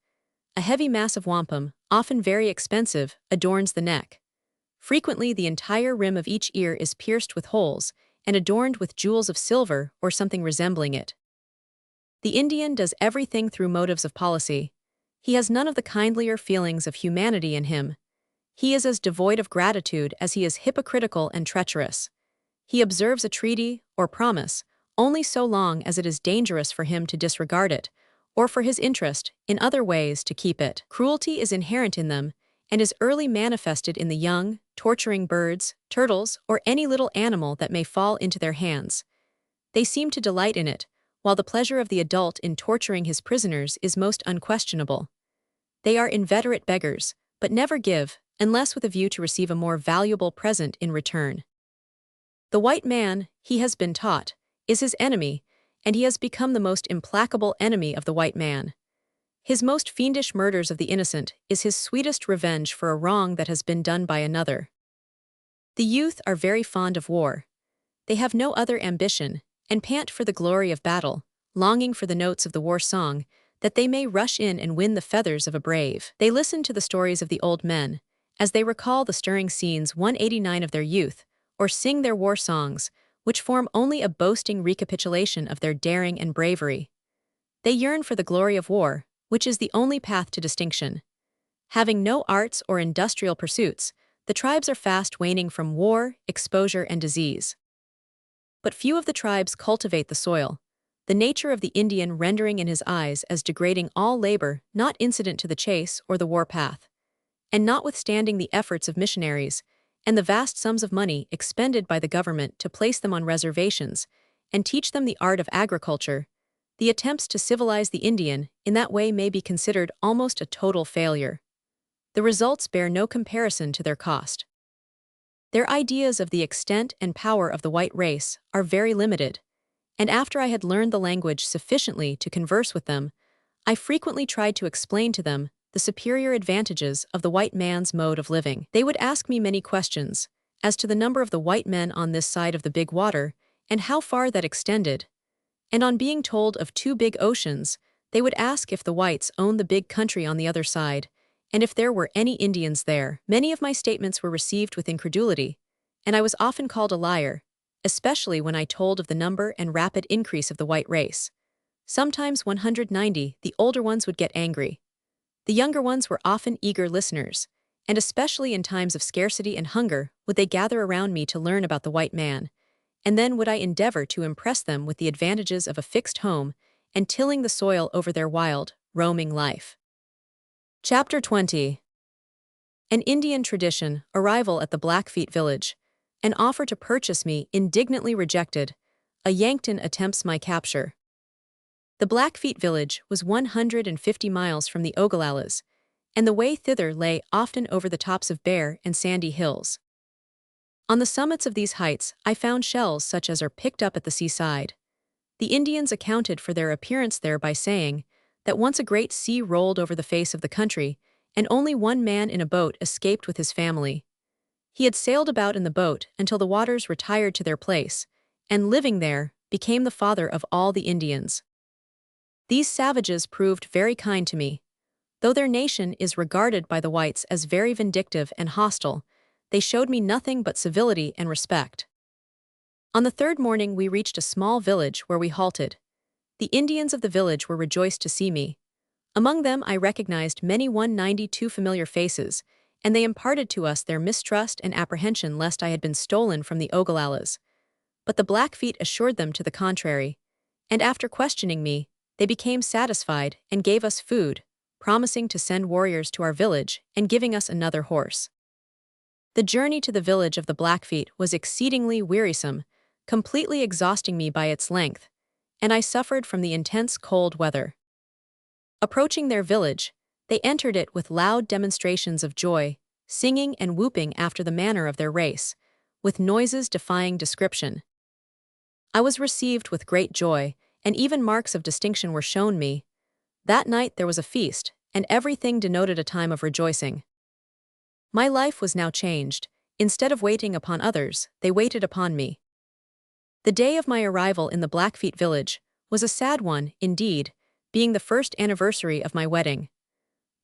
A heavy mass of wampum, often very expensive, adorns the neck. Frequently the entire rim of each ear is pierced with holes and adorned with jewels of silver or something resembling it. The Indian does everything through motives of policy. He has none of the kindlier feelings of humanity in him. He is as devoid of gratitude as he is hypocritical and treacherous. He observes a treaty or promise only so long as it is dangerous for him to disregard it, or for his interest, in other ways, to keep it. Cruelty is inherent in them, and is early manifested in the young, torturing birds, turtles, or any little animal that may fall into their hands. They seem to delight in it, while the pleasure of the adult in torturing his prisoners is most unquestionable. They are inveterate beggars, but never give, unless with a view to receive a more valuable present in return. The white man, he has been taught, is his enemy, and he has become the most implacable enemy of the white man. His most fiendish murders of the innocent is his sweetest revenge for a wrong that has been done by another. The youth are very fond of war. They have no other ambition, and pant for the glory of battle, longing for the notes of the war song, that they may rush in and win the feathers of a brave. They listen to the stories of the old men, as they recall the stirring scenes 189 of their youth, or sing their war songs, which form only a boasting recapitulation of their daring and bravery. They yearn for the glory of war, which is the only path to distinction. Having no arts or industrial pursuits, the tribes are fast waning from war, exposure, and disease. But few of the tribes cultivate the soil, the nature of the Indian rendering in his eyes as degrading all labor not incident to the chase or the war path. And notwithstanding the efforts of missionaries, and the vast sums of money expended by the government to place them on reservations and teach them the art of agriculture, the attempts to civilize the Indian in that way may be considered almost a total failure. The results bear no comparison to their cost. Their ideas of the extent and power of the white race are very limited, and after I had learned the language sufficiently to converse with them, I frequently tried to explain to them the superior advantages of the white man's mode of living. They would ask me many questions, as to the number of the white men on this side of the big water, and how far that extended. And on being told of 2 big oceans, they would ask if the whites owned the big country on the other side, and if there were any Indians there. Many of my statements were received with incredulity, and I was often called a liar, especially when I told of the number and rapid increase of the white race. Sometimes 190, the older ones would get angry. The younger ones were often eager listeners, and especially in times of scarcity and hunger would they gather around me to learn about the white man, and then would I endeavor to impress them with the advantages of a fixed home and tilling the soil over their wild, roaming life. Chapter 20. An Indian tradition, arrival at the Blackfeet village, an offer to purchase me indignantly rejected, a Yankton attempts my capture. The Blackfeet village was 150 miles from the Ogalallas, and the way thither lay often over the tops of bare and sandy hills. On the summits of these heights I found shells such as are picked up at the seaside. The Indians accounted for their appearance there by saying that once a great sea rolled over the face of the country, and only one man in a boat escaped with his family. He had sailed about in the boat until the waters retired to their place, and living there, became the father of all the Indians. These savages proved very kind to me. Though their nation is regarded by the whites as very vindictive and hostile, they showed me nothing but civility and respect. On the third morning we reached a small village where we halted. The Indians of the village were rejoiced to see me. Among them I recognized many 192 familiar faces, and they imparted to us their mistrust and apprehension lest I had been stolen from the Ogalallas. But the Blackfeet assured them to the contrary, and after questioning me, they became satisfied and gave us food, promising to send warriors to our village and giving us another horse. The journey to the village of the Blackfeet was exceedingly wearisome, completely exhausting me by its length, and I suffered from the intense cold weather. Approaching their village, they entered it with loud demonstrations of joy, singing and whooping after the manner of their race, with noises defying description. I was received with great joy, and even marks of distinction were shown me. That night there was a feast, and everything denoted a time of rejoicing. My life was now changed. Instead of waiting upon others, they waited upon me. The day of my arrival in the Blackfeet village was a sad one, indeed, being the first anniversary of my wedding.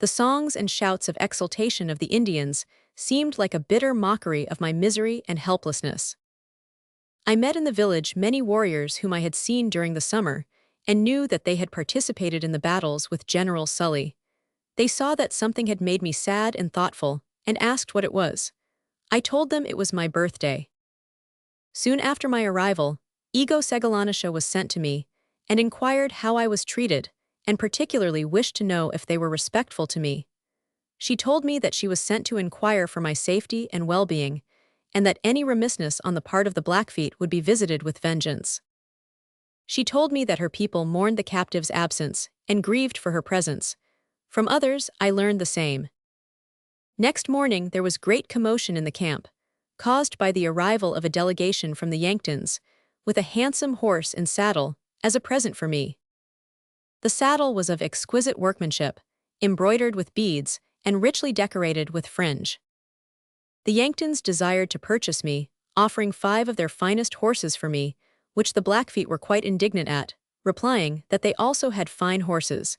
The songs and shouts of exultation of the Indians seemed like a bitter mockery of my misery and helplessness. I met in the village many warriors whom I had seen during the summer, and knew that they had participated in the battles with General Sully. They saw that something had made me sad and thoughtful, and asked what it was. I told them it was my birthday. Soon after my arrival, Ego Segalanisha was sent to me, and inquired how I was treated, and particularly wished to know if they were respectful to me. She told me that she was sent to inquire for my safety and well-being, and that any remissness on the part of the Blackfeet would be visited with vengeance. She told me that her people mourned the captive's absence and grieved for her presence. From others, I learned the same. Next morning there was great commotion in the camp, caused by the arrival of a delegation from the Yanktons, with a handsome horse and saddle, as a present for me. The saddle was of exquisite workmanship, embroidered with beads, and richly decorated with fringe. The Yanktons desired to purchase me, offering 5 of their finest horses for me, which the Blackfeet were quite indignant at, replying that they also had fine horses,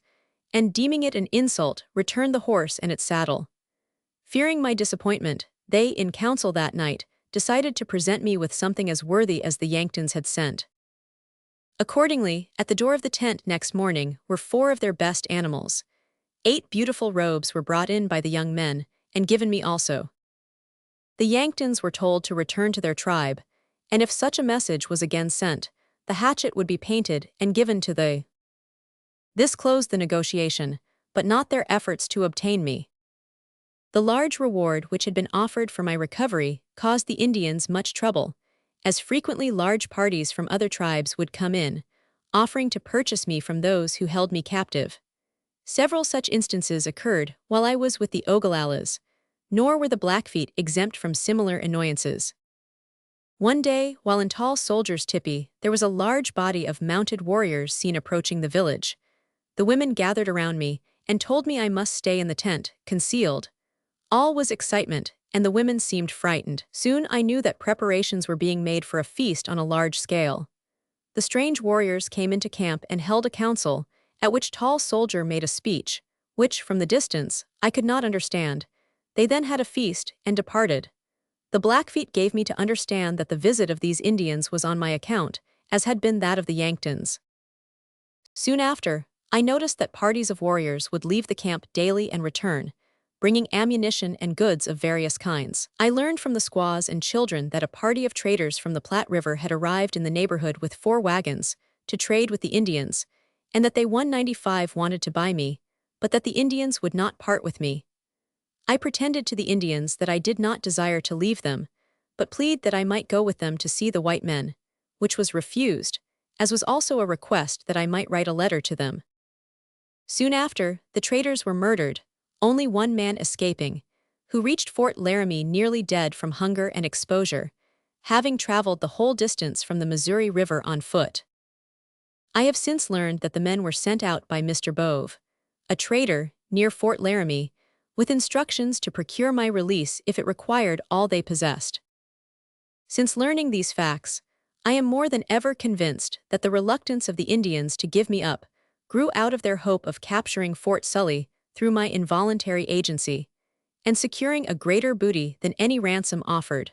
and deeming it an insult, returned the horse and its saddle. Fearing my disappointment, they, in council that night, decided to present me with something as worthy as the Yanktons had sent. Accordingly, at the door of the tent next morning were 4 of their best animals. 8 beautiful robes were brought in by the young men, and given me also. The Yanktons were told to return to their tribe, and if such a message was again sent, the hatchet would be painted and given to they. This closed the negotiation, but not their efforts to obtain me. The large reward which had been offered for my recovery caused the Indians much trouble, as frequently large parties from other tribes would come in, offering to purchase me from those who held me captive. Several such instances occurred while I was with the Ogalallas, nor were the Blackfeet exempt from similar annoyances. One day, while in tall soldiers' tipi, there was a large body of mounted warriors seen approaching the village. The women gathered around me and told me I must stay in the tent, concealed. All was excitement, and the women seemed frightened. Soon I knew that preparations were being made for a feast on a large scale. The strange warriors came into camp and held a council, at which tall soldier made a speech, which, from the distance, I could not understand. They then had a feast and departed. The Blackfeet gave me to understand that the visit of these Indians was on my account, as had been that of the Yanktons. Soon after, I noticed that parties of warriors would leave the camp daily and return, bringing ammunition and goods of various kinds. I learned from the squaws and children that a party of traders from the Platte River had arrived in the neighborhood with 4 wagons to trade with the Indians, and that they 195 wanted to buy me, but that the Indians would not part with me. I pretended to the Indians that I did not desire to leave them, but plead that I might go with them to see the white men, which was refused, as was also a request that I might write a letter to them. Soon after, the traders were murdered, only one man escaping, who reached Fort Laramie nearly dead from hunger and exposure, having traveled the whole distance from the Missouri River on foot. I have since learned that the men were sent out by Mr. Bove, a trader near Fort Laramie, with instructions to procure my release if it required all they possessed. Since learning these facts, I am more than ever convinced that the reluctance of the Indians to give me up grew out of their hope of capturing Fort Sully through my involuntary agency, and securing a greater booty than any ransom offered,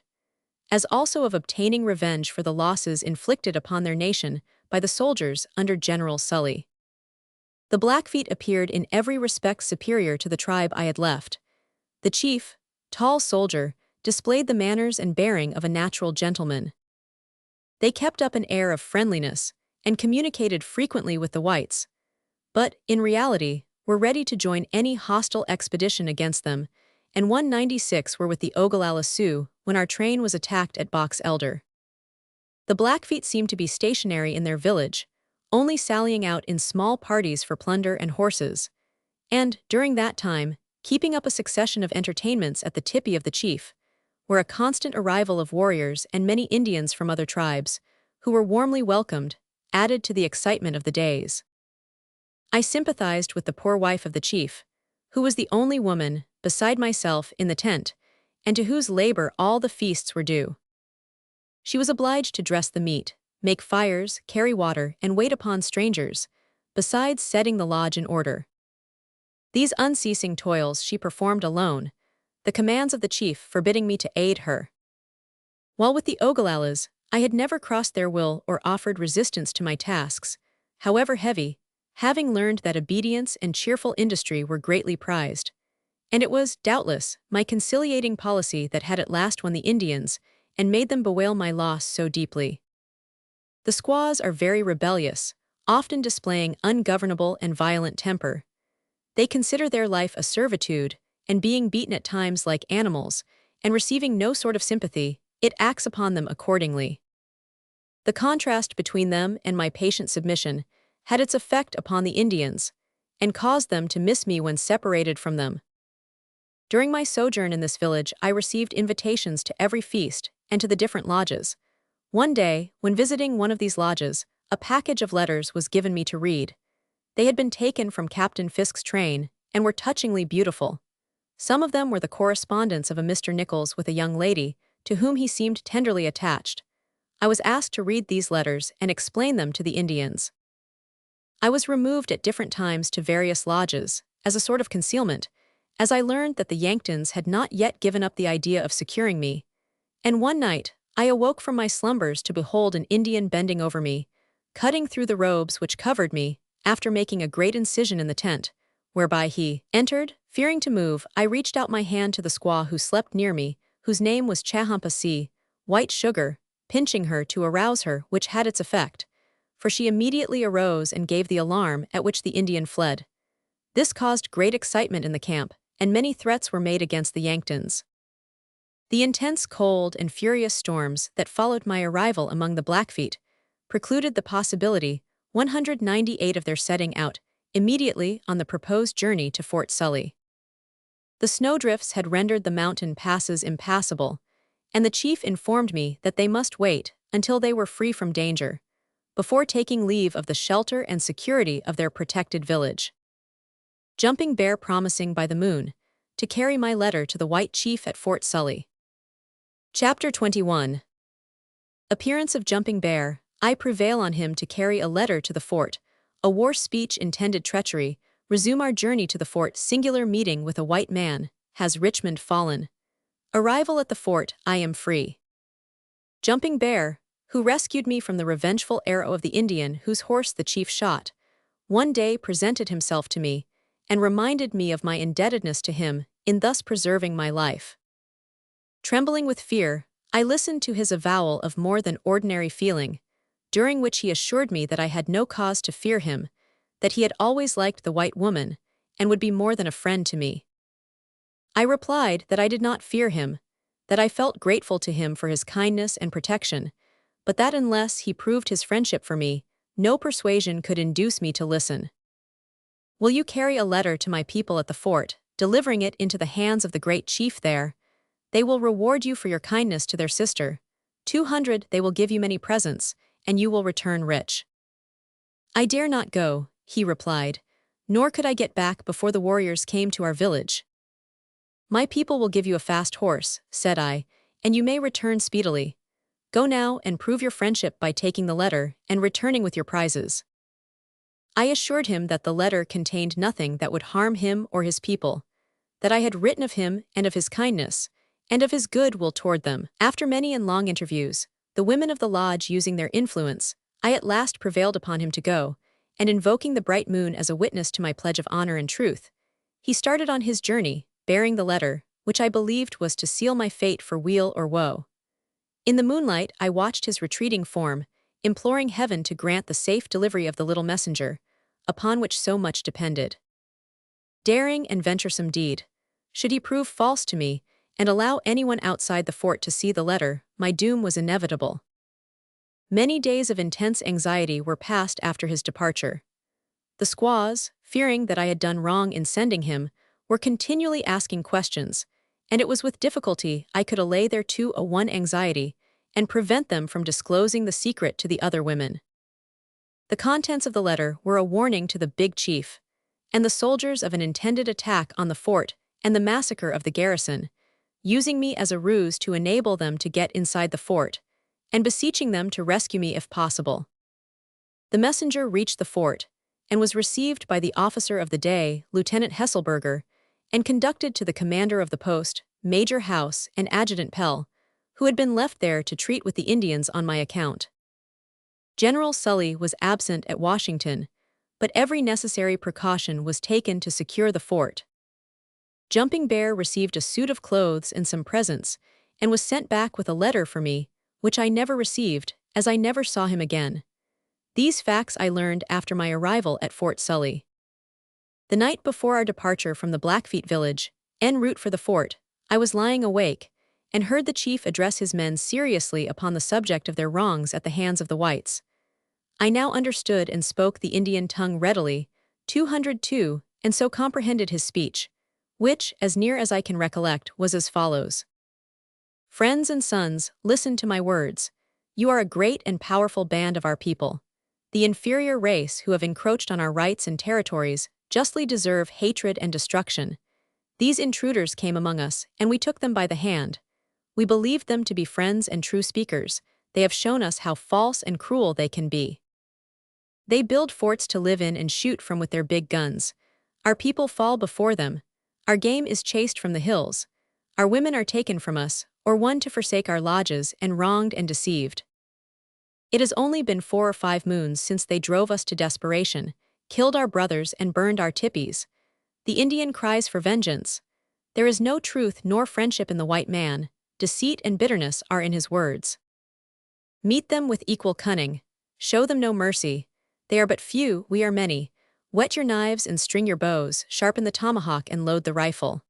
as also of obtaining revenge for the losses inflicted upon their nation by the soldiers under General Sully. The Blackfeet appeared in every respect superior to the tribe I had left. The chief, tall soldier, displayed the manners and bearing of a natural gentleman. They kept up an air of friendliness and communicated frequently with the whites, but, in reality, were ready to join any hostile expedition against them, and 196 were with the Ogallala Sioux when our train was attacked at Box Elder. The Blackfeet seemed to be stationary in their village, only sallying out in small parties for plunder and horses, and, during that time, keeping up a succession of entertainments at the tipi of the chief, where a constant arrival of warriors and many Indians from other tribes, who were warmly welcomed, added to the excitement of the days. I sympathized with the poor wife of the chief, who was the only woman, beside myself, in the tent, and to whose labor all the feasts were due. She was obliged to dress the meat, make fires, carry water, and wait upon strangers, besides setting the lodge in order. These unceasing toils she performed alone, the commands of the chief forbidding me to aid her. While with the Ogallalas, I had never crossed their will or offered resistance to my tasks, however heavy, having learned that obedience and cheerful industry were greatly prized. And it was, doubtless, my conciliating policy that had at last won the Indians and made them bewail my loss so deeply. The squaws are very rebellious, often displaying ungovernable and violent temper. They consider their life a servitude, and being beaten at times like animals, and receiving no sort of sympathy, it acts upon them accordingly. The contrast between them and my patient submission had its effect upon the Indians, and caused them to miss me when separated from them. During my sojourn in this village, I received invitations to every feast and to the different lodges. One day, when visiting one of these lodges, a package of letters was given me to read. They had been taken from Captain Fisk's train and were touchingly beautiful. Some of them were the correspondence of a Mr. Nichols with a young lady to whom he seemed tenderly attached. I was asked to read these letters and explain them to the Indians. I was removed at different times to various lodges, as a sort of concealment, as I learned that the Yanktons had not yet given up the idea of securing me, and one night I awoke from my slumbers to behold an Indian bending over me, cutting through the robes which covered me, after making a great incision in the tent, whereby he entered. Fearing to move, I reached out my hand to the squaw who slept near me, whose name was Chahampasee, White Sugar, pinching her to arouse her, which had its effect, for she immediately arose and gave the alarm, at which the Indian fled. This caused great excitement in the camp, and many threats were made against the Yanktons. The intense cold and furious storms that followed my arrival among the Blackfeet precluded the possibility, 198 of their setting out immediately on the proposed journey to Fort Sully. The snowdrifts had rendered the mountain passes impassable, and the chief informed me that they must wait until they were free from danger, before taking leave of the shelter and security of their protected village. Jumping Bear promising by the moon to carry my letter to the white chief at Fort Sully. Chapter 21. Appearance of Jumping Bear. I prevail on him to carry a letter to the fort. A war speech intended treachery. Resume our journey to the fort. Singular meeting with a white man. Has Richmond fallen? Arrival at the fort. I am free. Jumping Bear, who rescued me from the revengeful arrow of the Indian whose horse the chief shot, one day presented himself to me, and reminded me of my indebtedness to him in thus preserving my life. Trembling with fear, I listened to his avowal of more than ordinary feeling, during which he assured me that I had no cause to fear him, that he had always liked the white woman, and would be more than a friend to me. I replied that I did not fear him, that I felt grateful to him for his kindness and protection, but that unless he proved his friendship for me, no persuasion could induce me to listen. "Will you carry a letter to my people at the fort, delivering it into the hands of the great chief there? They will reward you for your kindness to their sister. 200 they will give you many presents, and you will return rich." "I dare not go," he replied, "nor could I get back before the warriors came to our village." "My people will give you a fast horse," said I, "and you may return speedily. Go now and prove your friendship by taking the letter and returning with your prizes." I assured him that the letter contained nothing that would harm him or his people, that I had written of him and of his kindness, and of his good will toward them. After many and long interviews, the women of the lodge using their influence, I at last prevailed upon him to go, and invoking the bright moon as a witness to my pledge of honor and truth, he started on his journey, bearing the letter, which I believed was to seal my fate for weal or woe. In the moonlight I watched his retreating form, imploring heaven to grant the safe delivery of the little messenger, upon which so much depended. Daring and venturesome deed. Should he prove false to me, and allow anyone outside the fort to see the letter, my doom was inevitable. Many days of intense anxiety were passed after his departure. The squaws, fearing that I had done wrong in sending him, were continually asking questions, and it was with difficulty I could allay their one anxiety and prevent them from disclosing the secret to the other women. The contents of the letter were a warning to the big chief, and the soldiers of an intended attack on the fort and the massacre of the garrison, using me as a ruse to enable them to get inside the fort, and beseeching them to rescue me if possible. The messenger reached the fort, and was received by the officer of the day, Lieutenant Hesselberger, and conducted to the commander of the post, Major House and Adjutant Pell, who had been left there to treat with the Indians on my account. General Sully was absent at Washington, but every necessary precaution was taken to secure the fort. Jumping Bear received a suit of clothes and some presents, and was sent back with a letter for me, which I never received, as I never saw him again. These facts I learned after my arrival at Fort Sully. The night before our departure from the Blackfeet village, en route for the fort, I was lying awake, and heard the chief address his men seriously upon the subject of their wrongs at the hands of the whites. I now understood and spoke the Indian tongue readily, 202, and so comprehended his speech, which, as near as I can recollect, was as follows. "Friends and sons, listen to my words. You are a great and powerful band of our people. The inferior race who have encroached on our rights and territories justly deserve hatred and destruction. These intruders came among us, and we took them by the hand. We believed them to be friends and true speakers. They have shown us how false and cruel they can be. They build forts to live in and shoot from with their big guns. Our people fall before them. Our game is chased from the hills. Our women are taken from us, or won to forsake our lodges and wronged and deceived. It has only been 4 or 5 moons since they drove us to desperation, killed our brothers and burned our tippies. The Indian cries for vengeance. There is no truth nor friendship in the white man. Deceit and bitterness are in his words. Meet them with equal cunning. Show them no mercy. They are but few, we are many. Whet your knives and string your bows, sharpen the tomahawk and load the rifle.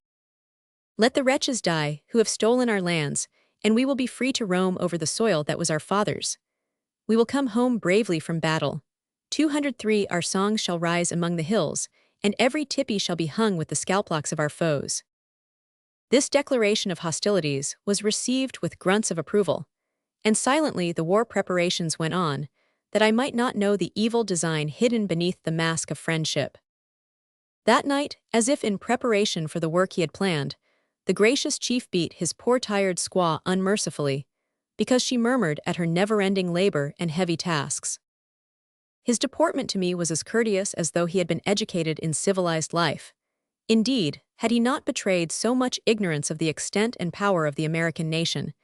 Let the wretches die who have stolen our lands, and we will be free to roam over the soil that was our fathers'. We will come home bravely from battle. 203 Our songs shall rise among the hills, and every tippy shall be hung with the scalplocks of our foes." This declaration of hostilities was received with grunts of approval, and silently the war preparations went on, that I might not know the evil design hidden beneath the mask of friendship. That night, as if in preparation for the work he had planned, the gracious chief beat his poor tired squaw unmercifully, because she murmured at her never-ending labor and heavy tasks. His deportment to me was as courteous as though he had been educated in civilized life. Indeed, had he not betrayed so much ignorance of the extent and power of the American nation,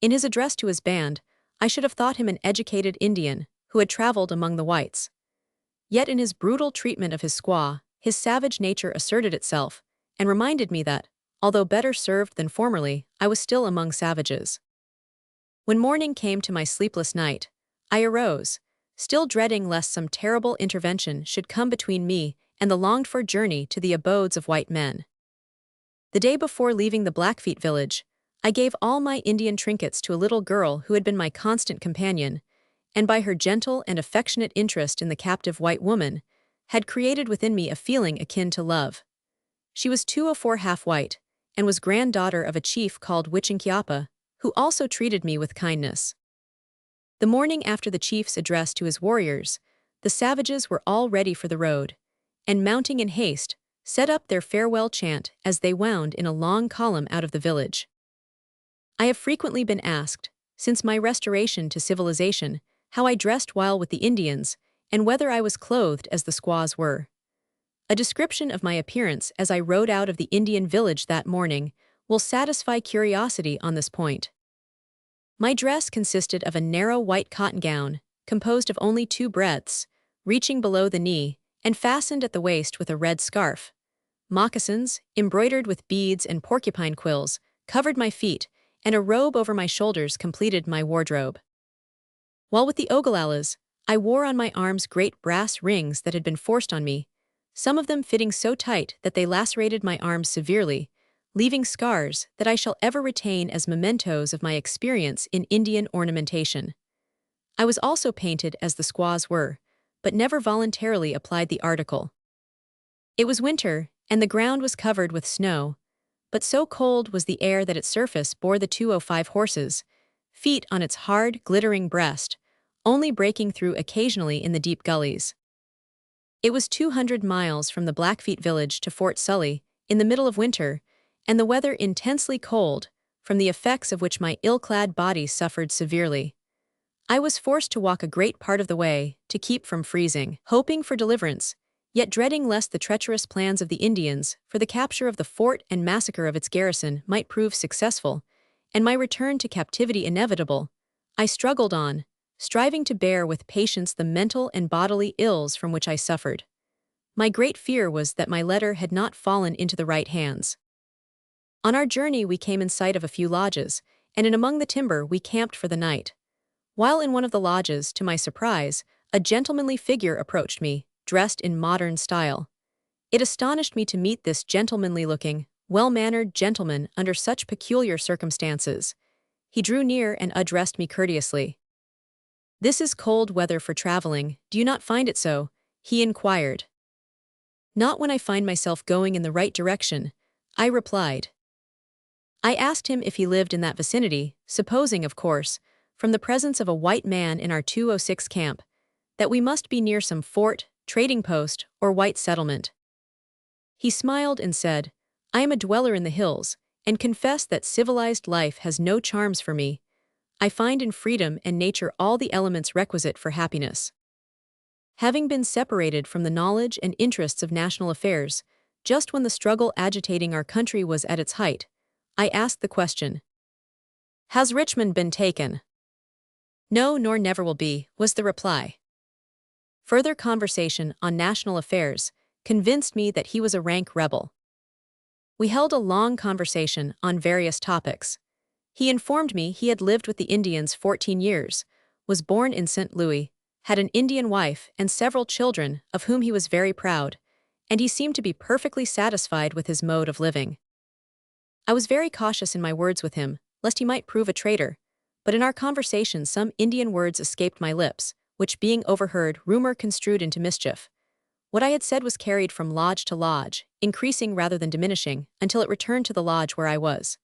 in his address to his band, I should have thought him an educated Indian who had traveled among the whites. Yet in his brutal treatment of his squaw, his savage nature asserted itself, and reminded me that, although better served than formerly, I was still among savages. When morning came to my sleepless night, I arose, still dreading lest some terrible intervention should come between me and the longed-for journey to the abodes of white men. The day before leaving the Blackfeet village, I gave all my Indian trinkets to a little girl who had been my constant companion, and by her gentle and affectionate interest in the captive white woman, had created within me a feeling akin to love. She was 204 half-white, and was granddaughter of a chief called Wichinkiapa, who also treated me with kindness. The morning after the chief's address to his warriors, the savages were all ready for the road, and mounting in haste, set up their farewell chant as they wound in a long column out of the village. I have frequently been asked, since my restoration to civilization, how I dressed while with the Indians, and whether I was clothed as the squaws were. A description of my appearance as I rode out of the Indian village that morning will satisfy curiosity on this point. My dress consisted of a narrow white cotton gown, composed of only 2 breadths, reaching below the knee, and fastened at the waist with a red scarf. Moccasins, embroidered with beads and porcupine quills, covered my feet, and a robe over my shoulders completed my wardrobe. While with the Oglalas, I wore on my arms great brass rings that had been forced on me, some of them fitting so tight that they lacerated my arms severely, leaving scars that I shall ever retain as mementos of my experience in Indian ornamentation. I was also painted as the squaws were, but never voluntarily applied the article. It was winter, and the ground was covered with snow, but so cold was the air that its surface bore the 205 horses, feet on its hard, glittering breast, only breaking through occasionally in the deep gullies. It was 200 miles from the Blackfeet village to Fort Sully, in the middle of winter, and the weather intensely cold, from the effects of which my ill-clad body suffered severely. I was forced to walk a great part of the way to keep from freezing, hoping for deliverance, yet dreading lest the treacherous plans of the Indians for the capture of the fort and massacre of its garrison might prove successful, and my return to captivity inevitable. I struggled on, striving to bear with patience the mental and bodily ills from which I suffered. My great fear was that my letter had not fallen into the right hands. On our journey we came in sight of a few lodges, and in among the timber we camped for the night. While in one of the lodges, to my surprise, a gentlemanly figure approached me, dressed in modern style. It astonished me to meet this gentlemanly-looking, well-mannered gentleman under such peculiar circumstances. He drew near and addressed me courteously. "This is cold weather for traveling, do you not find it so?" he inquired. "Not when I find myself going in the right direction," I replied. I asked him if he lived in that vicinity, supposing, of course, from the presence of a white man in our 206 camp, that we must be near some fort, trading post, or white settlement. He smiled and said, "I am a dweller in the hills, and confess that civilized life has no charms for me. I find in freedom and nature all the elements requisite for happiness." Having been separated from the knowledge and interests of national affairs, just when the struggle agitating our country was at its height, I asked the question, "Has Richmond been taken?" "No, nor never will be," was the reply. Further conversation on national affairs convinced me that he was a rank rebel. We held a long conversation on various topics. He informed me he had lived with the Indians 14 years, was born in St. Louis, had an Indian wife and several children of whom he was very proud, and he seemed to be perfectly satisfied with his mode of living. I was very cautious in my words with him, lest he might prove a traitor, but in our conversation some Indian words escaped my lips, which being overheard rumor construed into mischief. What I had said was carried from lodge to lodge, increasing rather than diminishing, until it returned to the lodge where I was.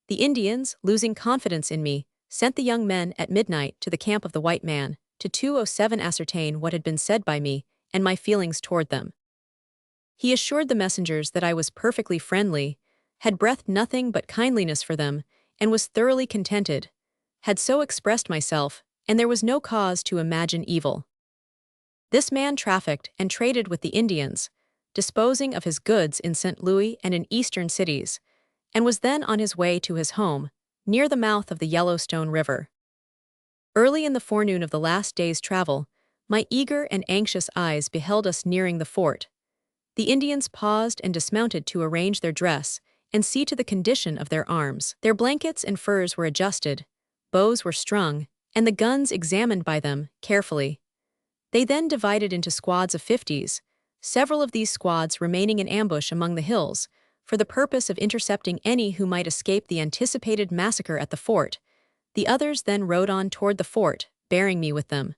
The Indians, losing confidence in me, sent the young men at midnight to the camp of the white man, to 207 ascertain what had been said by me, and my feelings toward them. He assured the messengers that I was perfectly friendly, had breathed nothing but kindliness for them, and was thoroughly contented, had so expressed myself, and there was no cause to imagine evil. This man trafficked and traded with the Indians, disposing of his goods in St. Louis and in eastern cities, and was then on his way to his home, near the mouth of the Yellowstone River. Early in the forenoon of the last day's travel, my eager and anxious eyes beheld us nearing the fort. The Indians paused and dismounted to arrange their dress, and see to the condition of their arms. Their blankets and furs were adjusted, bows were strung, and the guns examined by them carefully. They then divided into squads of 50s, several of these squads remaining in ambush among the hills, for the purpose of intercepting any who might escape the anticipated massacre at the fort. The others then rode on toward the fort, bearing me with them.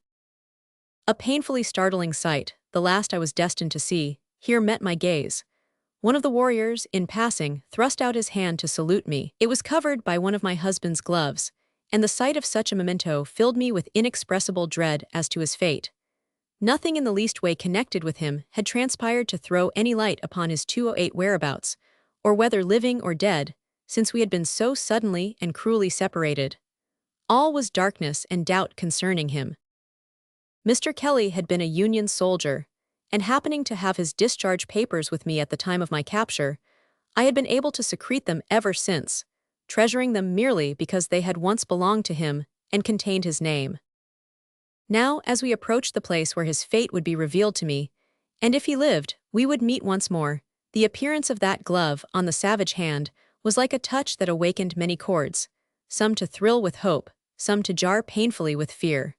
A painfully startling sight, the last I was destined to see, here met my gaze. One of the warriors, in passing, thrust out his hand to salute me. It was covered by one of my husband's gloves, and the sight of such a memento filled me with inexpressible dread as to his fate. Nothing in the least way connected with him had transpired to throw any light upon his 208 whereabouts, or whether living or dead, since we had been so suddenly and cruelly separated. All was darkness and doubt concerning him. Mr. Kelly had been a Union soldier, and happening to have his discharge papers with me at the time of my capture, I had been able to secrete them ever since, treasuring them merely because they had once belonged to him and contained his name. Now, as we approached the place where his fate would be revealed to me, and if he lived, we would meet once more, the appearance of that glove on the savage hand was like a touch that awakened many chords, some to thrill with hope, some to jar painfully with fear.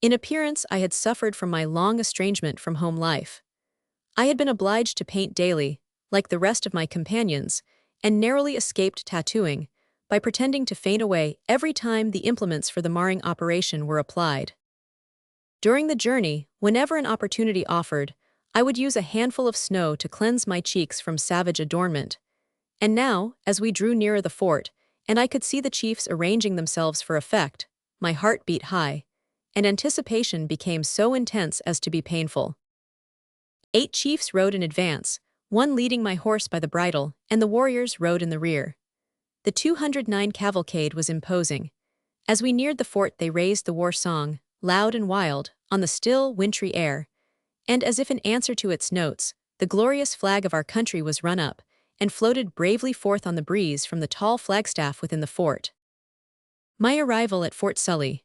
In appearance, I had suffered from my long estrangement from home life. I had been obliged to paint daily, like the rest of my companions, and narrowly escaped tattooing, by pretending to faint away every time the implements for the marring operation were applied. During the journey, whenever an opportunity offered, I would use a handful of snow to cleanse my cheeks from savage adornment. And now, as we drew nearer the fort, and I could see the chiefs arranging themselves for effect, my heart beat high, and anticipation became so intense as to be painful. 8 chiefs rode in advance, one leading my horse by the bridle, and the warriors rode in the rear. The 209 cavalcade was imposing. As we neared the fort, they raised the war song, loud and wild, on the still, wintry air, and as if in answer to its notes, the glorious flag of our country was run up, and floated bravely forth on the breeze from the tall flagstaff within the fort. My arrival at Fort Sully.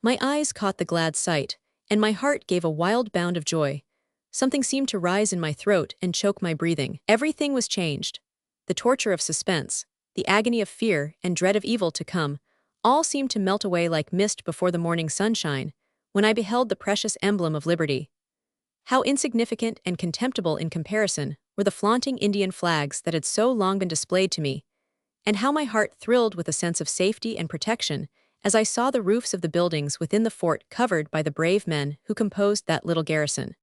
My eyes caught the glad sight, and my heart gave a wild bound of joy. Something seemed to rise in my throat and choke my breathing. Everything was changed. The torture of suspense, the agony of fear and dread of evil to come, all seemed to melt away like mist before the morning sunshine, when I beheld the precious emblem of liberty. How insignificant and contemptible in comparison were the flaunting Indian flags that had so long been displayed to me, and how my heart thrilled with a sense of safety and protection as I saw the roofs of the buildings within the fort covered by the brave men who composed that little garrison.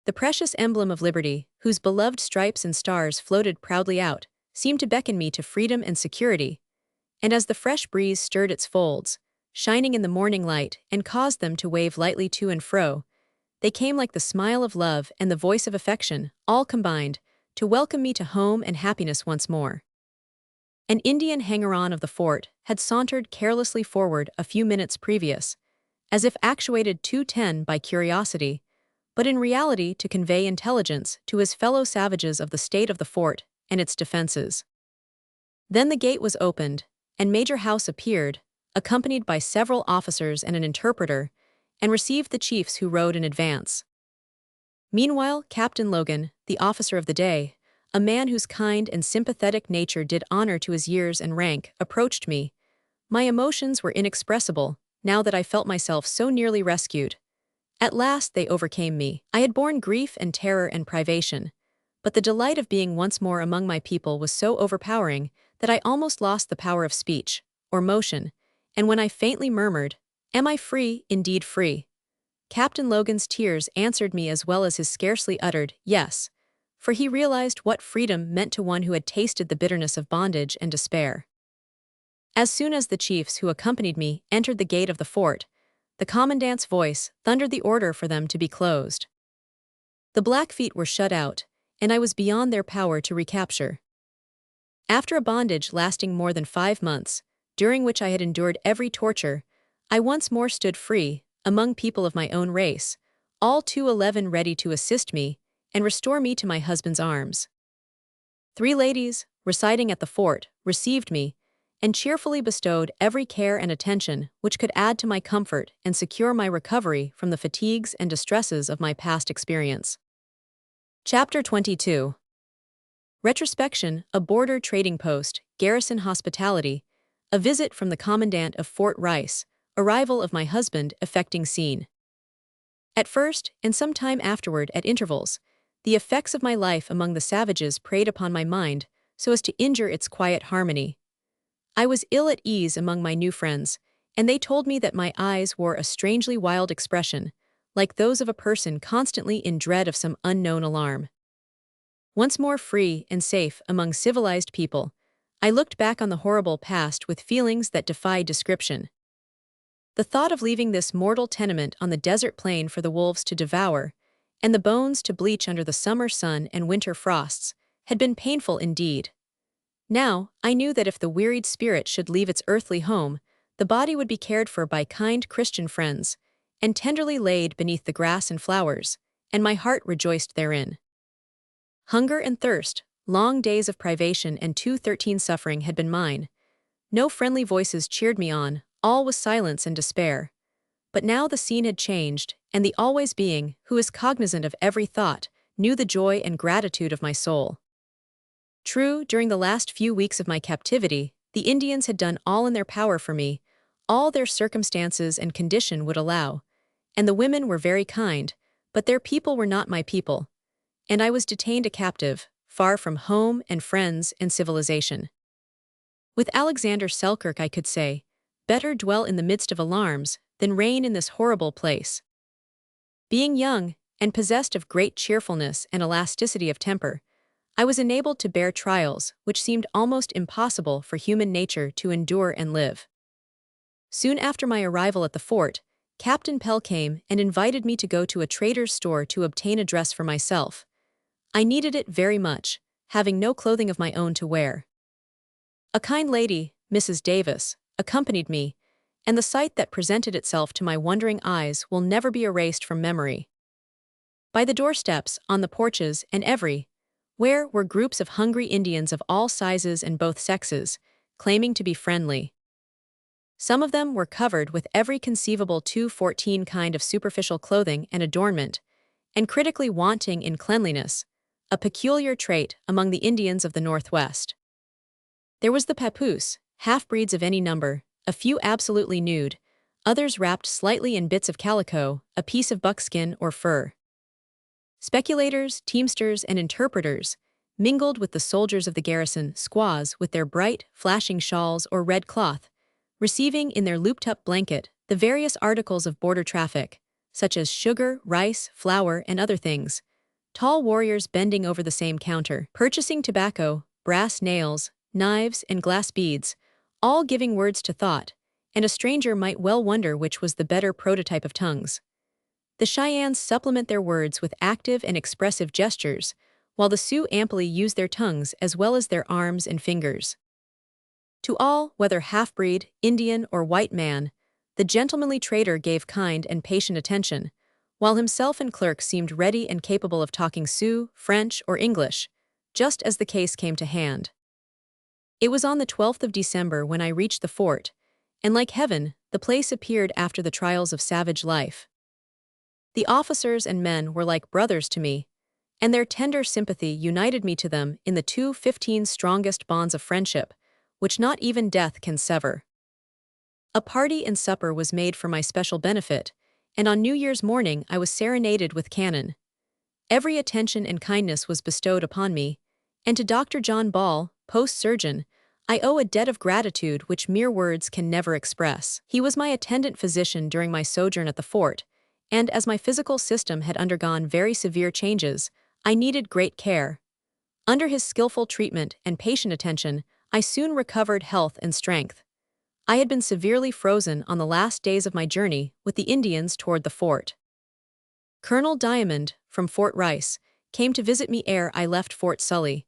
The precious emblem of liberty, whose beloved stripes and stars floated proudly out, seemed to beckon me to freedom and security, and as the fresh breeze stirred its folds, shining in the morning light and caused them to wave lightly to and fro, they came like the smile of love and the voice of affection, all combined, to welcome me to home and happiness once more. An Indian hanger-on of the fort had sauntered carelessly forward a few minutes previous, as if actuated 210 by curiosity, but in reality to convey intelligence to his fellow savages of the state of the fort and its defenses. Then the gate was opened, and Major House appeared, accompanied by several officers and an interpreter, and received the chiefs who rode in advance. Meanwhile, Captain Logan, the officer of the day, a man whose kind and sympathetic nature did honor to his years and rank, approached me. My emotions were inexpressible, now that I felt myself so nearly rescued. At last they overcame me. I had borne grief and terror and privation, but the delight of being once more among my people was so overpowering that I almost lost the power of speech, or motion, and when I faintly murmured, "Am I free, indeed free?" Captain Logan's tears answered me as well as his scarcely uttered "yes," for he realized what freedom meant to one who had tasted the bitterness of bondage and despair. As soon as the chiefs who accompanied me entered the gate of the fort, the commandant's voice thundered the order for them to be closed. The Blackfeet were shut out, and I was beyond their power to recapture. After a bondage lasting more than 5 months, during which I had endured every torture, I once more stood free, among people of my own race, all 211 ready to assist me and restore me to my husband's arms. 3 ladies, residing at the fort, received me, and cheerfully bestowed every care and attention which could add to my comfort and secure my recovery from the fatigues and distresses of my past experience. Chapter 22. Retrospection, a border trading post, garrison hospitality, a visit from the commandant of Fort Rice, arrival of my husband affecting scene. At first, and some time afterward at intervals, the effects of my life among the savages preyed upon my mind so as to injure its quiet harmony. I was ill at ease among my new friends, and they told me that my eyes wore a strangely wild expression, like those of a person constantly in dread of some unknown alarm. Once more free and safe among civilized people, I looked back on the horrible past with feelings that defy description. The thought of leaving this mortal tenement on the desert plain for the wolves to devour, and the bones to bleach under the summer sun and winter frosts, had been painful indeed. Now, I knew that if the wearied spirit should leave its earthly home, the body would be cared for by kind Christian friends, and tenderly laid beneath the grass and flowers, and my heart rejoiced therein. Hunger and thirst, long days of privation and 213 suffering had been mine. No friendly voices cheered me on, all was silence and despair. But now the scene had changed, and the always being, who is cognizant of every thought, knew the joy and gratitude of my soul. True, during the last few weeks of my captivity, the Indians had done all in their power for me, all their circumstances and condition would allow, and the women were very kind, but their people were not my people, and I was detained a captive, far from home and friends and civilization. With Alexander Selkirk I could say, better dwell in the midst of alarms than reign in this horrible place. Being young, and possessed of great cheerfulness and elasticity of temper, I was enabled to bear trials which seemed almost impossible for human nature to endure and live. Soon after my arrival at the fort, Captain Pell came and invited me to go to a trader's store to obtain a dress for myself. I needed it very much, having no clothing of my own to wear. A kind lady, Mrs. Davis, accompanied me, and the sight that presented itself to my wondering eyes will never be erased from memory. By the doorsteps, on the porches, and everywhere were groups of hungry Indians of all sizes and both sexes, claiming to be friendly. Some of them were covered with every conceivable 214 kind of superficial clothing and adornment, and critically wanting in cleanliness, a peculiar trait among the Indians of the Northwest. There was the papoose, half-breeds of any number, a few absolutely nude, others wrapped slightly in bits of calico, a piece of buckskin or fur. Speculators, teamsters, and interpreters mingled with the soldiers of the garrison, squaws with their bright, flashing shawls or red cloth, receiving in their looped-up blanket the various articles of border traffic, such as sugar, rice, flour, and other things. Tall warriors bending over the same counter, purchasing tobacco, brass nails, knives, and glass beads, all giving words to thought, and a stranger might well wonder which was the better prototype of tongues. The Cheyennes supplement their words with active and expressive gestures, while the Sioux amply use their tongues as well as their arms and fingers. To all, whether half-breed, Indian, or white man, the gentlemanly trader gave kind and patient attention, while himself and clerk seemed ready and capable of talking Sioux, French, or English, just as the case came to hand. It was on the 12th of December when I reached the fort, and like heaven, the place appeared after the trials of savage life. The officers and men were like brothers to me, and their tender sympathy united me to them in the 215 strongest bonds of friendship, which not even death can sever. A party and supper was made for my special benefit, and on New Year's morning I was serenaded with cannon. Every attention and kindness was bestowed upon me, and to Dr. John Ball, post-surgeon, I owe a debt of gratitude which mere words can never express. He was my attendant physician during my sojourn at the fort, and as my physical system had undergone very severe changes, I needed great care. Under his skillful treatment and patient attention, I soon recovered health and strength. I had been severely frozen on the last days of my journey with the Indians toward the fort. Colonel Diamond, from Fort Rice, came to visit me ere I left Fort Sully.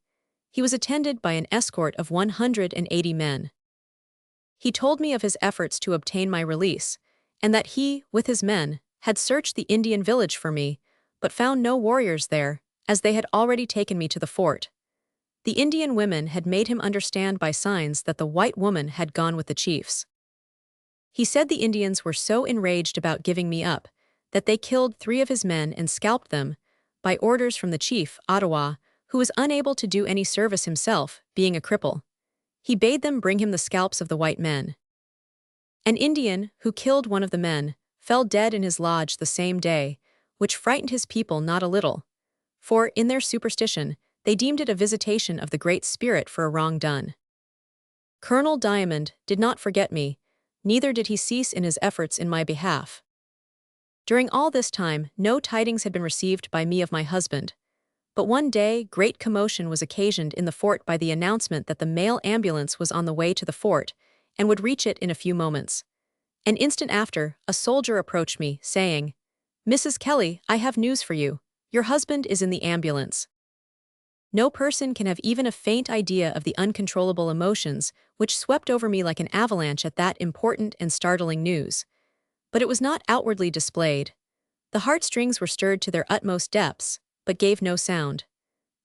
He was attended by an escort of 180 men. He told me of his efforts to obtain my release, and that he, with his men, had searched the Indian village for me, but found no warriors there, as they had already taken me to the fort. The Indian women had made him understand by signs that the white woman had gone with the chiefs. He said the Indians were so enraged about giving me up, that they killed 3 of his men and scalped them, by orders from the chief, Ottawa, who was unable to do any service himself, being a cripple. He bade them bring him the scalps of the white men. An Indian, who killed one of the men, fell dead in his lodge the same day, which frightened his people not a little. For, in their superstition, they deemed it a visitation of the Great Spirit for a wrong done. Colonel Diamond did not forget me, neither did he cease in his efforts in my behalf. During all this time, no tidings had been received by me of my husband. But one day, great commotion was occasioned in the fort by the announcement that the mail ambulance was on the way to the fort, and would reach it in a few moments. An instant after, a soldier approached me, saying, "Mrs. Kelly, I have news for you. Your husband is in the ambulance." No person can have even a faint idea of the uncontrollable emotions which swept over me like an avalanche at that important and startling news. But it was not outwardly displayed. The heartstrings were stirred to their utmost depths, but gave no sound.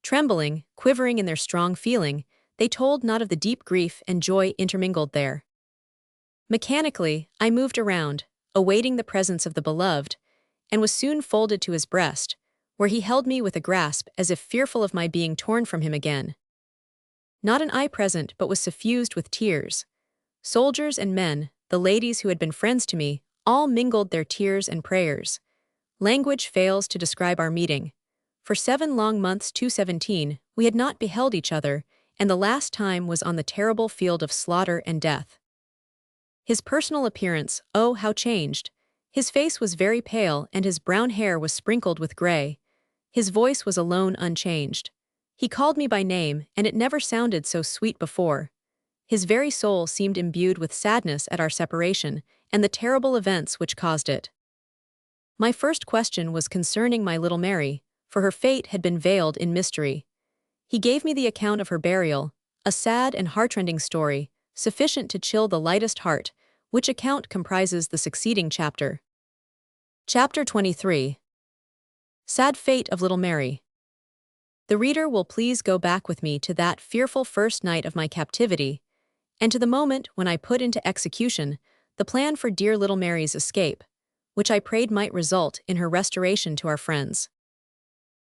Trembling, quivering in their strong feeling, they told not of the deep grief and joy intermingled there. Mechanically, I moved around, awaiting the presence of the beloved, and was soon folded to his breast, where he held me with a grasp as if fearful of my being torn from him again. Not an eye present but was suffused with tears. Soldiers and men, the ladies who had been friends to me, all mingled their tears and prayers. Language fails to describe our meeting. For 7 long months 217, we had not beheld each other, and the last time was on the terrible field of slaughter and death. His personal appearance, oh, how changed! His face was very pale and his brown hair was sprinkled with gray. His voice was alone unchanged. He called me by name, and it never sounded so sweet before. His very soul seemed imbued with sadness at our separation, and the terrible events which caused it. My first question was concerning my little Mary, for her fate had been veiled in mystery. He gave me the account of her burial, a sad and heartrending story, sufficient to chill the lightest heart, which account comprises the succeeding chapter. Chapter 23. Sad Fate of Little Mary. The reader will please go back with me to that fearful first night of my captivity, and to the moment when I put into execution the plan for dear little Mary's escape, which I prayed might result in her restoration to our friends.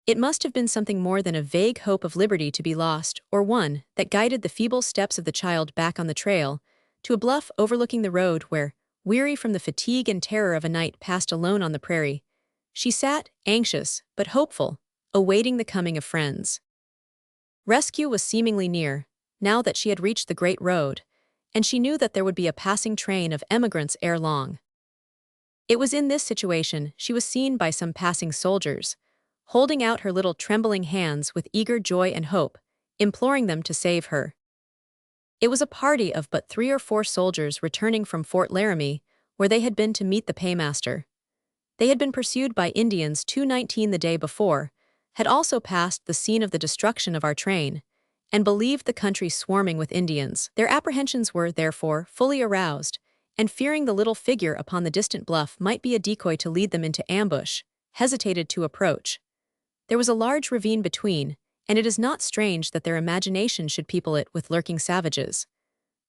It must have been something more than a vague hope of liberty to be lost, or one that guided the feeble steps of the child back on the trail, to a bluff overlooking the road where, weary from the fatigue and terror of a night passed alone on the prairie, she sat, anxious but hopeful, awaiting the coming of friends. Rescue was seemingly near, now that she had reached the great road, and she knew that there would be a passing train of emigrants ere long. It was in this situation she was seen by some passing soldiers, holding out her little trembling hands with eager joy and hope, imploring them to save her. It was a party of but 3 or 4 soldiers returning from Fort Laramie, where they had been to meet the paymaster. They had been pursued by Indians 219 the day before, had also passed the scene of the destruction of our train, and believed the country swarming with Indians. Their apprehensions were, therefore, fully aroused, and fearing the little figure upon the distant bluff might be a decoy to lead them into ambush, hesitated to approach. There was a large ravine between, and it is not strange that their imagination should people it with lurking savages.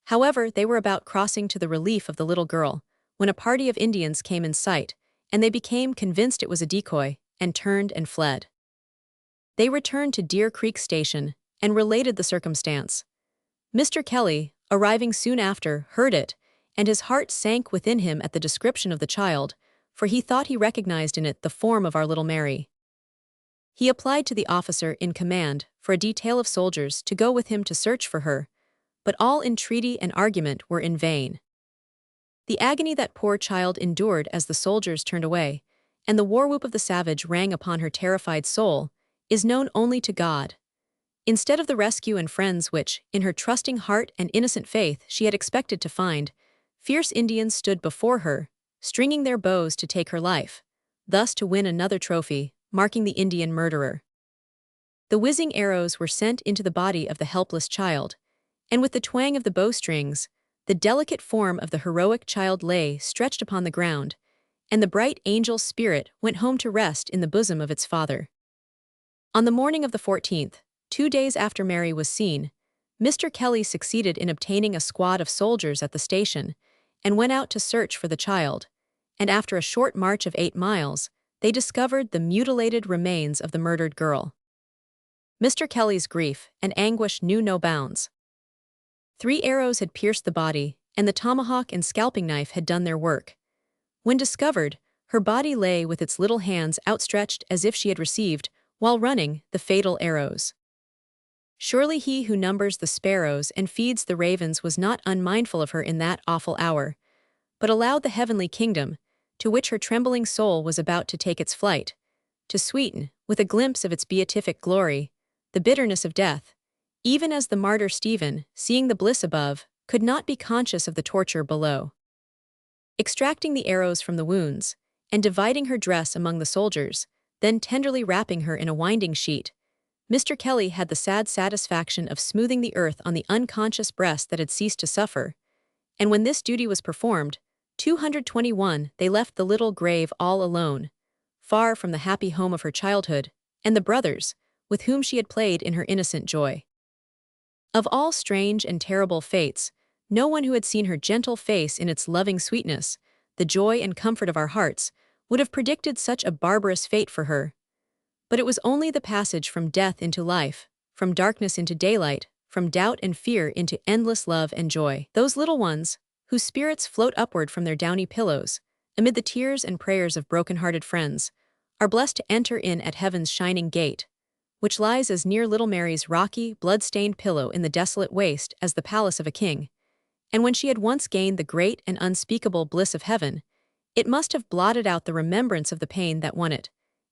However, they were about crossing to the relief of the little girl, when a party of Indians came in sight, and they became convinced it was a decoy, and turned and fled. They returned to Deer Creek Station, and related the circumstance. Mr. Kelly, arriving soon after, heard it, and his heart sank within him at the description of the child, for he thought he recognized in it the form of our little Mary. He applied to the officer in command for a detail of soldiers to go with him to search for her, but all entreaty and argument were in vain. The agony that poor child endured as the soldiers turned away, and the war whoop of the savage rang upon her terrified soul, is known only to God. Instead of the rescue and friends which, in her trusting heart and innocent faith, she had expected to find, fierce Indians stood before her, stringing their bows to take her life, thus to win another trophy, marking the Indian murderer. The whizzing arrows were sent into the body of the helpless child, and with the twang of the bowstrings, the delicate form of the heroic child lay stretched upon the ground, and the bright angel spirit went home to rest in the bosom of its father. On the morning of the 14th, 2 days after Mary was seen, Mr. Kelly succeeded in obtaining a squad of soldiers at the station, and went out to search for the child, and after a short march of 8 miles, they discovered the mutilated remains of the murdered girl. Mr. Kelly's grief and anguish knew no bounds. 3 arrows had pierced the body, and the tomahawk and scalping knife had done their work. When discovered, her body lay with its little hands outstretched as if she had received, while running, the fatal arrows. Surely he who numbers the sparrows and feeds the ravens was not unmindful of her in that awful hour, but allowed the heavenly kingdom, to which her trembling soul was about to take its flight, to sweeten, with a glimpse of its beatific glory, the bitterness of death, even as the martyr Stephen, seeing the bliss above, could not be conscious of the torture below. Extracting the arrows from the wounds, and dividing her dress among the soldiers, then tenderly wrapping her in a winding sheet, Mr. Kelly had the sad satisfaction of smoothing the earth on the unconscious breast that had ceased to suffer, and when this duty was performed, 221 they left the little grave all alone, far from the happy home of her childhood, and the brothers, with whom she had played in her innocent joy. Of all strange and terrible fates, no one who had seen her gentle face in its loving sweetness, the joy and comfort of our hearts, would have predicted such a barbarous fate for her. But it was only the passage from death into life, from darkness into daylight, from doubt and fear into endless love and joy. Those little ones, whose spirits float upward from their downy pillows, amid the tears and prayers of broken-hearted friends, are blessed to enter in at heaven's shining gate, which lies as near little Mary's rocky, blood-stained pillow in the desolate waste as the palace of a king. And when she had once gained the great and unspeakable bliss of heaven, it must have blotted out the remembrance of the pain that won it,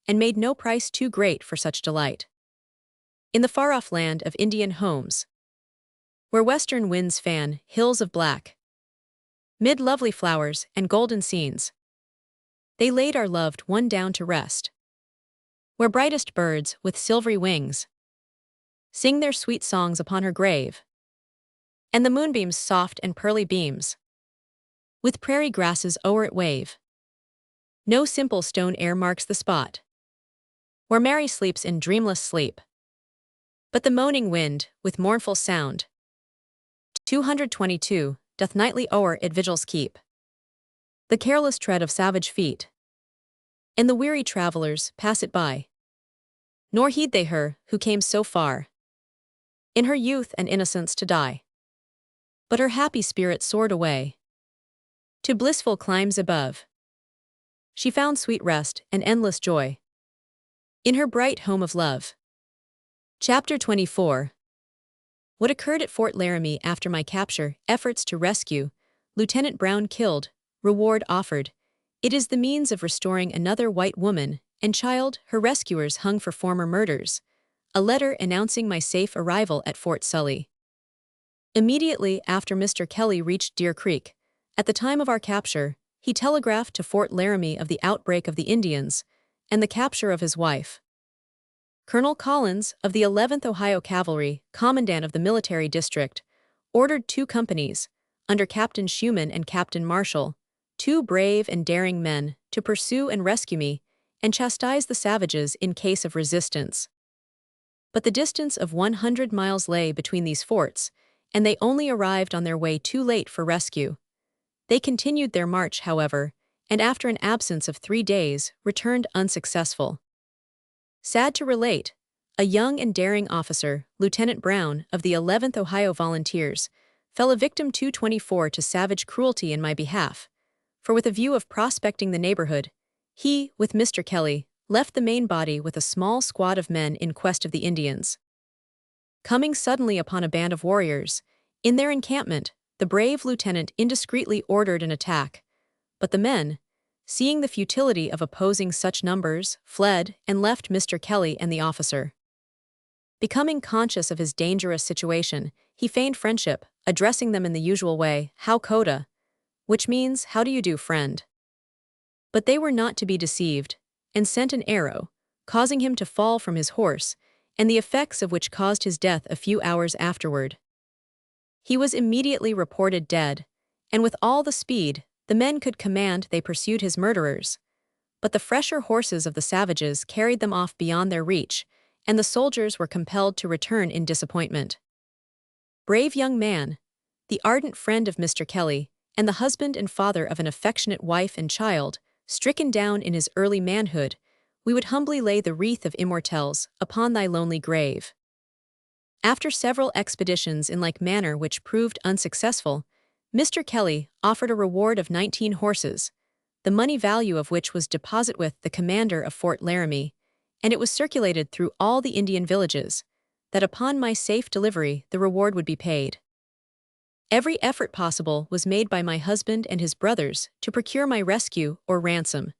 and made no price too great for such delight. In the far-off land of Indian homes, where western winds fan hills of black, mid lovely flowers and golden scenes, they laid our loved one down to rest, where brightest birds with silvery wings sing their sweet songs upon her grave, and the moonbeams soft and pearly beams with prairie grasses o'er it wave. No simple stone e'er marks the spot where Mary sleeps in dreamless sleep, but the moaning wind, with mournful sound, 222, doth nightly o'er it vigils keep. The careless tread of savage feet, and the weary travelers pass it by, nor heed they her who came so far, in her youth and innocence to die. But her happy spirit soared away to blissful climes above. She found sweet rest and endless joy in her bright home of love. Chapter 24. What occurred at Fort Laramie after my capture, efforts to rescue, Lieutenant Brown killed, reward offered. It is the means of restoring another white woman and child, her rescuers hung for former murders. A letter announcing my safe arrival at Fort Sully. Immediately after Mr. Kelly reached Deer Creek, at the time of our capture, he telegraphed to Fort Laramie of the outbreak of the Indians and the capture of his wife. Colonel Collins of the 11th Ohio Cavalry, commandant of the military district, ordered 2 companies, under Captain Schumann and Captain Marshall, 2 brave and daring men, to pursue and rescue me, and chastise the savages in case of resistance. But the distance of 100 miles lay between these forts, and they only arrived on their way too late for rescue. They continued their march, however, and after an absence of 3 days, returned unsuccessful. Sad to relate, a young and daring officer, Lieutenant Brown, of the 11th Ohio Volunteers, fell a victim 224 to savage cruelty in my behalf, for with a view of prospecting the neighborhood, he, with Mr. Kelly, left the main body with a small squad of men in quest of the Indians. Coming suddenly upon a band of warriors, in their encampment, the brave lieutenant indiscreetly ordered an attack, but the men, seeing the futility of opposing such numbers, fled and left Mr. Kelly and the officer. Becoming conscious of his dangerous situation, he feigned friendship, addressing them in the usual way, "How Coda," which means, "How do you do, friend?" But they were not to be deceived, and sent an arrow, causing him to fall from his horse, and the effects of which caused his death a few hours afterward. He was immediately reported dead, and with all the speed the men could command they pursued his murderers. But the fresher horses of the savages carried them off beyond their reach, and the soldiers were compelled to return in disappointment. Brave young man, the ardent friend of Mr. Kelly, and the husband and father of an affectionate wife and child, stricken down in his early manhood, we would humbly lay the wreath of immortelles upon thy lonely grave. After several expeditions in like manner which proved unsuccessful, Mr. Kelly offered a reward of 19 horses, the money value of which was deposited with the commander of Fort Laramie, and it was circulated through all the Indian villages, that upon my safe delivery the reward would be paid. Every effort possible was made by my husband and his brothers to procure my rescue or ransom.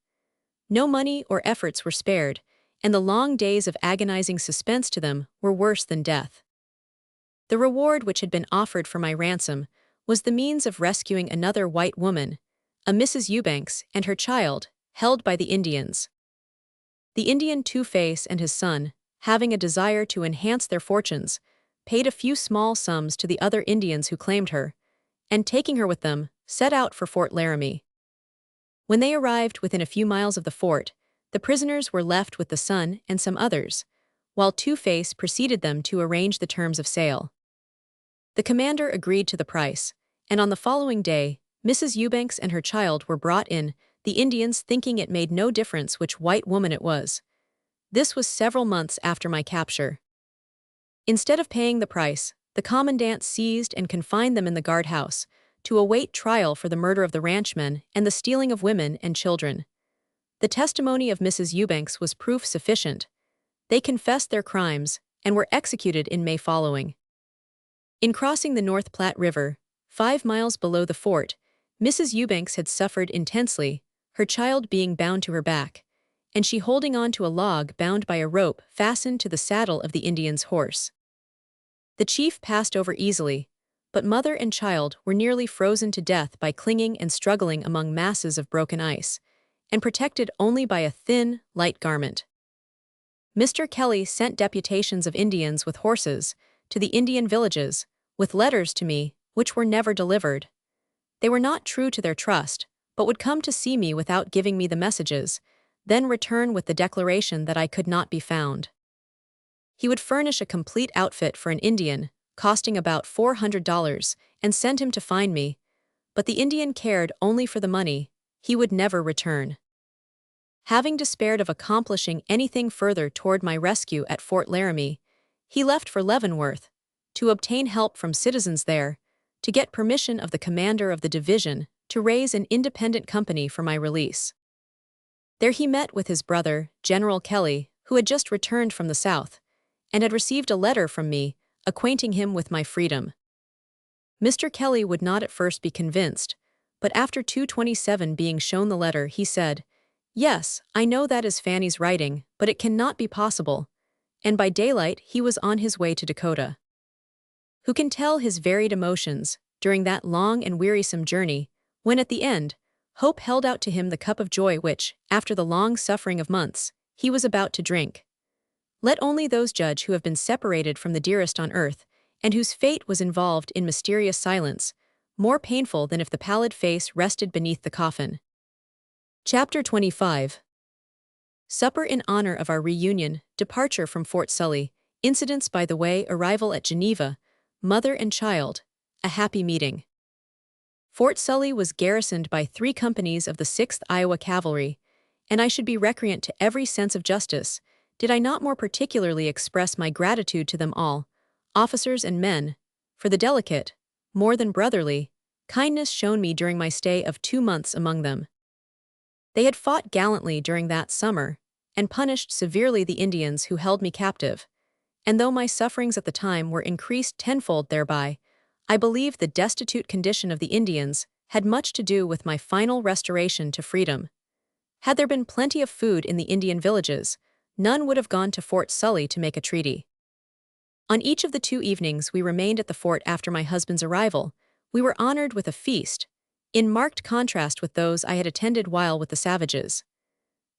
No money or efforts were spared, and the long days of agonizing suspense to them were worse than death. The reward which had been offered for my ransom was the means of rescuing another white woman, a Mrs. Eubanks, and her child, held by the Indians. The Indian Two-Face and his son, having a desire to enhance their fortunes, paid a few small sums to the other Indians who claimed her, and taking her with them, set out for Fort Laramie. When they arrived within a few miles of the fort, the prisoners were left with the son and some others, while Two-Face preceded them to arrange the terms of sale. The commander agreed to the price, and on the following day, Mrs. Eubanks and her child were brought in, the Indians thinking it made no difference which white woman it was. This was several months after my capture. Instead of paying the price, the commandant seized and confined them in the guardhouse to await trial for the murder of the ranchmen and the stealing of women and children. The testimony of Mrs. Eubanks was proof sufficient. They confessed their crimes and were executed in May following. In crossing the North Platte River, 5 miles below the fort, Mrs. Eubanks had suffered intensely, her child being bound to her back, and she holding on to a log bound by a rope fastened to the saddle of the Indian's horse. The chief passed over easily, but mother and child were nearly frozen to death by clinging and struggling among masses of broken ice, and protected only by a thin, light garment. Mr. Kelly sent deputations of Indians with horses to the Indian villages, with letters to me, which were never delivered. They were not true to their trust, but would come to see me without giving me the messages, then return with the declaration that I could not be found. He would furnish a complete outfit for an Indian, costing about $400, and send him to find me, but the Indian cared only for the money. He would never return. Having despaired of accomplishing anything further toward my rescue at Fort Laramie, he left for Leavenworth, to obtain help from citizens there, to get permission of the commander of the division to raise an independent company for my release. There he met with his brother, General Kelly, who had just returned from the South, and had received a letter from me, acquainting him with my freedom. Mr. Kelly would not at first be convinced, but after 2:27 being shown the letter, he said, "Yes, I know that is Fanny's writing, but it cannot be possible," and by daylight he was on his way to Dakota. Who can tell his varied emotions during that long and wearisome journey, when at the end, hope held out to him the cup of joy which, after the long suffering of months, he was about to drink. Let only those judge who have been separated from the dearest on earth, and whose fate was involved in mysterious silence, more painful than if the pallid face rested beneath the coffin. Chapter 25. Supper in honor of our reunion, departure from Fort Sully, incidents by the way, arrival at Geneva, mother and child, a happy meeting. Fort Sully was garrisoned by 3 companies of the 6th Iowa Cavalry, and I should be recreant to every sense of justice, did I not more particularly express my gratitude to them all, officers and men, for the delicate, more than brotherly, kindness shown me during my stay of 2 months among them. They had fought gallantly during that summer, and punished severely the Indians who held me captive, and though my sufferings at the time were increased tenfold thereby, I believe the destitute condition of the Indians had much to do with my final restoration to freedom. Had there been plenty of food in the Indian villages, none would have gone to Fort Sully to make a treaty. On each of the 2 evenings we remained at the fort after my husband's arrival, we were honored with a feast, in marked contrast with those I had attended while with the savages.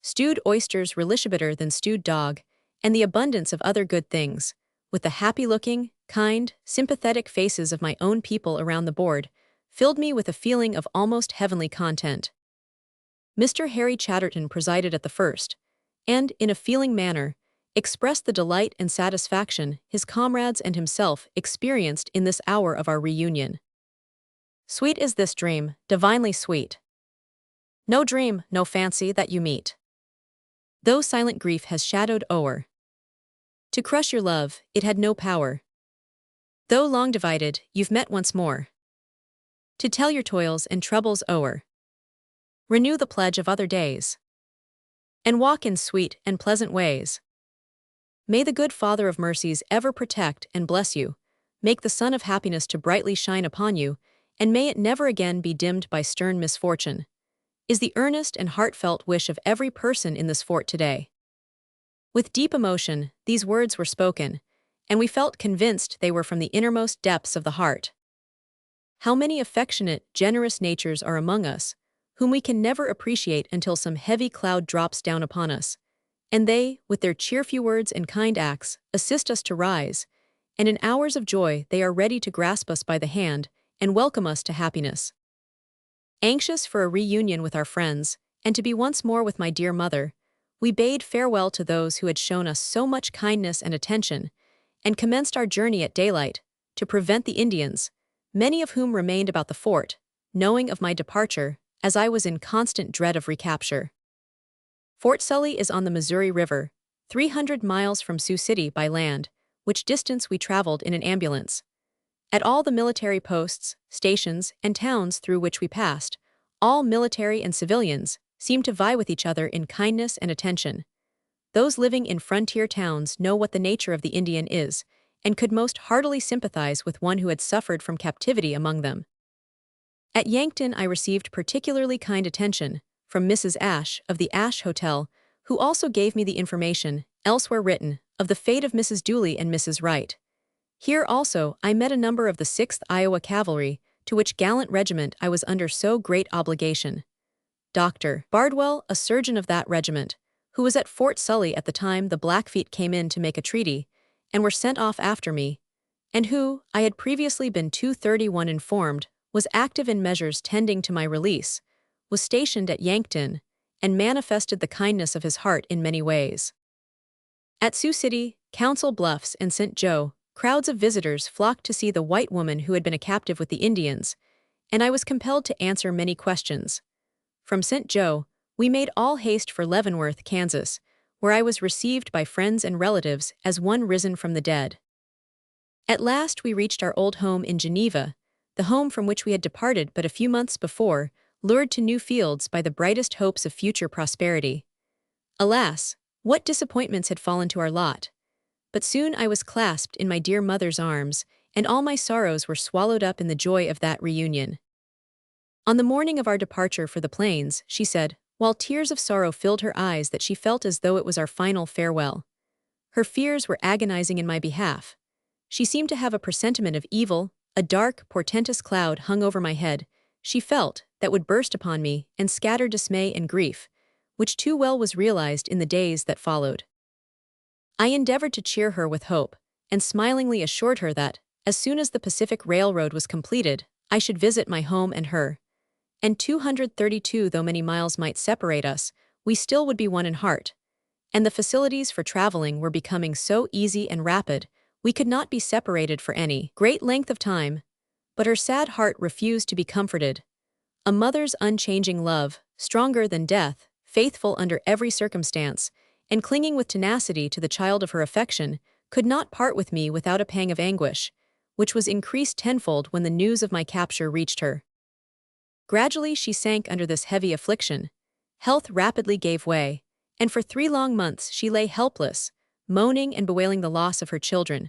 Stewed oysters relish better than stewed dog, and the abundance of other good things, with the happy-looking, kind, sympathetic faces of my own people around the board, filled me with a feeling of almost heavenly content. Mr. Harry Chatterton presided at the first, and, in a feeling manner, expressed the delight and satisfaction his comrades and himself experienced in this hour of our reunion. Sweet is this dream, divinely sweet. No dream, no fancy that you meet, though silent grief has shadowed o'er. To crush your love, it had no power. Though long divided, you've met once more. To tell your toils and troubles o'er. Renew the pledge of other days. And walk in sweet and pleasant ways. May the good Father of mercies ever protect and bless you, make the sun of happiness to brightly shine upon you, and may it never again be dimmed by stern misfortune, is the earnest and heartfelt wish of every person in this fort today. With deep emotion, these words were spoken, and we felt convinced they were from the innermost depths of the heart. How many affectionate, generous natures are among us, whom we can never appreciate until some heavy cloud drops down upon us, and they, with their cheerful words and kind acts, assist us to rise, and in hours of joy they are ready to grasp us by the hand and welcome us to happiness. Anxious for a reunion with our friends, and to be once more with my dear mother, we bade farewell to those who had shown us so much kindness and attention, and commenced our journey at daylight, to prevent the Indians, many of whom remained about the fort, knowing of my departure, as I was in constant dread of recapture. Fort Sully is on the Missouri River, 300 miles from Sioux City by land, which distance we traveled in an ambulance. At all the military posts, stations, and towns through which we passed, all military and civilians seemed to vie with each other in kindness and attention. Those living in frontier towns know what the nature of the Indian is, and could most heartily sympathize with one who had suffered from captivity among them. At Yankton I received particularly kind attention from Mrs. Ashe of the Ashe Hotel, who also gave me the information, elsewhere written, of the fate of Mrs. Dooley and Mrs. Wright. Here also I met a number of the 6th Iowa Cavalry, to which gallant regiment I was under so great obligation. Dr. Bardwell, a surgeon of that regiment, who was at Fort Sully at the time the Blackfeet came in to make a treaty, and were sent off after me, and who, I had previously been 231 informed, was active in measures tending to my release, was stationed at Yankton, and manifested the kindness of his heart in many ways. At Sioux City, Council Bluffs, and St. Joe, crowds of visitors flocked to see the white woman who had been a captive with the Indians, and I was compelled to answer many questions. From St. Joe, we made all haste for Leavenworth, Kansas, where I was received by friends and relatives as one risen from the dead. At last we reached our old home in Geneva, the home from which we had departed but a few months before, lured to new fields by the brightest hopes of future prosperity. Alas, what disappointments had fallen to our lot! But soon I was clasped in my dear mother's arms, and all my sorrows were swallowed up in the joy of that reunion. On the morning of our departure for the plains, she said, while tears of sorrow filled her eyes, that she felt as though it was our final farewell. Her fears were agonizing in my behalf. She seemed to have a presentiment of evil, a dark, portentous cloud hung over my head, she felt, that would burst upon me and scatter dismay and grief, which too well was realized in the days that followed. I endeavored to cheer her with hope, and smilingly assured her that, as soon as the Pacific Railroad was completed, I should visit my home and her. And 232 though many miles might separate us, we still would be one in heart. And the facilities for traveling were becoming so easy and rapid, we could not be separated for any great length of time. But her sad heart refused to be comforted. A mother's unchanging love, stronger than death, faithful under every circumstance, and clinging with tenacity to the child of her affection, could not part with me without a pang of anguish, which was increased tenfold when the news of my capture reached her. Gradually she sank under this heavy affliction. Health rapidly gave way, and for 3 long months she lay helpless, moaning and bewailing the loss of her children.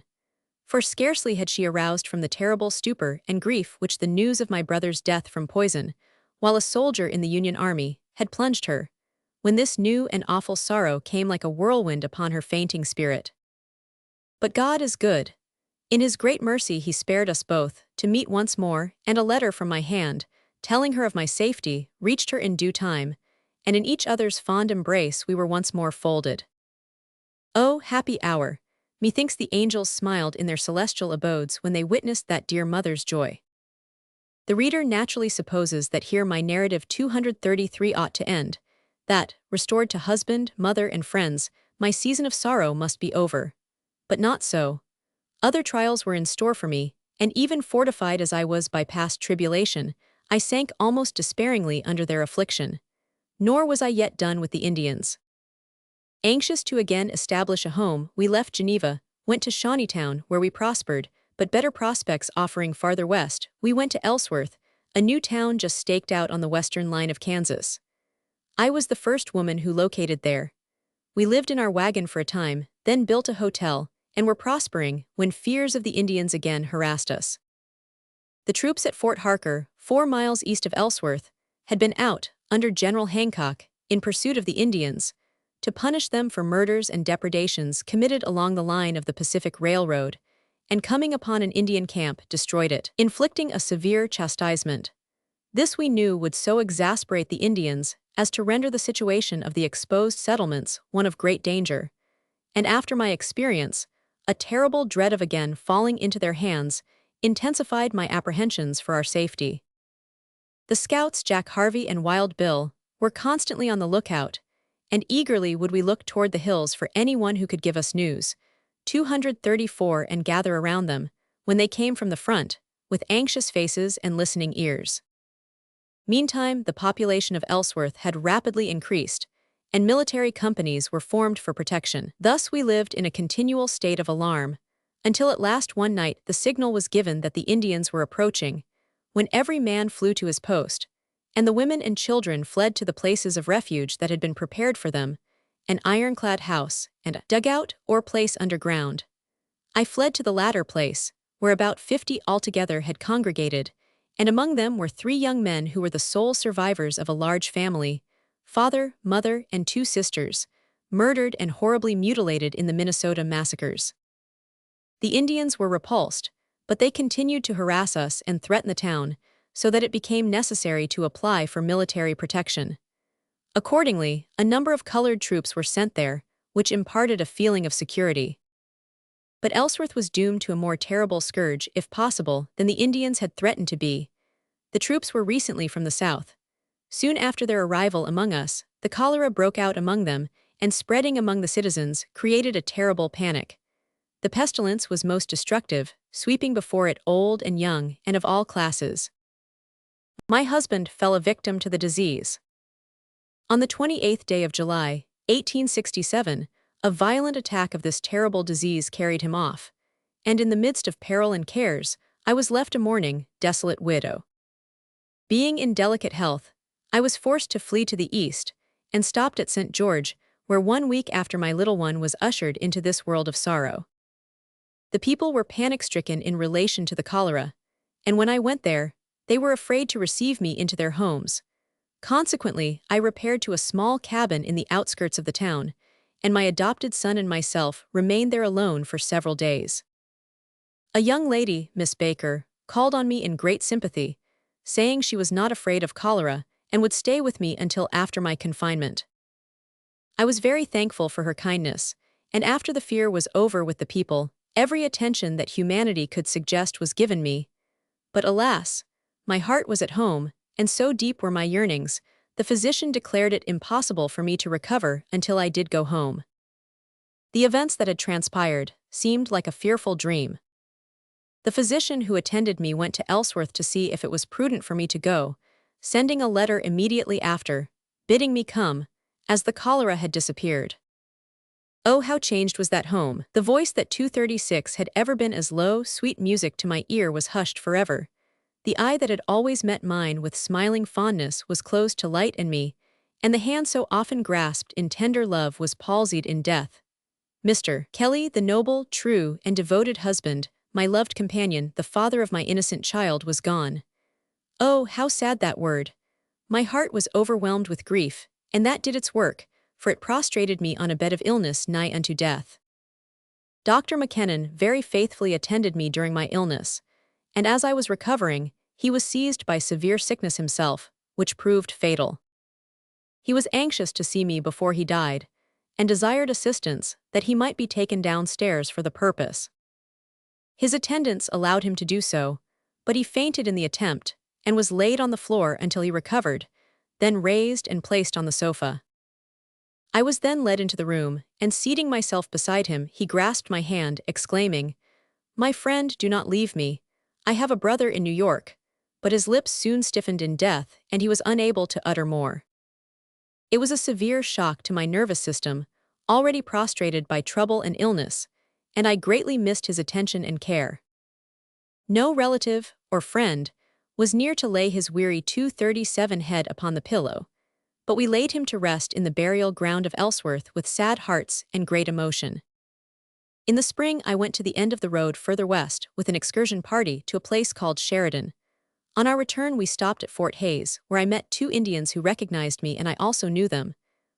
For scarcely had she aroused from the terrible stupor and grief which the news of my brother's death from poison, while a soldier in the Union Army, had plunged her, when this new and awful sorrow came like a whirlwind upon her fainting spirit. But God is good. In His great mercy He spared us both, to meet once more, and a letter from my hand, telling her of my safety, reached her in due time, and in each other's fond embrace we were once more folded. Oh, happy hour! Methinks the angels smiled in their celestial abodes when they witnessed that dear mother's joy. The reader naturally supposes that here my narrative 233 ought to end, that, restored to husband, mother, and friends, my season of sorrow must be over. But not so. Other trials were in store for me, and even fortified as I was by past tribulation, I sank almost despairingly under their affliction. Nor was I yet done with the Indians. Anxious to again establish a home, we left Geneva, went to Shawneetown, where we prospered, but better prospects offering farther west, we went to Ellsworth, a new town just staked out on the western line of Kansas. I was the first woman who located there. We lived in our wagon for a time, then built a hotel, and were prospering when fears of the Indians again harassed us. The troops at Fort Harker, 4 miles east of Ellsworth, had been out, under General Hancock, in pursuit of the Indians, to punish them for murders and depredations committed along the line of the Pacific Railroad, and coming upon an Indian camp, destroyed it, inflicting a severe chastisement. This we knew would so exasperate the Indians as to render the situation of the exposed settlements one of great danger, and after my experience, a terrible dread of again falling into their hands intensified my apprehensions for our safety. The scouts Jack Harvey and Wild Bill were constantly on the lookout, and eagerly would we look toward the hills for anyone who could give us news, 234 and gather around them, when they came from the front, with anxious faces and listening ears. Meantime, the population of Ellsworth had rapidly increased, and military companies were formed for protection. Thus we lived in a continual state of alarm, until at last one night the signal was given that the Indians were approaching, when every man flew to his post, and the women and children fled to the places of refuge that had been prepared for them, an ironclad house, and a dugout or place underground. I fled to the latter place, where about 50 altogether had congregated, and among them were 3 young men who were the sole survivors of a large family, father, mother, and 2 sisters, murdered and horribly mutilated in the Minnesota massacres. The Indians were repulsed, but they continued to harass us and threaten the town, so that it became necessary to apply for military protection. Accordingly, a number of colored troops were sent there, which imparted a feeling of security. But Ellsworth was doomed to a more terrible scourge, if possible, than the Indians had threatened to be. The troops were recently from the south. Soon after their arrival among us, the cholera broke out among them, and spreading among the citizens, created a terrible panic. The pestilence was most destructive, sweeping before it old and young, and of all classes. My husband fell a victim to the disease. On the 28th day of July, 1867, a violent attack of this terrible disease carried him off, and in the midst of peril and cares, I was left a mourning, desolate widow. Being in delicate health, I was forced to flee to the east, and stopped at St. George, where 1 week after my little one was ushered into this world of sorrow. The people were panic-stricken in relation to the cholera, and when I went there, they were afraid to receive me into their homes. Consequently, I repaired to a small cabin in the outskirts of the town, and my adopted son and myself remained there alone for several days. A young lady, Miss Baker, called on me in great sympathy, saying she was not afraid of cholera and would stay with me until after my confinement. I was very thankful for her kindness, and after the fear was over with the people, every attention that humanity could suggest was given me. But alas, my heart was at home, and so deep were my yearnings, the physician declared it impossible for me to recover until I did go home. The events that had transpired seemed like a fearful dream. The physician who attended me went to Ellsworth to see if it was prudent for me to go, sending a letter immediately after, bidding me come, as the cholera had disappeared. Oh, how changed was that home! The voice that 236 had ever been as low, sweet music to my ear was hushed forever. The eye that had always met mine with smiling fondness was closed to light and me, and the hand so often grasped in tender love was palsied in death. Mr. Kelly, the noble, true, and devoted husband, my loved companion, the father of my innocent child, was gone. Oh, how sad that word! My heart was overwhelmed with grief, and that did its work, for it prostrated me on a bed of illness nigh unto death. Dr. McKinnon very faithfully attended me during my illness, and as I was recovering, he was seized by severe sickness himself, which proved fatal. He was anxious to see me before he died, and desired assistance that he might be taken downstairs for the purpose. His attendants allowed him to do so, but he fainted in the attempt, and was laid on the floor until he recovered, then raised and placed on the sofa. I was then led into the room, and seating myself beside him, he grasped my hand, exclaiming, "My friend, do not leave me. I have a brother in New York," but his lips soon stiffened in death, and he was unable to utter more. It was a severe shock to my nervous system, already prostrated by trouble and illness, and I greatly missed his attention and care. No relative or friend was near to lay his weary 237 head upon the pillow, but we laid him to rest in the burial ground of Ellsworth with sad hearts and great emotion. In the spring, I went to the end of the road further west with an excursion party to a place called Sheridan. On our return, we stopped at Fort Hayes, where I met two Indians who recognized me and I also knew them.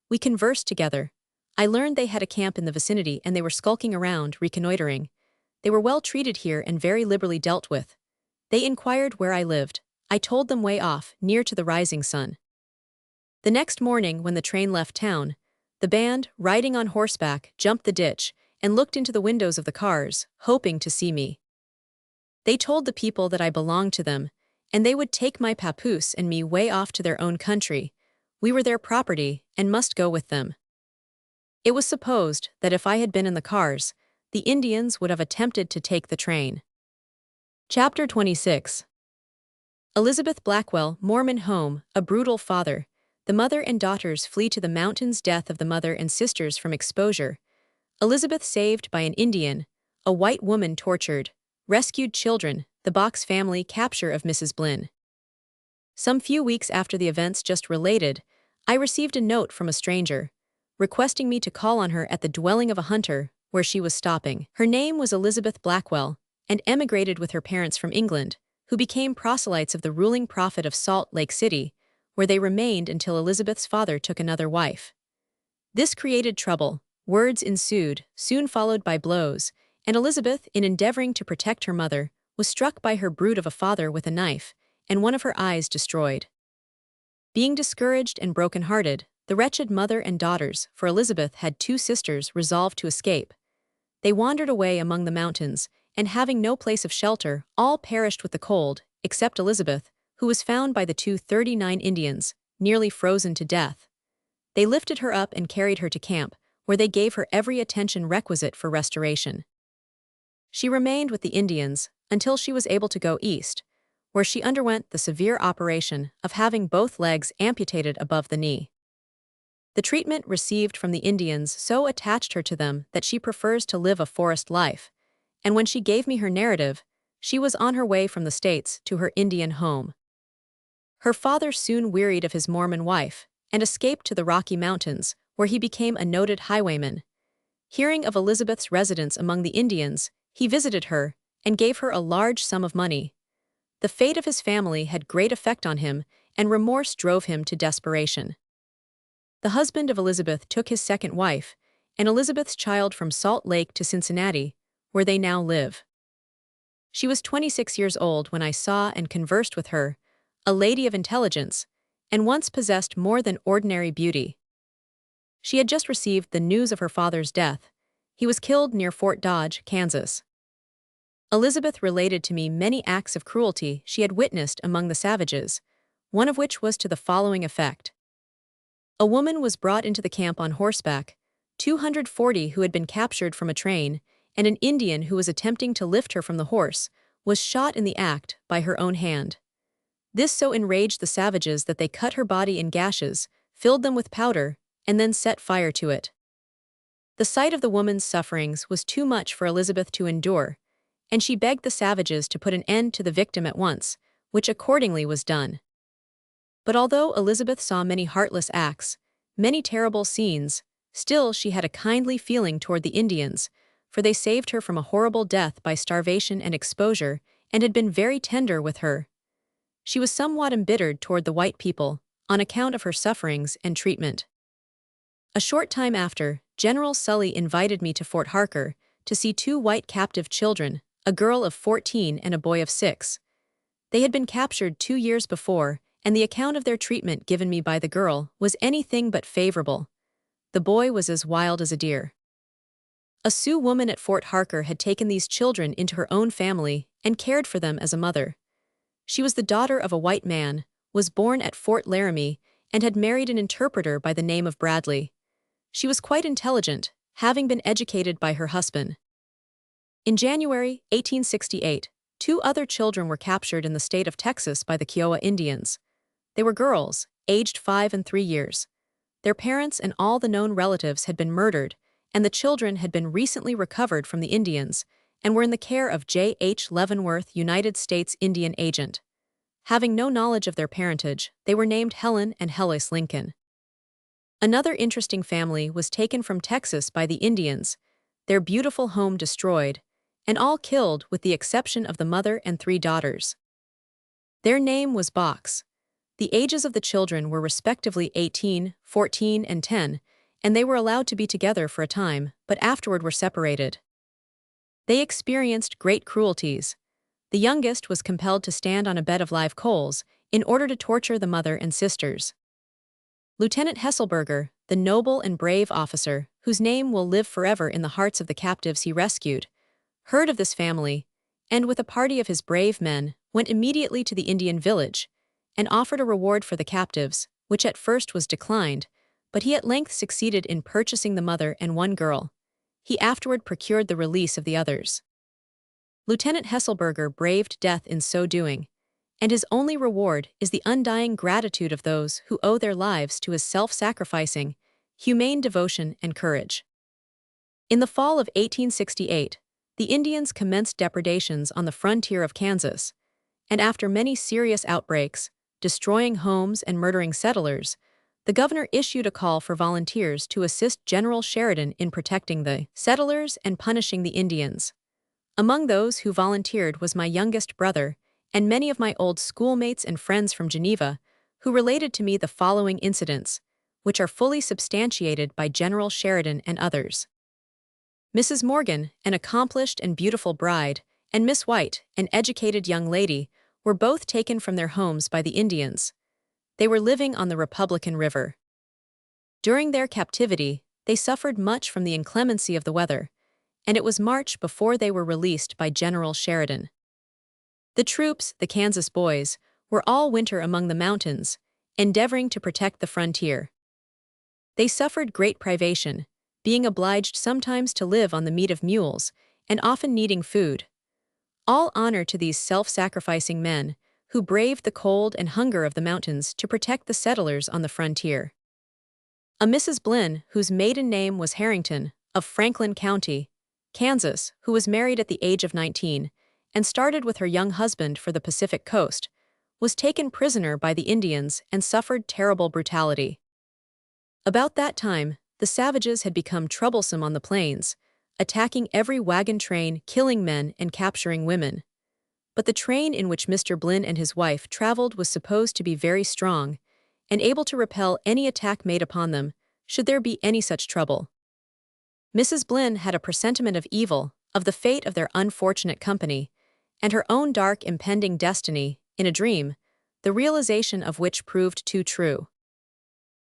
We conversed together. I learned they had a camp in the vicinity and they were skulking around, reconnoitering. They were well treated here and very liberally dealt with. They inquired where I lived. I told them way off, near to the rising sun. The next morning, when the train left town, the band, riding on horseback, jumped the ditch and looked into the windows of the cars, hoping to see me. They told the people that I belonged to them, and they would take my papoose and me way off to their own country. We were their property and must go with them. It was supposed that if I had been in the cars, the Indians would have attempted to take the train. Chapter 26. Elizabeth Blackwell, Mormon home, a brutal father. The mother and daughters flee to the mountains. Death of the mother and sisters from exposure. Elizabeth saved by an Indian, a white woman tortured, rescued children, the Box family capture of Mrs. Blinn. Some few weeks after the events just related, I received a note from a stranger, requesting me to call on her at the dwelling of a hunter, where she was stopping. Her name was Elizabeth Blackwell, and emigrated with her parents from England, who became proselytes of the ruling prophet of Salt Lake City, where they remained until Elizabeth's father took another wife. This created trouble. Words ensued, soon followed by blows, and Elizabeth, in endeavoring to protect her mother, was struck by her brute of a father with a knife, and one of her eyes destroyed. Being discouraged and broken-hearted, the wretched mother and daughters, for Elizabeth had two sisters, resolved to escape. They wandered away among the mountains, and having no place of shelter, all perished with the cold, except Elizabeth, who was found by the 239 Indians, nearly frozen to death. They lifted her up and carried her to camp, where they gave her every attention requisite for restoration. She remained with the Indians until she was able to go east, where she underwent the severe operation of having both legs amputated above the knee. The treatment received from the Indians so attached her to them that she prefers to live a forest life, and when she gave me her narrative, she was on her way from the States to her Indian home. Her father soon wearied of his Mormon wife and escaped to the Rocky Mountains, where he became a noted highwayman. Hearing of Elizabeth's residence among the Indians, he visited her and gave her a large sum of money. The fate of his family had great effect on him, and remorse drove him to desperation. The husband of Elizabeth took his second wife, and Elizabeth's child from Salt Lake to Cincinnati, where they now live. She was 26 years old when I saw and conversed with her, a lady of intelligence, and once possessed more than ordinary beauty. She had just received the news of her father's death. He was killed near Fort Dodge, Kansas. Elizabeth related to me many acts of cruelty she had witnessed among the savages, one of which was to the following effect. A woman was brought into the camp on horseback, 240 who had been captured from a train, and an Indian who was attempting to lift her from the horse was shot in the act by her own hand. This so enraged the savages that they cut her body in gashes, filled them with powder, and then set fire to it. The sight of the woman's sufferings was too much for Elizabeth to endure, and she begged the savages to put an end to the victim at once, which accordingly was done. But although Elizabeth saw many heartless acts, many terrible scenes, still she had a kindly feeling toward the Indians, for they saved her from a horrible death by starvation and exposure, and had been very tender with her. She was somewhat embittered toward the white people, on account of her sufferings and treatment. A short time after, General Sully invited me to Fort Harker to see two white captive children, a girl of 14 and a boy of 6. They had been captured 2 years before, and the account of their treatment given me by the girl was anything but favorable. The boy was as wild as a deer. A Sioux woman at Fort Harker had taken these children into her own family and cared for them as a mother. She was the daughter of a white man, was born at Fort Laramie, and had married an interpreter by the name of Bradley. She was quite intelligent, having been educated by her husband. In January 1868, 2 other children were captured in the state of Texas by the Kiowa Indians. They were girls, aged 5 and 3 years. Their parents and all the known relatives had been murdered, and the children had been recently recovered from the Indians, and were in the care of J. H. Leavenworth, United States Indian agent. Having no knowledge of their parentage, they were named Helen and Hellis Lincoln. Another interesting family was taken from Texas by the Indians, their beautiful home destroyed, and all killed with the exception of the mother and 3 daughters. Their name was Box. The ages of the children were respectively 18, 14, and 10, and they were allowed to be together for a time, but afterward were separated. They experienced great cruelties. The youngest was compelled to stand on a bed of live coals in order to torture the mother and sisters. Lieutenant Hesselberger, the noble and brave officer, whose name will live forever in the hearts of the captives he rescued, heard of this family, and with a party of his brave men, went immediately to the Indian village, and offered a reward for the captives, which at first was declined, but he at length succeeded in purchasing the mother and 1 girl. He afterward procured the release of the others. Lieutenant Hesselberger braved death in so doing, and his only reward is the undying gratitude of those who owe their lives to his self-sacrificing, humane devotion and courage. In the fall of 1868, the Indians commenced depredations on the frontier of Kansas, and after many serious outbreaks, destroying homes and murdering settlers, the governor issued a call for volunteers to assist General Sheridan in protecting the settlers and punishing the Indians. Among those who volunteered was my youngest brother and many of my old schoolmates and friends from Geneva, who related to me the following incidents, which are fully substantiated by General Sheridan and others. Mrs. Morgan, an accomplished and beautiful bride, and Miss White, an educated young lady, were both taken from their homes by the Indians. They were living on the Republican River. During their captivity, they suffered much from the inclemency of the weather, and it was March before they were released by General Sheridan. The troops, the Kansas boys, were all winter among the mountains, endeavoring to protect the frontier. They suffered great privation, being obliged sometimes to live on the meat of mules, and often needing food. All honor to these self-sacrificing men, who braved the cold and hunger of the mountains to protect the settlers on the frontier. A Mrs. Blinn, whose maiden name was Harrington, of Franklin County, Kansas, who was married at the age of 19, and started with her young husband for the Pacific coast, was taken prisoner by the Indians and suffered terrible brutality. About that time, the savages had become troublesome on the plains, attacking every wagon train, killing men and capturing women. But the train in which Mr. Blinn and his wife traveled was supposed to be very strong, and able to repel any attack made upon them, should there be any such trouble. Mrs. Blinn had a presentiment of evil, of the fate of their unfortunate company, and her own dark impending destiny, in a dream, the realization of which proved too true.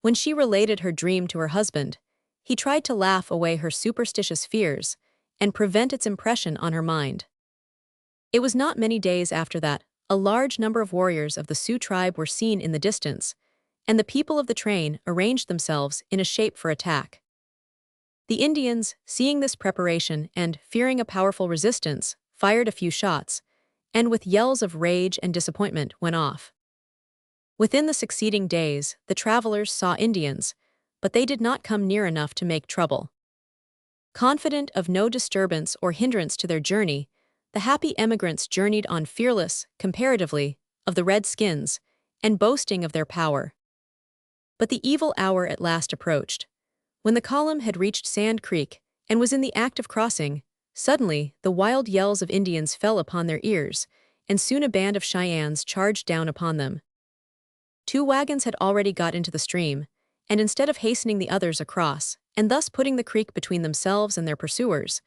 When she related her dream to her husband, he tried to laugh away her superstitious fears and prevent its impression on her mind. It was not many days after that a large number of warriors of the Sioux tribe were seen in the distance, and the people of the train arranged themselves in a shape for attack. The Indians, seeing this preparation and fearing a powerful resistance, fired a few shots, and with yells of rage and disappointment went off. Within the succeeding days, the travelers saw Indians, but they did not come near enough to make trouble. Confident of no disturbance or hindrance to their journey, the happy emigrants journeyed on fearless, comparatively, of the Redskins, and boasting of their power. But the evil hour at last approached. When the column had reached Sand Creek and was in the act of crossing, suddenly the wild yells of Indians fell upon their ears, and soon a band of Cheyennes charged down upon them. 2 wagons had already got into the stream, and instead of hastening the others across, and thus putting the creek between themselves and their pursuers,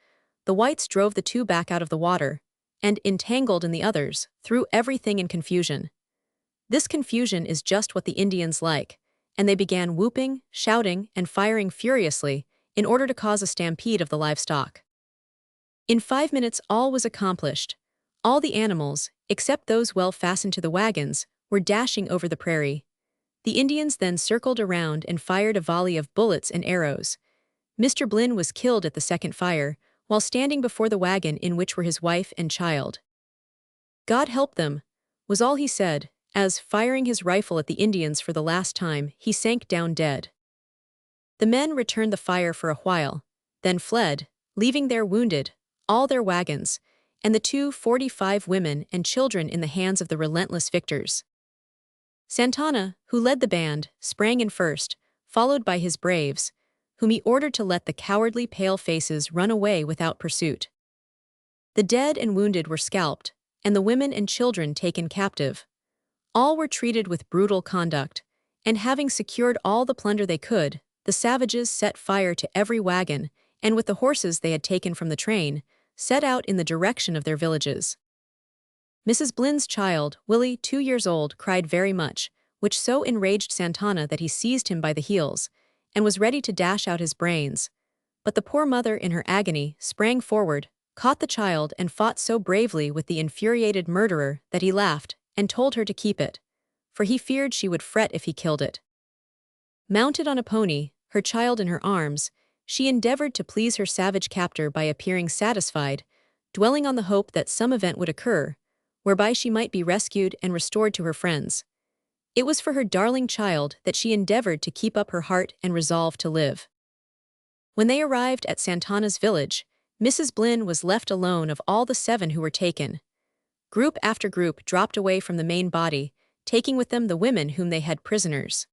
the whites drove the 2 back out of the water, and, entangled in the others, threw everything in confusion. This confusion is just what the Indians like, and they began whooping, shouting, and firing furiously in order to cause a stampede of the livestock. In 5 minutes all was accomplished. All the animals, except those well fastened to the wagons, were dashing over the prairie. The Indians then circled around and fired a volley of bullets and arrows. Mr. Blinn was killed at the second fire, while standing before the wagon in which were his wife and child. "God help them," was all he said, as, firing his rifle at the Indians for the last time, he sank down dead. The men returned the fire for a while, then fled, leaving their wounded, all their wagons, and the 245 women and children in the hands of the relentless victors. Santana, who led the band, sprang in first, followed by his braves, whom he ordered to let the cowardly pale-faces run away without pursuit. The dead and wounded were scalped, and the women and children taken captive. All were treated with brutal conduct, and having secured all the plunder they could, the savages set fire to every wagon, and with the horses they had taken from the train, set out in the direction of their villages. Mrs. Blynn's child, Willie, 2 years old, cried very much, which so enraged Santana that he seized him by the heels, and was ready to dash out his brains. But the poor mother, in her agony, sprang forward, caught the child, and fought so bravely with the infuriated murderer that he laughed, and told her to keep it, for he feared she would fret if he killed it. Mounted on a pony, her child in her arms, she endeavored to please her savage captor by appearing satisfied, dwelling on the hope that some event would occur, whereby she might be rescued and restored to her friends. It was for her darling child that she endeavored to keep up her heart and resolve to live. When they arrived at Santana's village, Mrs. Blynn was left alone of all the 7 who were taken. Group after group dropped away from the main body, taking with them the women whom they had prisoners.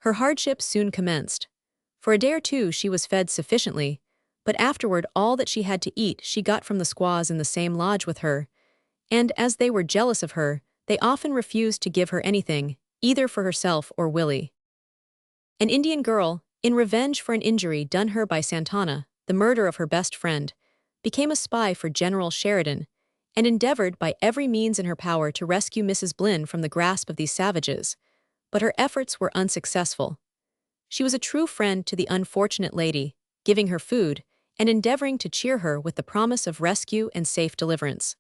Her hardships soon commenced. For a day or 2 she was fed sufficiently, but afterward all that she had to eat she got from the squaws in the same lodge with her, and as they were jealous of her, they often refused to give her anything, either for herself or Willie. An Indian girl, in revenge for an injury done her by Santana, the murder of her best friend, became a spy for General Sheridan, and endeavored by every means in her power to rescue Mrs. Blynn from the grasp of these savages, but her efforts were unsuccessful. She was a true friend to the unfortunate lady, giving her food, and endeavoring to cheer her with the promise of rescue and safe deliverance.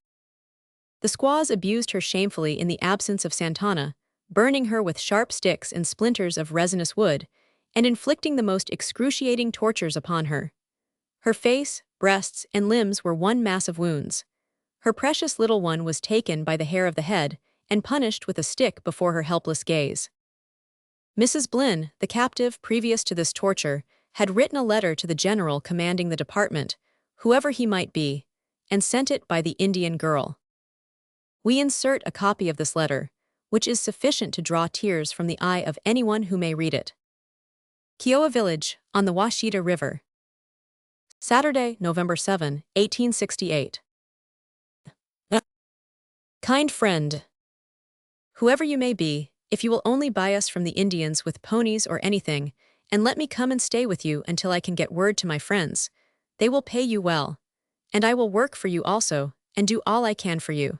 The squaws abused her shamefully in the absence of Santana, burning her with sharp sticks and splinters of resinous wood, and inflicting the most excruciating tortures upon her. Her face, breasts, and limbs were one mass of wounds. Her precious little one was taken by the hair of the head and punished with a stick before her helpless gaze. Mrs. Blynn, the captive previous to this torture, had written a letter to the general commanding the department, whoever he might be, and sent it by the Indian girl. We insert a copy of this letter, which is sufficient to draw tears from the eye of anyone who may read it. Kiowa Village, on the Washita River. Saturday, November 7, 1868. Kind friend. Whoever you may be, if you will only buy us from the Indians with ponies or anything, and let me come and stay with you until I can get word to my friends, they will pay you well, and I will work for you also, and do all I can for you.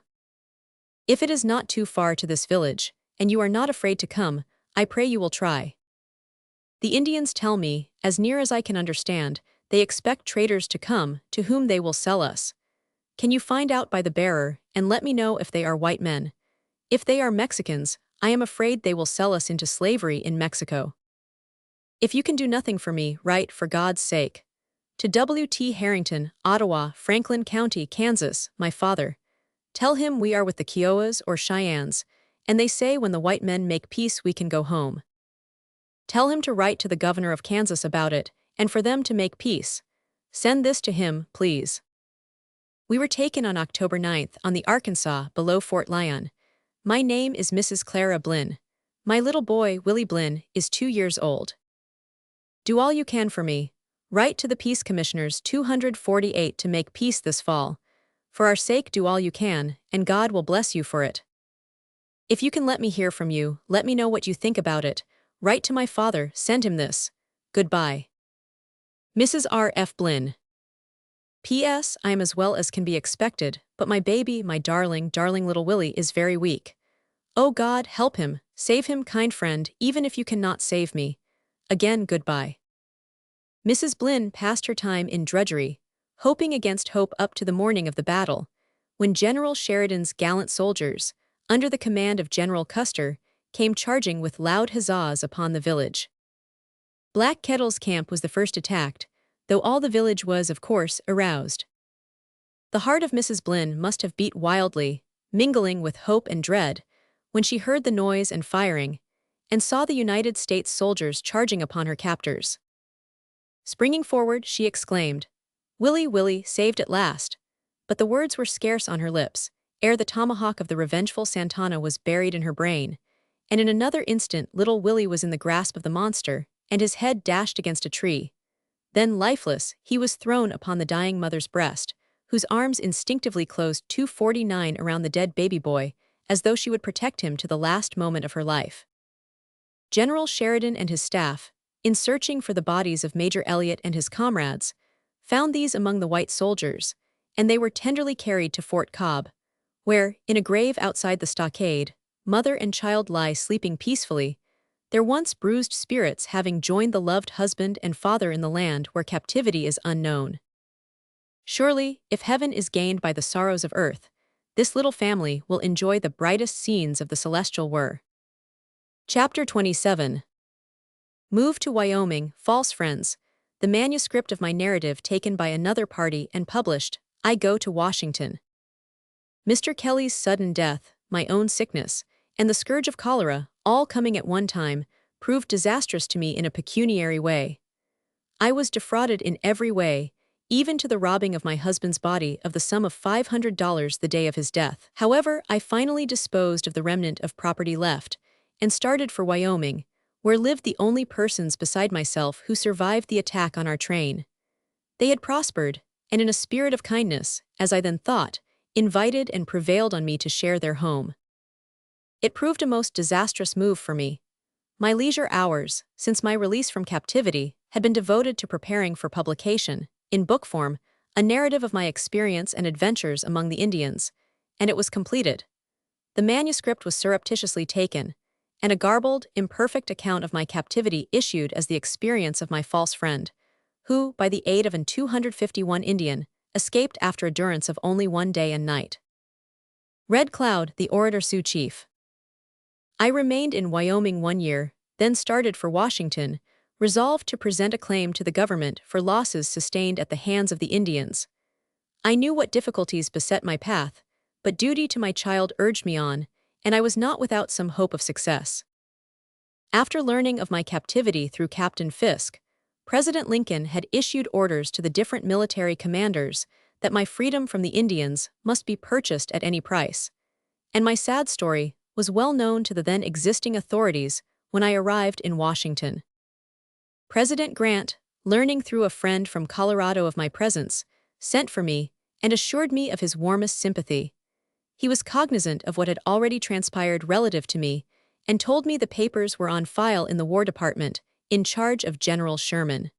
If it is not too far to this village, and you are not afraid to come, I pray you will try. The Indians tell me, as near as I can understand, they expect traders to come, to whom they will sell us. Can you find out by the bearer, and let me know if they are white men? If they are Mexicans, I am afraid they will sell us into slavery in Mexico. If you can do nothing for me, write, for God's sake. To W.T. Harrington, Ottawa, Franklin County, Kansas, my father. Tell him we are with the Kiowas or Cheyennes, and they say when the white men make peace we can go home. Tell him to write to the governor of Kansas about it, and for them to make peace. Send this to him, please. We were taken on October 9th on the Arkansas below Fort Lyon. My name is Mrs. Clara Blynn. My little boy, Willie Blynn, is 2 years old. Do all you can for me. Write to the Peace Commissioners 248 to make peace this fall. For our sake do all you can, and God will bless you for it. If you can let me hear from you, let me know what you think about it. Write to my father, send him this. Goodbye. Mrs. R. F. Blynn. P.S. I am as well as can be expected, but my baby, my darling, darling little Willie, is very weak. Oh God, help him, save him, kind friend, even if you cannot save me. Again, goodbye. Mrs. Blynn passed her time in drudgery, hoping against hope up to the morning of the battle, when General Sheridan's gallant soldiers, under the command of General Custer, came charging with loud huzzas upon the village. Black Kettle's camp was the first attacked, though all the village was, of course, aroused. The heart of Mrs. Blynn must have beat wildly, mingling with hope and dread, when she heard the noise and firing, and saw the United States soldiers charging upon her captors. Springing forward, she exclaimed, Willy, Willy, saved at last. But the words were scarce on her lips, ere the tomahawk of the revengeful Santana was buried in her brain, and in another instant little Willy was in the grasp of the monster, and his head dashed against a tree. Then, lifeless, he was thrown upon the dying mother's breast, whose arms instinctively closed 249 around the dead baby boy, as though she would protect him to the last moment of her life. General Sheridan and his staff, in searching for the bodies of Major Elliott and his comrades, found these among the white soldiers, and they were tenderly carried to Fort Cobb, where, in a grave outside the stockade, mother and child lie sleeping peacefully, their once bruised spirits having joined the loved husband and father in the land where captivity is unknown. Surely, if heaven is gained by the sorrows of earth, this little family will enjoy the brightest scenes of the celestial whir. Chapter 27. Move to Wyoming, false friends. The manuscript of my narrative taken by another party and published. I go to Washington. Mr. Kelly's sudden death, my own sickness, and the scourge of cholera, all coming at one time, proved disastrous to me in a pecuniary way. I was defrauded in every way, even to the robbing of my husband's body of the sum of $500 the day of his death. However, I finally disposed of the remnant of property left, and started for Wyoming, where lived the only persons beside myself who survived the attack on our train. They had prospered, and in a spirit of kindness, as I then thought, invited and prevailed on me to share their home. It proved a most disastrous move for me. My leisure hours, since my release from captivity, had been devoted to preparing for publication, in book form, a narrative of my experience and adventures among the Indians, and it was completed. The manuscript was surreptitiously taken, and a garbled, imperfect account of my captivity issued as the experience of my false friend, who, by the aid of an 251 Indian, escaped after a durance of only 1 day and night. Red Cloud, the orator Sioux chief. I remained in Wyoming 1 year, then started for Washington, resolved to present a claim to the government for losses sustained at the hands of the Indians. I knew what difficulties beset my path, but duty to my child urged me on, and I was not without some hope of success. After learning of my captivity through Captain Fisk, President Lincoln had issued orders to the different military commanders that my freedom from the Indians must be purchased at any price, and my sad story was well known to the then existing authorities when I arrived in Washington. President Grant, learning through a friend from Colorado of my presence, sent for me and assured me of his warmest sympathy. He was cognizant of what had already transpired relative to me and told me the papers were on file in the War Department, in charge of General Sherman.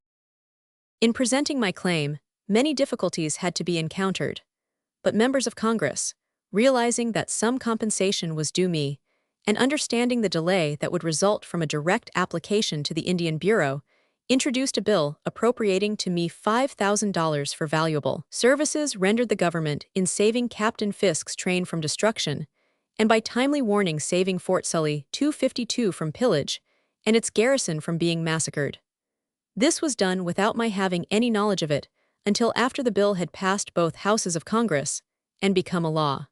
In presenting my claim, many difficulties had to be encountered, but members of Congress, realizing that some compensation was due me, and understanding the delay that would result from a direct application to the Indian Bureau, introduced a bill appropriating to me $5,000 for valuable services rendered the government in saving Captain Fisk's train from destruction, and by timely warning saving Fort Sully 252 from pillage, and its garrison from being massacred. This was done without my having any knowledge of it, until after the bill had passed both houses of Congress and become a law.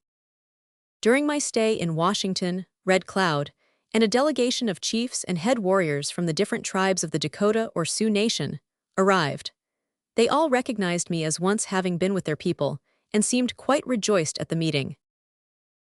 During my stay in Washington, Red Cloud, and a delegation of chiefs and head warriors from the different tribes of the Dakota or Sioux Nation arrived. They all recognized me as once having been with their people, and seemed quite rejoiced at the meeting.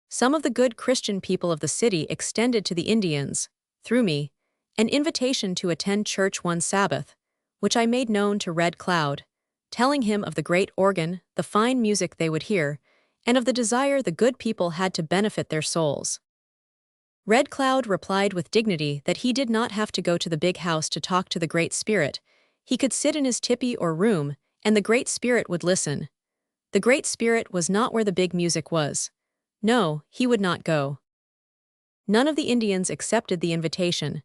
Some of the good Christian people of the city extended to the Indians, through me, an invitation to attend church one Sabbath, which I made known to Red Cloud, telling him of the great organ, the fine music they would hear, and of the desire the good people had to benefit their souls. Red Cloud replied with dignity that he did not have to go to the big house to talk to the Great Spirit. He could sit in his tipi or room, and the Great Spirit would listen. The Great Spirit was not where the big music was. No, he would not go. None of the Indians accepted the invitation,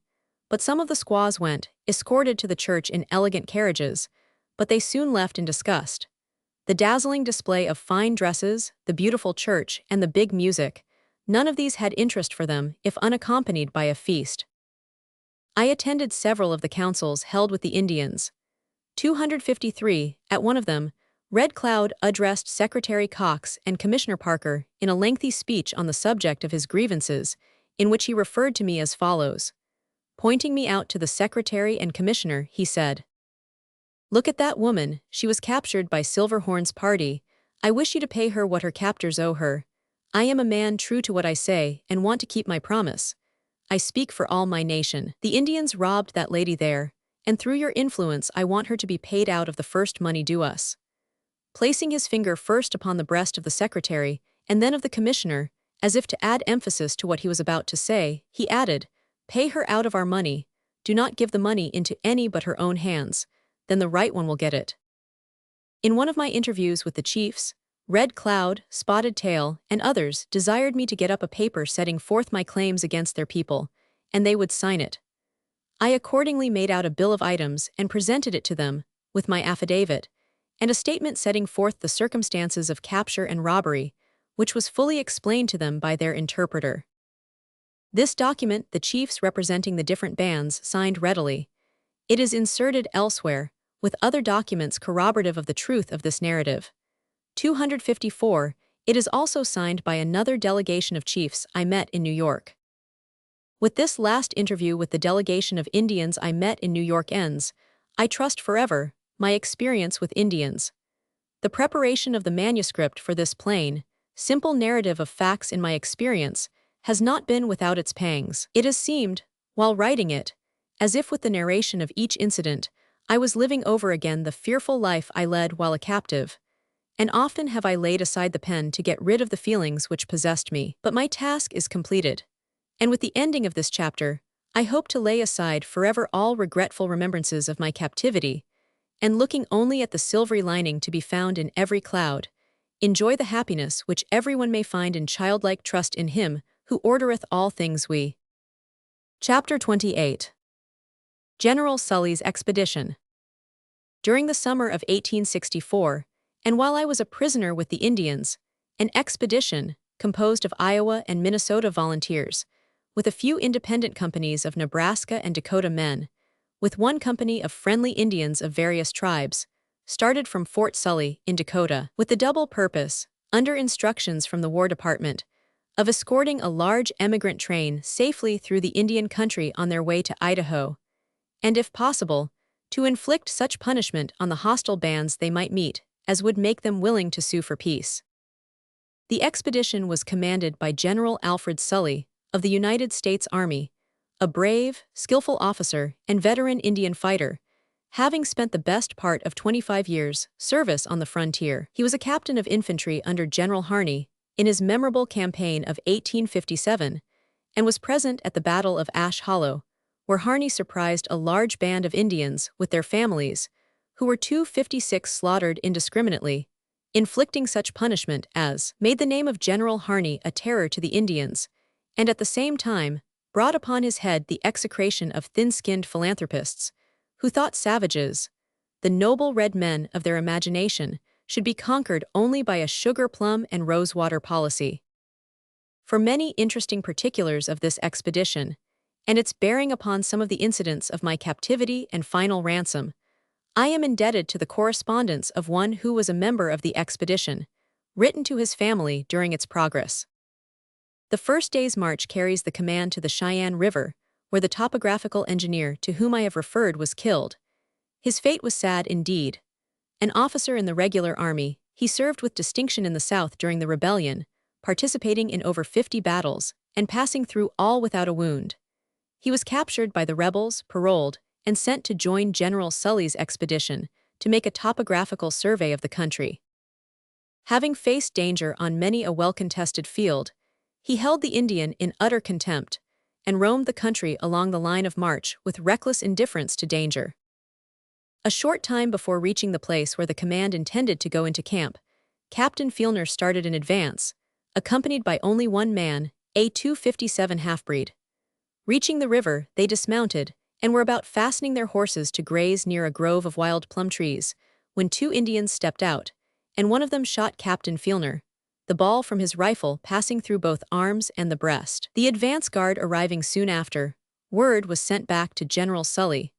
but some of the squaws went, escorted to the church in elegant carriages, but they soon left in disgust. The dazzling display of fine dresses, the beautiful church, and the big music, none of these had interest for them if unaccompanied by a feast. I attended several of the councils held with the Indians. 253, at one of them, Red Cloud addressed Secretary Cox and Commissioner Parker in a lengthy speech on the subject of his grievances, in which he referred to me as follows. Pointing me out to the Secretary and Commissioner, he said, Look at that woman, she was captured by Silverhorn's party. I wish you to pay her what her captors owe her. I am a man true to what I say and want to keep my promise. I speak for all my nation. The Indians robbed that lady there, and through your influence I want her to be paid out of the first money due us. Placing his finger first upon the breast of the secretary, and then of the commissioner, as if to add emphasis to what he was about to say, he added, "Pay her out of our money. Do not give the money into any but her own hands. Then the right one will get it." In one of my interviews with the chiefs, Red Cloud, Spotted Tail, and others desired me to get up a paper setting forth my claims against their people, and they would sign it. I accordingly made out a bill of items and presented it to them, with my affidavit, and a statement setting forth the circumstances of capture and robbery, which was fully explained to them by their interpreter. This document the chiefs representing the different bands signed readily. It is inserted elsewhere, with other documents corroborative of the truth of this narrative. 254, it is also signed by another delegation of chiefs I met in New York. With this last interview with the delegation of Indians I met in New York ends, I trust forever, my experience with Indians. The preparation of the manuscript for this plain, simple narrative of facts in my experience has not been without its pangs. It has seemed, while writing it, as if with the narration of each incident, I was living over again the fearful life I led while a captive, and often have I laid aside the pen to get rid of the feelings which possessed me. But my task is completed, and with the ending of this chapter, I hope to lay aside forever all regretful remembrances of my captivity, and looking only at the silvery lining to be found in every cloud, enjoy the happiness which everyone may find in childlike trust in Him who ordereth all things. Chapter 28. General Sully's Expedition. During the summer of 1864, and while I was a prisoner with the Indians, an expedition, composed of Iowa and Minnesota volunteers, with a few independent companies of Nebraska and Dakota men, with one company of friendly Indians of various tribes, started from Fort Sully in Dakota, with the double purpose, under instructions from the War Department, of escorting a large emigrant train safely through the Indian country on their way to Idaho, and if possible, to inflict such punishment on the hostile bands they might meet as would make them willing to sue for peace. The expedition was commanded by General Alfred Sully of the United States Army, a brave, skillful officer and veteran Indian fighter, having spent the best part of 25 years' service on the frontier. He was a captain of infantry under General Harney in his memorable campaign of 1857 and was present at the Battle of Ash Hollow, where Harney surprised a large band of Indians with their families, who were 256 slaughtered indiscriminately, inflicting such punishment as made the name of General Harney a terror to the Indians, and at the same time brought upon his head the execration of thin-skinned philanthropists, who thought savages, the noble red men of their imagination, should be conquered only by a sugar plum and rosewater policy. For many interesting particulars of this expedition, and its bearing upon some of the incidents of my captivity and final ransom, I am indebted to the correspondence of one who was a member of the expedition, written to his family during its progress. The first day's march carries the command to the Cheyenne River, where the topographical engineer to whom I have referred was killed. His fate was sad indeed. An officer in the regular army, he served with distinction in the South during the rebellion, participating in over 50 battles, and passing through all without a wound. He was captured by the rebels, paroled, and sent to join General Sully's expedition to make a topographical survey of the country. Having faced danger on many a well-contested field, he held the Indian in utter contempt and roamed the country along the line of march with reckless indifference to danger. A short time before reaching the place where the command intended to go into camp, Captain Fielner started in advance, accompanied by only one man, a 257 half-breed. Reaching the river, they dismounted and were about fastening their horses to graze near a grove of wild plum trees, when two Indians stepped out, and one of them shot Captain Fielner, the ball from his rifle passing through both arms and the breast. The advance guard arriving soon after, word was sent back to General Sully,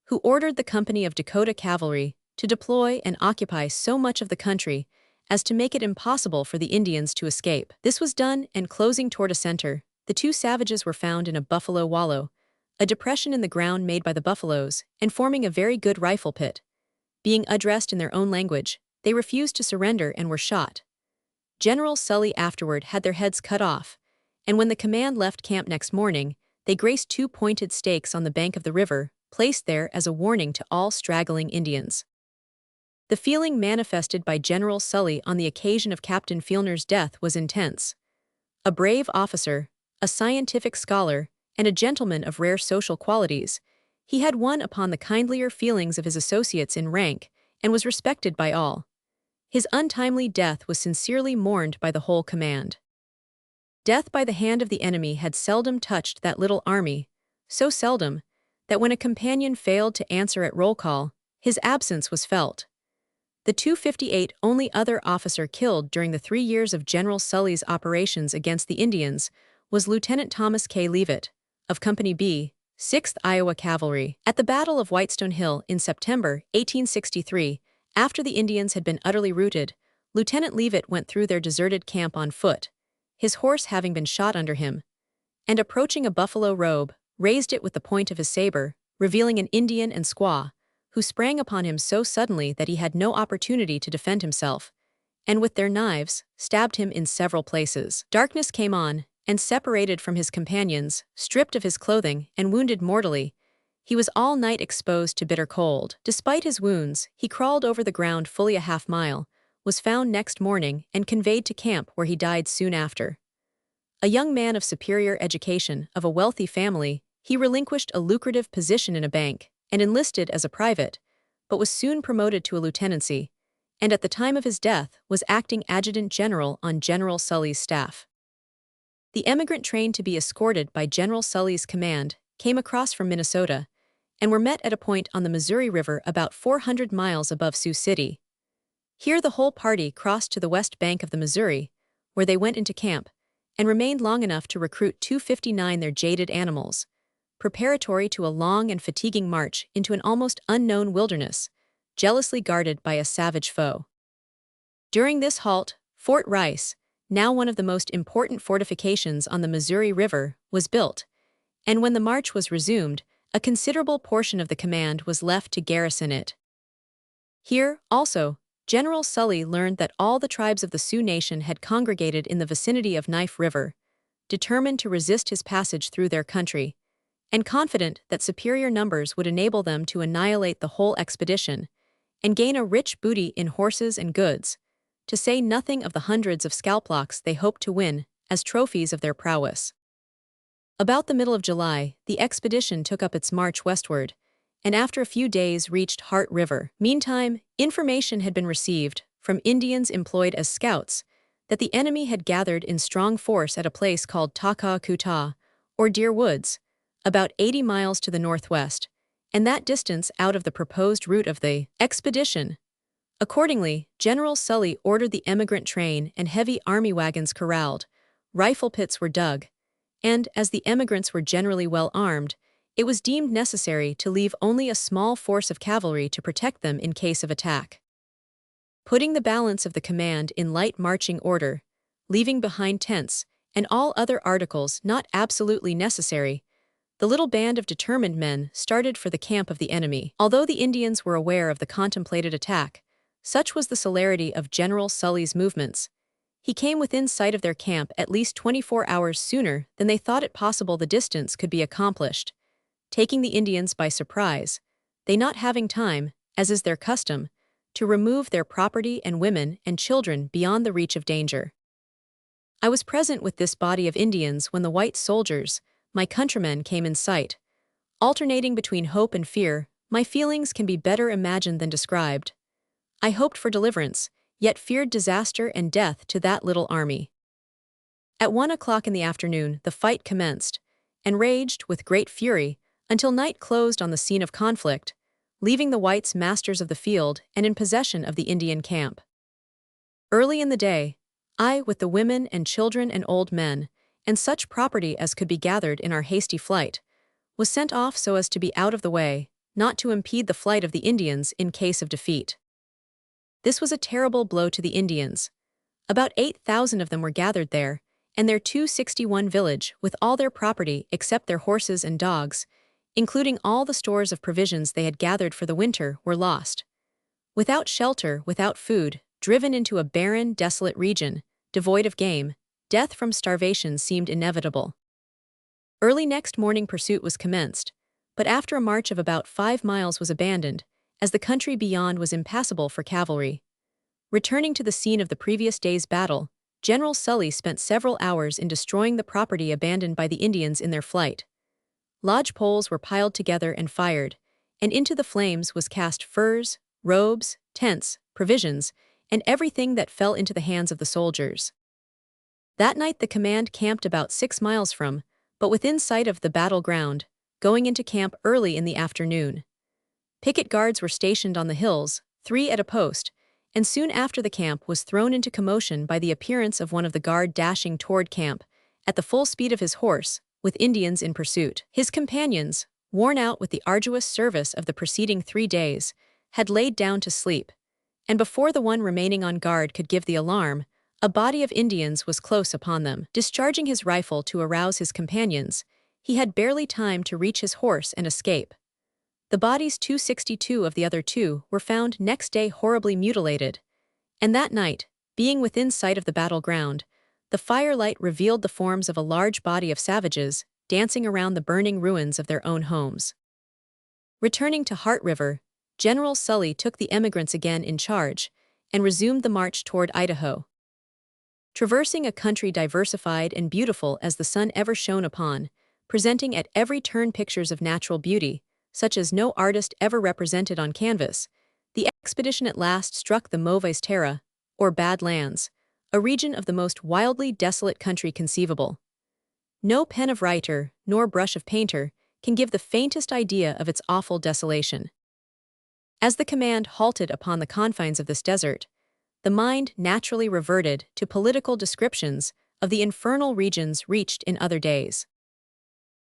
who ordered the company of Dakota cavalry to deploy and occupy so much of the country as to make it impossible for the Indians to escape. This was done, and closing toward a center, the two savages were found in a buffalo wallow, a depression in the ground made by the buffaloes, and forming a very good rifle pit. Being addressed in their own language, they refused to surrender and were shot. General Sully afterward had their heads cut off, and when the command left camp next morning, they graced two pointed stakes on the bank of the river, placed there as a warning to all straggling Indians. The feeling manifested by General Sully on the occasion of Captain Fielner's death was intense. A brave officer, a scientific scholar, and a gentleman of rare social qualities, he had won upon the kindlier feelings of his associates in rank and was respected by all. His untimely death was sincerely mourned by the whole command. Death by the hand of the enemy had seldom touched that little army, so seldom that when a companion failed to answer at roll call, his absence was felt. The 258 only other officer killed during the 3 years of General Sully's operations against the Indians was Lieutenant Thomas K. Leavitt, of Company B, 6th Iowa Cavalry. At the Battle of Whitestone Hill in September 1863, after the Indians had been utterly routed, Lieutenant Leavitt went through their deserted camp on foot, his horse having been shot under him, and approaching a buffalo robe, raised it with the point of his saber, revealing an Indian and squaw, who sprang upon him so suddenly that he had no opportunity to defend himself, and with their knives, stabbed him in several places. Darkness came on, and separated from his companions, stripped of his clothing, and wounded mortally, he was all night exposed to bitter cold. Despite his wounds, he crawled over the ground fully a half-mile, was found next morning, and conveyed to camp where he died soon after. A young man of superior education, of a wealthy family, he relinquished a lucrative position in a bank, and enlisted as a private, but was soon promoted to a lieutenancy, and at the time of his death was acting adjutant general on General Sully's staff. The emigrant train to be escorted by General Sully's command came across from Minnesota, and were met at a point on the Missouri River about 400 miles above Sioux City. Here the whole party crossed to the west bank of the Missouri, where they went into camp, and remained long enough to recruit 259 their jaded animals, preparatory to a long and fatiguing march into an almost unknown wilderness, jealously guarded by a savage foe. During this halt, Fort Rice, now one of the most important fortifications on the Missouri River, was built, and when the march was resumed, a considerable portion of the command was left to garrison it. Here, also, General Sully learned that all the tribes of the Sioux Nation had congregated in the vicinity of Knife River, determined to resist his passage through their country, and confident that superior numbers would enable them to annihilate the whole expedition, and gain a rich booty in horses and goods, to say nothing of the hundreds of scalplocks they hoped to win as trophies of their prowess. About the middle of July, the expedition took up its march westward, and after a few days reached Heart River. Meantime, information had been received, from Indians employed as scouts, that the enemy had gathered in strong force at a place called Taka-Kuta, or Deer Woods, about 80 miles to the northwest, and that distance out of the proposed route of the expedition. Accordingly, General Sully ordered the emigrant train and heavy army wagons corralled, rifle pits were dug, and, as the emigrants were generally well armed, it was deemed necessary to leave only a small force of cavalry to protect them in case of attack. Putting the balance of the command in light marching order, leaving behind tents, and all other articles not absolutely necessary, the little band of determined men started for the camp of the enemy. Although the Indians were aware of the contemplated attack, such was the celerity of General Sully's movements, he came within sight of their camp at least 24 hours sooner than they thought it possible the distance could be accomplished, taking the Indians by surprise, they not having time, as is their custom, to remove their property and women and children beyond the reach of danger. I was present with this body of Indians when the white soldiers, my countrymen, came in sight. Alternating between hope and fear, my feelings can be better imagined than described. I hoped for deliverance, yet feared disaster and death to that little army. At 1 o'clock in the afternoon, the fight commenced, and raged with great fury until night closed on the scene of conflict, leaving the whites masters of the field and in possession of the Indian camp. Early in the day, I, with the women and children and old men, and such property as could be gathered in our hasty flight, was sent off so as to be out of the way, not to impede the flight of the Indians in case of defeat. This was a terrible blow to the Indians. About 8,000 of them were gathered there, and their 261 village, with all their property except their horses and dogs, including all the stores of provisions they had gathered for the winter, were lost. Without shelter, without food, driven into a barren, desolate region, devoid of game, death from starvation seemed inevitable. Early next morning pursuit was commenced, but after a march of about 5 miles was abandoned, as the country beyond was impassable for cavalry. Returning to the scene of the previous day's battle, General Sully spent several hours in destroying the property abandoned by the Indians in their flight. Lodge poles were piled together and fired, and into the flames was cast furs, robes, tents, provisions, and everything that fell into the hands of the soldiers. That night the command camped about 6 miles from, but within sight of the battleground, going into camp early in the afternoon. Picket guards were stationed on the hills, 3 at a post, and soon after the camp was thrown into commotion by the appearance of one of the guard dashing toward camp, at the full speed of his horse, with Indians in pursuit. His companions, worn out with the arduous service of the preceding 3 days, had laid down to sleep, and before the one remaining on guard could give the alarm, a body of Indians was close upon them. Discharging his rifle to arouse his companions, he had barely time to reach his horse and escape. The bodies 262 of the other 2 were found next day horribly mutilated, and that night, being within sight of the battleground, the firelight revealed the forms of a large body of savages dancing around the burning ruins of their own homes. Returning to Heart River, General Sully took the emigrants again in charge and resumed the march toward Idaho. Traversing a country diversified and beautiful as the sun ever shone upon, presenting at every turn pictures of natural beauty, such as no artist ever represented on canvas, the expedition at last struck the Mauvaise Terre, or Bad Lands, a region of the most wildly desolate country conceivable. No pen of writer, nor brush of painter, can give the faintest idea of its awful desolation. As the command halted upon the confines of this desert, the mind naturally reverted to political descriptions of the infernal regions reached in other days.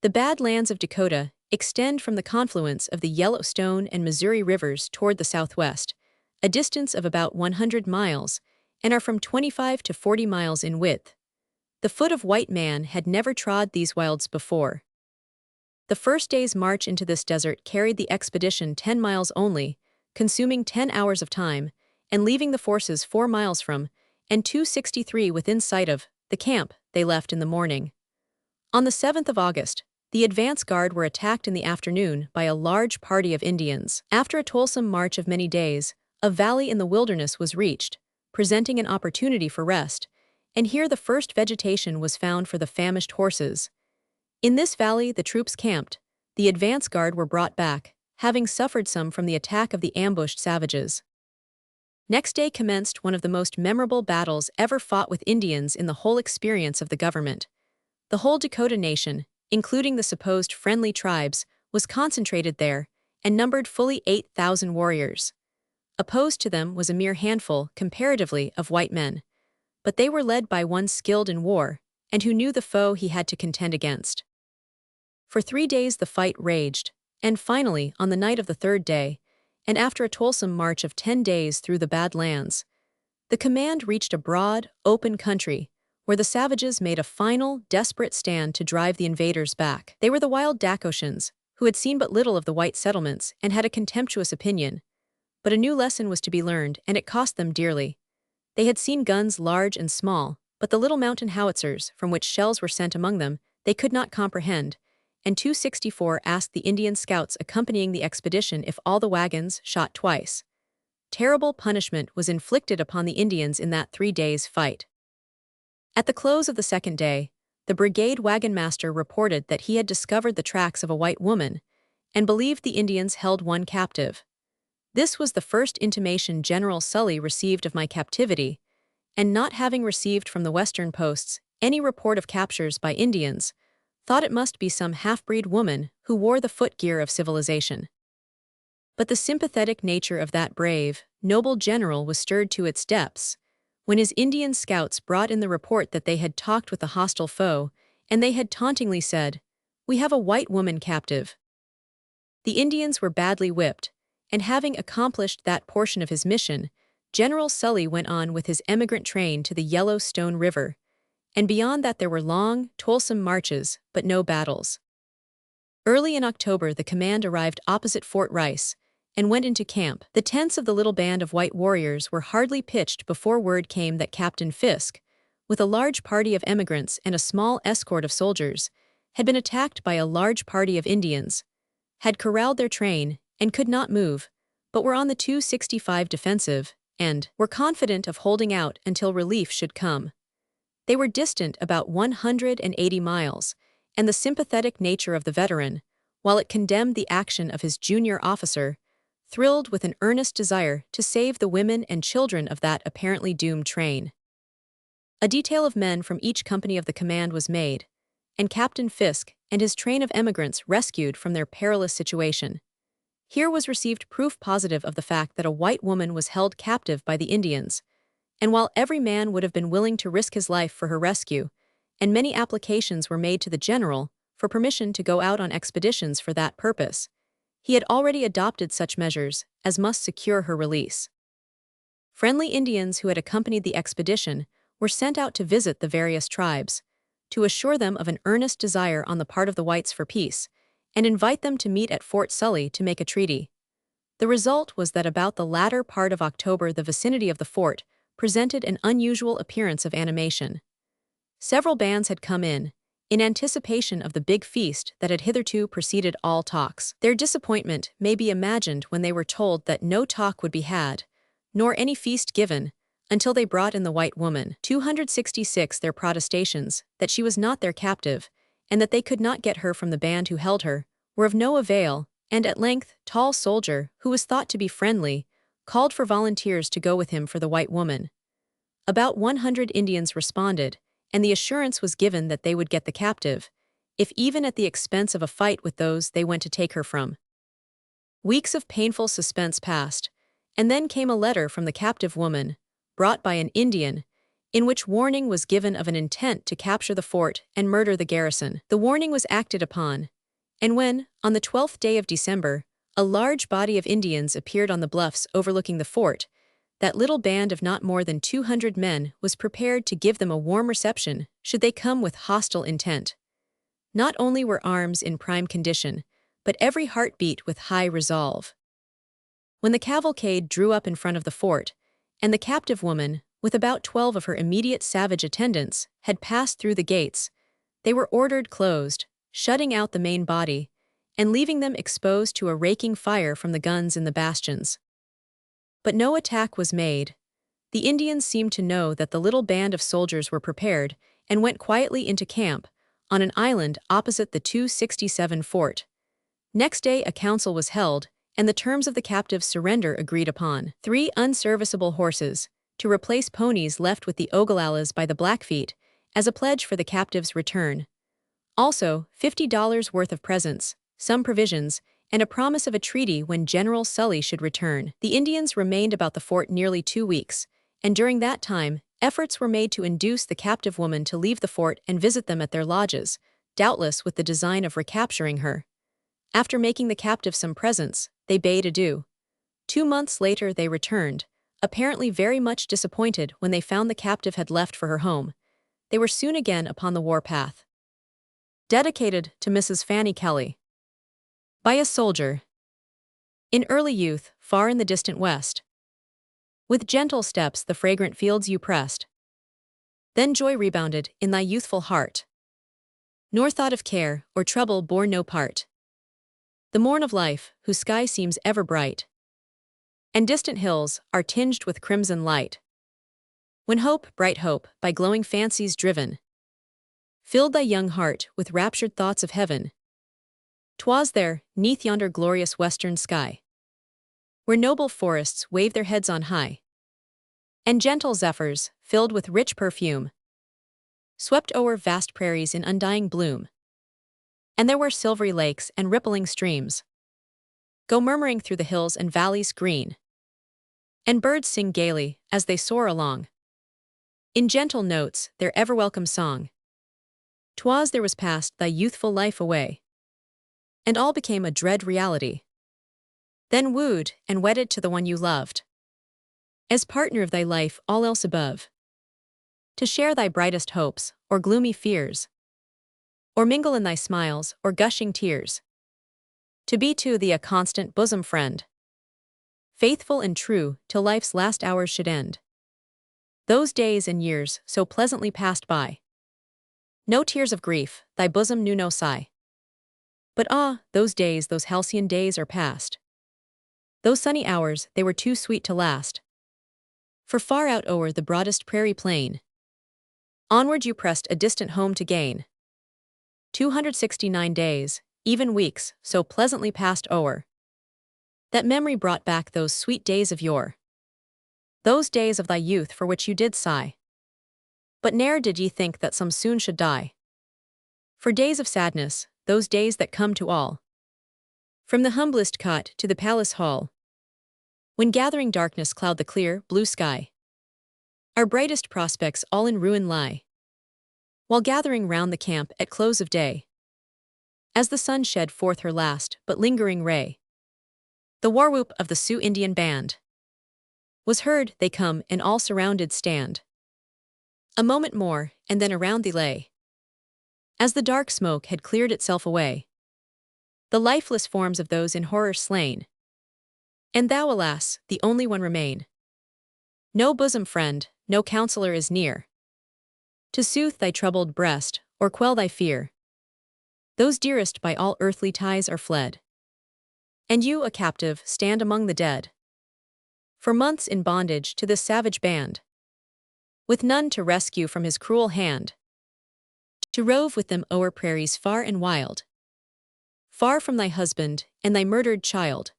The Bad Lands of Dakota extend from the confluence of the Yellowstone and Missouri rivers toward the southwest, a distance of about 100 miles, and are from 25 to 40 miles in width. The foot of white man had never trod these wilds before. The first day's march into this desert carried the expedition 10 miles only, consuming 10 hours of time, and leaving the forces 4 miles from, and 263 within sight of, the camp they left in the morning. On the 7th of August, the advance guard were attacked in the afternoon by a large party of Indians. After a toilsome march of many days, a valley in the wilderness was reached, presenting an opportunity for rest, and here the first vegetation was found for the famished horses. In this valley the troops camped, the advance guard were brought back, having suffered some from the attack of the ambushed savages. Next day commenced one of the most memorable battles ever fought with Indians in the whole experience of the government. The whole Dakota nation, including the supposed friendly tribes, was concentrated there, and numbered fully 8,000 warriors. Opposed to them was a mere handful, comparatively, of white men, but they were led by one skilled in war, and who knew the foe he had to contend against. For 3 days the fight raged, and finally, on the night of the 3rd day, and after a toilsome march of 10 days through the Bad Lands, the command reached a broad, open country, where the savages made a final, desperate stand to drive the invaders back. They were the wild Dacotians, who had seen but little of the white settlements and had a contemptuous opinion. But a new lesson was to be learned, and it cost them dearly. They had seen guns large and small, but the little mountain howitzers, from which shells were sent among them, they could not comprehend, and 264 asked the Indian scouts accompanying the expedition if all the wagons shot twice. Terrible punishment was inflicted upon the Indians in that 3 days' fight. At the close of the 2nd day, the brigade wagon master reported that he had discovered the tracks of a white woman, and believed the Indians held one captive. This was the first intimation General Sully received of my captivity, and not having received from the western posts any report of captures by Indians, thought it must be some half-breed woman who wore the footgear of civilization. But the sympathetic nature of that brave, noble general was stirred to its depths, when his Indian scouts brought in the report that they had talked with the hostile foe, and they had tauntingly said, "We have a white woman captive." The Indians were badly whipped, and having accomplished that portion of his mission, General Sully went on with his emigrant train to the Yellowstone River, and beyond that there were long, toilsome marches, but no battles. Early in October the command arrived opposite Fort Rice, and went into camp. The tents of the little band of white warriors were hardly pitched before word came that Captain Fisk, with a large party of emigrants and a small escort of soldiers, had been attacked by a large party of Indians, had corralled their train, and could not move, but were on the 265 defensive, and were confident of holding out until relief should come. They were distant about 180 miles, and the sympathetic nature of the veteran, while it condemned the action of his junior officer, thrilled with an earnest desire to save the women and children of that apparently doomed train. A detail of men from each company of the command was made, and Captain Fisk and his train of emigrants rescued from their perilous situation. Here was received proof positive of the fact that a white woman was held captive by the Indians, and while every man would have been willing to risk his life for her rescue, and many applications were made to the general for permission to go out on expeditions for that purpose, he had already adopted such measures as must secure her release. Friendly Indians who had accompanied the expedition were sent out to visit the various tribes, to assure them of an earnest desire on the part of the whites for peace, and invite them to meet at Fort Sully to make a treaty. The result was that about the latter part of October the vicinity of the fort presented an unusual appearance of animation. Several bands had come in anticipation of the big feast that had hitherto preceded all talks. Their disappointment may be imagined when they were told that no talk would be had, nor any feast given, until they brought in the white woman. 266 their protestations that she was not their captive, and that they could not get her from the band who held her, were of no avail, and at length tall soldier, who was thought to be friendly, called for volunteers to go with him for the white woman. About 100 Indians responded, and the assurance was given that they would get the captive, if even at the expense of a fight with those they went to take her from. Weeks of painful suspense passed, and then came a letter from the captive woman, brought by an Indian, in which warning was given of an intent to capture the fort and murder the garrison. The warning was acted upon, and when, on the 12th day of December, a large body of Indians appeared on the bluffs overlooking the fort, that little band of not more than 200 men was prepared to give them a warm reception should they come with hostile intent. Not only were arms in prime condition, but every heart beat with high resolve. When the cavalcade drew up in front of the fort, and the captive woman, with about 12 of her immediate savage attendants, had passed through the gates, they were ordered closed, shutting out the main body, and leaving them exposed to a raking fire from the guns in the bastions. But no attack was made. The Indians seemed to know that the little band of soldiers were prepared, and went quietly into camp, on an island opposite the 267 fort. Next day a council was held, and the terms of the captive's surrender agreed upon. 3 unserviceable horses, to replace ponies left with the Ogalallas by the Blackfeet, as a pledge for the captive's return. Also, $50 worth of presents, some provisions, and a promise of a treaty when General Sully should return. The Indians remained about the fort nearly 2 weeks, and during that time, efforts were made to induce the captive woman to leave the fort and visit them at their lodges, doubtless with the design of recapturing her. After making the captive some presents, they bade adieu. 2 months later they returned, apparently very much disappointed when they found the captive had left for her home. They were soon again upon the warpath. Dedicated to Mrs. Fanny Kelly. By a soldier. In early youth, far in the distant west, with gentle steps the fragrant fields you pressed. Then joy rebounded in thy youthful heart, nor thought of care or trouble bore no part. The morn of life, whose sky seems ever bright, and distant hills are tinged with crimson light. When hope, bright hope, by glowing fancies driven, filled thy young heart with raptured thoughts of heaven. 'Twas there, 'neath yonder glorious western sky, where noble forests wave their heads on high, and gentle zephyrs, filled with rich perfume, swept o'er vast prairies in undying bloom. And there were silvery lakes and rippling streams, go murmuring through the hills and valleys green, and birds sing gaily as they soar along, in gentle notes their ever-welcome song. 'Twas there was passed thy youthful life away, and all became a dread reality. Then wooed and wedded to the one you loved, as partner of thy life all else above, to share thy brightest hopes or gloomy fears, or mingle in thy smiles or gushing tears, to be to thee a constant bosom friend, faithful and true till life's last hours should end. Those days and years so pleasantly passed by. No tears of grief, thy bosom knew no sigh. But ah, those days, those halcyon days are past. Those sunny hours, they were too sweet to last. For far out o'er the broadest prairie plain, onward you pressed a distant home to gain. 269 days, even weeks, so pleasantly passed o'er, that memory brought back those sweet days of yore. Those days of thy youth for which you did sigh. But ne'er did ye think that some soon should die. For days of sadness, those days that come to all, from the humblest cot to the palace hall, when gathering darkness cloud the clear, blue sky, our brightest prospects all in ruin lie, while gathering round the camp at close of day, as the sun shed forth her last but lingering ray, the war whoop of the Sioux Indian band was heard. They come and all surrounded stand. A moment more, and then around thee lay, as the dark smoke had cleared itself away, the lifeless forms of those in horror slain. And thou, alas, the only one remain. No bosom friend, no counselor is near, to soothe thy troubled breast, or quell thy fear. Those dearest by all earthly ties are fled, and you, a captive, stand among the dead, for months in bondage to this savage band, with none to rescue from his cruel hand, to rove with them o'er prairies far and wild, far from thy husband and thy murdered child.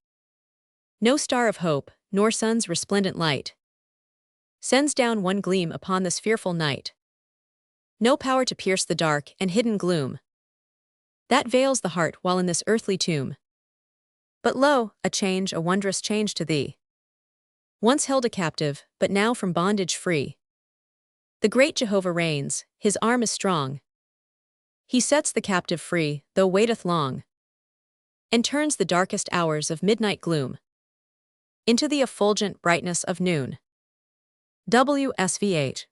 No star of hope, nor sun's resplendent light, sends down one gleam upon this fearful night. No power to pierce the dark and hidden gloom that veils the heart while in this earthly tomb. But lo, a change, a wondrous change to thee. Once held a captive, but now from bondage free. The great Jehovah reigns, his arm is strong. He sets the captive free, though waiteth long, and turns the darkest hours of midnight gloom into the effulgent brightness of noon. WSVH